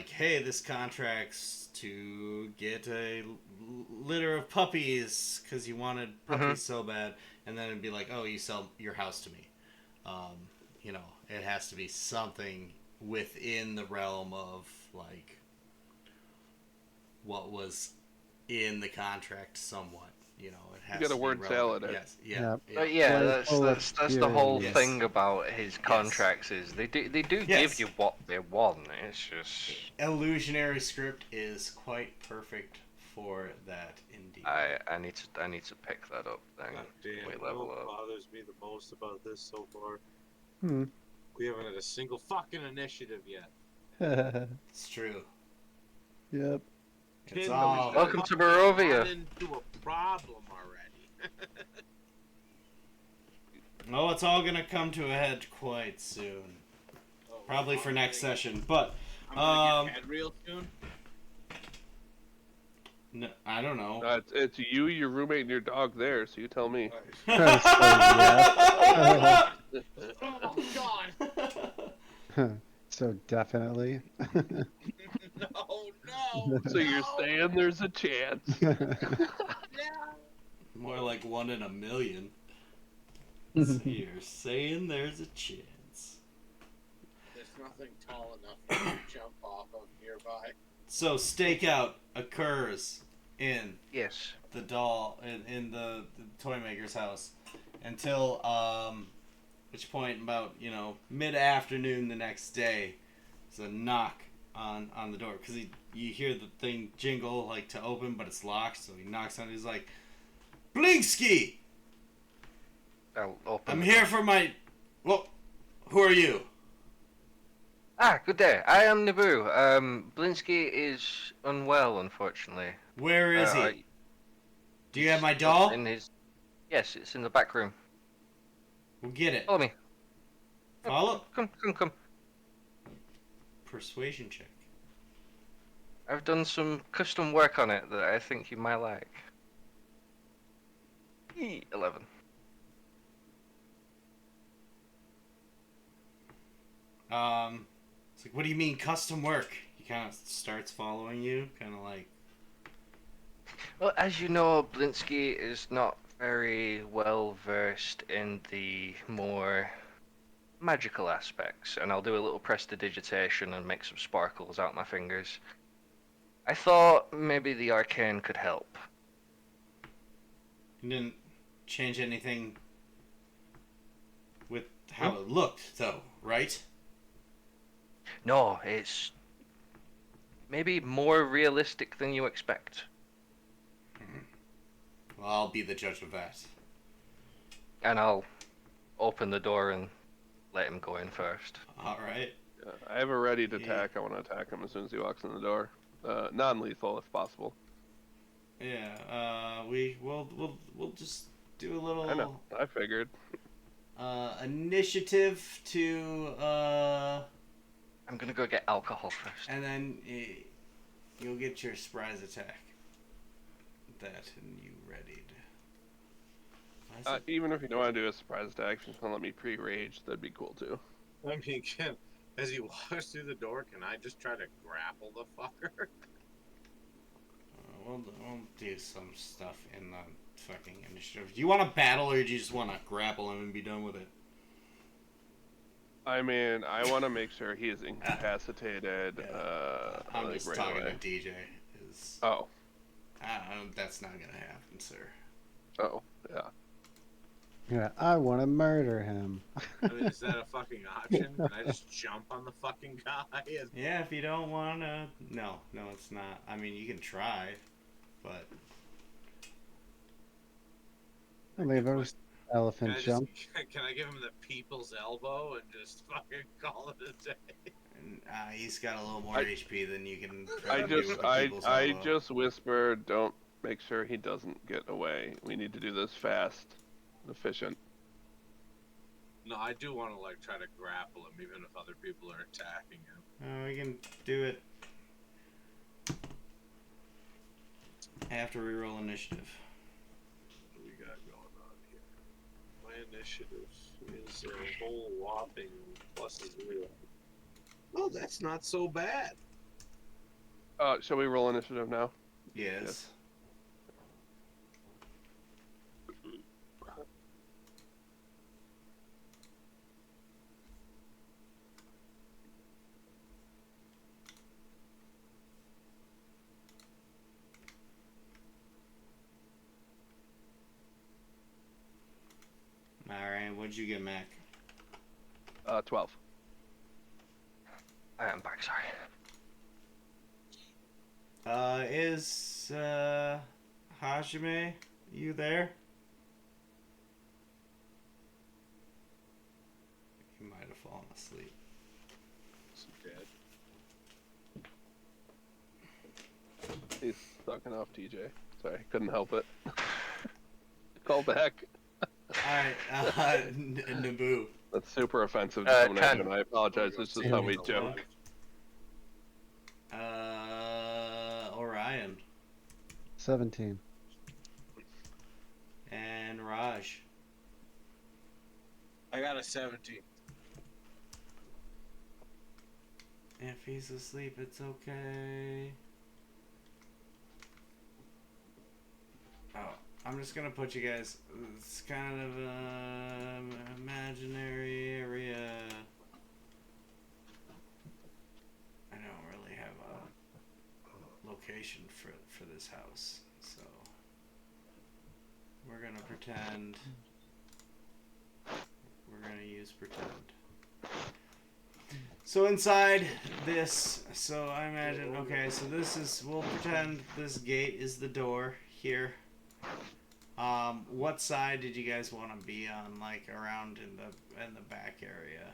Speaker 2: hey, this contract's to get a litter of puppies because you wanted puppies so bad, and then it'd be like, oh, you sell your house to me. It has to be something within the realm of, like, what was in the contract somewhat. It has
Speaker 4: You got
Speaker 2: to
Speaker 4: a
Speaker 2: be
Speaker 4: word
Speaker 2: relevant.
Speaker 4: salad.
Speaker 2: Yes,
Speaker 3: Yeah.
Speaker 5: But yeah,
Speaker 3: Well,
Speaker 5: that's the whole
Speaker 2: Yes.
Speaker 5: thing about his contracts is they do
Speaker 2: Yes.
Speaker 5: give you what they want. It's just
Speaker 2: Illusionary script is quite perfect for that, indeed.
Speaker 5: I need to pick that up then.
Speaker 8: God damn,
Speaker 5: We
Speaker 8: you know
Speaker 5: level
Speaker 8: what
Speaker 5: up.
Speaker 8: bothers me the most about this so far?
Speaker 3: Hmm.
Speaker 8: We haven't had a single fucking initiative yet.
Speaker 2: It's true.
Speaker 3: Yep.
Speaker 2: It's
Speaker 8: Tim,
Speaker 2: all.
Speaker 8: we
Speaker 5: Welcome to
Speaker 8: fucking
Speaker 5: Barovia.
Speaker 8: run into a problem already.
Speaker 2: Oh, it's all gonna come to a head quite soon.
Speaker 8: Oh,
Speaker 2: Probably for
Speaker 8: I'm
Speaker 2: next
Speaker 8: gonna-
Speaker 2: session, but
Speaker 8: I'm gonna get head real soon.
Speaker 2: no, I don't know.
Speaker 4: It's you, your roommate, and your dog there, so you tell me.
Speaker 8: Oh God!
Speaker 3: So definitely.
Speaker 8: No!
Speaker 4: So you're
Speaker 8: no,
Speaker 4: saying there's a chance.
Speaker 8: No!
Speaker 2: More like 1 in a million. So you're saying there's a chance.
Speaker 8: There's nothing tall enough to jump off of nearby.
Speaker 2: So stakeout occurs in
Speaker 5: Yes.
Speaker 2: the doll in the toy maker's house until which point about mid-afternoon the next day there's a knock on the door because you hear the thing jingle like to open, but it's locked, so he knocks on it. He's like, Blinksky,
Speaker 5: I'll open.
Speaker 2: I'm
Speaker 5: the
Speaker 2: here
Speaker 5: door.
Speaker 2: for my. Well, who are you?
Speaker 5: Ah, good day. I am Naboo. Blinsky is unwell, unfortunately.
Speaker 2: Where is
Speaker 5: Uh,
Speaker 2: he? Do you have
Speaker 5: he's
Speaker 2: my
Speaker 5: up
Speaker 2: doll?
Speaker 5: in his. Yes, it's in the back room.
Speaker 2: We'll get it.
Speaker 5: Follow me.
Speaker 2: Follow.
Speaker 5: Come.
Speaker 2: Persuasion check.
Speaker 5: I've done some custom work on it that I think you might like. 11.
Speaker 2: It's like, what do you mean custom work? He kind of starts following you, kind of like.
Speaker 5: Well, as you know, Blinsky is not very well versed in the more magical aspects, and I'll do a little prestidigitation and make some sparkles out my fingers. I thought maybe the arcane could help.
Speaker 2: You didn't change anything with how it looked, though, right?
Speaker 5: No, it's maybe more realistic than you expect.
Speaker 2: Well, I'll be the judge of that.
Speaker 5: And I'll open the door and let him go in first.
Speaker 2: All right.
Speaker 4: I have a ready to attack. I want to attack him as soon as he walks in the door. Non-lethal if possible.
Speaker 2: Yeah. We'll just do a little.
Speaker 4: I know. I figured.
Speaker 2: Initiative to
Speaker 5: I'm gonna go get alcohol first.
Speaker 2: and then you'll get your surprise attack. That and you readied.
Speaker 4: Even if you don't want to do a surprise attack, if you just want to let me pre-rage, that'd be cool too.
Speaker 8: I mean, as he walks through the door, can I just try to grapple the fucker?
Speaker 2: We'll do some stuff in the fucking initiative. Do you want to battle or do you just want to grapple him and be done with it?
Speaker 4: I mean, I want to make sure he is incapacitated.
Speaker 2: I'm
Speaker 4: like
Speaker 2: just
Speaker 4: right
Speaker 2: talking
Speaker 4: away.
Speaker 2: to DJ.
Speaker 4: Oh.
Speaker 2: That's not gonna happen, sir.
Speaker 4: Oh. Yeah.
Speaker 9: Yeah, I want to murder him.
Speaker 8: I mean, is that a fucking option? Can I just jump on the fucking guy?
Speaker 2: Yeah, if you don't wanna. No, it's not. I mean, you can try, but.
Speaker 9: I mean, there's
Speaker 8: Can
Speaker 9: elephant
Speaker 8: I,
Speaker 9: jump.
Speaker 8: can I give him the people's elbow and just fucking call it a day?
Speaker 2: And, he's got a little more
Speaker 4: I-
Speaker 2: HP than you can.
Speaker 4: I
Speaker 2: probably do with the people's
Speaker 4: I
Speaker 2: elbow.
Speaker 4: just whisper, don't make sure he doesn't get away. We need to do this fast and efficient.
Speaker 8: No, I do want to like try to grapple him, even if other people are attacking him.
Speaker 2: We can do it after we roll initiative.
Speaker 8: What do we got going on here? My initiative is a whole whopping +0. Oh, that's not so bad.
Speaker 4: Shall we roll initiative now?
Speaker 2: Yes. Alright, what'd you get, Mac?
Speaker 4: 12.
Speaker 5: I am back, sorry.
Speaker 2: Is Hajime, you there? He might have fallen asleep.
Speaker 8: Is he dead?
Speaker 4: He's sucking off TJ. Sorry, couldn't help it. Call back.
Speaker 2: Alright, Naboo.
Speaker 4: That's super offensive
Speaker 5: 10.
Speaker 4: discrimination. I apologize. This is how we joke.
Speaker 2: Orion
Speaker 9: 17.
Speaker 2: and Raj.
Speaker 8: I got a 17.
Speaker 2: If he's asleep, it's okay. Oh, I'm just gonna put you guys. It's kind of an imaginary area. I don't really have a location for this house, so we're gonna pretend. We're gonna use pretend. So inside this, so I imagine, okay, so this is, we'll pretend this gate is the door here. What side did you guys want to be on? Like around in the back area?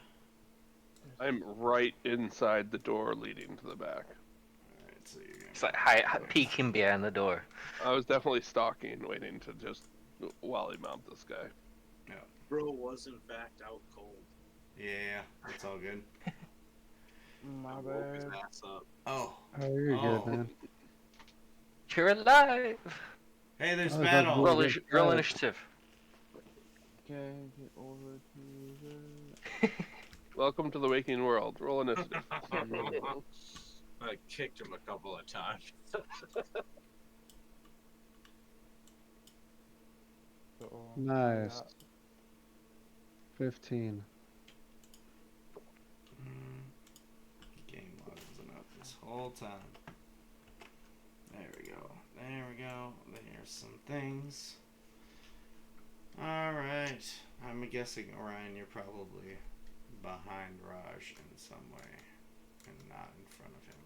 Speaker 4: I'm right inside the door leading to the back.
Speaker 2: Alright, so you're
Speaker 5: It's like peeking behind the door.
Speaker 4: I was definitely stalking, waiting to just wally mount this guy.
Speaker 8: Bro was in fact out cold.
Speaker 2: Yeah, that's all good.
Speaker 7: My
Speaker 8: I woke his
Speaker 7: bad.
Speaker 8: ass up.
Speaker 2: Oh.
Speaker 9: Oh, you're good,
Speaker 2: Oh.
Speaker 9: man.
Speaker 5: You're alive.
Speaker 2: Hey, there's
Speaker 9: I was about to
Speaker 2: battle.
Speaker 9: do
Speaker 5: Roll,
Speaker 9: it.
Speaker 5: roll initiative.
Speaker 7: Can't get over to the...
Speaker 4: Welcome to the waking world. Roll initiative.
Speaker 8: I kicked him a couple of times.
Speaker 7: So,
Speaker 9: Nice. 15.
Speaker 2: Game wasn't up this whole time. There we go. There we go. There's some things. Alright. I'm guessing, Orion, you're probably behind Raj in some way. And not in front of him.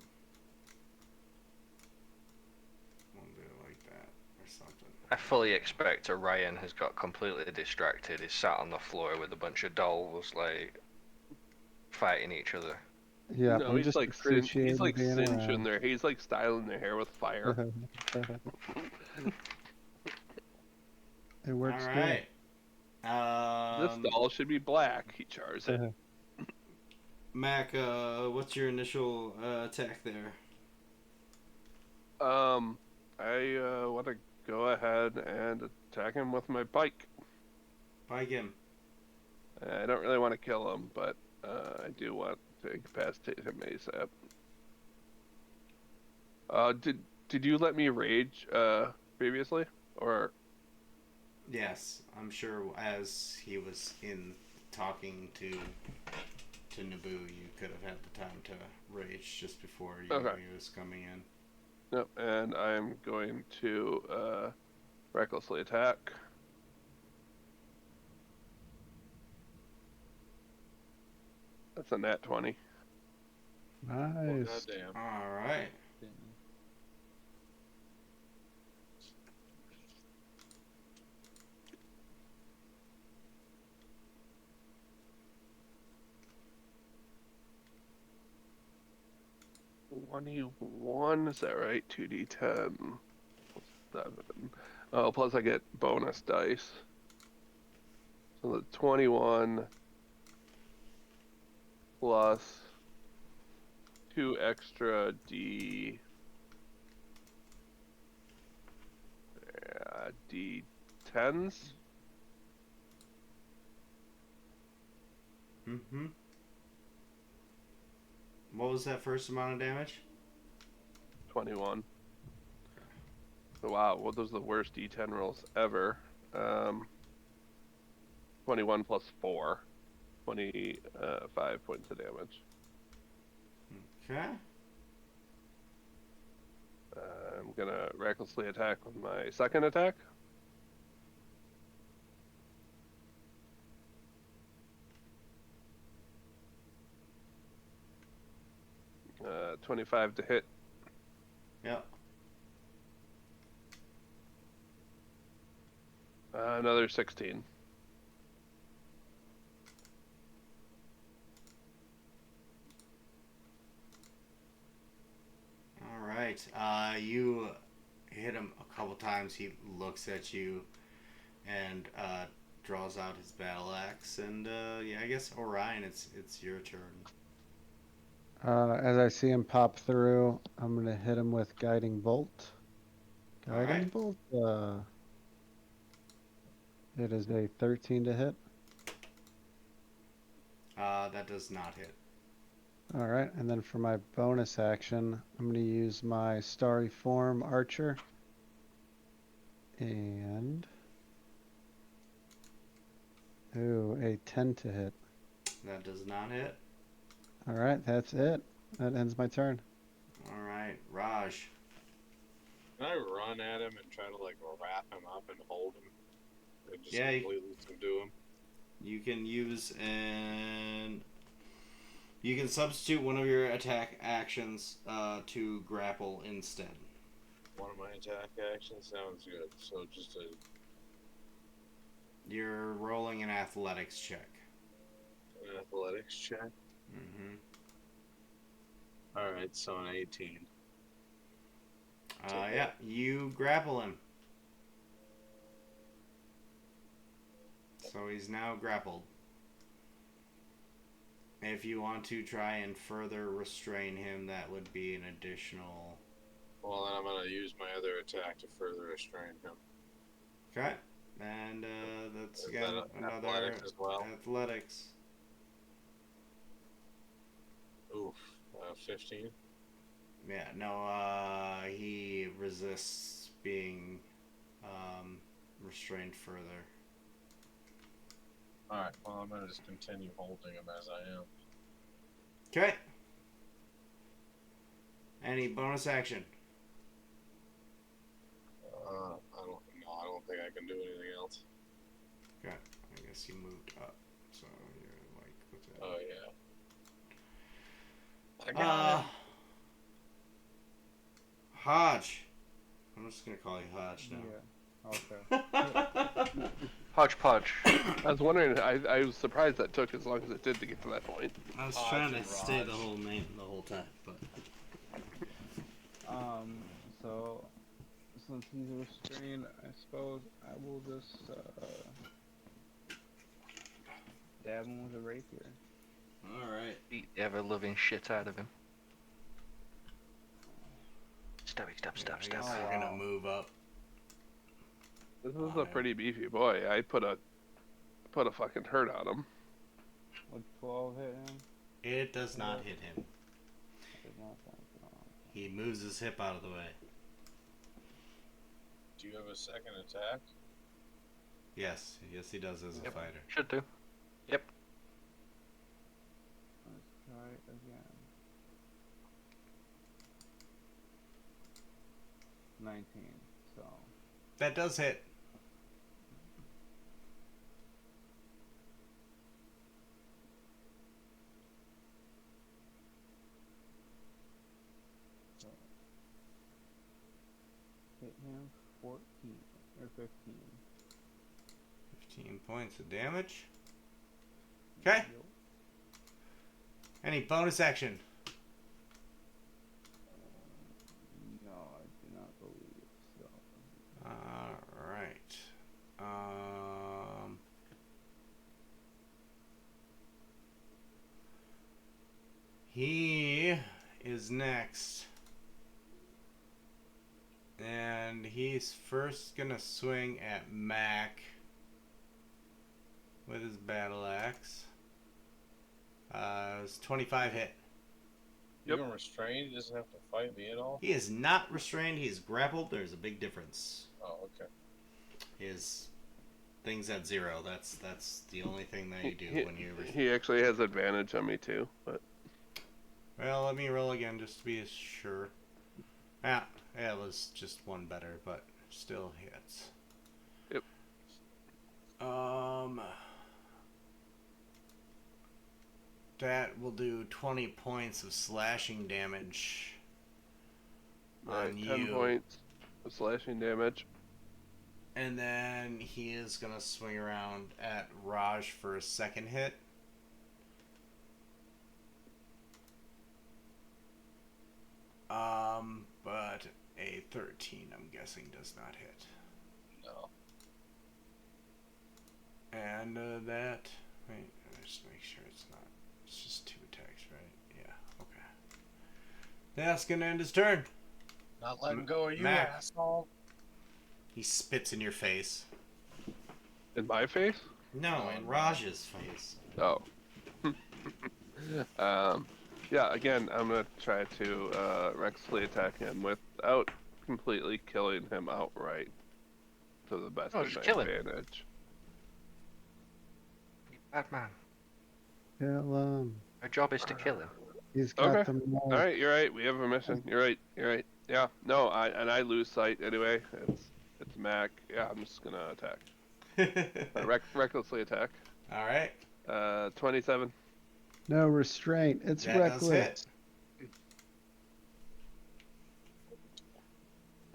Speaker 2: We'll do it like that. Or something.
Speaker 5: I fully expect Orion has got completely distracted. He's sat on the floor with a bunch of dolls, like, fighting each other.
Speaker 9: Yeah,
Speaker 4: No,
Speaker 9: I'm
Speaker 4: he's
Speaker 9: just
Speaker 4: like
Speaker 9: appreciating
Speaker 4: he's like
Speaker 9: being
Speaker 4: cinching
Speaker 9: around.
Speaker 4: their. He's like styling their hair with fire.
Speaker 9: It works
Speaker 2: Alright.
Speaker 4: This doll should be black. He chars it.
Speaker 9: good.
Speaker 2: Mac, what's your initial attack there?
Speaker 4: I want to go ahead and attack him with my pike.
Speaker 2: Pike him.
Speaker 4: I don't really want to kill him, but I do want to incapacitate him ASAP. Did you let me rage previously, or?
Speaker 2: Yes, I'm sure as he was in talking to Naboo, you could have had the time to rage just before you knew he was coming in.
Speaker 4: Yep, and I'm going to recklessly attack. That's a nat 20.
Speaker 8: Oh,
Speaker 9: Nice.
Speaker 8: goddamn.
Speaker 2: Alright.
Speaker 4: $21, is that right? 2d10. 7. Oh, plus I get bonus dice. So the 21 plus 2 extra d10s.
Speaker 2: Mm-hmm. What was that first amount of damage?
Speaker 4: 21. So, wow, well, those are the worst d10 rolls ever. 21 plus 4. 25 points of damage.
Speaker 2: Okay.
Speaker 4: I'm gonna recklessly attack with my second attack. Uh, 25 to hit.
Speaker 2: Yep.
Speaker 4: Another 16.
Speaker 2: Alright. You hit him a couple times. He looks at you and draws out his battle axe. And yeah, I guess Orion, it's your turn.
Speaker 9: As I see him pop through, I'm gonna hit him with guiding bolt. Guiding bolt. It is a 13 to hit.
Speaker 2: That does not hit.
Speaker 9: All right, and then for my bonus action, I'm gonna use my starry form archer. And ooh, a 10 to hit.
Speaker 2: That does not hit.
Speaker 9: All right, that's it. That ends my turn.
Speaker 2: Alright, Raj.
Speaker 8: Can I run at him and try to like wrap him up and hold him? And just
Speaker 2: Yeah,
Speaker 8: completely subdue him?
Speaker 2: You can use and you can substitute one of your attack actions to grapple instead.
Speaker 8: One of my attack actions sounds good. So just a
Speaker 2: You're rolling an athletics check.
Speaker 1: An athletics check.
Speaker 2: Mm-hmm.
Speaker 1: All right, so an 18.
Speaker 2: Yeah, you grapple him. So he's now grappled. If you want to try and further restrain him, that would be an additional.
Speaker 1: Well, then I'm gonna use my other attack to further restrain him.
Speaker 2: Okay. And that's
Speaker 1: Is
Speaker 2: again
Speaker 1: that
Speaker 2: another
Speaker 1: athletics as well?
Speaker 2: athletics.
Speaker 1: Oof, 15.
Speaker 2: Yeah, no, he resists being restrained further.
Speaker 1: All right, well, I'm gonna just continue holding him as I am.
Speaker 2: Okay. Any bonus action?
Speaker 1: I don't think I can do anything else.
Speaker 2: Okay. I guess you moved up. So you're like, what's that?
Speaker 1: Oh yeah. I got him.
Speaker 2: Hodge. I'm just gonna call you Hodge now.
Speaker 7: Yeah. Okay.
Speaker 5: Hodgepodge.
Speaker 4: I was wondering. I was surprised that took as long as it did to get to that point.
Speaker 2: I was
Speaker 1: Hodge
Speaker 2: trying to
Speaker 1: and
Speaker 2: say
Speaker 1: Raj.
Speaker 2: the whole name the whole time, but
Speaker 7: So since he's restrained, I suppose I will just stab him with a rapier.
Speaker 2: all right.
Speaker 5: Beat the ever-loving shit out of him. Stab, stab,
Speaker 2: Yeah,
Speaker 5: stab,
Speaker 2: I
Speaker 5: stab.
Speaker 2: guess
Speaker 7: Oh,
Speaker 2: we're gonna
Speaker 7: wow.
Speaker 2: move up.
Speaker 4: This is
Speaker 2: On
Speaker 4: a
Speaker 2: him.
Speaker 4: pretty beefy boy. I put a fucking hurt on him.
Speaker 7: Would 12 hit him?
Speaker 2: It does not hit him.
Speaker 7: I did not think so.
Speaker 2: He moves his hip out of the way.
Speaker 1: Do you have a second attack?
Speaker 2: Yes, he does as a
Speaker 5: Yep.
Speaker 2: fighter.
Speaker 5: Should do.
Speaker 7: Let's try it again. 19, so
Speaker 2: That does hit.
Speaker 7: hit him 14 or 15.
Speaker 2: 15 points of damage. Okay.
Speaker 7: Yep.
Speaker 2: Any bonus action?
Speaker 7: No, I do not believe so.
Speaker 2: All right. He is next. And he's first gonna swing at Mac with his battle axe. It's 25 hit.
Speaker 1: Yep. You're restrained. He doesn't have to fight me at all.
Speaker 2: He is not restrained. He is grappled. There's a big difference.
Speaker 1: Oh, okay.
Speaker 2: His thing's at 0. That's the only thing that you do when you.
Speaker 4: He actually has advantage on me too, but
Speaker 2: Well, let me roll again just to be sure. Yeah, it was just one better, but still hits.
Speaker 4: Yep.
Speaker 2: That will do 20 points of slashing damage on you.
Speaker 4: 10 points of slashing damage.
Speaker 2: And then he is going to swing around at Raj for a second hit. But a 13, I'm guessing, does not hit.
Speaker 1: No.
Speaker 2: And that... Wait, just make sure it's not... It's just 2 attacks, right? Yeah, okay. That's gonna end his turn.
Speaker 1: Not letting go of you,
Speaker 2: Mac.
Speaker 1: asshole.
Speaker 2: He spits in your face.
Speaker 4: In my face?
Speaker 2: No, in Raj's face.
Speaker 4: Oh. Yeah, again, I'm going to try to recklessly attack him without completely killing him outright. To the best of
Speaker 5: just
Speaker 4: my
Speaker 5: kill him.
Speaker 4: advantage.
Speaker 5: Batman.
Speaker 9: Kill him.
Speaker 5: Our job is to kill him.
Speaker 9: He's got
Speaker 4: Okay.
Speaker 9: them
Speaker 4: All
Speaker 9: marked.
Speaker 4: right, you're right. We have a mission. You're right. Yeah, no, I lose sight anyway. It's Mac. Yeah, I'm just going to attack. Recklessly attack.
Speaker 2: All right.
Speaker 4: 27.
Speaker 9: No restraint. It's
Speaker 2: That does
Speaker 9: reckless.
Speaker 2: hit.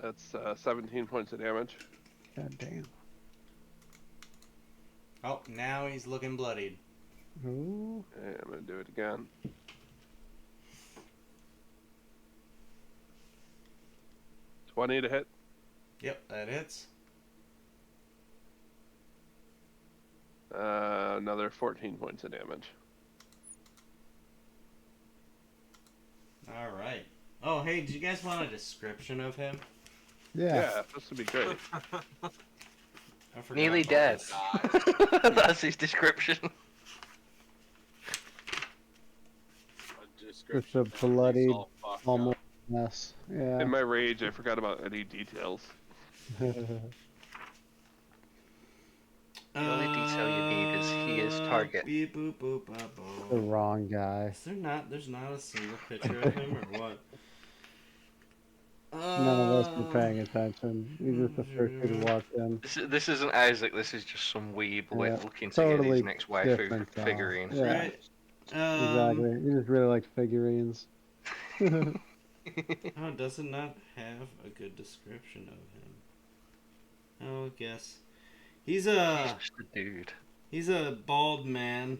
Speaker 4: That's 17 points of damage.
Speaker 9: God damn.
Speaker 2: Oh, now he's looking bloodied.
Speaker 9: Ooh.
Speaker 4: Okay, I'm gonna do it again. $20 to hit.
Speaker 2: Yep, that hits.
Speaker 4: Another 14 points of damage.
Speaker 2: All right. Oh, hey, did you guys want a description of him?
Speaker 9: Yeah.
Speaker 4: This would be great.
Speaker 2: I forgot
Speaker 5: Nearly
Speaker 2: about
Speaker 5: dead.
Speaker 2: this.
Speaker 5: That's his description.
Speaker 1: A
Speaker 9: Just
Speaker 1: description
Speaker 9: a
Speaker 1: that he's
Speaker 9: bloodied,
Speaker 1: all fucked
Speaker 9: almost
Speaker 1: up.
Speaker 9: mess. Yeah.
Speaker 4: In my rage, I forgot about any details.
Speaker 5: The only detail you need is he is target.
Speaker 2: Beep, boop, boop, bop,
Speaker 9: The
Speaker 2: boop.
Speaker 9: wrong guy.
Speaker 2: Is there not? There's not a single picture of him, or what?
Speaker 9: None of us were paying attention. He's just the first dude who walked in.
Speaker 5: This isn't Isaac. This is just some weeb
Speaker 9: Yeah,
Speaker 5: looking to get his
Speaker 9: totally
Speaker 5: next waifu
Speaker 9: different doll.
Speaker 5: figurine.
Speaker 9: Yeah,
Speaker 2: Right.
Speaker 9: exactly. He just really likes figurines.
Speaker 2: Oh, does it not have a good description of him? Oh, I guess he's
Speaker 5: He's
Speaker 2: a
Speaker 5: just a dude.
Speaker 2: he's a bald man.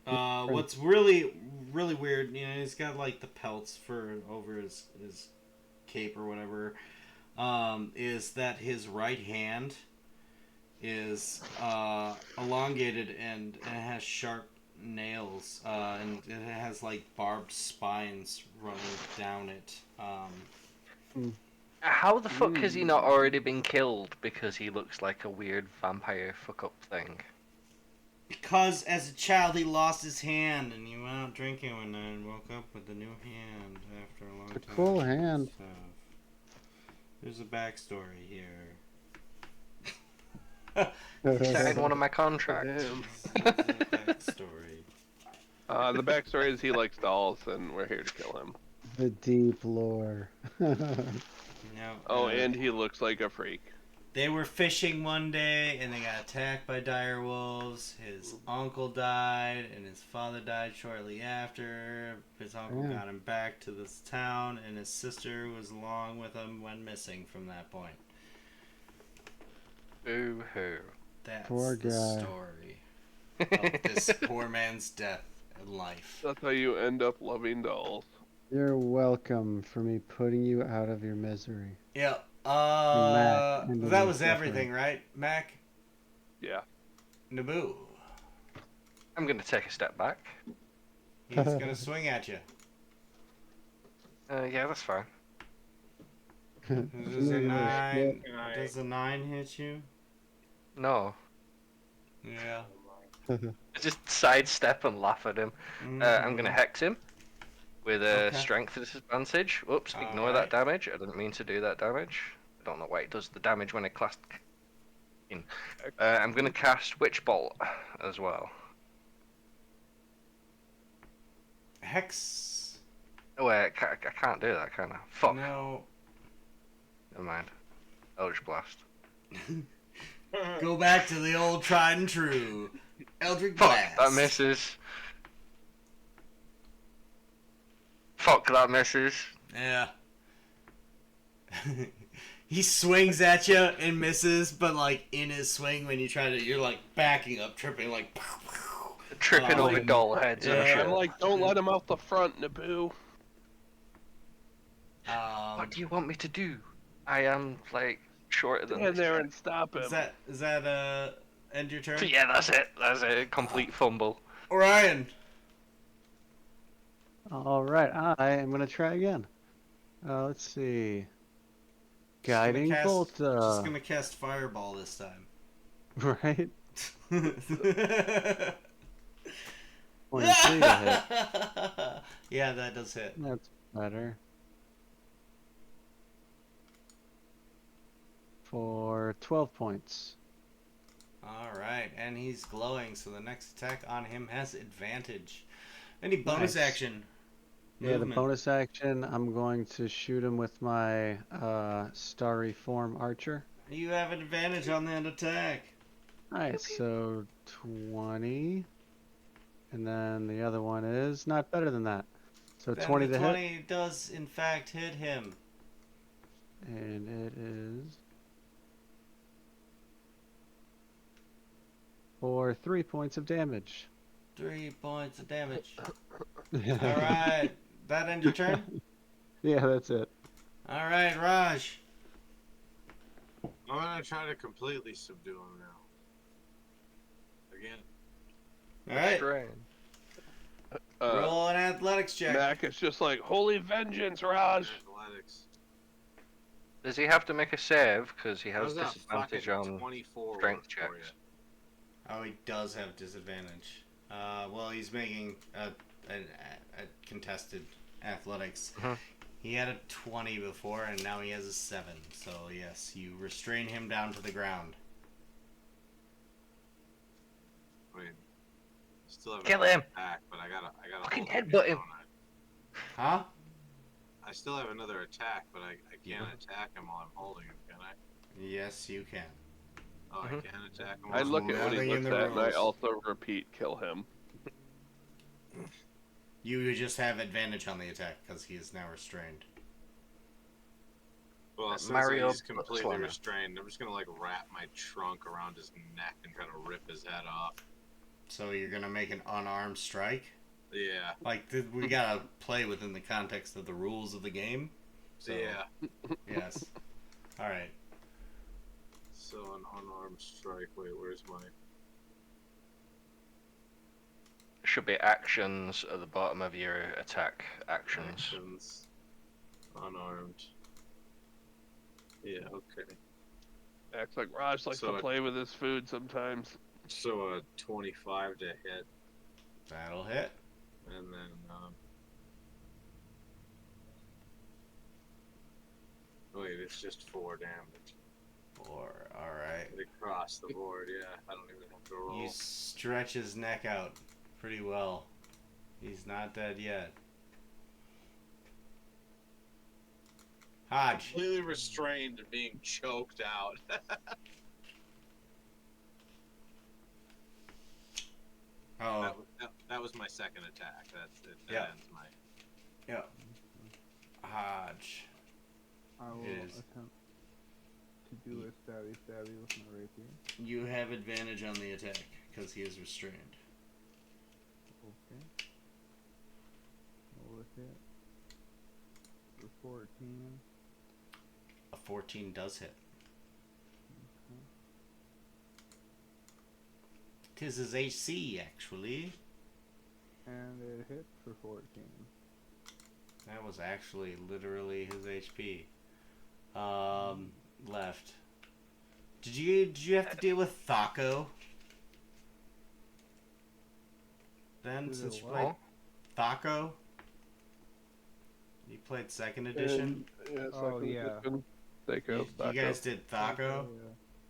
Speaker 9: Prince.
Speaker 2: What's really weird, you know, he's got like the pelts for over his cape or whatever. Is that his right hand is elongated and it has sharp nails, and it has like barbed spines running down it.
Speaker 5: How the fuck has he not already been killed because he looks like a weird vampire fuck up thing?
Speaker 2: Because as a child he lost his hand and he went out drinking one night and woke up with a new hand after a long
Speaker 9: It's a
Speaker 2: time.
Speaker 9: cool hand.
Speaker 2: So, there's a backstory here.
Speaker 5: Signed one of my contracts.
Speaker 4: Damn.
Speaker 2: There's a backstory.
Speaker 4: The backstory is he likes dolls, and we're here to kill him.
Speaker 9: The deep lore.
Speaker 2: No,
Speaker 4: Oh, and he looks like a freak.
Speaker 2: they were fishing one day and they got attacked by dire wolves. His uncle died and his father died shortly after. His uncle
Speaker 9: Yeah.
Speaker 2: got him back to this town and his sister was along with him when missing from that point.
Speaker 5: Boo hoo.
Speaker 2: That's
Speaker 9: Poor
Speaker 2: the
Speaker 9: guy.
Speaker 2: story of this poor man's death and life.
Speaker 4: That's how you end up loving dolls.
Speaker 9: You're welcome for me putting you out of your misery.
Speaker 2: Yeah.
Speaker 9: Mac, and
Speaker 2: That
Speaker 9: then
Speaker 2: was
Speaker 9: suffering.
Speaker 2: everything, right, Mac?
Speaker 4: Yeah.
Speaker 2: Naboo.
Speaker 5: I'm gonna take a step back.
Speaker 2: He's gonna swing at you.
Speaker 5: Yeah, that's fine.
Speaker 2: Does a 9?
Speaker 8: Can I-
Speaker 2: Does a 9 hit you?
Speaker 5: No.
Speaker 2: Yeah.
Speaker 5: I just sidestep and laugh at him. I'm gonna hex him with a
Speaker 2: Okay.
Speaker 5: strength disadvantage. Oops, ignore
Speaker 2: Alright.
Speaker 5: that damage. I didn't mean to do that damage. I don't know why it does the damage when I cast in. I'm gonna cast Witch Bolt as well.
Speaker 2: Hex.
Speaker 5: Oh wait, I can't do that, can I? Fuck.
Speaker 2: No.
Speaker 5: Never mind. Eldritch Blast.
Speaker 2: Go back to the old tried and true. Eldritch
Speaker 5: Fuck,
Speaker 2: Blast.
Speaker 5: that misses. Fuck, that misses.
Speaker 2: Yeah. He swings at you and misses, but like in his swing, when you try to, you're like backing up, tripping, like.
Speaker 5: Tripping
Speaker 2: Oh,
Speaker 5: over doll heads and
Speaker 2: yeah.
Speaker 5: shit.
Speaker 4: I'm like, don't let him out the front, Naboo.
Speaker 5: What do you want me to do? I am like shorter than
Speaker 4: Stand
Speaker 5: this
Speaker 4: there
Speaker 5: guy.
Speaker 4: and stop him.
Speaker 2: is that end your turn?
Speaker 5: Yeah, that's it. That's it. Complete fumble.
Speaker 2: Orion.
Speaker 9: All right, I am gonna try again. Let's see. Guiding bolt.
Speaker 2: Just gonna cast Fireball this time.
Speaker 9: Right. 23 to hit.
Speaker 2: Yeah, that does hit.
Speaker 9: That's better. For 12 points.
Speaker 2: Alright, and he's glowing, so the next attack on him has advantage. Any bonus
Speaker 9: Nice.
Speaker 2: action?
Speaker 9: Yeah, the
Speaker 2: Movement.
Speaker 9: bonus action, I'm going to shoot him with my starry form archer.
Speaker 2: You have an advantage on that attack.
Speaker 9: Nice, so 20. And then the other one is not better than that. So
Speaker 2: Then
Speaker 9: 20
Speaker 2: the
Speaker 9: to
Speaker 2: 20
Speaker 9: hit.
Speaker 2: does, in fact, hit him.
Speaker 9: And it is for 3 points of damage.
Speaker 2: 3 points of damage. Alright. That end your turn?
Speaker 9: Yeah, that's it.
Speaker 2: Alright, Raj.
Speaker 8: I'm gonna try to completely subdue him now. Again.
Speaker 2: Alright.
Speaker 5: Restrain.
Speaker 2: Roll an athletics check.
Speaker 4: Mac is just like, holy vengeance, Raj.
Speaker 8: Athletics.
Speaker 5: Does he have to make a save? Because he has
Speaker 8: How's that
Speaker 5: disadvantage
Speaker 8: fucking
Speaker 5: on
Speaker 8: 24
Speaker 5: strength
Speaker 8: work for
Speaker 5: checks.
Speaker 2: Oh, he does have disadvantage. Well, he's making a contested athletics.
Speaker 5: Mhm.
Speaker 2: He had a 20 before, and now he has a 7. So, yes, you restrain him down to the ground.
Speaker 8: Wait. Still have
Speaker 5: Kill
Speaker 8: another
Speaker 5: him.
Speaker 8: attack, but I gotta
Speaker 5: Fucking
Speaker 8: hold him
Speaker 5: headbutt
Speaker 8: here,
Speaker 5: him.
Speaker 8: don't
Speaker 2: Huh?
Speaker 8: I still have another attack, but I can't attack him while I'm holding him, can I?
Speaker 2: Yes, you can.
Speaker 8: Oh, I
Speaker 5: Mhm.
Speaker 8: can attack him
Speaker 4: I
Speaker 8: while
Speaker 4: look
Speaker 8: I'm
Speaker 4: at what
Speaker 8: holding
Speaker 2: Nothing
Speaker 4: he
Speaker 2: in
Speaker 4: looks
Speaker 2: the
Speaker 4: at, and I
Speaker 2: rules.
Speaker 4: also repeat, kill him.
Speaker 2: You just have advantage on the attack because he is now restrained.
Speaker 8: Well, since
Speaker 5: Mario
Speaker 8: he's completely
Speaker 5: Botswana.
Speaker 8: restrained, I'm just gonna like wrap my trunk around his neck and try to rip his head off.
Speaker 2: So you're gonna make an unarmed strike?
Speaker 8: Yeah.
Speaker 2: Like, we gotta play within the context of the rules of the game. So,
Speaker 8: Yeah.
Speaker 2: yes. Alright.
Speaker 8: So an unarmed strike. Wait, where's my?
Speaker 5: Should be actions at the bottom of your attack actions.
Speaker 8: Actions. Unarmed. Yeah, okay.
Speaker 4: Acts like Raj likes
Speaker 8: So
Speaker 4: to play with his food sometimes.
Speaker 8: So a 25 to hit,
Speaker 2: That'll hit.
Speaker 8: and then wait, it's just 4 damage.
Speaker 2: 4. Alright.
Speaker 8: Across the board, yeah. I don't even have to roll.
Speaker 2: You stretch his neck out pretty well. He's not dead yet. Hodge.
Speaker 8: Completely restrained and being choked out.
Speaker 2: Oh,
Speaker 8: that was my second attack. That's it. That
Speaker 2: Yeah.
Speaker 8: ends my.
Speaker 2: yeah. Hodge.
Speaker 7: I will
Speaker 2: Is-
Speaker 7: attempt to do a stabby stabby with my rapier.
Speaker 2: You have advantage on the attack because he is restrained.
Speaker 7: Okay. Roll a hit. For 14.
Speaker 2: A 14 does hit.
Speaker 7: Okay.
Speaker 2: 'Tis his AC, actually.
Speaker 7: And it hit for 14.
Speaker 2: That was actually literally his HP. Left. Did you have to deal with Thaco? Then,
Speaker 7: Is it
Speaker 2: since you
Speaker 7: what?
Speaker 2: played Thaco? You played second edition?
Speaker 4: Yeah,
Speaker 7: Oh, yeah.
Speaker 2: You guys did Thaco?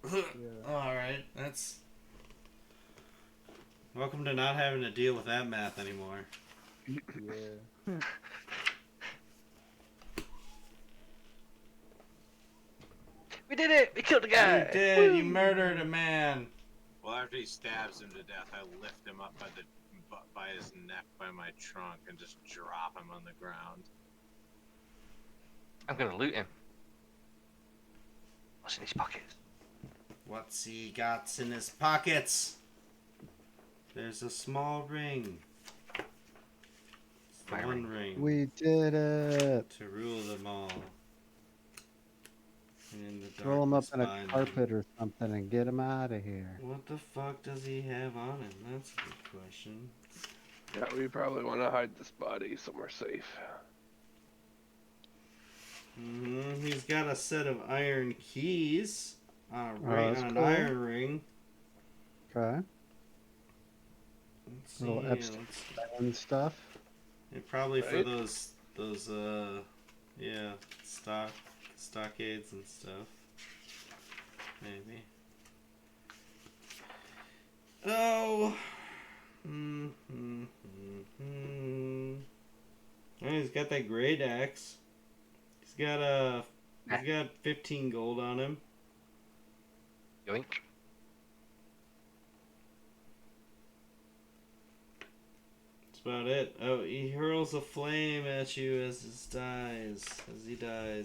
Speaker 7: Yeah. Yeah.
Speaker 2: Alright, that's... Welcome to not having to deal with that math anymore.
Speaker 7: Yeah.
Speaker 5: We did it! We killed the guy!
Speaker 2: You did! You murdered a man!
Speaker 8: Well, after he stabs him to death, I lift him up by his neck by my trunk and just drop him on the ground.
Speaker 5: I'm gonna loot him. What's in his pockets?
Speaker 2: What's he got in his pockets? There's a small ring. It's the
Speaker 5: My
Speaker 2: one ring.
Speaker 9: We did it.
Speaker 2: To rule them all. And in the
Speaker 9: Roll him up
Speaker 2: darkness
Speaker 9: in a
Speaker 2: bind them.
Speaker 9: carpet or something and get him out of here.
Speaker 2: What the fuck does he have on him? That's a good question.
Speaker 4: Yeah, we probably want to hide this body somewhere safe.
Speaker 2: He's got a set of iron keys on
Speaker 9: that's
Speaker 2: an
Speaker 9: cool.
Speaker 2: iron ring.
Speaker 9: Okay.
Speaker 2: Let's see.
Speaker 9: Little Epstein and stuff.
Speaker 2: Yeah, probably for
Speaker 4: Right.
Speaker 2: those stockades and stuff. Maybe. Oh. Oh, he's got that great axe. He's got 15 gold on him.
Speaker 5: Yoink.
Speaker 2: That's about it. Oh, he hurls a flame at you as he dies,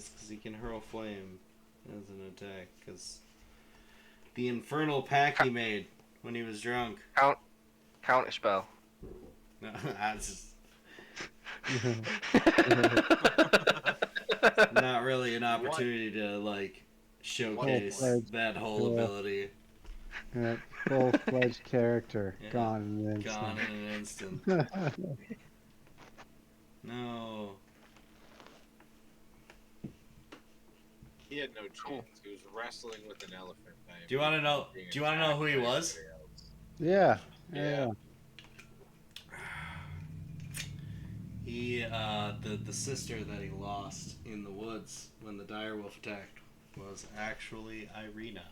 Speaker 2: because he can hurl flame as an attack, because the infernal pact he made when he was drunk.
Speaker 5: Counter spell.
Speaker 2: No, that's not really an opportunity to like showcase
Speaker 9: Full-fledged,
Speaker 2: that whole
Speaker 9: yeah.
Speaker 2: ability.
Speaker 9: Yeah, full-fledged character
Speaker 2: Yeah.
Speaker 9: gone in an
Speaker 2: Gone
Speaker 9: instant.
Speaker 2: in an instant. No.
Speaker 8: He had no chance. He was wrestling with an elephant.
Speaker 2: Do you want to know? Do you want to know who he was?
Speaker 9: Yeah.
Speaker 8: Yeah.
Speaker 2: He, the sister that he lost in the woods when the direwolf attacked was actually Irina.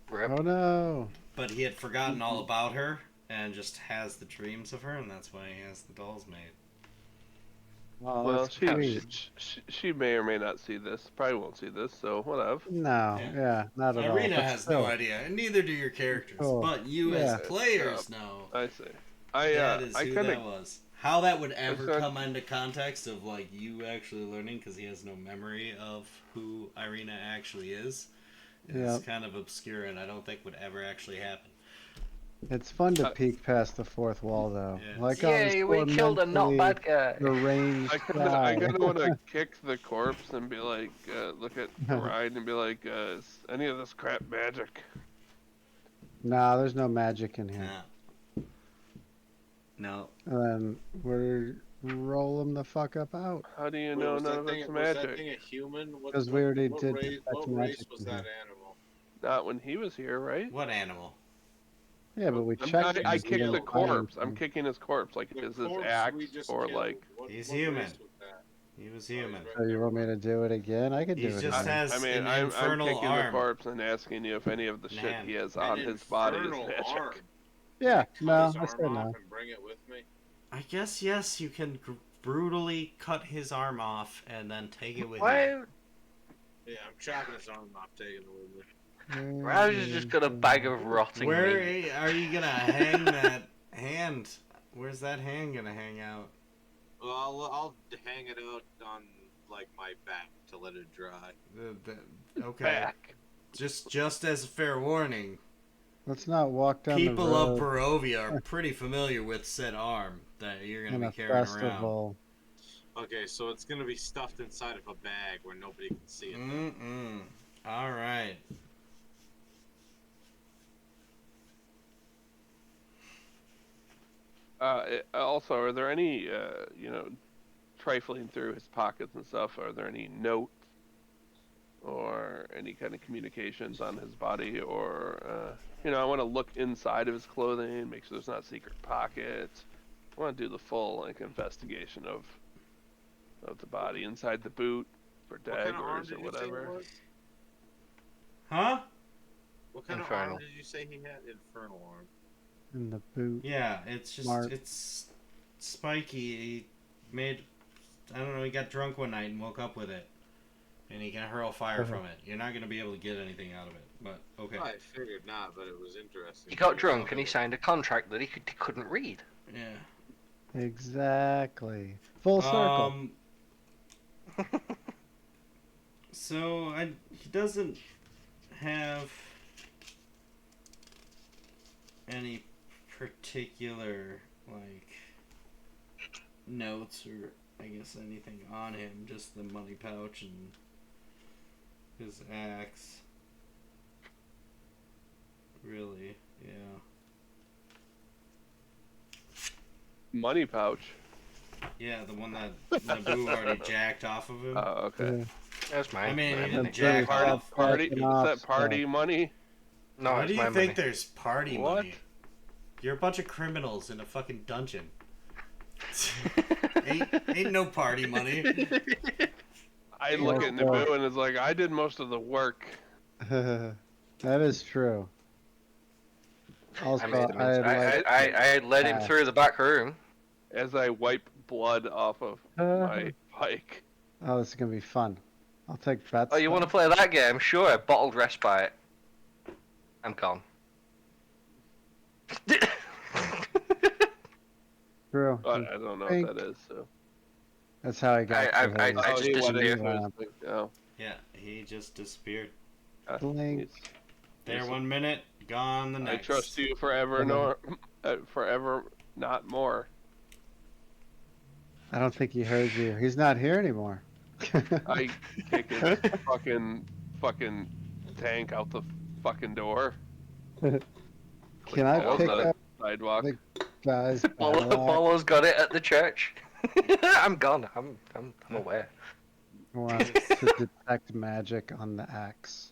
Speaker 5: Rip.
Speaker 9: Oh no.
Speaker 2: But he had forgotten all about her and just has the dreams of her, and that's why he has the dolls made.
Speaker 9: Oh,
Speaker 4: Well,
Speaker 9: that's sweet.
Speaker 4: she may or may not see this. Probably won't see this, so whatever.
Speaker 9: No, yeah, not at all.
Speaker 2: Irina
Speaker 9: But
Speaker 2: has
Speaker 9: still,
Speaker 2: no idea, and neither do your characters.
Speaker 9: Cool.
Speaker 2: But you,
Speaker 9: Yeah.
Speaker 2: as players, know
Speaker 4: I see.
Speaker 2: that is
Speaker 4: I
Speaker 2: who
Speaker 4: kind
Speaker 2: that
Speaker 4: of
Speaker 2: was. How that would ever
Speaker 4: not-
Speaker 2: come into context of like you actually learning, because he has no memory of who Irina actually is
Speaker 9: Yep.
Speaker 2: kind of obscure, and I don't think would ever actually happen.
Speaker 9: it's fun to peek past the fourth wall, though.
Speaker 2: Yeah.
Speaker 9: Like, oh, this
Speaker 5: Yay, we
Speaker 9: poor
Speaker 5: killed a not
Speaker 9: mentally
Speaker 5: bad guy.
Speaker 9: deranged
Speaker 4: I kind
Speaker 9: guy.
Speaker 4: of want to kick the corpse and be like, look at Ryan and be like, is any of this crap magic?
Speaker 9: Nah, there's no magic in here.
Speaker 2: No.
Speaker 9: And then we're roll him the fuck up out.
Speaker 4: How do you
Speaker 8: Wait,
Speaker 4: know
Speaker 8: was
Speaker 4: none
Speaker 8: that
Speaker 4: of
Speaker 8: thing,
Speaker 4: it's
Speaker 8: was that
Speaker 4: magic?
Speaker 8: thing a human? What,
Speaker 9: 'Cause we already
Speaker 8: what
Speaker 9: did
Speaker 8: race,
Speaker 9: detect
Speaker 8: what
Speaker 9: magic
Speaker 8: race was
Speaker 9: in
Speaker 8: that
Speaker 9: here.
Speaker 8: animal?
Speaker 4: Not when he was here, right?
Speaker 2: What animal?
Speaker 9: Yeah, but we checked.
Speaker 4: I
Speaker 9: him,
Speaker 4: kicked
Speaker 9: we
Speaker 4: the
Speaker 9: didn't find
Speaker 4: corpse. I'm
Speaker 9: anything.
Speaker 4: kicking his corpse. Like,
Speaker 8: The
Speaker 4: is this
Speaker 8: corpse
Speaker 4: axe
Speaker 8: we just
Speaker 4: or
Speaker 8: killed,
Speaker 4: like?
Speaker 2: He's
Speaker 8: what
Speaker 2: human.
Speaker 8: race was that?
Speaker 2: He was
Speaker 8: Oh, he's
Speaker 2: human.
Speaker 8: right
Speaker 9: So you
Speaker 8: there.
Speaker 9: want me to do it again? I could do
Speaker 2: He's
Speaker 9: it
Speaker 2: just
Speaker 9: again.
Speaker 2: has
Speaker 4: I mean,
Speaker 2: an
Speaker 4: I'm
Speaker 2: infernal
Speaker 4: kicking
Speaker 2: arm.
Speaker 4: the corpse and asking you if any of the shit
Speaker 2: Man.
Speaker 4: he has
Speaker 8: An
Speaker 4: on his body is
Speaker 8: infernal
Speaker 4: magic.
Speaker 8: arm.
Speaker 9: Yeah,
Speaker 8: Cut
Speaker 9: no,
Speaker 8: his
Speaker 9: I
Speaker 8: arm
Speaker 9: said
Speaker 8: off
Speaker 9: no.
Speaker 8: and bring it with me.
Speaker 2: I guess yes, you can brutally cut his arm off and then take it with you.
Speaker 5: Why?
Speaker 8: Yeah, I'm chopping his arm off, taking it with me.
Speaker 5: Why was you just got a bag of rotting
Speaker 2: Where
Speaker 5: meat?
Speaker 2: are you gonna hang that hand? Where's that hand gonna hang out?
Speaker 8: Well, I'll hang it out on like my back to let it dry.
Speaker 2: Okay.
Speaker 4: Back.
Speaker 2: Just as a fair warning,
Speaker 9: Let's not walk down
Speaker 2: people
Speaker 9: the
Speaker 2: of
Speaker 9: road
Speaker 2: Barovia are pretty familiar with said arm that you're
Speaker 9: in
Speaker 2: gonna
Speaker 9: a
Speaker 2: be carrying around.
Speaker 9: festival.
Speaker 8: Okay, so it's gonna be stuffed inside of a bag where nobody can see it.
Speaker 2: All right.
Speaker 4: Also, are there any, trifling through his pockets and stuff? Are there any notes or any kind of communications on his body? Or, I want to look inside of his clothing, make sure there's not secret pockets. I want to do the full investigation of the body inside the boot for
Speaker 8: What kind of arm
Speaker 4: daggers
Speaker 8: did
Speaker 4: or
Speaker 8: you say it
Speaker 4: whatever.
Speaker 8: was?
Speaker 2: Huh?
Speaker 8: What kind of
Speaker 5: Infernal.
Speaker 8: arm did you say he had? Infernal arm.
Speaker 9: In the boot.
Speaker 2: Yeah, it's just
Speaker 9: Mark.
Speaker 2: it's spiky. He made I don't know. He got drunk one night and woke up with it, and he can hurl fire from it. You're not gonna be able to get anything out of it, but okay.
Speaker 8: I figured not, but it was interesting.
Speaker 5: He got drunk and he signed a contract that he couldn't read.
Speaker 2: Yeah.
Speaker 9: Exactly. Full circle.
Speaker 2: So he doesn't have any particular like notes or I guess anything on him, just the money pouch and his axe. Really, yeah.
Speaker 4: Money pouch.
Speaker 2: Yeah, the one that Naboo already jacked off of him.
Speaker 4: Oh, okay.
Speaker 9: Yeah.
Speaker 5: That's mine.
Speaker 2: I mean, he
Speaker 5: Mine.
Speaker 2: didn't
Speaker 9: That's
Speaker 2: jack
Speaker 9: really
Speaker 2: off.
Speaker 4: Party? Is
Speaker 9: Backing off
Speaker 4: that party money?
Speaker 5: No,
Speaker 2: Why
Speaker 5: it's
Speaker 2: do you
Speaker 5: my
Speaker 2: think
Speaker 5: money.
Speaker 2: there's party
Speaker 4: What?
Speaker 2: money? You're a bunch of criminals in a fucking dungeon. ain't no party money.
Speaker 4: I look at
Speaker 9: Well,
Speaker 4: Naboo and it's like, I did most of the work.
Speaker 9: That is true. Also,
Speaker 5: I made him
Speaker 9: I'd like.
Speaker 5: I led him through the back room.
Speaker 4: As I wipe blood off of my pike.
Speaker 9: Oh, this is gonna be fun. I'll take bets.
Speaker 5: Oh, you want to play that game? Sure. Bottled respite. I'm gone.
Speaker 9: True.
Speaker 4: But I don't know
Speaker 9: Think-
Speaker 4: what that is. So.
Speaker 9: That's how I got.
Speaker 5: I
Speaker 9: to his
Speaker 5: just
Speaker 4: he went
Speaker 5: disappeared.
Speaker 4: into his thing. Oh.
Speaker 2: Yeah, he just disappeared.
Speaker 4: Ah,
Speaker 9: Blink.
Speaker 4: he's-
Speaker 2: There
Speaker 4: he's-
Speaker 2: 1 minute, Gone the
Speaker 4: I
Speaker 2: next.
Speaker 4: trust you forever, nor forever, not more.
Speaker 9: I don't think he heard you. He's not here anymore.
Speaker 4: I kick his fucking tank out the fucking door.
Speaker 9: Can I
Speaker 4: Fall on
Speaker 9: pick
Speaker 4: the
Speaker 9: up
Speaker 4: sidewalk.
Speaker 9: the guy's
Speaker 5: Bolo,
Speaker 9: battle axe?
Speaker 5: Bolo's got it at the church. I'm gone. I'm aware.
Speaker 9: Wants to detect magic on the axe.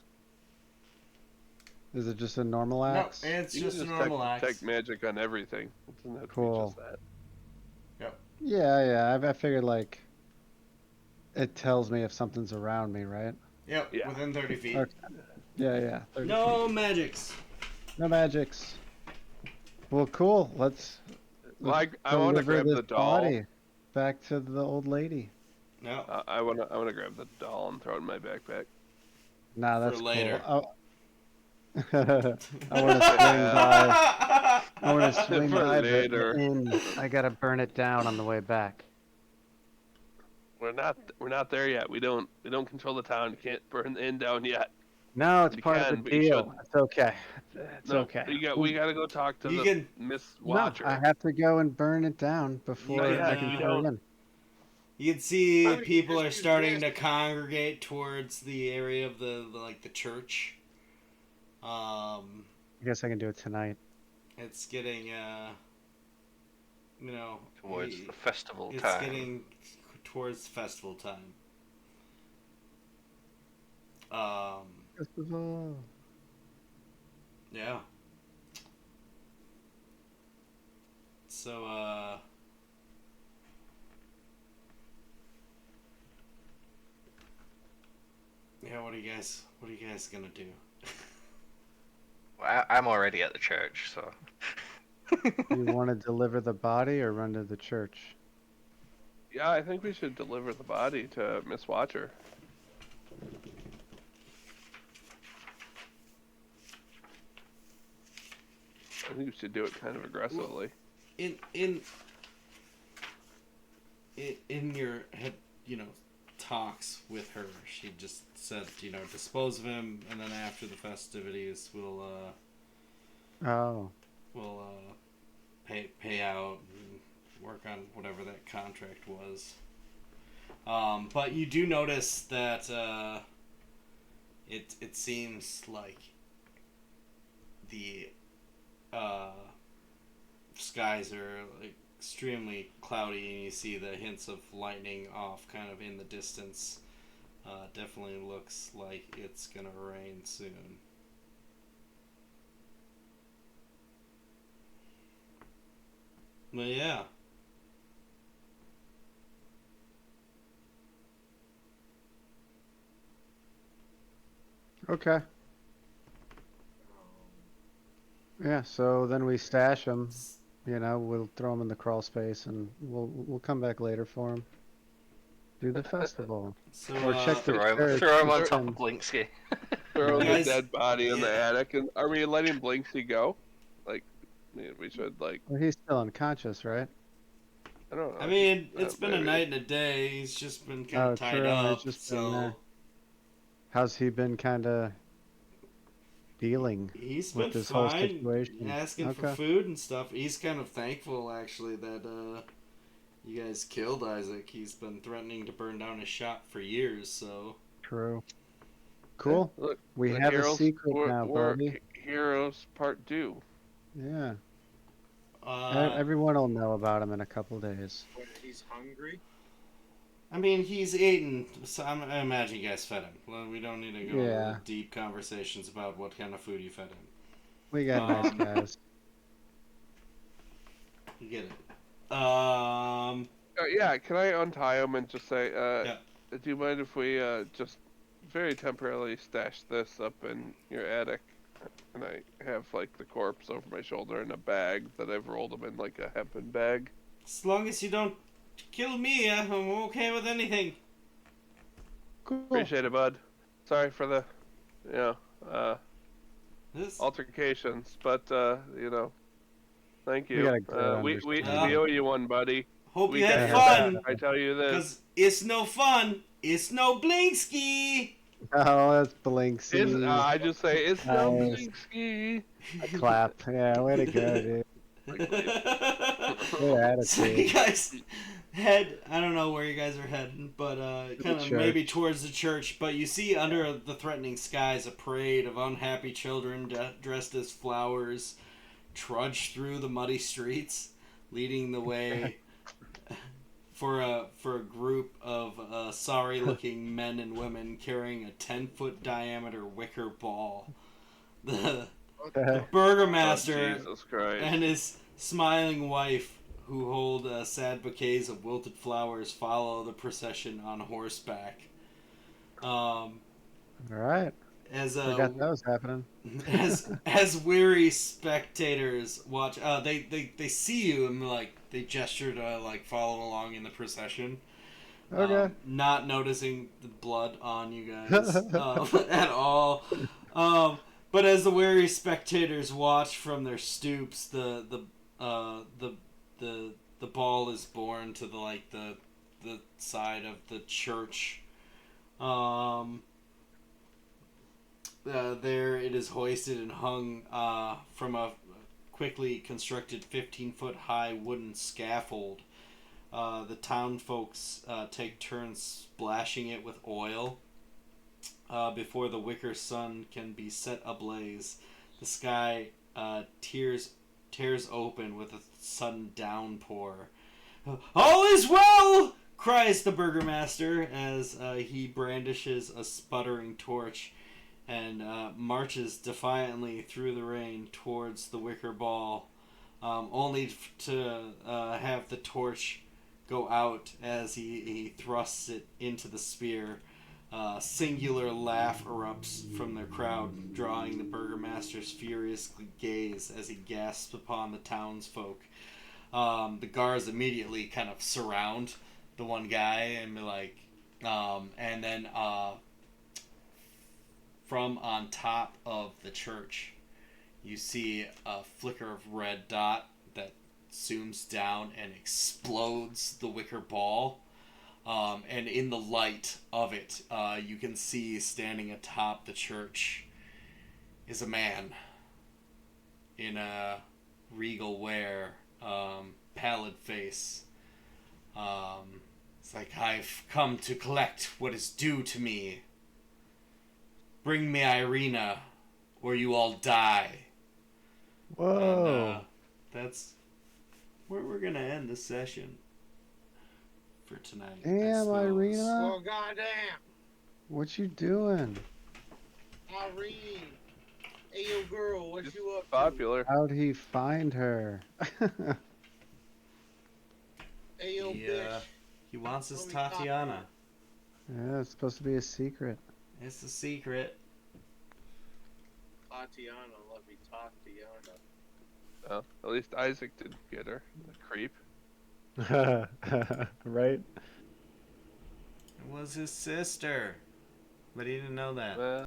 Speaker 9: Is it just a normal
Speaker 2: No,
Speaker 9: axe?
Speaker 2: it's
Speaker 4: You
Speaker 2: just a
Speaker 4: can
Speaker 2: normal
Speaker 4: detect
Speaker 2: axe.
Speaker 4: magic on everything. It doesn't have to
Speaker 9: Cool.
Speaker 4: be just that.
Speaker 2: Yep.
Speaker 9: Yeah. I figured like it tells me if something's around me, right?
Speaker 2: Yep.
Speaker 4: Yeah.
Speaker 2: Within 30 feet.
Speaker 9: Okay. Yeah. 30
Speaker 2: No
Speaker 9: feet.
Speaker 2: magics.
Speaker 9: No magics. Well, cool. Let's
Speaker 4: Well, I want to
Speaker 9: deliver
Speaker 4: grab
Speaker 9: this
Speaker 4: the doll.
Speaker 9: body back to the old lady.
Speaker 2: No.
Speaker 4: I wanna grab the doll and throw it in my backpack.
Speaker 9: Nah, that's
Speaker 2: later.
Speaker 9: cool. I want to swing by. I want to swing
Speaker 4: For
Speaker 9: by
Speaker 4: later.
Speaker 9: the inn. I gotta burn it down on the way back.
Speaker 4: We're not there yet. We don't control the town. You can't burn the inn down yet.
Speaker 9: No, it's
Speaker 4: You
Speaker 9: part
Speaker 4: can,
Speaker 9: of the
Speaker 4: but you
Speaker 9: deal.
Speaker 4: shouldn't.
Speaker 9: It's okay. It's
Speaker 4: No,
Speaker 9: okay.
Speaker 4: we gotta go talk to
Speaker 2: You
Speaker 4: the
Speaker 2: can-
Speaker 4: Miss
Speaker 9: No,
Speaker 4: Watcher.
Speaker 9: I have to go and burn it down before
Speaker 2: can,
Speaker 9: I can
Speaker 2: we
Speaker 9: throw it
Speaker 4: don't.
Speaker 9: in.
Speaker 2: You can see
Speaker 8: Why don't you
Speaker 2: people
Speaker 8: just
Speaker 2: are
Speaker 8: use
Speaker 2: starting
Speaker 8: gas?
Speaker 2: to congregate towards the area of the church.
Speaker 9: I guess I can do it tonight.
Speaker 2: It's getting
Speaker 5: Towards the festival
Speaker 2: it's
Speaker 5: time.
Speaker 2: getting towards festival time. Yeah. So yeah, what are you guys gonna do?
Speaker 5: Well, I'm already at the church, so.
Speaker 9: You want to deliver the body or run to the church?
Speaker 4: Yeah, I think we should deliver the body to Miss Watcher. I think we should do it kind of aggressively.
Speaker 2: In your head, talks with her, she just said, dispose of him, and then after the festivities, we'll pay out and work on whatever that contract was. But you do notice that it seems like the skies are extremely cloudy, and you see the hints of lightning off kind of in the distance. Definitely looks like it's gonna rain soon. But yeah.
Speaker 9: Okay. Yeah, so then we stash them. We'll throw them in the crawl space, and we'll come back later for them. Do the festival.
Speaker 2: So
Speaker 9: Or check the church.
Speaker 5: Throw him on
Speaker 9: and-
Speaker 5: top of Blinksky.
Speaker 4: Throw the
Speaker 2: Guys,
Speaker 4: dead body in the
Speaker 2: yeah.
Speaker 4: attic, and are we letting Blinksy go? We should
Speaker 9: Well, he's still unconscious, right?
Speaker 4: I don't know.
Speaker 2: I mean, it's been a
Speaker 4: maybe.
Speaker 2: night and a day. He's just been kind
Speaker 9: Oh,
Speaker 2: of tied
Speaker 9: true, he's
Speaker 2: up.
Speaker 9: just been
Speaker 2: So
Speaker 9: there. How's he been kind of dealing
Speaker 2: he's been
Speaker 9: with this whole
Speaker 2: fine,
Speaker 9: situation?
Speaker 2: asking for
Speaker 9: Okay.
Speaker 2: food and stuff. He's kind of thankful, actually, that you guys killed Isaac. He's been threatening to burn down his shop for years. So
Speaker 9: True. Cool.
Speaker 4: Look,
Speaker 9: We
Speaker 4: the
Speaker 9: have a
Speaker 4: heroes
Speaker 9: secret
Speaker 4: were-
Speaker 9: now,
Speaker 4: were
Speaker 9: buddy.
Speaker 4: Heroes Part 2.
Speaker 9: Yeah.
Speaker 2: uh,
Speaker 9: Everyone will know about him in a couple days.
Speaker 8: What, he's hungry?
Speaker 2: I mean, he's eaten. So I imagine you guys fed him. Well, we don't need to go
Speaker 9: Yeah.
Speaker 2: into deep conversations about what kind of food you fed him.
Speaker 9: We got nice
Speaker 2: Um,
Speaker 9: guys.
Speaker 2: You get it.
Speaker 4: Yeah, can I untie him and just say,
Speaker 2: Yeah.
Speaker 4: do you mind if we just very temporarily stash this up in your attic? And I have the corpse over my shoulder in a bag that I've rolled him in like a hempen bag.
Speaker 2: As long as you don't kill me, I'm okay with anything.
Speaker 9: Cool.
Speaker 4: Appreciate it, bud. Sorry for the,
Speaker 2: This
Speaker 4: altercations, but thank
Speaker 9: We
Speaker 4: you.
Speaker 9: gotta grow
Speaker 4: We
Speaker 9: understanding.
Speaker 4: owe you one, buddy.
Speaker 2: hope
Speaker 4: We
Speaker 2: you had
Speaker 4: got your
Speaker 2: fun.
Speaker 4: back, I tell you this.
Speaker 2: Because it's no fun. It's no Blinksky.
Speaker 9: Oh, that's
Speaker 4: It's,
Speaker 9: Blinksy.
Speaker 4: I just say it's
Speaker 9: Nice.
Speaker 4: Dumblinksky.
Speaker 9: A clap. Yeah, way to go, dude.
Speaker 4: Like, like,
Speaker 9: Good
Speaker 2: So you
Speaker 9: attitude.
Speaker 2: guys head, I don't know where you guys are heading, but
Speaker 9: To the
Speaker 2: kind of maybe
Speaker 9: church.
Speaker 2: towards the church. But you see under the threatening skies a parade of unhappy children dressed as flowers trudge through the muddy streets, leading the way for a group of sorry-looking men and women carrying a 10-foot diameter wicker ball. The the
Speaker 4: oh,
Speaker 2: burgomaster
Speaker 4: Jesus Christ.
Speaker 2: and his smiling wife, who hold sad bouquets of wilted flowers, follow the procession on horseback. Um,
Speaker 9: All right.
Speaker 2: as
Speaker 9: Forgot that was happening.
Speaker 2: as weary spectators watch, they see you and like they gesture to like follow along in the procession.
Speaker 9: Okay.
Speaker 2: Not noticing the blood on you guys at all. But as the wary spectators watch from their stoops, the ball is borne to the side of the church. Um, there it is hoisted and hung from a quickly constructed 15-foot high wooden scaffold. The town folks take turns splashing it with oil before the wicker sun can be set ablaze. The sky tears open with a sudden downpour. All is well! Cries the burgomaster as he brandishes a sputtering torch and marches defiantly through the rain towards the wicker ball, only to have the torch go out as he thrusts it into the spear. Singular laugh erupts from the crowd, drawing the burgomaster's furious gaze as he gasps upon the townsfolk. The guards immediately kind of surround the one guy and be like, and then from on top of the church, you see a flicker of red dot that zooms down and explodes the wicker ball. And in the light of it, you can see standing atop the church is a man in a regal wear, pallid face. It's like, I've come to collect what is due to me. Bring me Irina, or you all die.
Speaker 9: Whoa.
Speaker 2: And that's where we're gonna end this session for tonight. I
Speaker 9: Damn,
Speaker 2: suppose.
Speaker 9: Irina.
Speaker 8: Well, goddamn,
Speaker 9: What you doing?
Speaker 8: Irene. Hey, yo, girl, what
Speaker 4: It's
Speaker 8: you up to?
Speaker 4: popular.
Speaker 9: How'd he find her?
Speaker 8: Hey, yo,
Speaker 2: He,
Speaker 8: bitch.
Speaker 2: he wants his
Speaker 8: Let me talk to
Speaker 2: Tatiana.
Speaker 9: Yeah, it's supposed to be a secret.
Speaker 2: It's a secret.
Speaker 8: Tatiana, let me talk to Yana.
Speaker 4: Well, at least Isaac didn't get her. The creep.
Speaker 9: Right?
Speaker 2: It was his sister, but he didn't know that.
Speaker 4: Well,